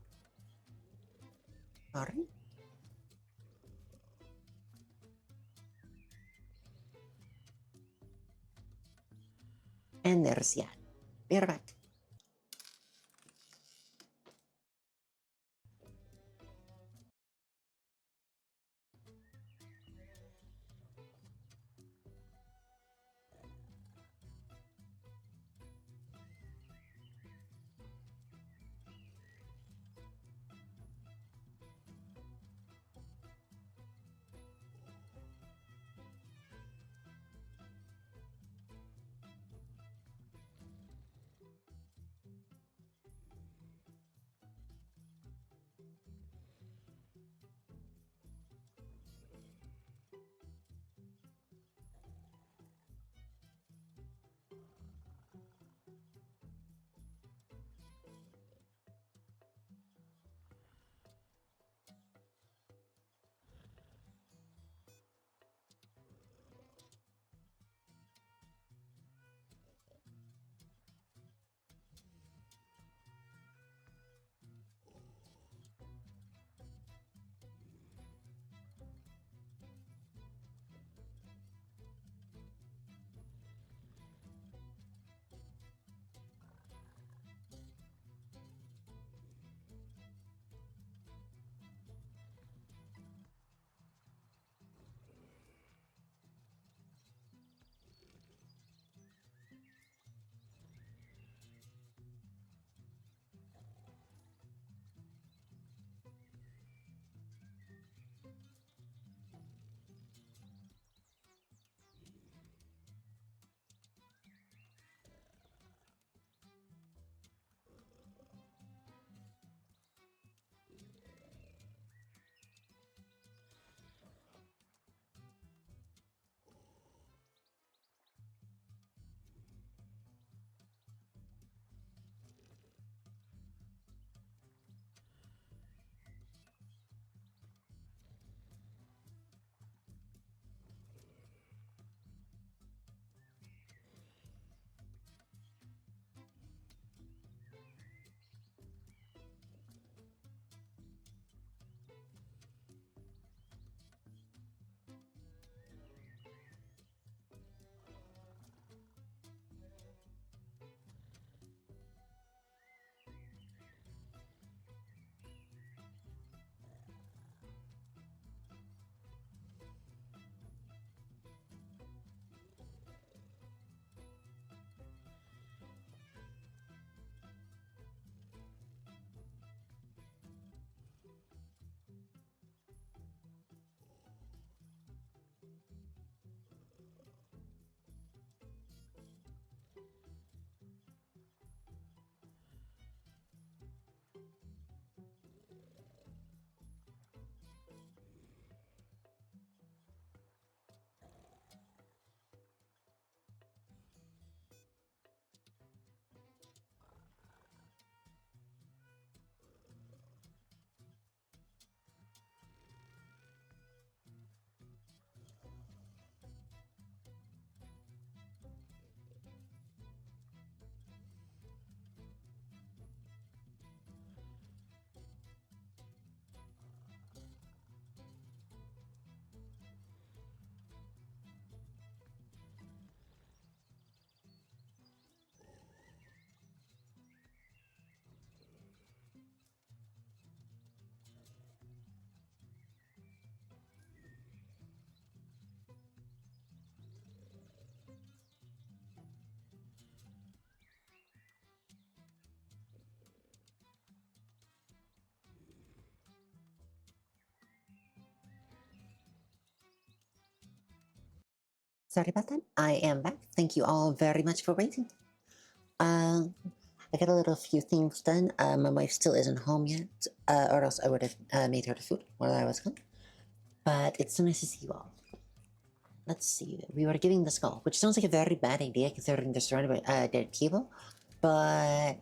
Alright. And there's Yan. Be right back. Sorry about that. I am back. Thank you all very much for waiting. I got a little few things done. My wife still isn't home yet, or else I would have made her the food while I was gone. But it's so nice to see you all. Let's see. We were giving the skull, which sounds like a very bad idea considering they're surrounded by dead people. But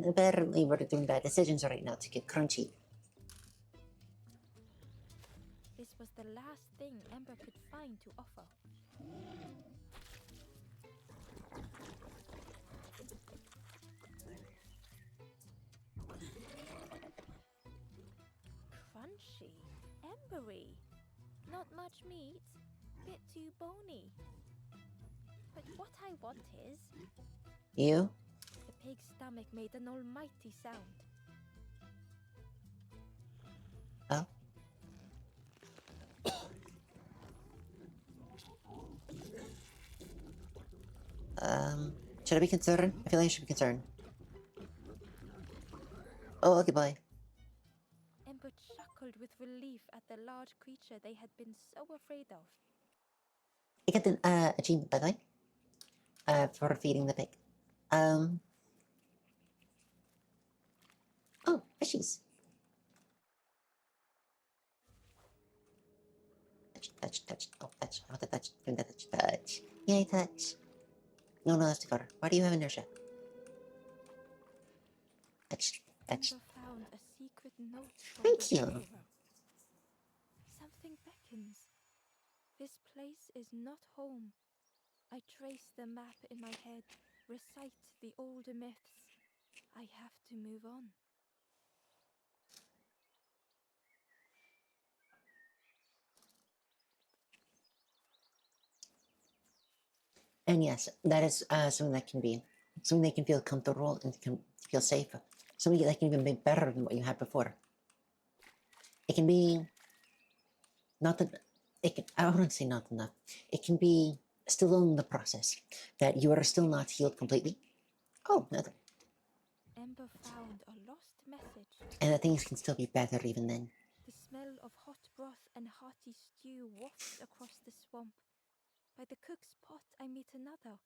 apparently, we're doing bad decisions right now to get crunchy. This was the last thing Ember could find to offer. Crunchy, embery, not much meat, Bit too bony. But what I want is... You? The pig's stomach made an almighty sound. Oh. Should I be concerned? I feel like I should be concerned. Oh, okay, boy. Ember chuckled with relief at the large creature they had been so afraid of. I got an achievement, by the way, for feeding the pig. Oh, fishies. Touch. Oh, touch. I want to touch. Give me that touch. Yay, touch. No, that's too far. Why do you have inertia? Touch. Ember found a secret note from Thank the you. sorcerer. Something beckons. This place is not home. I trace the map in my head, recite the older myths. I have to move on. And yes, that is something that can be something they can feel comfortable and can feel safe. Something that can even be better than what you had before. It can be not that it can, I wouldn't say not enough. It can be still in the process that you are still not healed completely. Oh, nothing. Ember found a lost message. And that things can still be better even then. The smell of hot broth and hearty stew wafts across the swamp. By the cook's pot I meet another.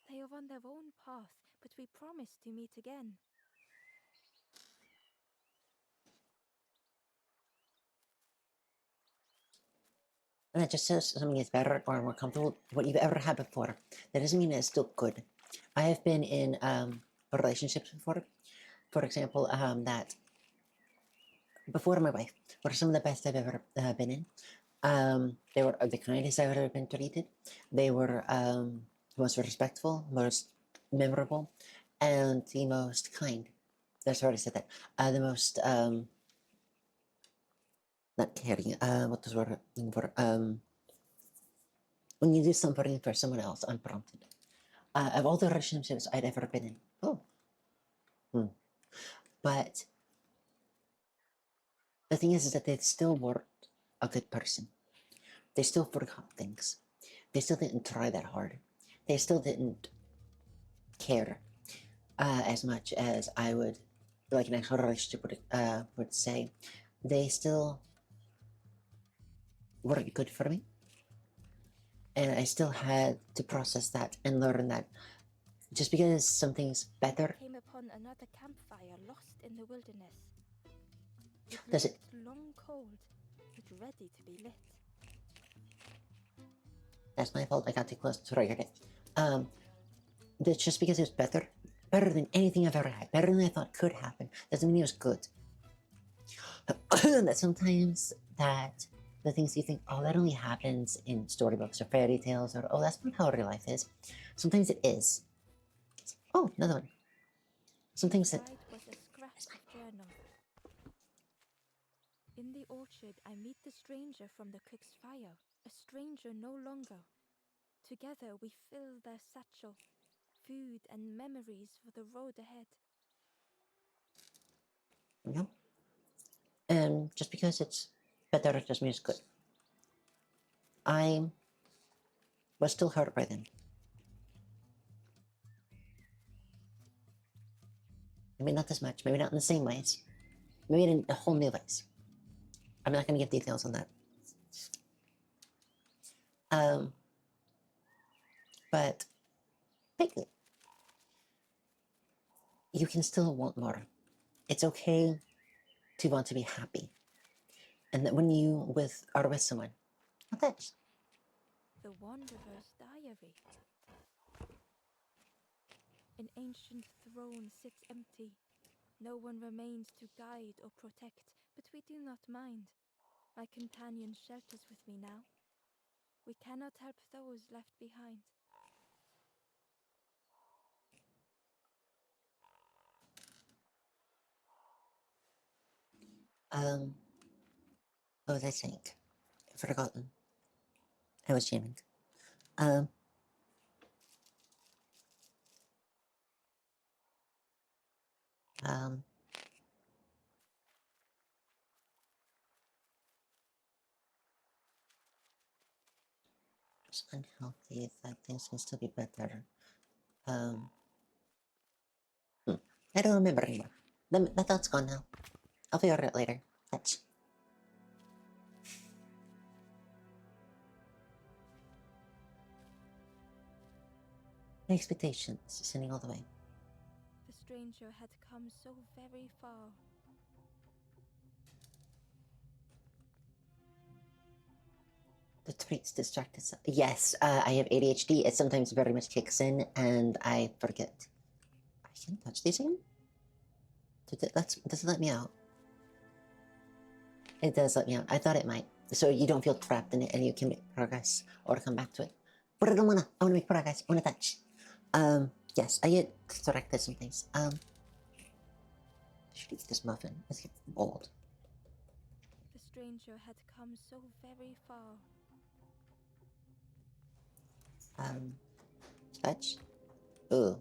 They are on their own path, but we promise to meet again. And that just says something is better or more comfortable than what you've ever had before. That doesn't mean it's still good. I have been in relationships before. For example, that before my wife were some of the best I've ever been in. They were the kindest I've ever been treated. They were the most respectful, most memorable, and the most kind. That's already said that. The most not caring. What was the word I'm looking for? When you do something for someone else unprompted. Of all the relationships I'd ever been in. Oh. But the thing is that they still weren't a good person. They still forgot things. They still didn't try that hard. They still didn't care as much as I would, like an actual relationship would say. They still weren't good for me. And I still had to process that and learn that just because something's better, Came upon another campfire lost in the wilderness. It does it? looked long cold, but ready to be lit. That's my fault. I got too close to trigger it. That's just because it's better than anything I've ever had, better than I thought could happen, doesn't mean it was good. That sometimes that the things you think, oh, that only happens in storybooks or fairy tales, or oh, that's not how real life is. Sometimes it is. Oh, another one. Some things that. Inside was a scrap of journal. In the orchard, I meet the stranger from the cook's fire, a stranger no longer. Together we fill their satchel, food and memories for the road ahead. You know? And just because it's better doesn't mean it's good. I was still hurt by them. Maybe not as much, maybe not in the same ways, maybe in a whole new ways. I'm not going to give details on that. But basically, you can still want more. It's okay to want to be happy. And that when you are with someone, well, that's The Wanderer's Diary. An ancient throne sits empty. No one remains to guide or protect, but we do not mind. My companion shelters with me now. We cannot help those left behind. what was I saying? I've forgotten. I was jamming. Um, um, it's unhealthy. That things can still be better. Um, I don't remember anymore. The thought's gone now. I'll figure it out later. That's my expectations, sending all the way. The stranger had come so very far. The treats distract us. Yes, I have ADHD. It sometimes very much kicks in, and I forget. I can touch these again. Does it let me out? It does let me out. I thought it might. So you don't feel trapped in it, and you can make progress or come back to it. But I don't wanna. I wanna make progress. I wanna touch. Yes, I get distracted sometimes. I should eat this muffin. It's getting old. The stranger had come so very far. Touch. Ooh.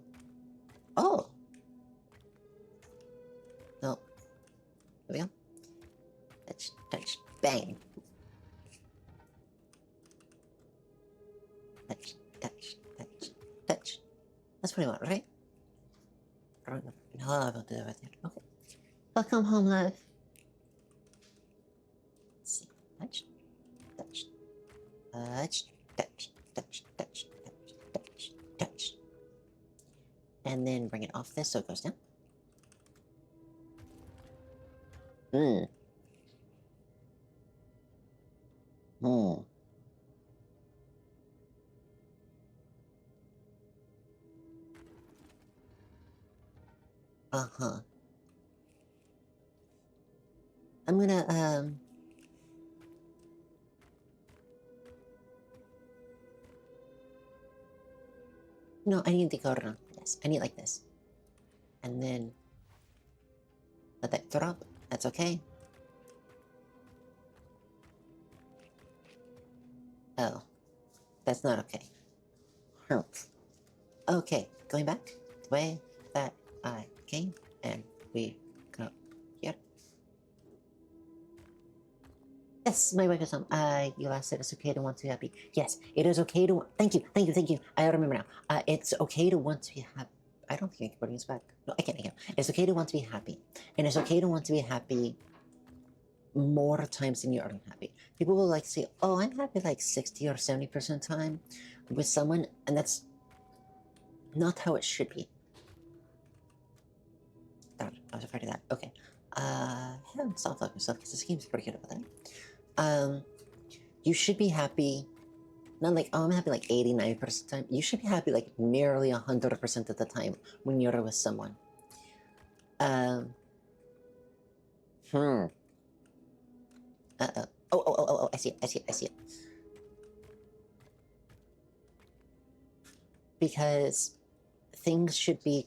Oh. No. Here we go. Touch. Touch. Bang. Touch. Touch. Touch. Touch. That's what I want, right? I don't know. No, I will do that right there. Okay. Welcome home, love. Let's see. Touch. Touch. Touch. Touch. Touch. Touch. Touch. Touch. Touch. And then bring it off this so it goes down. Hmm. Hmm. Uh-huh. I'm gonna, no, I need to go around. Yes, I need like this. And then let that drop. That's okay. Oh, that's not okay. Humph. Okay, going back the way that I came, and we go here. Yes, my wife is home. You last said it's okay to want to be happy. Yes, it is okay to. Thank you, thank you, thank you. I remember now. It's okay to want to be happy. I don't think I can put this back. No, I can't. It's okay to want to be happy, and it's okay to want to be happy more times than you're unhappy. People will like say, "Oh, I'm happy like 60 or 70% of the time with someone," and that's not how it should be. Darn, I was afraid of that. Okay. I haven't self-love myself because this game's pretty good about that. You should be happy. Not like, oh, I'm happy like 89% of the time. You should be happy like nearly 100% of the time when you're with someone. Um, hmm. Uh-oh. Oh, I see it, I see it, I see it. Because things should be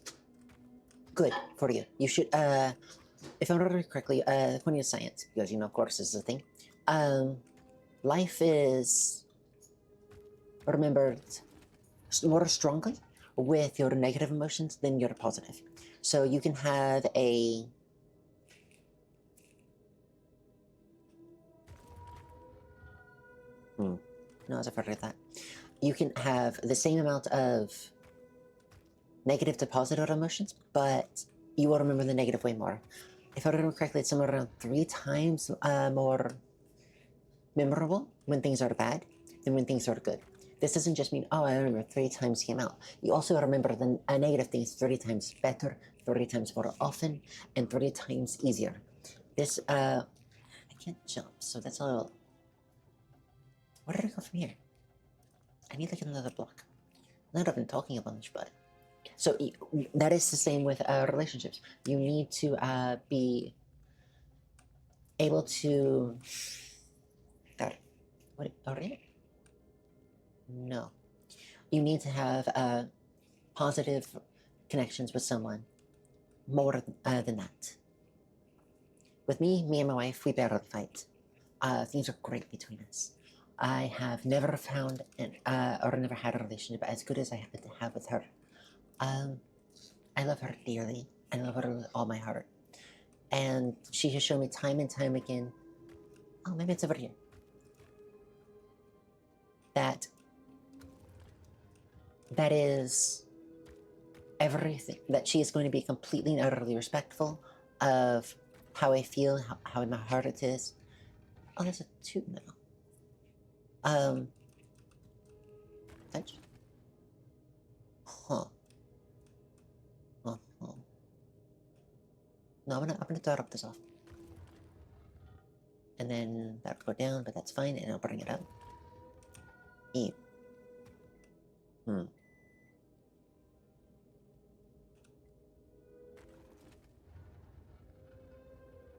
good for you. You should, if I remember correctly, according to science, because, of course, this is a thing, life is remembered more strongly with your negative emotions than your positive. So you can have a no, as I forget that. You can have the same amount of negative to positive emotions, but you will remember the negative way more. If I remember correctly, it's somewhere around 3 times more memorable when things are bad than when things are good. This doesn't just mean, oh, I remember 3 times came out. You also remember the negative things 30 times better, 30 times more often, and 30 times easier. This, I can't jump, so that's a little... Where did I go from here? I need like another block. Not I've been talking a bunch, but... So that is the same with relationships. You need to be able to... God, what? Already? No. You need to have positive connections with someone more than that. With me and my wife, we barely fight. Things are great between us. I have never found or never had a relationship as good as I have with her. I love her dearly. I love her with all my heart. And she has shown me time and time again, oh, maybe it's over here, that is everything, that she is going to be completely and utterly respectful of how I feel, how in my heart it is. Oh, there's a tube now. Fetch. Huh. Uh-huh. No, I'm gonna drop this off. And then that'll go down, but that's fine, and I'll bring it up. Ew.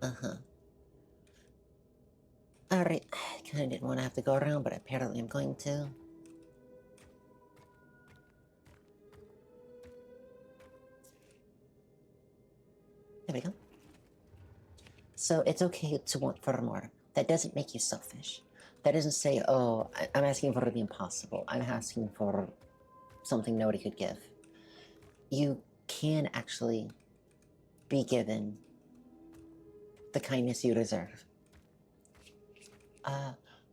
Uh-huh. Alright, I kinda didn't want to have to go around, but apparently I'm going to. There we go. So it's okay to want for more. That doesn't make you selfish. That doesn't say, oh, I'm asking for the impossible. I'm asking for something nobody could give. You can actually be given the kindness you deserve.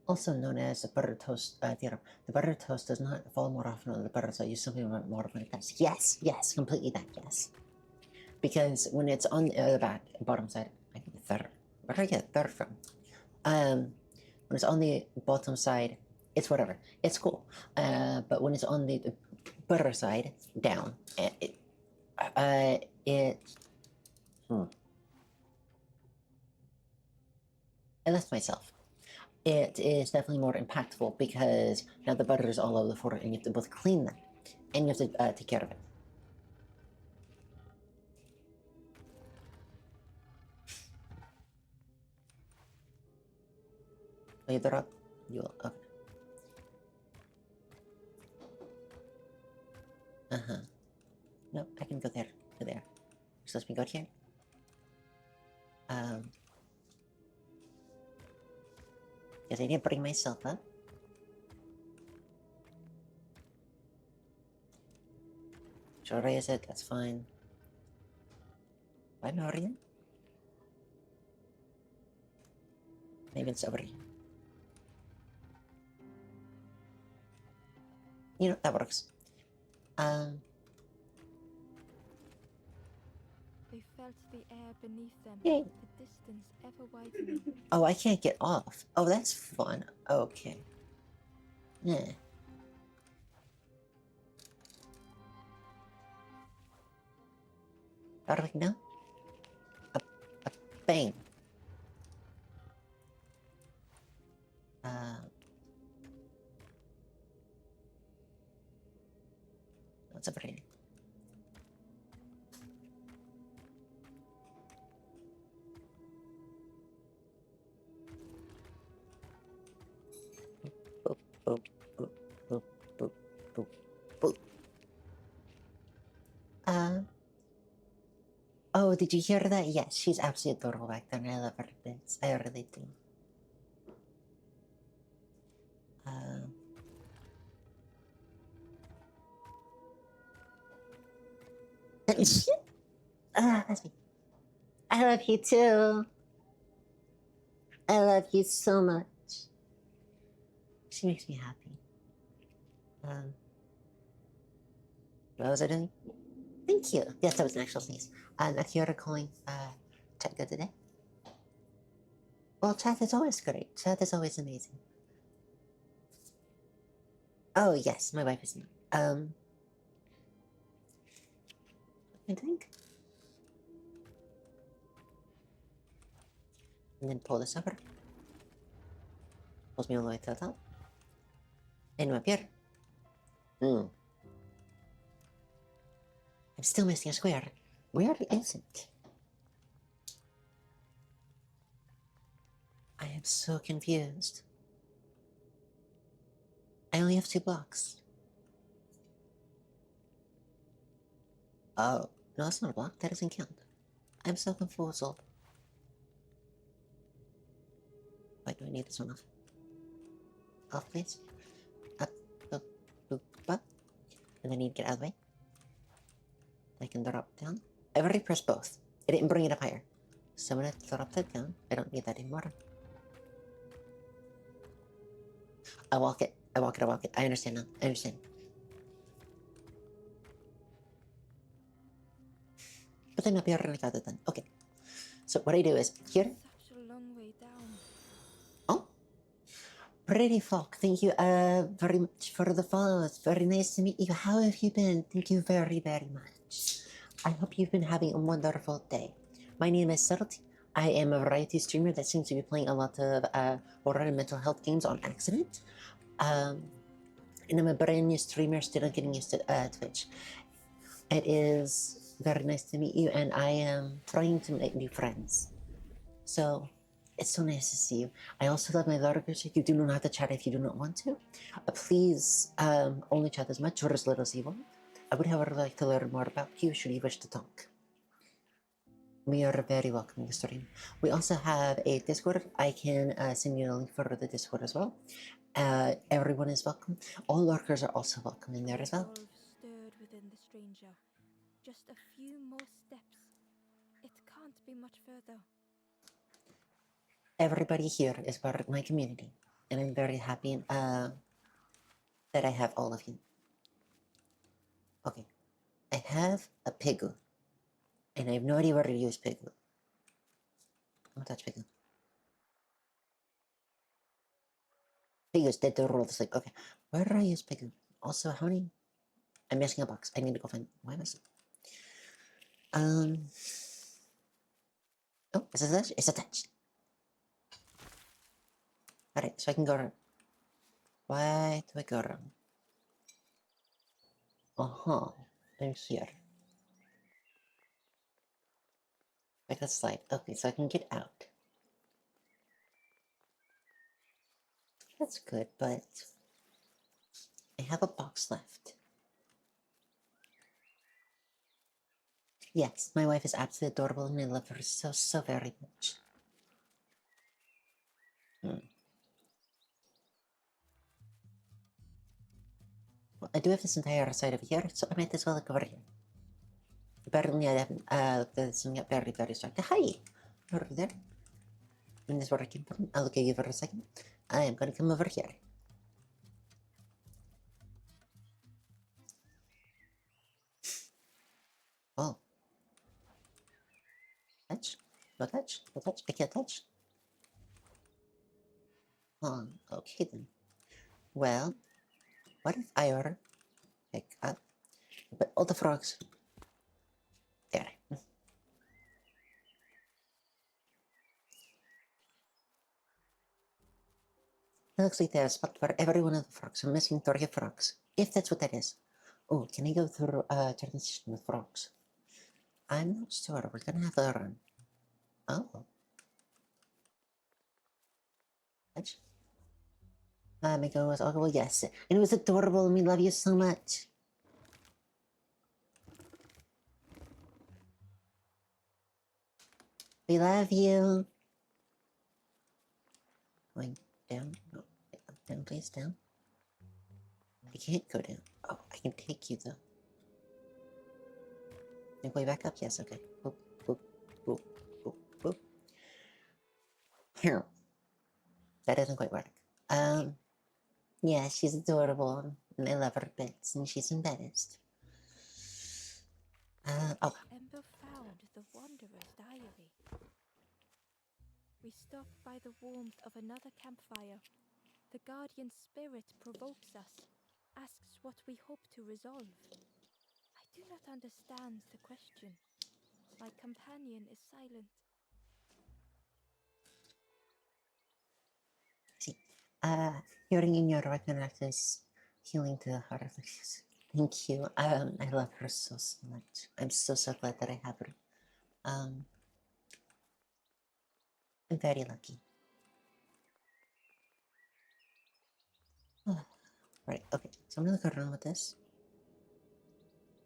Also known as the buttered toast theorem. The buttered toast does not fall more often on the butter, so you simply want more when it does. Yes, completely that, yes. Because when it's on the bottom side, I think third. Where did I get third from? When it's on the bottom side, it's whatever. It's cool. But when it's on the butter side, down, I left myself. It is definitely more impactful because now the butter is all over the floor and you have to both clean them and you have to take care of it. Oh, you drop? You okay. Uh-huh. No, I can go there. To there. So let me go here. Because I didn't bring myself up. Should I raise it? That's fine. Why am I over here? Maybe it's over here. You know, that works. They felt the air beneath them, Yay. the distance ever widening. Oh, I can't get off. Oh, that's fun. Okay. Yeah. How do I know? A bang. What's over here? Boop, boop, boop, boop, boop, boop, boop. Oh, did you hear that? Yes, she's absolutely adorable back there, and I love her bits. I really do. That's me. I love you too. I love you so much. She makes me happy. What was I doing? Thank you. Yes, that was an actual sneeze. Akira calling chat good today. Well, chat is always great. Chat is always amazing. Oh yes, my wife is not. I think. And then pull this over. Pulls me all the way to the top. And up here. I'm still missing a square. Where is it? I am so confused. I only have 2 blocks. Oh, no, that's not a block. That doesn't count. I'm so confused. Why do I need this one off? Off, please. Up, up, up, up. And then you get out of the way. I can drop down. I've already pressed both. It didn't bring it up higher. So I'm gonna drop that down. I don't need that anymore. I walk it. I walk it. I walk it. I understand now. I understand. But then up here, I got it done. Okay. So what I do is here. Such a long way down. Oh, pretty folk. Thank you very much for the follow. It's very nice to meet you. How have you been? Thank you very, very much. I hope you've been having a wonderful day. My name is Subtlety. I am a variety streamer that seems to be playing a lot of horror and mental health games on accident. And I'm a brand new streamer, still getting used to Twitch. It is very nice to meet you, and I am trying to make new friends. So it's so nice to see you. I also love my lurkers. You do not have to chat if you do not want to. Please only chat as much or as little as you want. I would, however, like to learn more about you should you wish to talk. We are very welcome to stream. We also have a Discord. I can send you a link for the Discord as well. Everyone is welcome. All lurkers are also welcome in there as well. Resolve stirred within the stranger. Just a few more steps. It can't be much further. Everybody here is part of my community, and I'm very happy that I have all of you. Okay, I have a Pigu, and I have no idea where to use Pigu. I'm gonna touch Pigu. Pigu's dead to roll to sleep. Okay, where do I use Pigu? Also, how many? I'm missing a box. I need to go find. Why am I? Oh, is it attached? It's attached. Alright, so I can go around. Why do I go around? I'm here. I can slide. Okay, so I can get out. That's good, but I have a box left. Yes, my wife is absolutely adorable and I love her so, so very much. Well, I do have this entire side over here, so I might as well look over here. Apparently I haven't looked at this yet very, very strong. Hi! Over there. And this is where I came from. I'll look at you for a second. I am gonna come over here. Oh. Touch? No touch? No touch? I can't touch? Oh, okay then. Well, what if I were pick up but all the frogs there? It looks like there's a spot for every one of the frogs. I'm missing 30 frogs. If that's what that is. Oh, can I go through transition with frogs? I'm not sure. We're gonna have to run. Oh. Touch. My go was oh well yes. And it was adorable and we love you so much. We love you. Going down. No, down please, down. I can't go down. Oh, I can take you though. Can I go back up? Yes, okay. Boop, boop, boop, boop, boop. Here. That doesn't quite work. Yeah, she's adorable, and I love her bits, and she's embarrassed. Oh. Ember found the Wanderer's diary. We stop by the warmth of another campfire. The guardian spirit provokes us, asks what we hope to resolve. I do not understand the question. My companion is silent. See, hearing in your reconnect is healing to the heart of the music. Thank you. I love her so, so much. I'm so, so glad that I have her. I'm very lucky. Right, okay, so I'm gonna look around with this.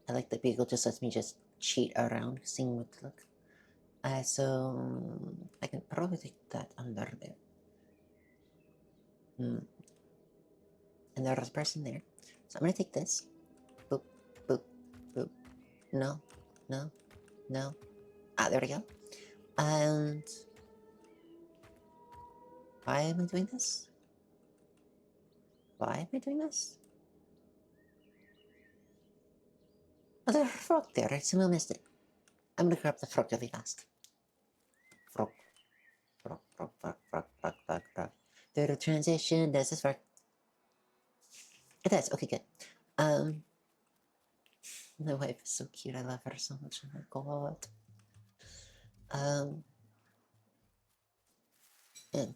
I like that Beagle just lets me just cheat around, seeing what to look. So I can probably take that under there. and there's a person there. So I'm gonna take this. Boop, boop, boop. No, no, no. Ah, there we go. And why am I doing this? Why am I doing this? Oh, there's a frog there. I somehow missed it. I'm gonna grab the frog really fast. Frog, frog, frog, frog, frog, frog, frog, frog. Through the transition, does this work? It does. Okay, good. My wife is so cute. I love her so much. Oh my god. And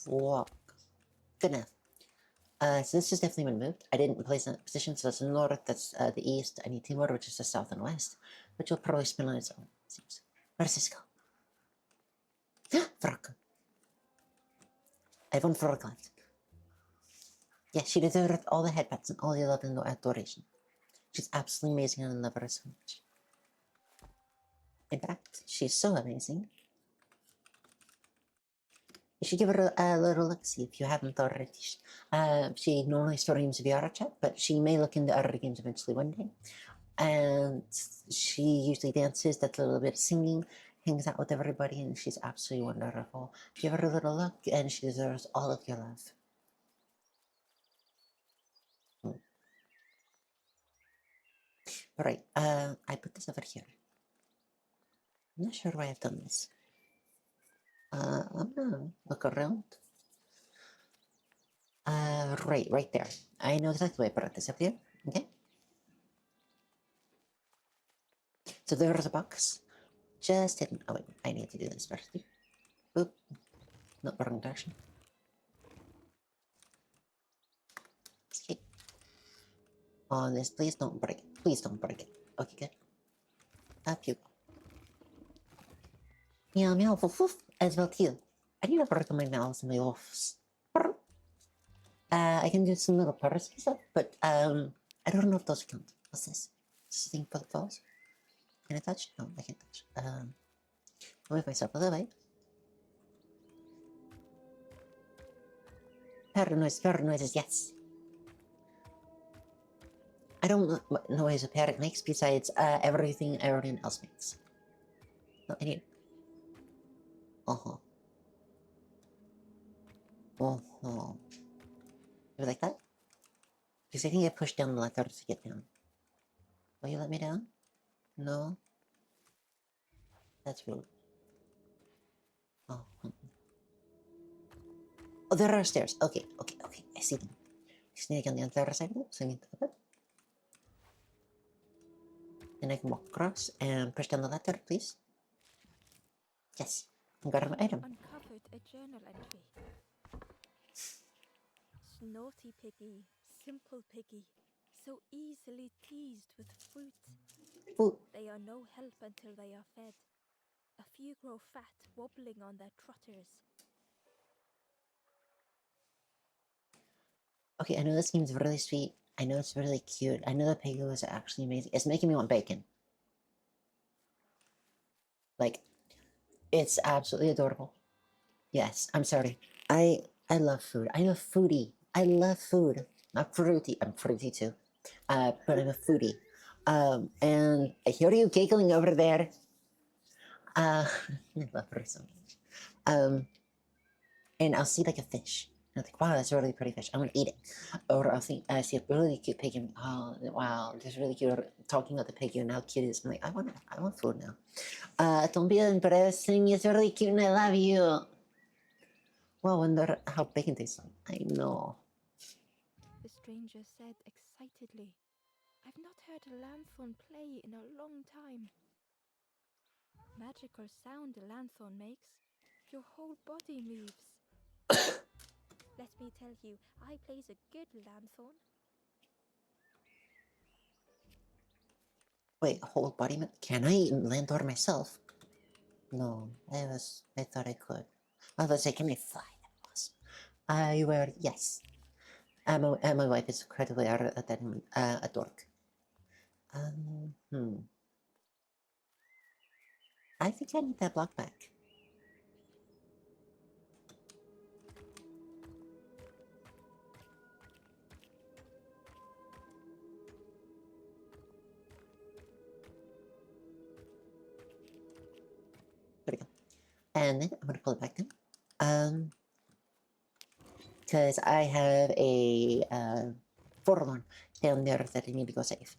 frog. Good enough. So this has definitely been moved. I didn't place that position, so that's the north, that's the east. I need two more, which is the south and west, which will probably spin on its own, it seems. Where does this go? Frog. I have one frog left. Yeah, she deserved all the headpats and all the love and adoration. She's absolutely amazing and I love her so much. In fact, she's so amazing. You should give her a little look-see if you haven't already. She normally streams VR chat, but she may look into other games eventually one day. And she usually dances, does a little bit of singing, hangs out with everybody, and she's absolutely wonderful. Give her a little look, and she deserves all of your love. Alright, I put this over here. I'm not sure why I've done this. I'm gonna look around. Right there. I know exactly why I put this up here. Okay. So there's a box. Just hidden. Oh wait, I need to do this first. Boop. Not wrong direction. Escape. On this, please don't break it. Please don't break it. Okay, good. Up you go. Meow meow woof woof as well too. I need to work on my mouths and my woofs. I can do some little purrs and stuff, but I don't know if those count. What's this? Is this thing for the balls? Can I touch? No, I can't touch. I'll move myself a little bit. Parrot noises, yes. I don't know what noise a parrot makes besides everything everyone else makes. No, I need. Uh-huh. Uh-huh. You like that? Because I think I pushed down the letter to get down. Will you let me down? No? That's rude. Oh. Oh, there are stairs. Okay. I see them. Snake on the other side of it, so I need to up it. Then I can walk across and push down the ladder, please. Yes. I got an item. Uncovered a journal entry. Naughty piggy, simple piggy, so easily teased with fruit. Ooh. They are no help until they are fed. A few grow fat, wobbling on their trotters. Okay, I know this seems really sweet. I know it's really cute. I know the piggy was actually amazing. It's making me want bacon. Like, it's absolutely adorable. Yes, I'm sorry. I love food. I'm a foodie. I love food. Not fruity. I'm fruity too. But I'm a foodie. And I hear you giggling over there. I love her so much. And I'll see like a fish. And I'm like, wow, that's a really pretty fish. I'm gonna eat it. Or I'll see a really cute pig and oh wow, this really cute talking about the pig and how cute it is. I'm like, I want food now. Don't be embarrassing, it's really cute and I love you. Well, I wonder how bacon tastes like. I know. The stranger said excitedly, I've not heard a lanthorn play in a long time. Magical sound a lanthorn makes. Your whole body moves. Let me tell you, I plays a good lanthorn. Wait, whole body? Can I land on myself? No, I thought I could. I was like, can I fly? I were, yes. My wife is incredibly a dork. Hmm. I think I need that block back. There we go. And then I'm gonna pull it back down. Because I have a forlorn down there that I need to go save.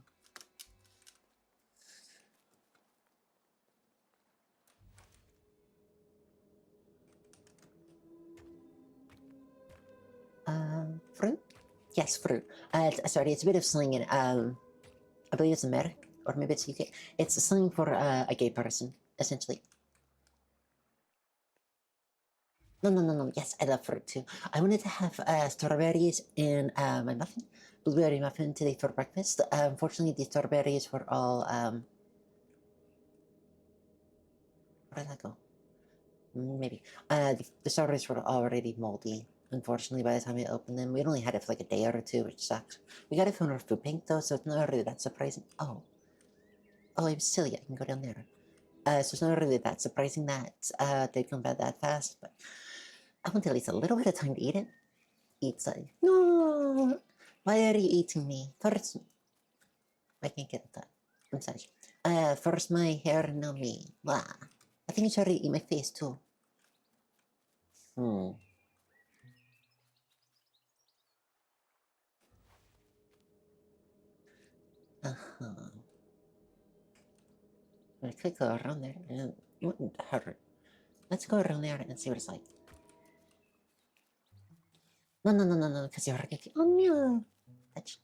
Fruit? Yes, fruit. Sorry, it's a bit of slang in I believe it's American, or maybe it's UK. It's a slang for a gay person, essentially. No. Yes, I love fruit too. I wanted to have strawberries in my muffin, blueberry muffin today for breakfast. Unfortunately, the strawberries were all where did that go? Maybe. The strawberries were already moldy. Unfortunately, by the time I opened them, we only had it for like a day or two, which sucks. We got it from our food bank though, so it's not really that surprising. Oh, I'm silly. I can go down there. So it's not really that surprising that they come back that fast, but I want at least a little bit of time to eat it. Eat like, no, why are you eating me? First, I can't get that. I'm sorry. First my hair, now me. Blah. I think you should already eat my face too. Hmm. Uh-huh. I could go around there and it wouldn't hurt. Let's go around there and see what it's like. No, because you're already. Oh no! Touch.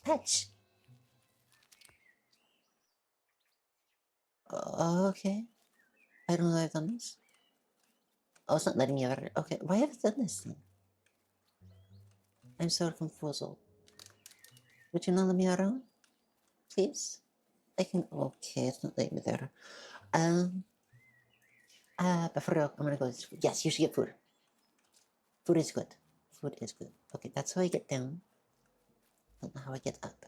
Touch! Okay. I don't know I've done this. Oh, it's not letting me over. Okay, why have I done this thing? I'm so confused. Would you not let me around? Please? I can. Okay, it's not letting me there. Um. But for real, I'm gonna go. Yes, you should get food. Food is good. Food is good. Okay, that's how I get down. Don't know how I get up.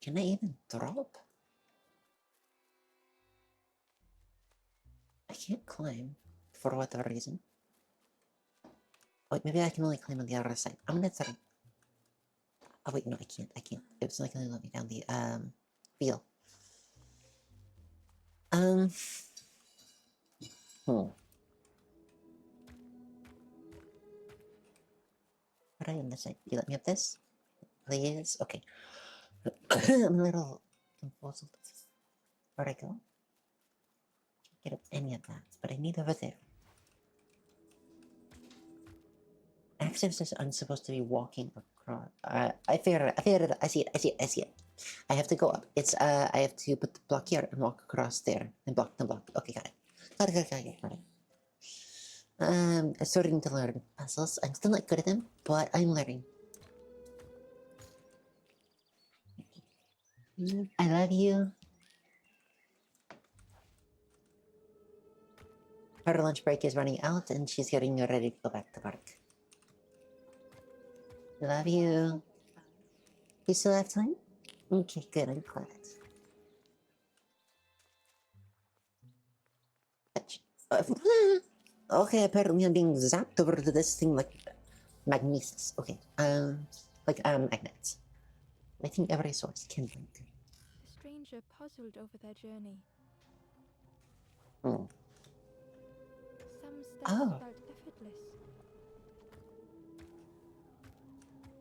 Can I even drop? I can't climb for whatever reason. Wait, maybe I can only climb on the other side. I'm gonna try. Oh wait, no, I can't. I can't. It's not gonna let me down the wheel. Um. Hmm. What are you on this side? You let me up this? Please? Okay. I'm a little confused. Where'd I go? Can't get up any of that, but I need over there. Access is I'm supposed to be walking across. I figured it. I figured it. I see it. I have to go up. It's I have to put the block here and walk across there and block the block. Okay, got it. Got it. I'm starting to learn puzzles. I'm still not good at them, but I'm learning. I love you. Her lunch break is running out and she's getting ready to go back to work. Love you. You still have time? Okay, good. I'm glad. Uh, okay, apparently I'm being zapped over to this thing like magnesis. Okay, magnets. I think every source can link. The stranger puzzled over their journey. Hmm. Some steps Oh. felt effortless.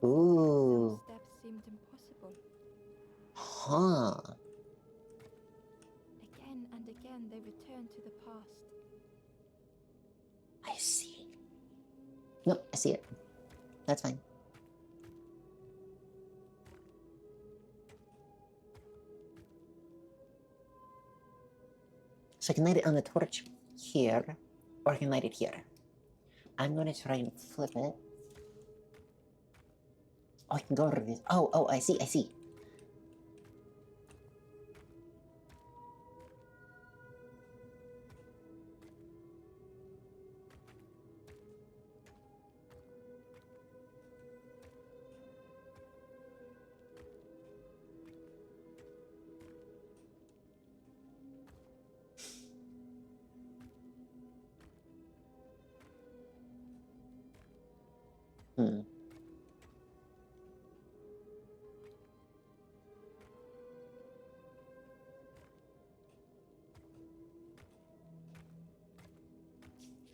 Ooh. Some steps seemed impossible. Huh. Again and again they returned to the past. I see. Nope, I see it. That's fine. So I can light it on the torch here, or I can light it here. I'm gonna try and flip it. Oh, I can go over this. Oh, I see.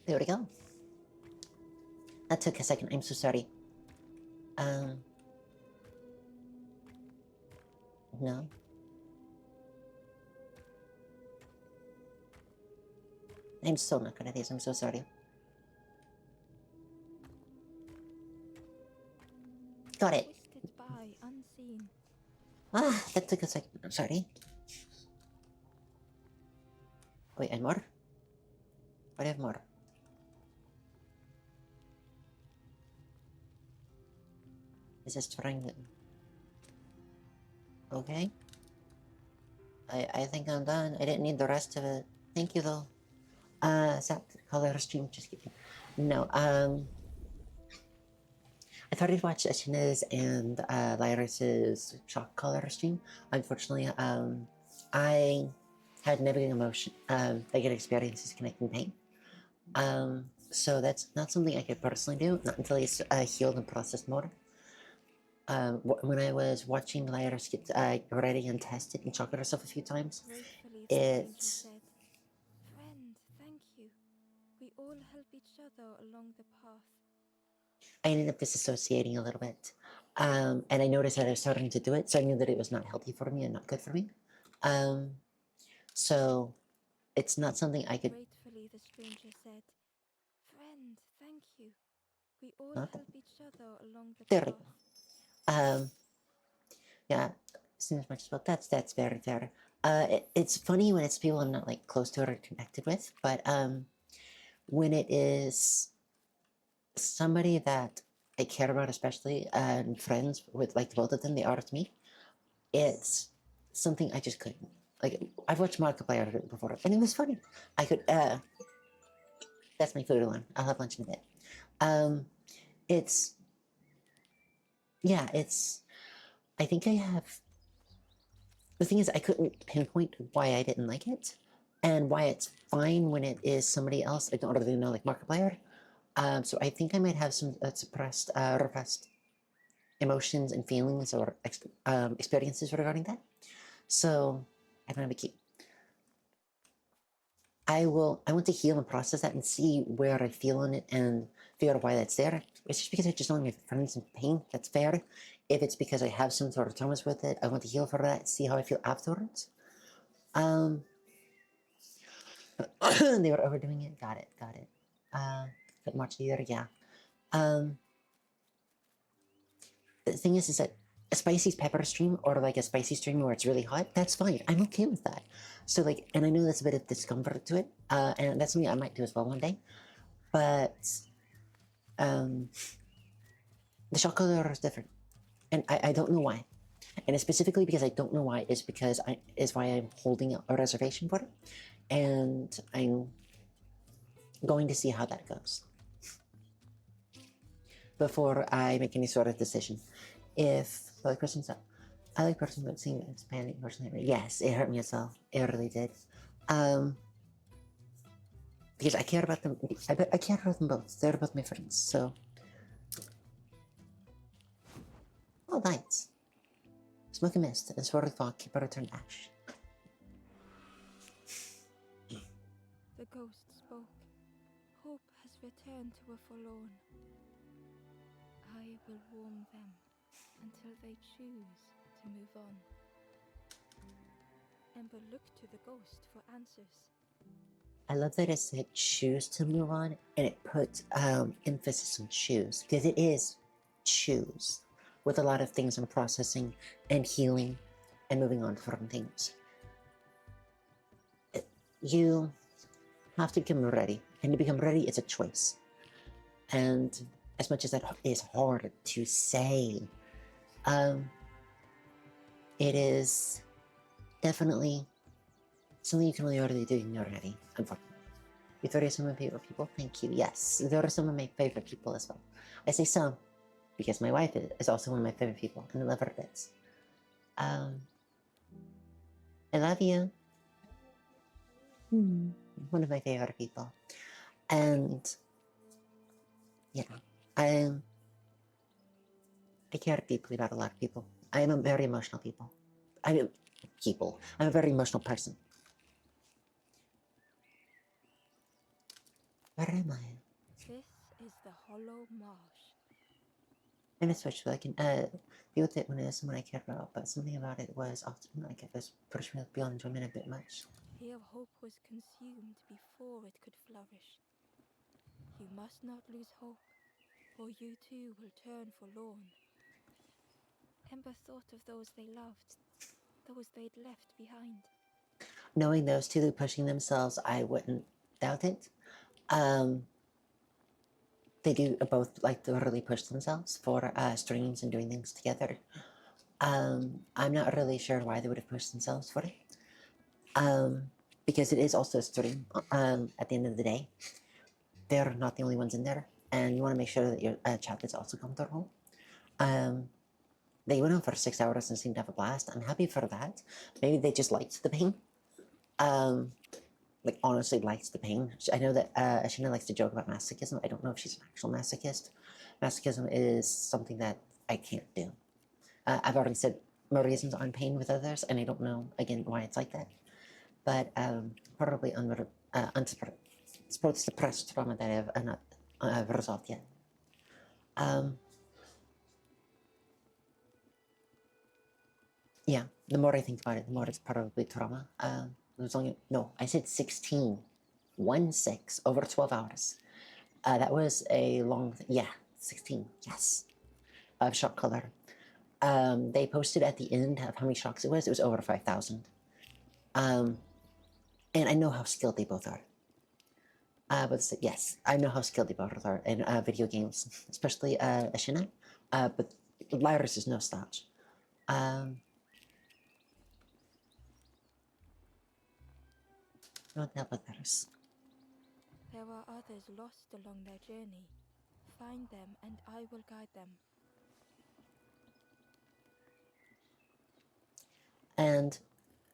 There we go. That took a second. I'm so sorry. No. I'm so not good at these. I'm so sorry. Got it. Twisted by unseen. Ah, that took a second. I'm sorry. Wait, and more? What do I have more? Is this triangle? Okay. I think I'm done. I didn't need the rest of it. Thank you though. Is that color stream? Just kidding. No, I thought I'd watch Ashina's and Lyris's shock color stream. Unfortunately, I had negative emotion, negative experiences connecting pain. So that's not something I could personally do, not until he's healed and processed more. When I was watching Lyris get ready and tested and chocolate herself a few times, Gratefully, the stranger said, "Friend, thank you. We all help each other along the path." I ended up disassociating a little bit. And I noticed that I was starting to do it, so I knew that it was not healthy for me and not good for me. So it's not something I could. Gratefully, the stranger said, "Friend, thank you. We all Not help each other along the there we path." go. Yeah, seems much as well. That's very fair. It's funny when it's people I'm not like close to or connected with, but when it is somebody that I care about, especially and friends with like both of them, they are to me. It's something I just couldn't. Like I've watched Markiplier before, and it was funny. I could. That's my food alarm. I'll have lunch in a bit. It's yeah. It's. I think I have. The thing is, I couldn't pinpoint why I didn't like it, and why it's fine when it is somebody else I don't really know, like Markiplier. So I think I might have some suppressed, repressed emotions and feelings or experiences regarding that. So I'm gonna keep. I want to heal and process that and see where I feel on it and figure out why that's there. It's just because I just don't have friends in pain. That's fair. If it's because I have some sort of traumas with it, I want to heal for that, see how I feel afterwards. They were overdoing it. Got it. Got it. But much later, yeah. The thing is that a spicy pepper stream or like a spicy stream where it's really hot, that's fine. I'm okay with that. So like, and I know there's a bit of discomfort to it, and that's something I might do as well one day. But the shot color is different, and I don't know why. And it's specifically because I don't know why is because is why I'm holding a reservation for it, and I'm going to see how that goes before I make any sort of decision. If the person's up, I like person but seeing it's panic personally. Yes, it hurt me as well. It really did. Because I care about them. I care about them both. They're both my friends. So, oh, nice. Smoky mist and swirly fog keep a return ash. The ghost spoke. "Hope has returned to a forlorn. I will warm them until they choose to move on." Ember looked to the ghost for answers. I love that it said choose to move on and it put emphasis on choose because it is choose with a lot of things I'm processing and healing and moving on from things. You have to become ready, and to become ready is a choice. And as much as that is hard to say, it is definitely something you can only already do when you're ready, unfortunately. You thought you're some of my favorite people? Thank you. Yes, there are some of my favorite people as well. I say some because my wife is also one of my favorite people, and I love her to bits. I love you. One of my favorite people. And, you know, I care deeply about a lot of people. I am a very emotional people. I'm a very emotional person. Where am I? This is the Hollow Marsh. I'm gonna switch so I can be with it when it is someone I care about, but something about it was often like it was pushed me beyond enjoyment a bit much. Here hope was consumed before it could flourish. You must not lose hope, or you too will turn forlorn. Ember thought of those they loved, those they'd left behind. Knowing those two pushing themselves, I wouldn't doubt it. Um, they do both like to really push themselves for streams and doing things together. I'm not really sure why they would have pushed themselves for it. Because it is also a stream at the end of the day. They're not the only ones in there, and you want to make sure that your chat is also comfortable. They went on for 6 hours and seemed to have a blast. I'm happy for that. Maybe they just liked the pain. Like, honestly likes the pain. I know that Ashina likes to joke about masochism. I don't know if she's an actual masochist. Masochism is something that I can't do. I've already said more reasons on pain with others, and I don't know, again, why it's like that. But probably suppressed trauma that I have not resolved yet. Yeah, the more I think about it, the more it's probably trauma. It was only, no, I said 16. 1-6 over 12 hours. That was a long, yeah, 16, yes, of shock color. They posted at the end of how many shocks it was. It was over 5,000. And I know how skilled they both are. But yes, I know how skilled they both are in video games, especially Ashina. But Lyris is no slouch. Not help with Lyris. There are others lost along their journey. Find them, and I will guide them. And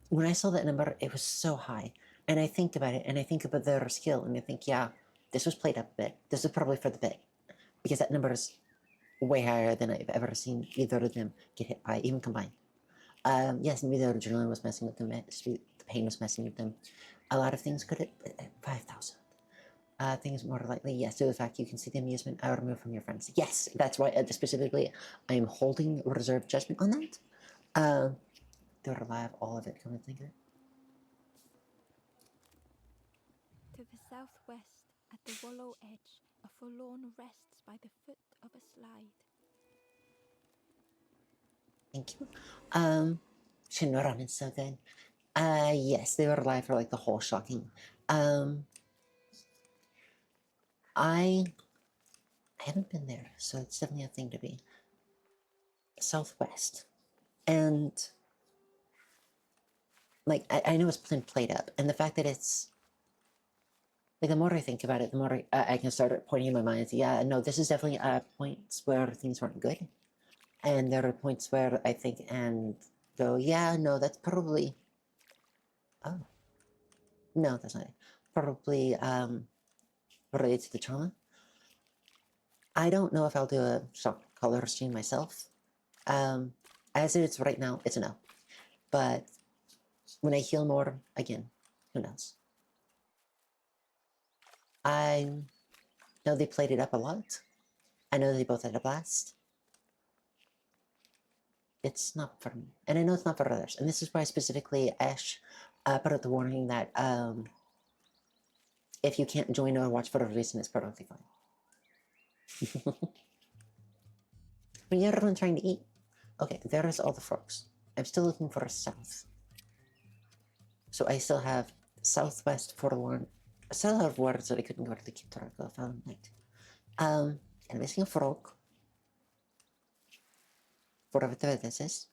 when I saw that number, it was so high. And I think about it, and I think about their skill, and I think, yeah, this was played up a bit. This is probably for the bit. Because that number is way higher than I've ever seen either of them get hit by, even combined. Yes, maybe the adrenaline was messing with them, the pain was messing with them. A lot of things could have, 5,000. Things more likely, yes, to the fact you can see the amusement removed from your friends. Yes, that's why specifically I am holding reserve judgment on that. They were alive, all of it, come to think of it. To the southwest, at the wallow edge, a forlorn rests by the foot of a slide. Thank you. Shinran is so good. Yes, they were alive for like the whole shocking. I haven't been there, so it's definitely a thing to be. Southwest. And like I know it's been played up, and the fact that it's like the more I think about it, the more I can start pointing in my mind. Yeah, no, this is definitely points where things weren't good, and there are points where I think and go, yeah, no, that's probably. Oh, no, that's not it. Probably related to the trauma. I don't know if I'll do a shock color stream myself. As it is right now, it's a no. But when I heal more, again, who knows? I know they played it up a lot. I know they both had a blast. It's not for me. And I know it's not for others. And this is why specifically Ash put out the warning that if you can't join or watch for a reason, it's perfectly fine. When you're everyone trying to eat. Okay, there's all the frogs. I'm still looking for a south. So I still have southwest forlorn. I still have words that I couldn't go to the Kitarago found night. And I'm missing a frog. For whatever this is.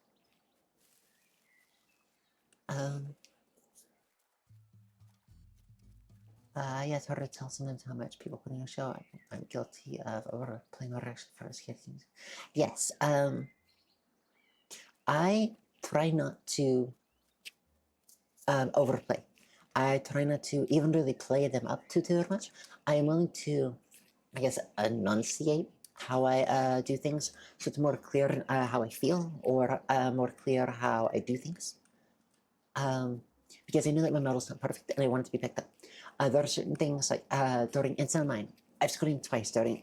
Yeah, it's hard to tell sometimes how much people put in a show. I'm guilty of overplaying my reaction for things. Yes, I try not to overplay. I try not to even really play them up too much. I am willing to, I guess, enunciate how I do things, so it's more clear how I feel, or more clear how I do things. Because I know that my model's not perfect and I want it to be picked up. There are certain things like during Instant Mine. I've screamed twice during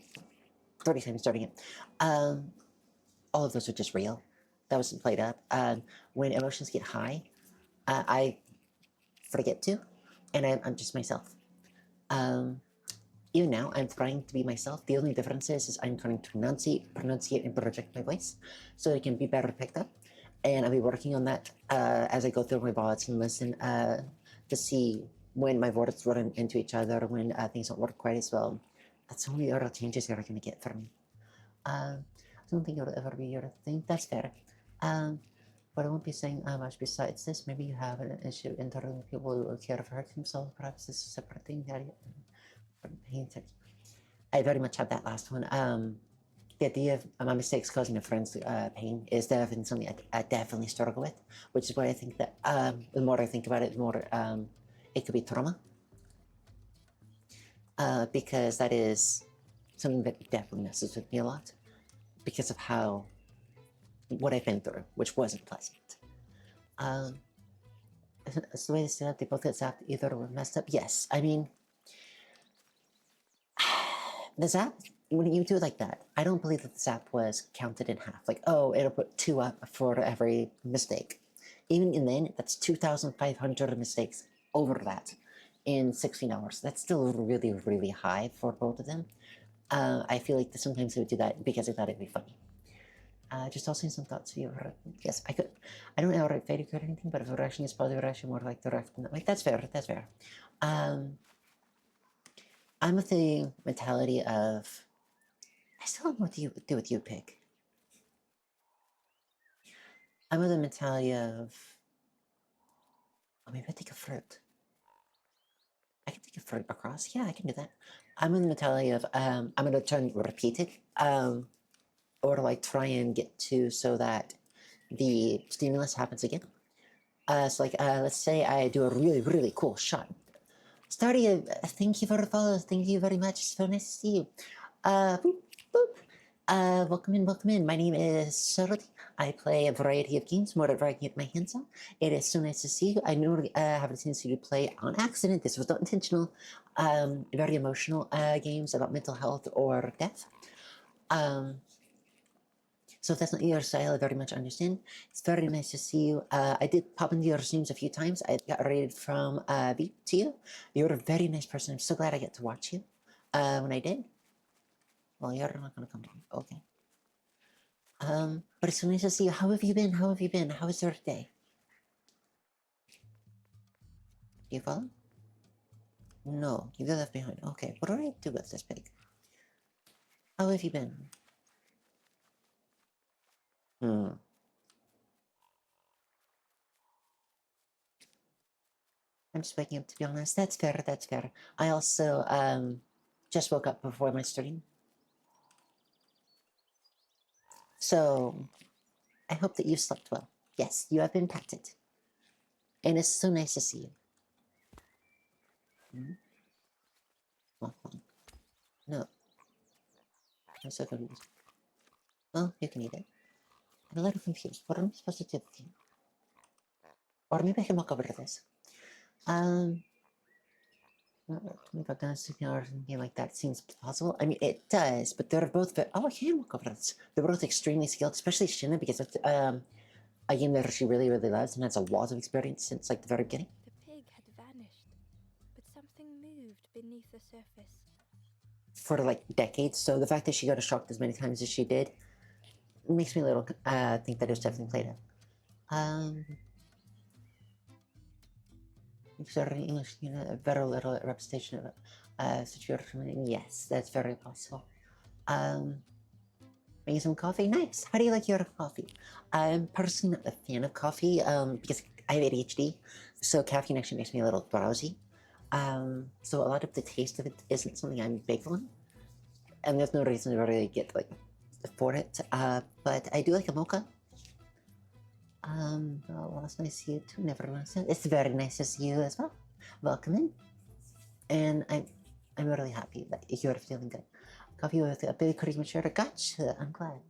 30 times during it. All of those are just real. That wasn't played up. When emotions get high, I forget to, and I'm just myself. Even now, I'm trying to be myself. The only difference is I'm trying to pronunciate and project my voice so it can be better picked up. And I'll be working on that as I go through my VODs and listen to see when my words run into each other, when things don't work quite as well. That's the only other changes you're going to get from me. I don't think it'll ever be your thing. That's fair. But I won't be saying much besides this. Maybe you have an issue interviewing people who care for hurt themselves. Perhaps this is a separate thing that I very much have that last one. The idea of my mistakes causing my friends pain is definitely something I definitely struggle with, which is why I think that the more I think about it, the more it could be trauma. Because that is something that definitely messes with me a lot because of what I've been through, which wasn't pleasant. It's the way they said it, they both get zapped, either were messed up. Yes, I mean, the zap, when you do it like that, I don't believe that the zap was counted in half. Like, oh, it'll put 2 up for every mistake. Even in then, that's 2,500 mistakes over that in 16 hours. That's still really, really high for both of them. I feel like sometimes they would do that because they thought it'd be funny. Just tossing some thoughts to you. Yes, I don't outright fake or anything, but if a reaction is positive reaction, more like direct. Like, that's fair, that's fair. I'm with the mentality of, I still don't know what to do with you, Pig. I'm with the mentality of, oh, maybe I take a fruit. I can take a fruit across. Yeah, I can do that. I'm in the mentality of, I'm gonna try and repeat it, or like try and get to so that the stimulus happens again. So like, let's say I do a really, really cool shot. Starry, thank you for the follow. Thank you very much. So nice to see you. Boop, boop. Welcome in, welcome in. My name is Sarati. I play a variety of games, more than I can get my hands on. It is so nice to see you. I normally have a tendency to play on accident. This was not intentional. Very emotional games about mental health or death. So if that's not your style, I very much understand. It's very nice to see you. I did pop into your streams a few times. I got rated from B to you. You're a very nice person. I'm so glad I get to watch you when I did. Well, you're not going to come to me. Okay. But it's so nice to see you. How have you been? How have you been? How was your day? Do you follow? No, you got left behind. Okay, what do I do with this pig? How have you been? Hmm. I'm just waking up, to be honest. That's fair, that's fair. I also just woke up before my stream. So I hope that you slept well. Yes, you have been patted. And it's so nice to see you. Hmm? Well, no. I'm so confused. Well, you can eat it. I'm a little confused. What am I supposed to do with you? Or maybe I can walk over to this. Maybe I'm gonna sit or something like that seems plausible. I mean, it does, but they're both. Oh, I can walk over to this. They're both extremely skilled, especially Shinna because it's a game that she really, really loves and has a lot of experience since like the very beginning. The pig had vanished, but something moved beneath the surface. For like decades, so the fact that she got shocked as many times as she did makes me a little think that it was definitely played out. Considering English, a very little representation of situation. Yes, that's very possible. Making some coffee, nice. How do you like your coffee? I'm personally not a fan of coffee because I have ADHD, so caffeine actually makes me a little drowsy. So a lot of the taste of it isn't something I'm big on, and there's no reason to really get like for it. But I do like a mocha. Well, it's nice to see you too. Never mind. It's very nice to see you as well. Welcome in, and I'm really happy that you're feeling good. Coffee with a bit premature. Gotcha. I'm glad.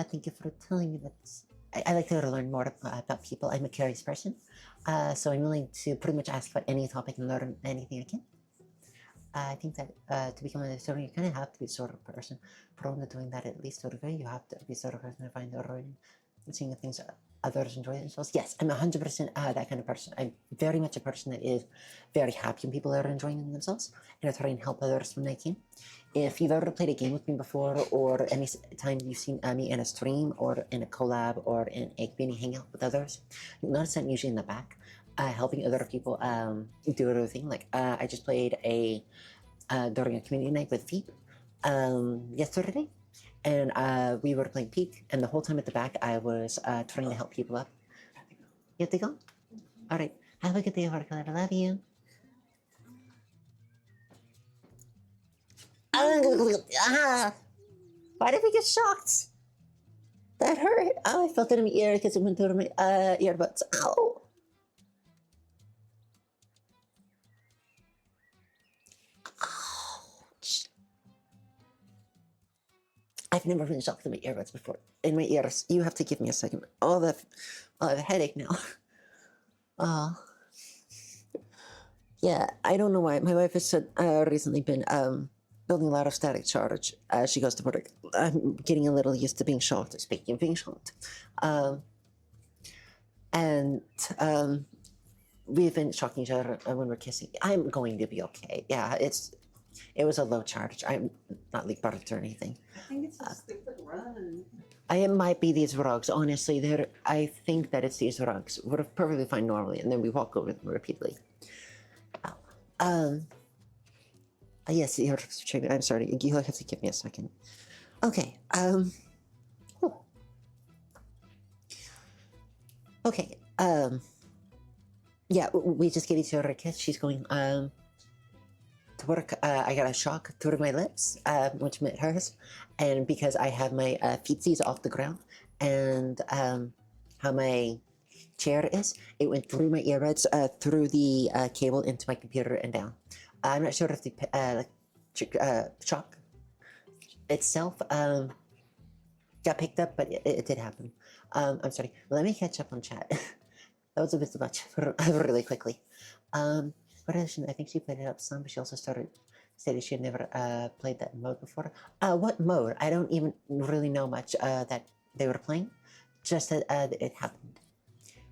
Thank you for telling me that. I like to learn more about people. I'm a curious person, so I'm willing to pretty much ask about any topic and learn anything I can. I think that to become a historian, you kind of have to be sort of person prone to doing that at least to a degree. You have to be sort of person to find the learning and seeing the things others enjoy themselves. Yes, I'm 100% that kind of person. I'm very much a person that is very happy when people are enjoying themselves, and I try and help others when I can. If you've ever played a game with me before, or any time you've seen me in a stream or in a collab or in a community hangout with others, you'll notice I'm usually in the back, helping other people do other thing. Like I just played during a community night with Feet yesterday, and we were playing Peak, and the whole time at the back I was trying to help people up. You have to go? All right. Have a good day, Harker. I love you. Why did we get shocked? That hurt. Oh, I felt it in my ear because it went through my earbuds. Ow. Ouch. I've never been shocked in my earbuds before. In my ears. You have to give me a second. I have a headache now. Oh. Yeah, I don't know why. My wife has recently been building a lot of static charge as she goes to work. I'm getting a little used to being shocked. Speaking of being shocked. And we've been shocking each other when we're kissing. I'm going to be okay. Yeah, it was a low charge. I'm not leak butter or anything. I think it's a stupid run. It might be these rugs. Honestly, I think that it's these rugs. We're perfectly fine normally, and then we walk over them repeatedly. Yes, you're checking. I'm sorry. You have to give me a second. Okay. Okay. Yeah, we just gave each other a kiss. She's going to work. I got a shock through my lips, which met hers, and because I have my feetsies off the ground, and how my chair is, it went through my earbuds, through the cable into my computer and down. I'm not sure if the shock itself got picked up, but it did happen. I'm sorry. Let me catch up on chat. That was a bit too much really quickly. What else? I think she played it up some, but she also stated she had never played that mode before. What mode? I don't even really know much that they were playing. Just that it happened.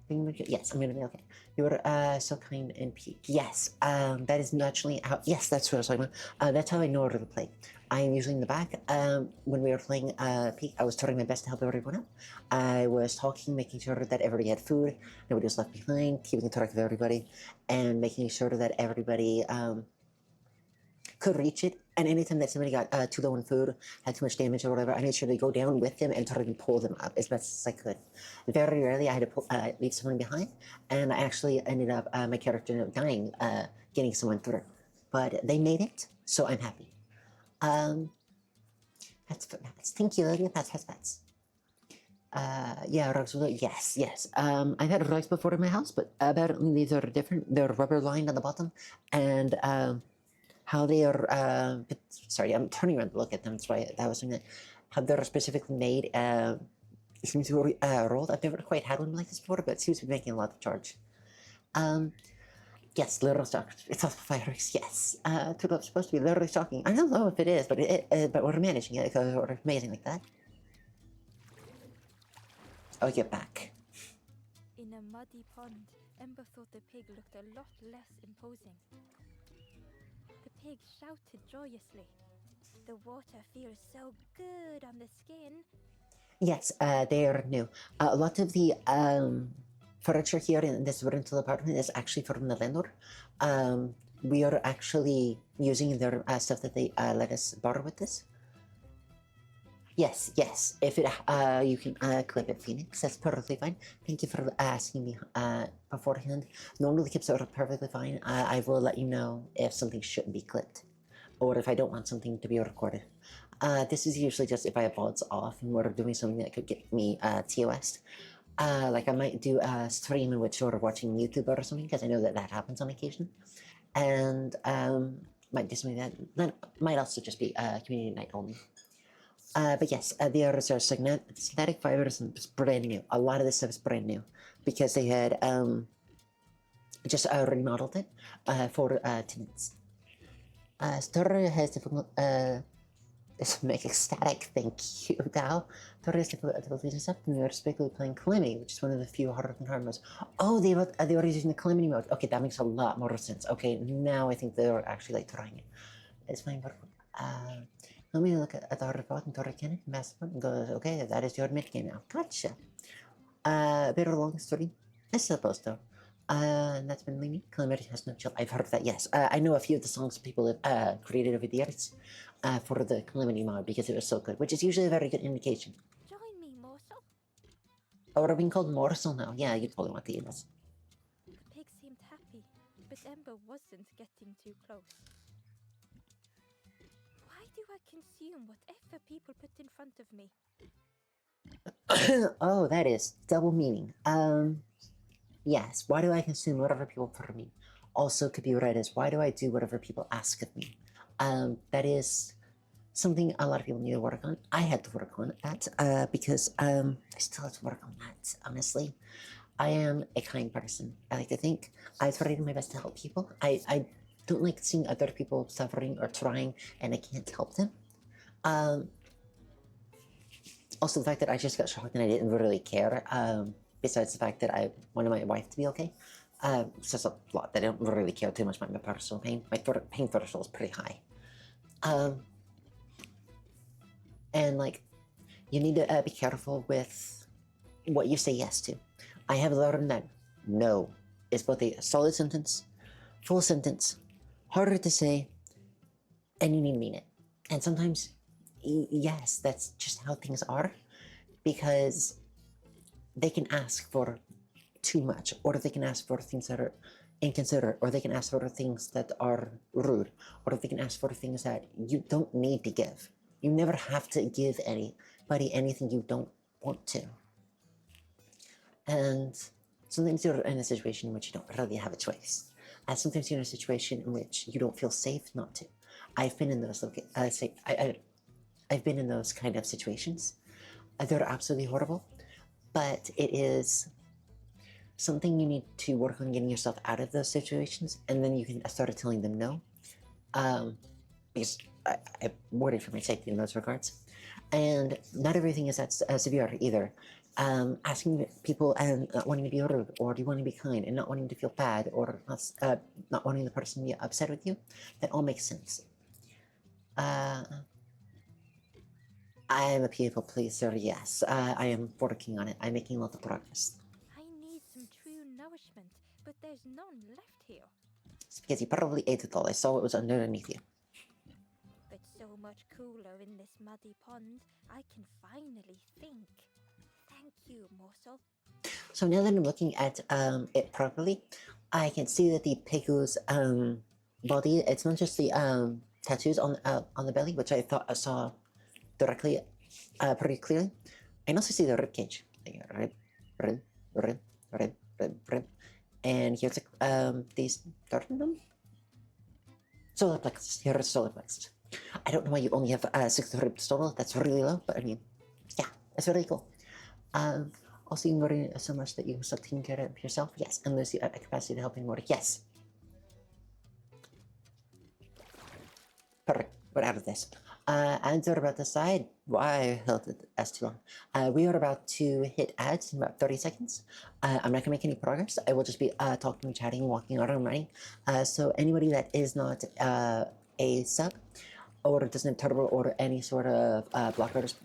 Yes, I'm gonna be okay. You were so kind and Peak. Yes, that is naturally how. Yes, that's what I was talking about. That's how I know how to play. I am usually in the back. When we were playing Peak, I was trying my best to help everyone out. I was talking, making sure that everybody had food, nobody was left behind, keeping track of everybody, and making sure that everybody could reach it. And anytime that somebody got too low in food, had too much damage or whatever, I made sure to go down with them and try to pull them up as best as I could. Very rarely I had to leave someone behind, and I actually ended up, my character ended up dying, getting someone through. But they made it, so I'm happy. That's for Pats. Thank you, Lydia. Pats. Yeah, rugs. Yes. I've had rugs before in my house, but apparently these are different. They're rubber lined on the bottom, and how they are. Sorry, I'm turning around to look at them. That's why that was doing that. How they're specifically made. Seems to be rolled. I've never quite had one like this before, but it seems to be making a lot of charge. Yes, literal stock. It's also fireworks. Yes, it's supposed to be literally shocking. I don't know if it is, but but we're managing it because we're amazing like that. Oh, you're back. In a muddy pond, Ember thought the pig looked a lot less imposing. The pig shouted joyously. The water feels so good on the skin. Yes, they are new. A lot of the furniture here in this rental apartment is actually from the landlord. We are actually using their stuff that they let us borrow with this. Yes. If it, you can clip it, Phoenix. That's perfectly fine. Thank you for asking me beforehand. Normally, clips are perfectly fine. I will let you know if something shouldn't be clipped, or if I don't want something to be recorded. This is usually just if I have VODs off and we're doing something that could get me TOS. Like I might do a stream in which we're watching YouTube or something, because I know that happens on occasion, and might do something that might also just be community night only. But yes, the others are synthetic fibers and it's brand new. A lot of this stuff is brand new because they had just remodeled it for tenants. Storage has difficult. This make ecstatic. Thank you, Gal. Storage has difficulties and stuff, and they're specifically playing Calamity, which is one of the few harder than hard modes. Oh, they were using the Calamity mode. Okay, that makes a lot more sense. Okay, now I think they're actually like trying it. It's fine, but let me look at the hard part and Torre Cannon, Master and goes, okay, that is your mid game now. Gotcha. Bit of a long story. I suppose though. That's been leaning. Calamity has no chill. I've heard of that, yes. I know a few of the songs people have created over the years for the Calamity mod because it was so good, which is usually a very good indication. Join me, Morsel. Oh, we're being called Morsel now. Yeah, you totally want to eat us. The pig seemed happy, but Ember wasn't getting too close. Why do I consume whatever people put in front of me? Oh, that is double meaning. Yes, why do I consume whatever people put me? Also could be read as why do I do whatever people ask of me? That is something a lot of people need to work on. I had to work on that because I still have to work on that, honestly. I am a kind person. I like to think. I try to do my best to help people. I don't like seeing other people suffering or trying and I can't help them. Also, the fact that I just got shocked and I didn't really care, besides the fact that I wanted my wife to be okay, says a lot that I don't really care too much about my personal pain. My pain threshold is pretty high. And like, you need to be careful with what you say yes to. I have learned that no is both a solid sentence, full sentence, harder to say, and you need to mean it. And sometimes, yes, that's just how things are, because they can ask for too much, or they can ask for things that are inconsiderate, or they can ask for things that are rude, or they can ask for things that you don't need to give. You never have to give anybody anything you don't want to. And sometimes you're in a situation in which you don't really have a choice. And sometimes you're in a situation in which you don't feel safe not to. I've been in those. I've been in those kind of situations. They're absolutely horrible, but it is something you need to work on getting yourself out of those situations, and then you can start telling them no. Because I'm worried for my safety in those regards. And not everything is that severe either. Asking people and not wanting to be rude, or do you want to be kind, and not wanting to feel bad, or not wanting the person to be upset with you, that all makes sense. I am a people pleaser, yes. I am working on it. I'm making a lot of progress. I need some true nourishment, but there's none left here. It's because you probably ate it all. I saw it was underneath you. But so much cooler in this muddy pond, I can finally think. Thank you, Morsel. So now that I'm looking at it properly, I can see that the pigu's body, it's not just the tattoos on the belly, which I thought I saw directly, pretty clearly. I can also see the rib cage. Rib. And here's these sternum. Solar plexus. Here is solar plexus. I don't know why you only have 6 rib stoma. That's really low, but I mean, yeah, it's really cool. Also, you can worry so much that you start taking care of yourself. Yes, and lose the capacity to help anymore. Yes. Perfect. We're out of this. Ads are about to decide why I held it as too long. We are about to hit ads in about 30 seconds. I'm not gonna make any progress. I will just be talking, chatting, walking around, running. So anybody that is not a sub or doesn't have turbo or any sort of blockers,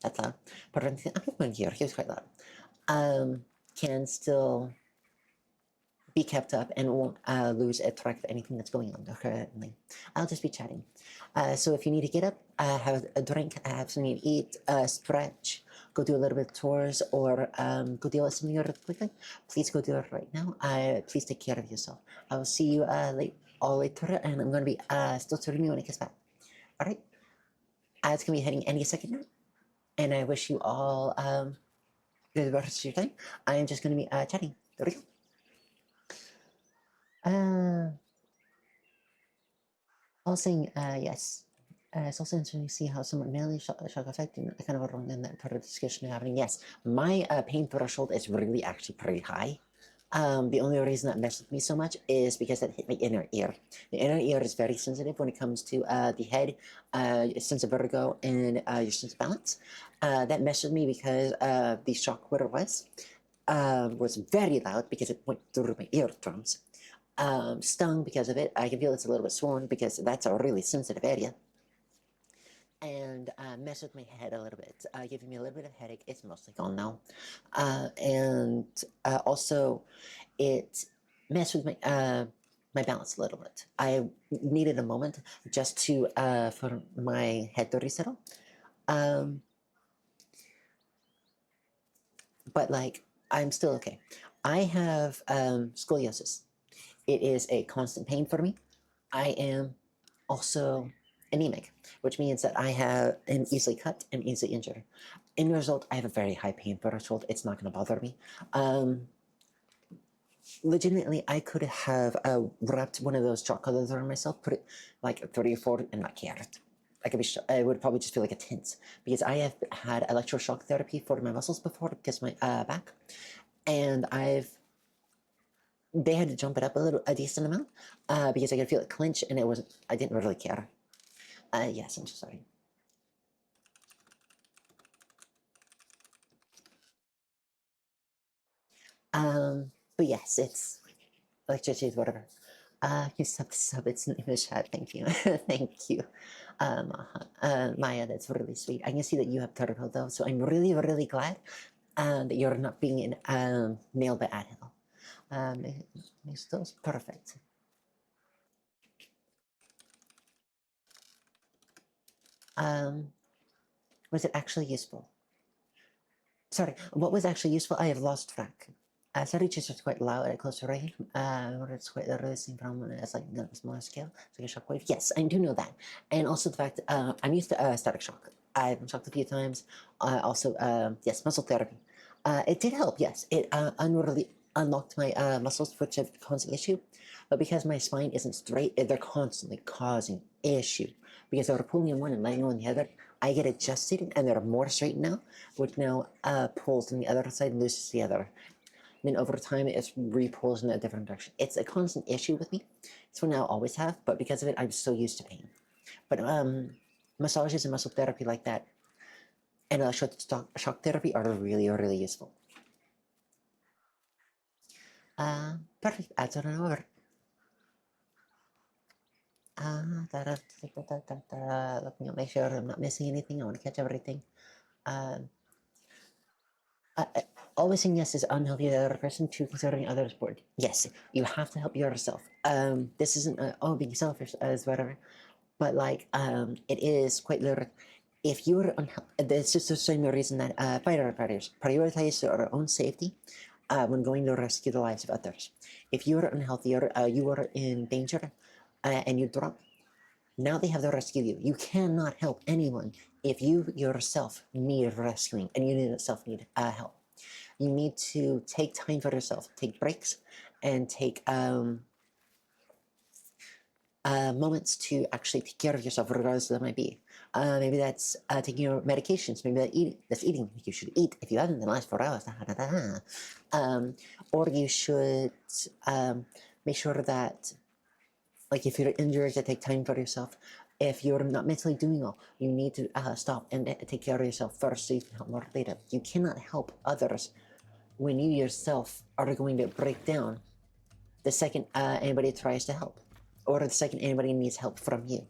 that's loud. But I'm going here. Here's quite loud. Can still be kept up and won't lose a track of anything that's going on currently. I'll just be chatting. So if you need to get up, have a drink, have something to eat, stretch, go do a little bit of tours, or go deal with something really quickly, please go do it right now. Please take care of yourself. I will see you later, and I'm going to be still streaming when it gets back. All right? It's going to be heading any second now, and I wish you all good rest of your time. I am just going to be chatting. There we go. I'll sing yes. It's also interesting to see how somewhat mainly shock effect and kind of wrong in that part of the discussion happening. Yes, my pain threshold is really actually pretty high. The only reason that messed with me so much is because that hit my inner ear. The inner ear is very sensitive when it comes to the head, sense of vertigo, and your sense of balance. That messed with me because the shock where it was very loud because it went through my eardrums. Stung because of it. I can feel it's a little bit swollen because that's a really sensitive area. And messed with my head a little bit, giving me a little bit of headache. It's mostly gone now. And also, it messed with my balance a little bit. I needed a moment just to for my head to resettle. But like, I'm still okay. I have scoliosis. It is a constant pain for me. I am also anemic, which means that I am easily cut and easily injured. In result, I have a very high pain threshold. It's not going to bother me. Legitimately, I could have wrapped one of those chocolate collars around myself, put it like 3 or 4, and not cared. I would probably just feel like a tense because I have had electroshock therapy for my muscles before because my back, and they had to jump it up a decent amount because I could feel it clench, and I didn't really care. Yes, I'm so sorry. But yes, it's electricity is whatever. You sub, it's an image chat. Thank you. Thank you. Maya, that's really sweet. I can see that you have turtle though, so I'm really, really glad that you're not being nailed by Adhill. Makes those perfect. Was it actually useful? Sorry, what was actually useful? I have lost track. Sorry, just quite loud at closer range. It's quite releasing from it's like a smaller scale, it's like a shockwave. Yes, I do know that, and also the fact I'm used to static shock. I've been shocked a few times. Also, yes, muscle therapy. It did help. Yes, it unreally unlocked my muscles, which have a constant issue. But because my spine isn't straight, they're constantly causing issue. Because they're pulling on one and letting on the other, I get adjusted and they're more straight now, which now pulls on the other side and looses the other. Then over time, it repulls in a different direction. It's a constant issue with me. It's one I'll always have, but because of it, I'm so used to pain. But massages and muscle therapy like that and shock therapy are really, really useful. Perfect. Add on over. Let me make sure I'm not missing anything. I want to catch everything. Uh, always saying yes is unhealthy to the other person to considering others bored. Yes, you have to help yourself. This isn't being selfish as whatever, but like it is quite literal. If you're unhealthy, it's just the same reason that firefighters prioritize their own safety when going to rescue the lives of others. If you are unhealthy or you are in danger and you drop, now they have to rescue you. You cannot help anyone if you yourself need rescuing and you yourself need help. You need to take time for yourself, take breaks, and take moments to actually take care of yourself, regardless of what that might be. Maybe that's taking your medications. Maybe that's eating. You should eat if you haven't in the last 4 hours. Or you should make sure that, like, if you're injured, to take time for yourself. If you're not mentally doing well, you need to stop and take care of yourself first so you can help more later. You cannot help others when you yourself are going to break down the second anybody tries to help, or the second anybody needs help from you.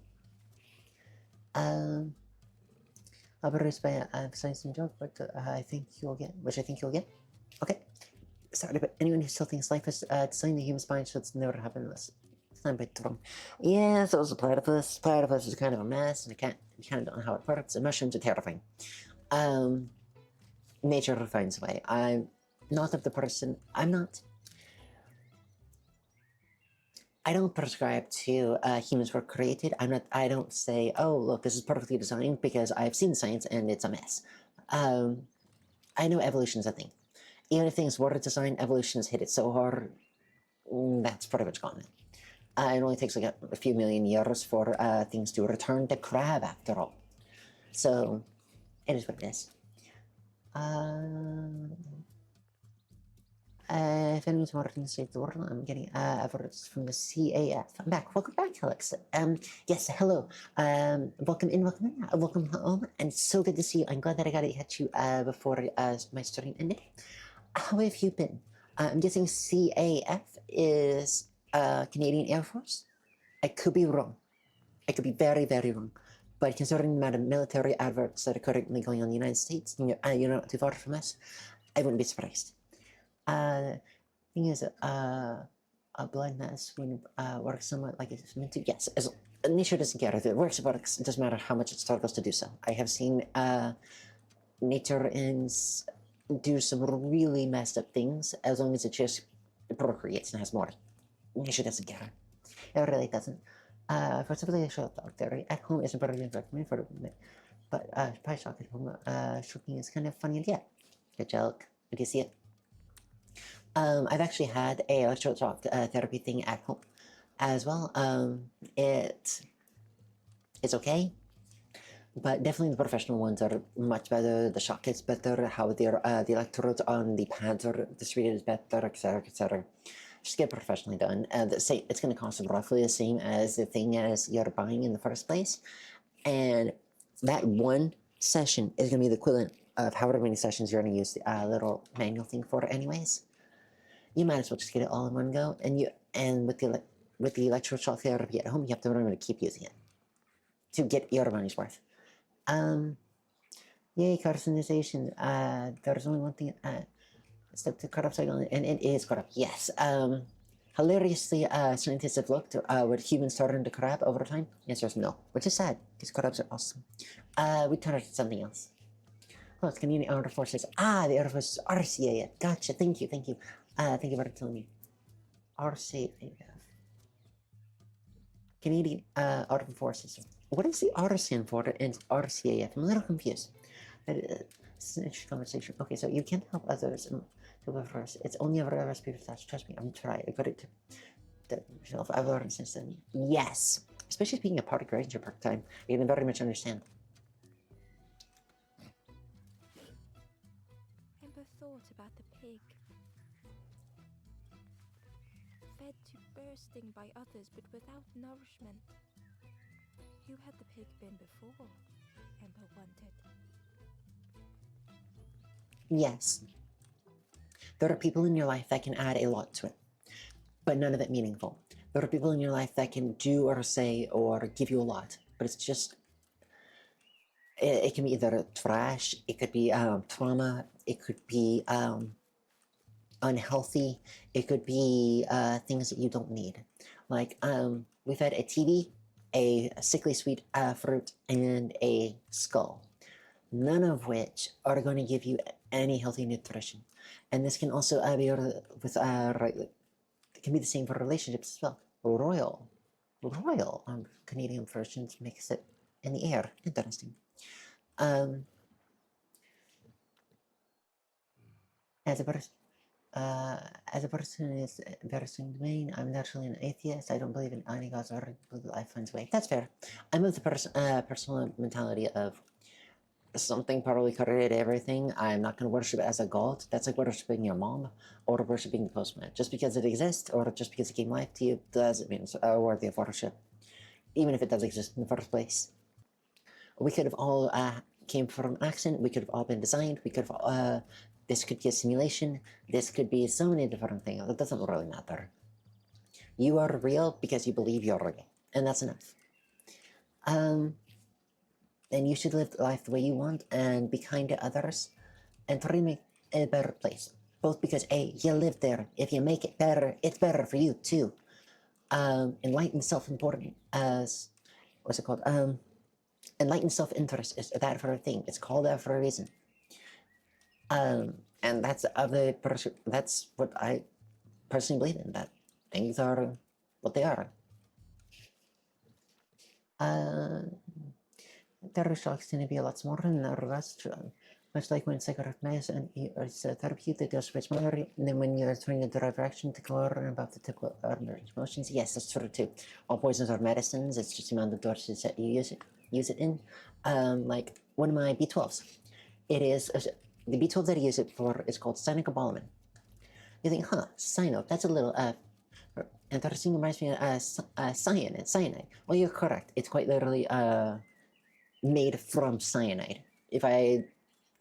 I'll be raised by science and joke, but I think you'll get, which I think you'll get. Okay. Sorry, but anyone who still thinks life is designed the human spine should never happen unless it's not a bit wrong. Yeah, so it's a platypus. Platypus is kind of a mess, and you kind of don't know how it works. And mushrooms are terrifying. Nature finds a way. I'm not of the person. I don't prescribe to humans were created. I don't say, oh, look, this is perfectly designed because I've seen science and it's a mess. I know evolution's a thing. Even if things were designed, evolution has hit it so hard, that's pretty much gone. It only takes like a few million years for things to return to crab after all. So it is what it is. If anyone's wanting to save the world, I'm getting efforts from the CAF. I'm back. Welcome back, Alex. Yes, hello. Welcome in, welcome home, and it's so good to see you. I'm glad that I got to catch you before my stream ended. How have you been? I'm guessing CAF is Canadian Air Force. I could be wrong. I could be very, very wrong. But considering the amount of military adverts that are currently going on in the United States, and you're not too far from us, I wouldn't be surprised. Thing is, a blind mass when works somewhat like it's meant to. Yes, as nature doesn't care if it works. It works. It doesn't matter how much it struggles to do so. I have seen nature do some really messed up things as long as it just procreates and has more. Nature doesn't care. It really doesn't. For somebody shot out there, at home isn't particularly recommended for a minute, but probably shock at home. Shocking is kind of funny. Yeah, good joke. Did you see it? I've actually had a electroshock therapy thing at home as well. It's okay, but definitely the professional ones are much better. The shock is better. How the electrodes on the pads are distributed is better, etc., etc. Just get professionally done. It's going to cost roughly the same as the thing as you're buying in the first place, and that one session is going to be the equivalent of however many sessions you're going to use the little manual thing for, anyways. You might as well just get it all in one go. And with the electroshock therapy at home, you have to remember to keep using it to get your money's worth. Yay, carcinization. There's only one thing. Step to cut up cycle, and it is cut up. Yes. Hilariously, scientists have looked would humans turn into crab over time. The answer is no, which is sad because crabs are awesome. We turn it to something else. Oh, it's Canadian Armed Forces. The Air Force RCA. Gotcha. Thank you. Thank you for telling me. RCA. Canadian Armed Forces. What does the R stand for in RCAF? I'm a little confused. It's an interesting conversation. Okay, so you can't help others to go first. It's only ever a recipe for that. Trust me, I'm trying. I got it to myself. I've learned since then. Yes. Especially being a party ranger part time. You can very much understand. Ever thought about the pig? Fed to bursting by others but without nourishment. Who had the pig been before? Ember wondered. Yes. There are people in your life that can add a lot to it, but none of it meaningful. There are people in your life that can do or say or give you a lot, but it's just, it can be either trash, it could be trauma, it could be unhealthy, it could be things that you don't need. Like, we've had a TV, a sickly sweet fruit, and a skull, none of which are going to give you any healthy nutrition. And this can also be with it can be the same for relationships as well. Royal Canadian versions makes it in the air. Interesting. As a person is embarrassing to me, I'm naturally an atheist. I don't believe in any gods or believe life finds a way. That's fair. I'm of the personal mentality of something probably created everything. I'm not going to worship it as a god. That's like worshiping your mom or worshiping the postman. Just because it exists or just because it gave life to you doesn't mean it's worthy of worship, even if it does exist in the first place. We could have all came from an accident. We could have all been designed. We could have this could be a simulation. This could be so many different things. It doesn't really matter. You are real because you believe you're real, and that's enough. And you should live life the way you want and be kind to others and try to make it a better place. Both because you live there. If you make it better, it's better for you too. Enlightened self-important as what's it called? Enlightened self-interest is that for a thing. It's called that for a reason. And that's that's what I personally believe in. That things are what they are. Terror shocks tend to be a lot smaller than the rest. Much like when cigarette medicine is therapeutic, does switch memory, and then when you're turning in the right direction to color and above the typical ordinary emotions. Yes, that's true too. All poisons are medicines. It's just the amount of doses that you use it in. Like one of my B12s, it is the B12 that I use it for is called cyanocobalamin. You think, huh, cyano, that's a little interesting. Reminds me of cyanide. Well, you're correct. It's quite literally made from cyanide.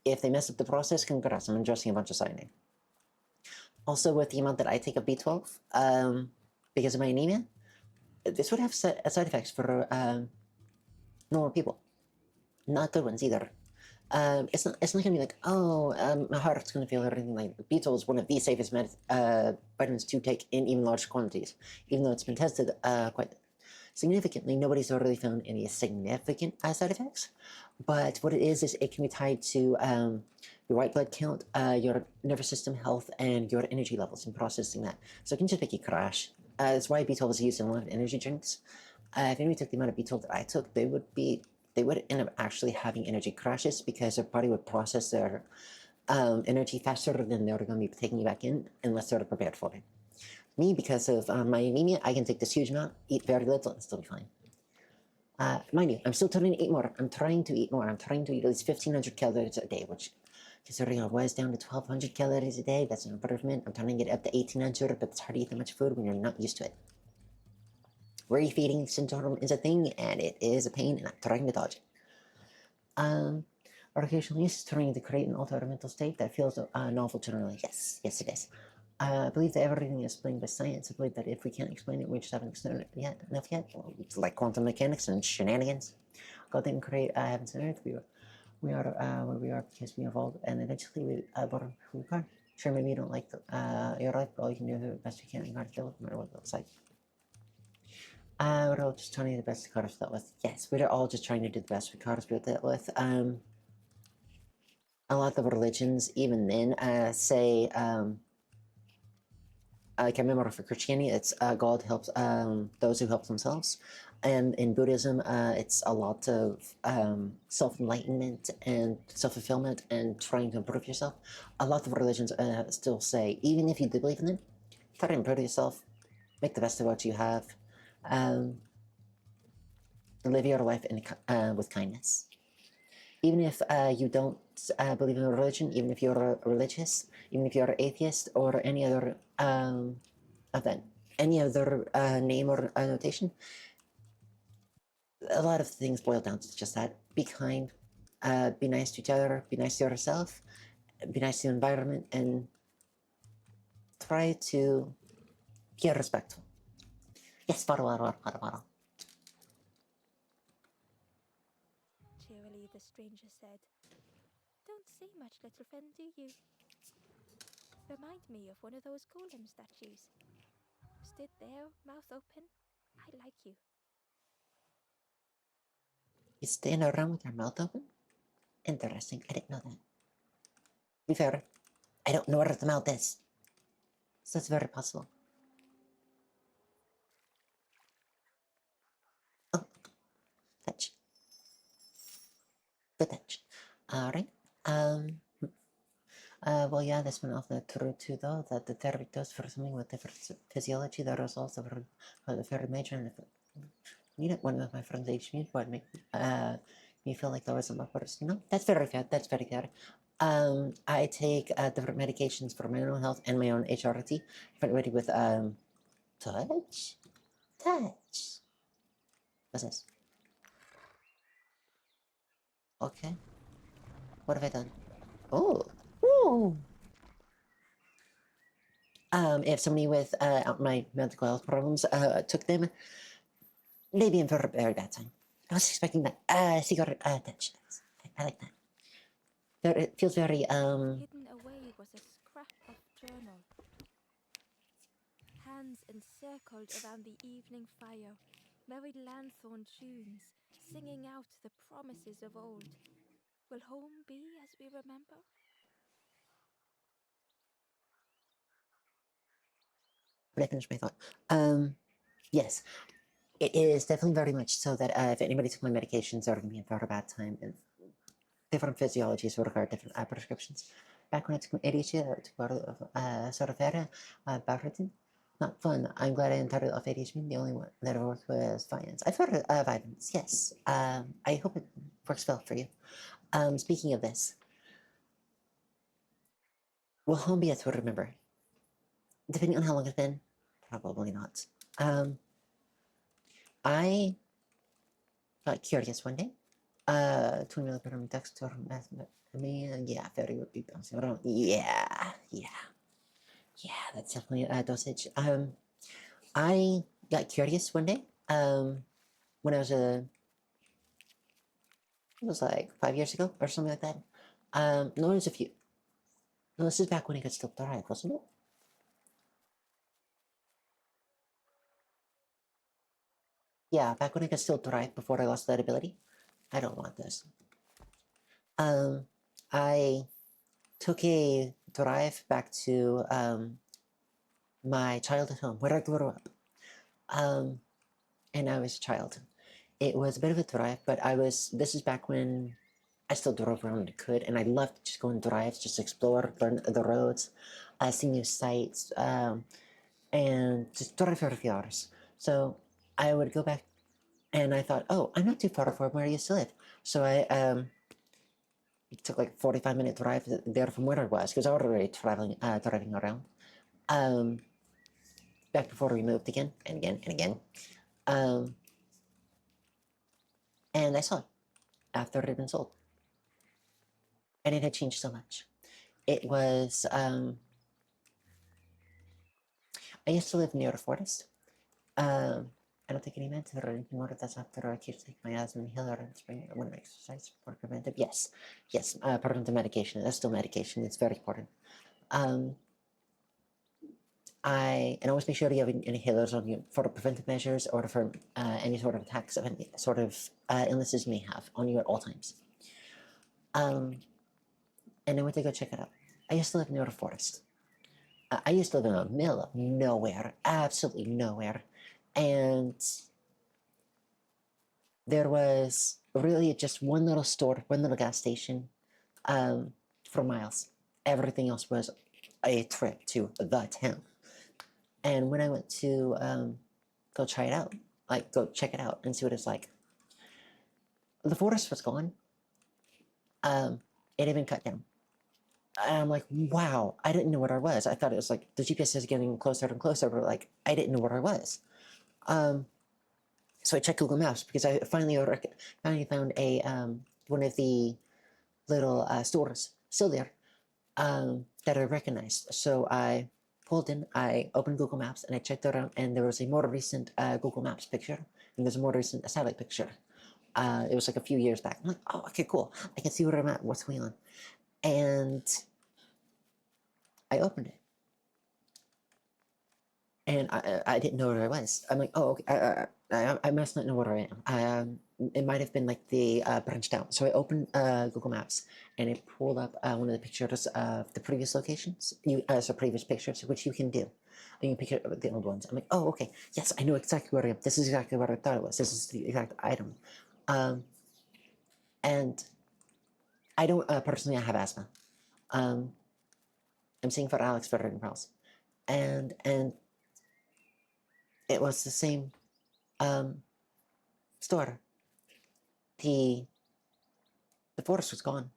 If they mess up the process, congrats, I'm ingesting a bunch of cyanide. Also, with the amount that I take of B12, because of my anemia, this would have side effects for normal people. Not good ones either. It's not gonna be like, oh, my heart's gonna feel or anything like that. B12 is one of the safest vitamins to take in even large quantities, even though it's been tested quite significantly. Nobody's really found any significant side effects. But what it is it can be tied to your white blood count, your nervous system health, and your energy levels and processing that. So it can just make you crash. That's why B12 is used in a lot of energy drinks. If anybody took the amount of B12 that I took, they would end up actually having energy crashes because their body would process their energy faster than they're going to be taking it back in unless they're prepared for it. Me, because of my anemia, I can take this huge amount, eat very little, and still be fine. Mind you, I'm still trying to eat more. I'm trying to eat more. I'm trying to eat at least 1,500 calories a day, which, considering I was down to 1,200 calories a day, that's an improvement. I'm trying to get up to 1,800, but it's hard to eat that much food when you're not used to it. Refeeding syndrome is a thing, and it is a pain, and I'm trying to dodge it. Occasionally, it's trying to create an altered mental state that feels novel generally. Yes, it is. I believe that everything is explained by science. I believe that if we can't explain it, we just haven't explained it enough yet. Well, it's like quantum mechanics and shenanigans. God didn't create heavens and earth. We are where we are because we evolved, and eventually we bottom who we are. Sure, maybe you don't like your life, but all you can do is the best you can and gotta deal with no matter what it looks like. We're all just trying to do the best the cards dealt with. Yes, we're all just trying to do the best with cards we dealt with. A lot of religions, even then, say, I can remember for Christianity, it's God helps those who help themselves. And in Buddhism, it's a lot of self-enlightenment and self-fulfillment and trying to improve yourself. A lot of religions still say, even if you do believe in them, try to improve yourself, make the best of what you have, live your life with kindness. Even if you don't believe in a religion, even if you're religious, even if you're atheist or any other event, any other name or notation, a lot of things boil down to just that. Be kind, be nice to each other, be nice to yourself, be nice to the environment, and try to be respectful. Yes, bottle. Cheerily, the stranger said, "Don't say much, little friend, do you? Remind me of one of those golem statues. Stood there, mouth open. I like you." You stand around with your mouth open? Interesting, I didn't know that. To be fair, I don't know where the mouth is. So it's very possible. Oh, touch. Good touch. Alright. Well, yeah, that's been awfully true too, though, that the therapy does for something with different physiology. The results of very major. And you know, one of my friends aged me would make me feel like there was some upwards. You know, that's very fair. That's very fair. I take different medications for my own health and my own HRT. Everybody with touch. What's this? Okay. What have I done? Oh. Ooh. If somebody with my mental health problems took them, they'd be in for a very bad time. I was expecting that. Cigarette touch. I like that. It feels very Hidden away was a scrap of journal. Hands encircled around the evening fire, merry lanthorn tunes, singing out the promises of old. Will home be as we remember? But I finished my thought. Yes, it is definitely very much so that if anybody took my medications, they're going to be in for a bad time. And different physiologies will require different prescriptions. Back when I took my ADHD, to Sorafera, Barretin. Not fun. I'm glad I entered off ADHD. The only one that worked was finance. I've heard of vitamins, yes. I hope it works well for you. Speaking of this, will home be able to remember? Depending on how long it's been, probably not. I got curious one day. 20 milligram text or me, yeah, 30 would be bouncing around. Yeah, that's definitely a dosage. I got curious one day. When I was it was like 5 years ago or something like that. No, it was a few. No, this is back when I could still drive, wasn't it? Yeah, back when I could still drive before I lost that ability. I don't want this. I took a drive back to my childhood home where I grew up. And I was a child. It was a bit of a drive, but this is back when I still drove around when I could, and I loved to just go on drives, just explore, learn the roads, see new sights, and just drive for a few hours. So I would go back, and I thought, oh, I'm not too far from where I used to live. So I it took like 45-minute drive there from where I was, because I was already driving around. Back before we moved again, and again, and again. And I saw it after it had been sold. And it had changed so much. It was, I used to live near a forest. I don't take any meds or anything more. That's after I keep taking my asthma inhaler and spring when I exercise for preventive. Yes, preventive medication. That's still medication. It's very important. I always make sure you have inhalers on you for preventive measures or for any sort of attacks of any sort of illnesses you may have on you at all times. And I went to go check it out. I used to live near a forest. I used to live in the middle of nowhere, absolutely nowhere, and there was really just one little store, one little gas station, for miles. Everything else was a trip to the town. And when I went to go try it out, like go check it out and see what it's like, the forest was gone. It had been cut down. And I'm like, wow, I didn't know what I was. I thought it was like the GPS is getting closer and closer, but like I didn't know what I was. So I checked Google Maps because I finally found a one of the little stores still there that I recognized. So I pulled in, I opened Google Maps, and I checked it out, and there was a more recent Google Maps picture, and there's a more recent satellite picture. It was like a few years back. I'm like, oh, okay, cool. I can see where I'm at, what's going on. And I opened it. And I didn't know where I was. I'm like, oh, okay, I must not know where I am. It might have been like the branched out. So I opened Google Maps, and it pulled up one of the pictures of the previous locations, so previous pictures, which you can do. And you can pick up the old ones. I'm like, oh, okay, yes, I know exactly where I am. This is exactly what I thought it was. This is the exact item. And I don't personally. I have asthma. I'm seeing for Alex for Ringrels, and it was the same store. The forest was gone.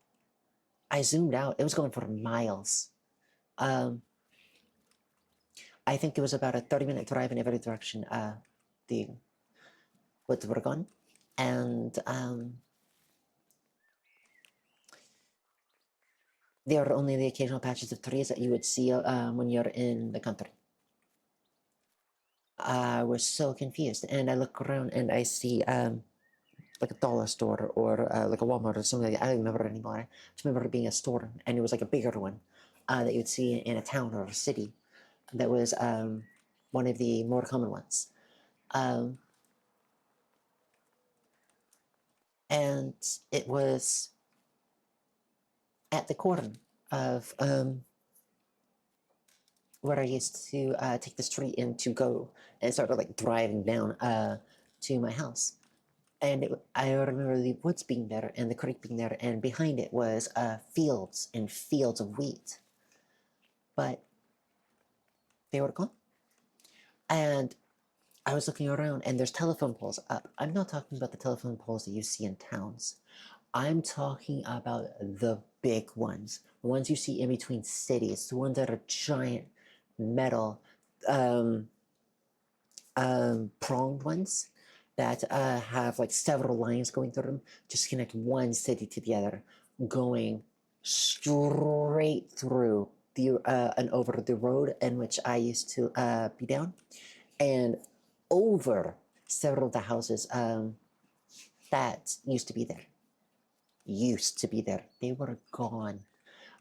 I zoomed out. It was going for miles. I think it was about a 30-minute drive in every direction. The woods were gone, and there are only the occasional patches of trees that you would see when you're in the country. I was so confused, and I look around and I see like a dollar store or like a Walmart or something like that. I don't remember it anymore. I just remember it being a store, and it was like a bigger one that you would see in a town or a city. That was one of the more common ones. And it was at the corner of where I used to take the street in to go and start like driving down to my house. and I remember the woods being there and the creek being there, and behind it was fields and fields of wheat. But they were gone. And I was looking around, and there's telephone poles up. I'm not talking about the telephone poles that you see in towns. I'm talking about the big ones, the ones you see in between cities, the ones that are giant metal um, pronged ones that have like several lines going through them, just connect one city to the other, going straight through the and over the road in which I used to be down, and over several of the houses that used to be there. They were gone.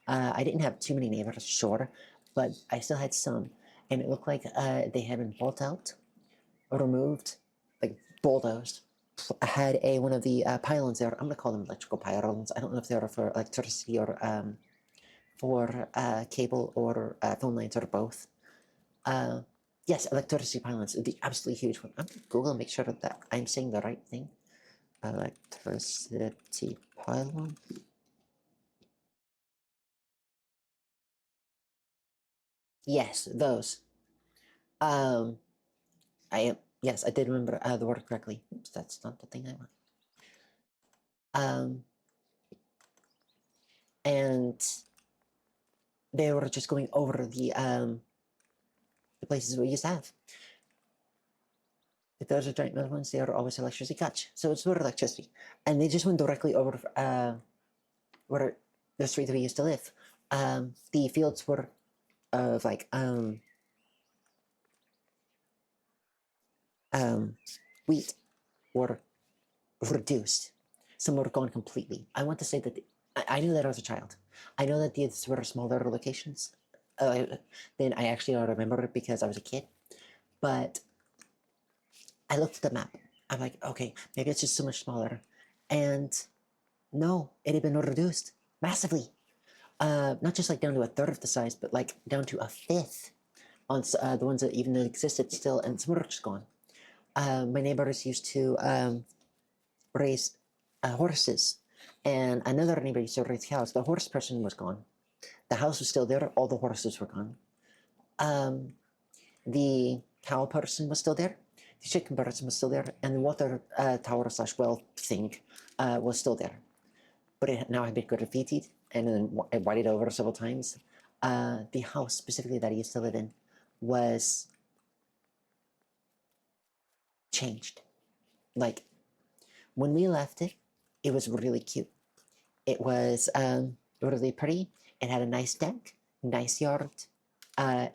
I didn't have too many neighbors, sure, but I still had some, and it looked like they had been bought out, removed, like bulldozed. I had one of the pylons there. I'm gonna call them electrical pylons. I don't know if they are for electricity or for cable or phone lines or both. Yes, electricity pylons. The absolutely huge one. I'm gonna Google and make sure that I'm saying the right thing. Electricity pylon. Yes, those. Um, I am. Yes, I did remember the word correctly. Oops, that's not the thing I want. And they were just going over the places we used to have. If those are giant metal ones, they are always electricity cuts. So it's not electricity, and they just went directly over where the street that we used to live. The fields were of like wheat were reduced. Some were gone completely. I want to say that I knew that as a child. I know that these were smaller locations. Then I actually remember it because I was a kid. But I looked at the map. I'm like, okay, maybe it's just so much smaller. And no, it had been reduced massively. Not just like down to a third of the size, but like down to a fifth on the ones that even existed still, and some were just gone. My neighbors used to raise horses, and another neighbor used to raise cows. The horse person was gone. The house was still there. All the horses were gone. The cow person was still there. The chicken person was still there, and the water tower slash well thing was still there. But it now had been graffitied and then whited over several times. The house specifically that I used to live in was changed. Like when we left it, it was really cute. It was really pretty. It had a nice deck, nice yard.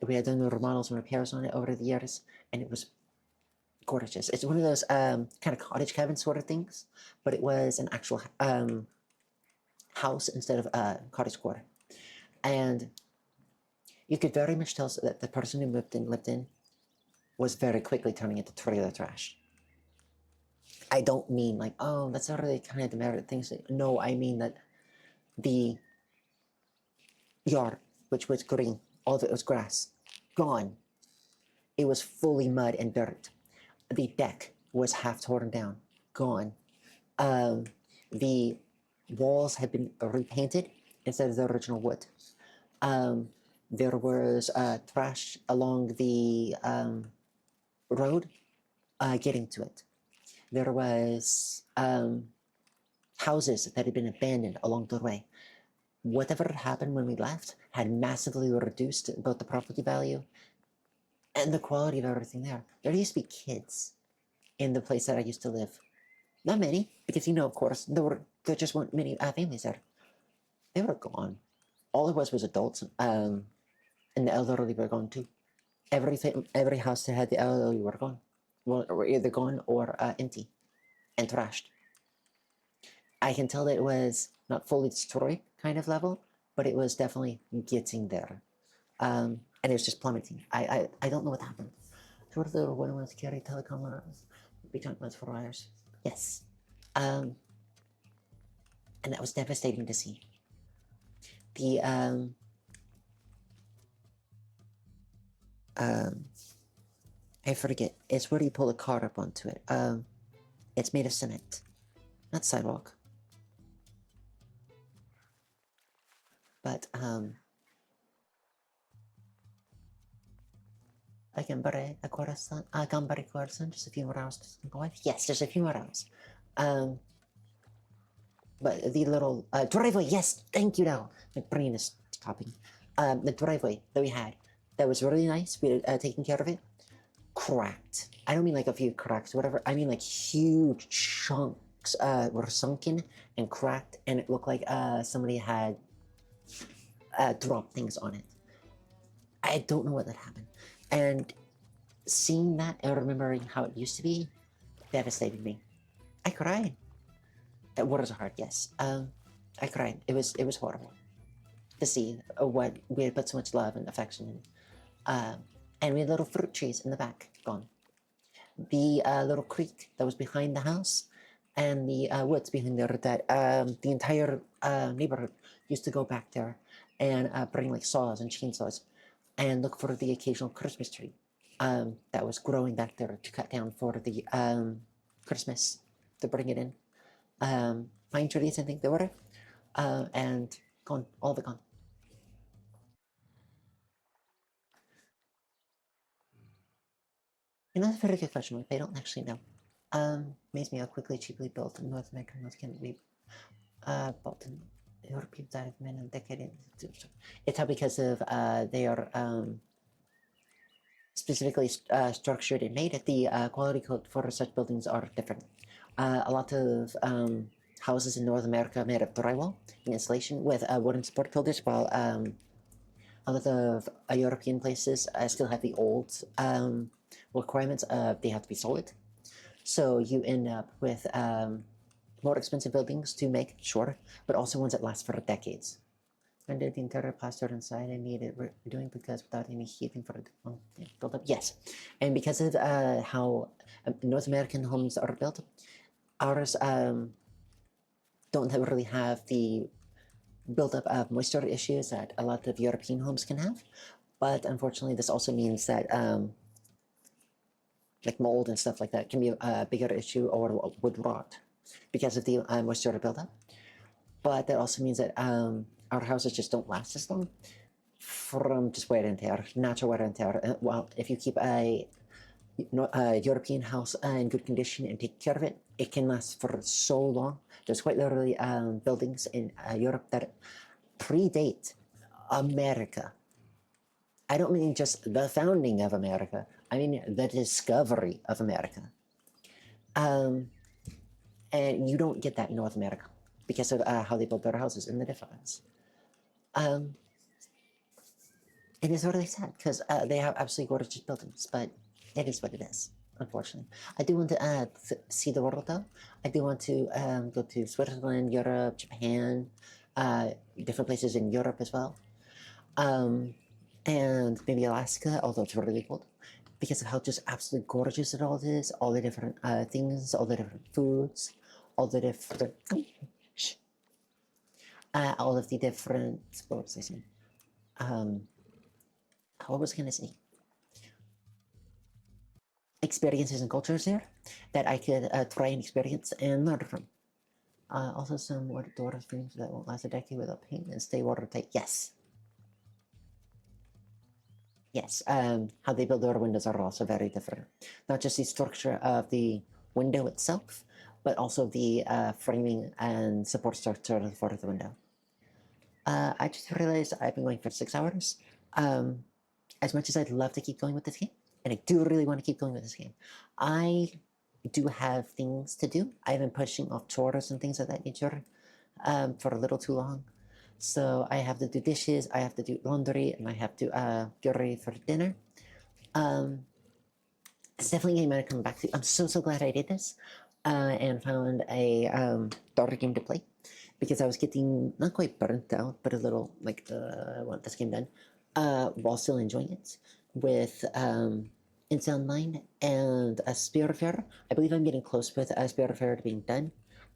We had done the remodels and repairs on it over the years, and it was gorgeous. It's one of those kind of cottage cabin sort of things, but it was an actual house instead of a cottage quarter. And you could very much tell that the person who lived in was very quickly turning into trailer trash. I don't mean like, oh, that's not really kind of demerit things. No, I mean that the yard, which was green, all of it was grass, gone. It was fully mud and dirt. The deck was half torn down, gone. The walls had been repainted instead of the original wood. There was trash along the road getting to it. There was houses that had been abandoned along the way. Whatever had happened when we left had massively reduced both the property value and the quality of everything there. There used to be kids in the place that I used to live. Not many, because of course, there just weren't many families there. They were gone. All it was adults, and the elderly were gone too. Every house that had the elderly were gone. Well, were either gone or empty and trashed. I can tell that it was not fully destroyed kind of level, but it was definitely getting there. And it was just plummeting. I don't know what happened. So what if the one was carry telecom lines? We talked about for wires. Yes. And that was devastating to see. The I forget. It's where you pull a car up onto it. It's made of cement, not sidewalk. But gambare corazon, just a few more hours to go. Yes, just a few more hours. But the little driveway, yes, thank you now. My brain is stopping. The driveway that we had, that was really nice. We had taken care of it. Cracked. I don't mean like a few cracks, whatever. I mean like huge chunks were sunken and cracked, and it looked like somebody had dropped things on it. I don't know what that happened. And seeing that and remembering how it used to be devastated me. I cried. That words are hard, yes. I cried. It was horrible to see what we had put so much love and affection in. And we had little fruit trees in the back, gone. The little creek that was behind the house and the woods behind there that the entire neighborhood used to go back there and bring like saws and chainsaws and look for the occasional Christmas tree that was growing back there to cut down for the Christmas to bring it in. Pine trees, I think they were, and gone, all of it gone. You know, that's a very good question. I don't actually know. Amazed me how quickly cheaply built in North America can be built in European side of men and decade. It's how because of they are specifically structured and made. The quality code for such buildings are different. A lot of houses in North America are made of drywall and insulation with wooden support pillars, while a lot of European places still have the old requirements of they have to be solid. So you end up with more expensive buildings to make, sure, but also ones that last for decades. And did the interior plastered inside and needed redoing because without any heating for it built up? Yes. And because of how North American homes are built, ours don't really have the buildup of moisture issues that a lot of European homes can have. But unfortunately, this also means that like mold and stuff like that can be a bigger issue, or would rot because of the moisture buildup. But that also means that our houses just don't last as long from just wear and tear, natural wear and tear. Well, if you keep a European house in good condition and take care of it, it can last for so long. There's quite literally buildings in Europe that predate America. I don't mean just the founding of America. I mean the discovery of America. And you don't get that in North America because of how they build their houses and the difference. And it's really sad because they have absolutely gorgeous buildings, but it is what it is, unfortunately. I do want to see the world though. I do want to go to Switzerland, Europe, Japan, different places in Europe as well. And maybe Alaska, although it's really cold, because of how just absolutely gorgeous it all is, all the different things, all the different foods, all the different, all of the different, what was I saying? What was I gonna say? Experiences and cultures there that I could try and experience and learn from. Also some water streams that won't last a decade without paint and stay watertight. Yes. Yes, how they build their windows are also very different. Not just the structure of the window itself, but also the framing and support structure for the window. I just realized I've been going for 6 hours. As much as I'd love to keep going with this game, and I do really want to keep going with this game, I do have things to do. I've been pushing off chores and things of that nature for a little too long. So I have to do dishes, I have to do laundry, and I have to get ready for dinner. It's definitely a game I'm gonna come back to. I'm so glad I did this and found a daughter game to play because I was getting not quite burnt out, but a little like I want this game done while still enjoying it with Inside Mind and a Spiritfarer. I believe I'm getting close with a Spiritfarer being done,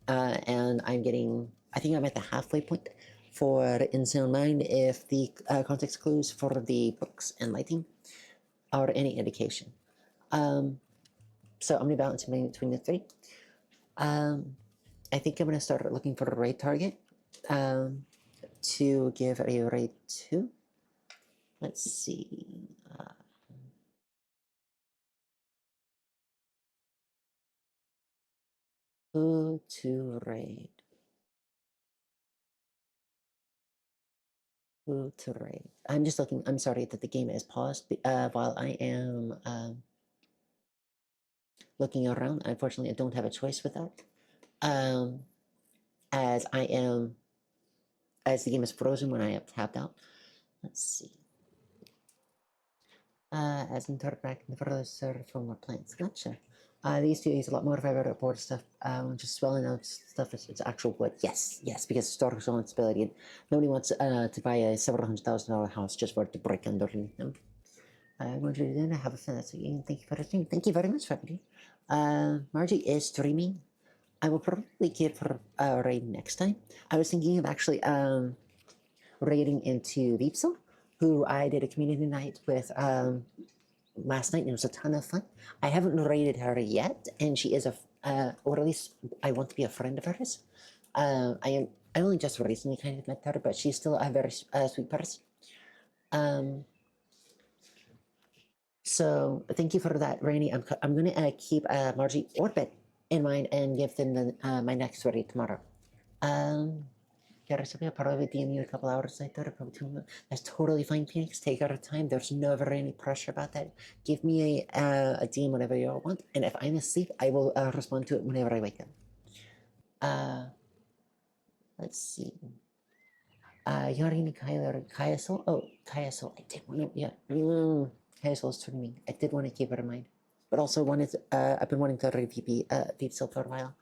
and I think I'm at the halfway point for Inside Mind if the context clues for the books and lighting are any indication. So I'm gonna balance between the three. I think I'm gonna start looking for a raid target to give a raid to. Let's see. Who to raid? Who to raid? I'm just looking. I'm sorry that the game is paused while I am looking around. Unfortunately, I don't have a choice with that. As I am, as the game is frozen when I have tapped out. Let's see. As interacting further serve for more plants. Gotcha. These two use a lot more if I were to report stuff. Just spelling out stuff is it's actual wood. Yes, yes, because historical responsibility. Nobody wants to buy a several $100,000 house just for it to break underneath them. I'm going to then have a fantastic evening. Thank you for listening. Thank you very much, family. Margie is streaming. I will probably give her a raid next time. I was thinking of actually raiding into Vipsel, who I did a community night with last night, and it was a ton of fun. I haven't raided her yet, and she is or at least I want to be a friend of hers. I only just recently kind of met her, but she's still a very sweet person. So thank you for that, Rainy. I'm gonna keep Margie Orbit in mind and give them my next raid tomorrow. Yeah, recipe, I'll probably DM you a couple hours later, probably 2 minutes. That's totally fine, Phoenix. Take our time. There's never any pressure about that. Give me a DM whenever you want, and if I'm asleep, I will respond to it whenever I wake up. Let's see. Yorini Kayasol. Oh, Kayasol. I did want to, yeah. Kayasol's streaming. I did want to keep her in mind, but also wanted. I've been wanting to read VP for a while.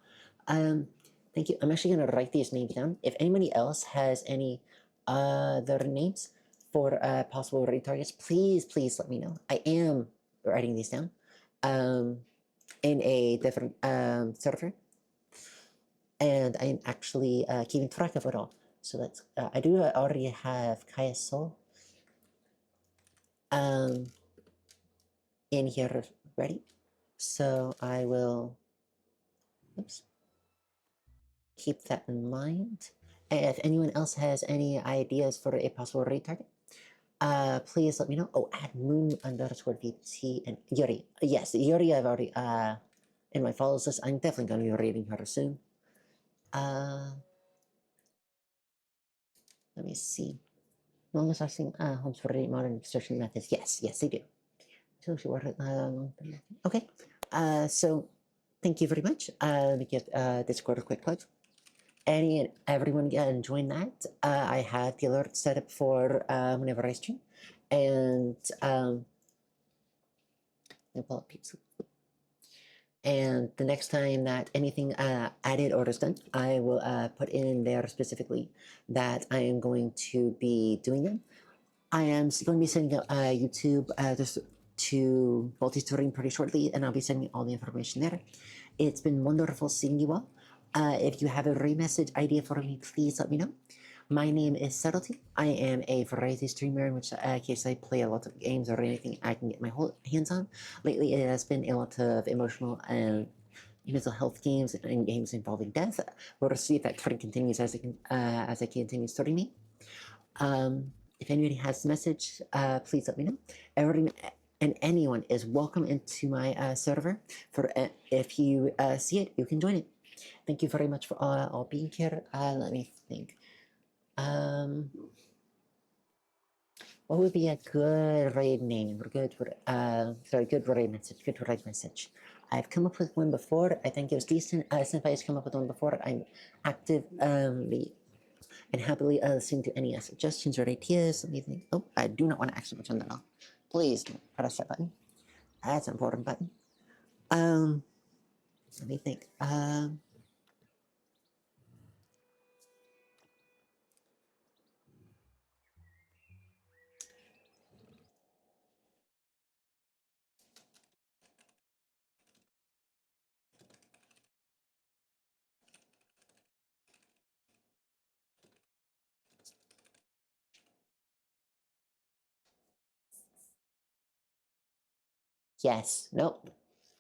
Thank you. I'm actually gonna write these names down. If anybody else has any other names for possible raid targets, please let me know. I am writing these down in a different server, and I'm actually keeping track of it all. So let's. I do already have Kaya Soul in here ready. So I will. Oops. Keep that in mind. And if anyone else has any ideas for a possible raid target, please let me know. Oh, add moon underscore VT and Yuri. Yes, Yuri I've already in my follows list. I'm definitely gonna be raiding her soon. Let me see. Longest lasting homes for modern construction methods. Yes, they do. So she worked okay. So thank you very much. Let me give Discord a quick plug. Any and everyone can join that. I had the alert set up for whenever I stream, and pull up pizza. And the next time that anything added or is done, I will put in there specifically that I am going to be doing them. I am going to be sending out YouTube just to multi-stream pretty shortly, and I'll be sending all the information there. It's been wonderful seeing you all. If you have a re-message idea for me, please let me know. My name is Subtlety. I am a variety streamer in which case I play a lot of games or anything I can get my hands on. Lately, it has been a lot of emotional and mental health games and games involving death. We'll see if that trend continues as I continue streaming. If anybody has a message, please let me know. Everyone and anyone is welcome into my server. For if you see it, you can join it. Thank you very much for all being here. Let me think. What would be a good raid name? Good raid message. Good raid message. I've come up with one before. I think it was decent. Senpai's come up with one before. I'm active and happily listen to any suggestions or ideas. Let me think. Oh, I do not want to accidentally turn that off. Please press that button. That's an important button. Let me think. Yes. Nope.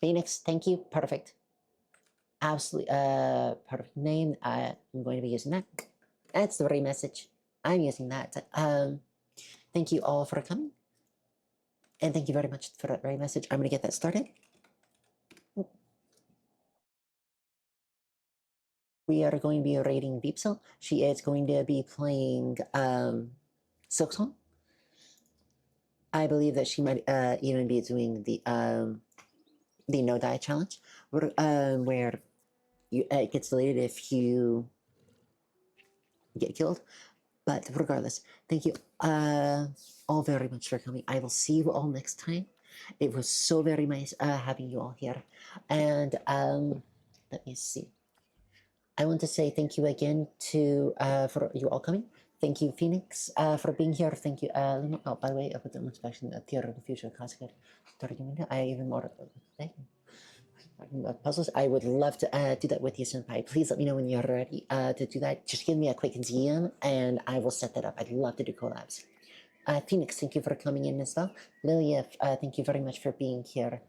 Phoenix. Thank you. Perfect. absolutely perfect name. I'm going to be using that. That's the right message. I'm using that. Thank you all for coming. And thank you very much for that very message. I'm going to get that started. We are going to be rating Beepsel. She is going to be playing Silk Song. I believe that she might even be doing the no die challenge, where it gets deleted if you get killed. But regardless, thank you all very much for coming. I will see you all next time. It was so very nice having you all here. And let me see. I want to say thank you again to for you all coming. Thank you, Phoenix, for being here. Thank you, Lima. Oh, by the way, I put the inspection at Theater of the Future Casket. I even more. Thank you. Puzzles. I would love to do that with you, Senpai. Please let me know when you're ready to do that. Just give me a quick DM and I will set that up. I'd love to do collabs. Phoenix, thank you for coming in as well. Lilia, thank you very much for being here.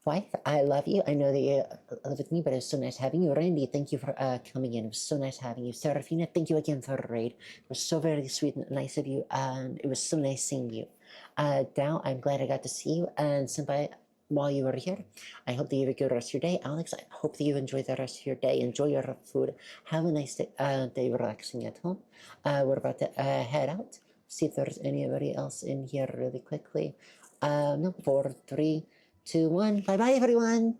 Wife, I love you. I know that you live with me, but it was so nice having you. Randy, thank you for coming in. It was so nice having you. Serafina, thank you again for the raid. It was so very sweet and nice of you, and it was so nice seeing you. Dao, I'm glad I got to see you. And Senpai, while you were here, I hope that you have a good rest of your day. Alex, I hope that you enjoy the rest of your day. Enjoy your food. Have a nice day relaxing at home. We're about to head out. See if there's anybody else in here really quickly. No, 4, 3, 2, 1. Bye bye, everyone.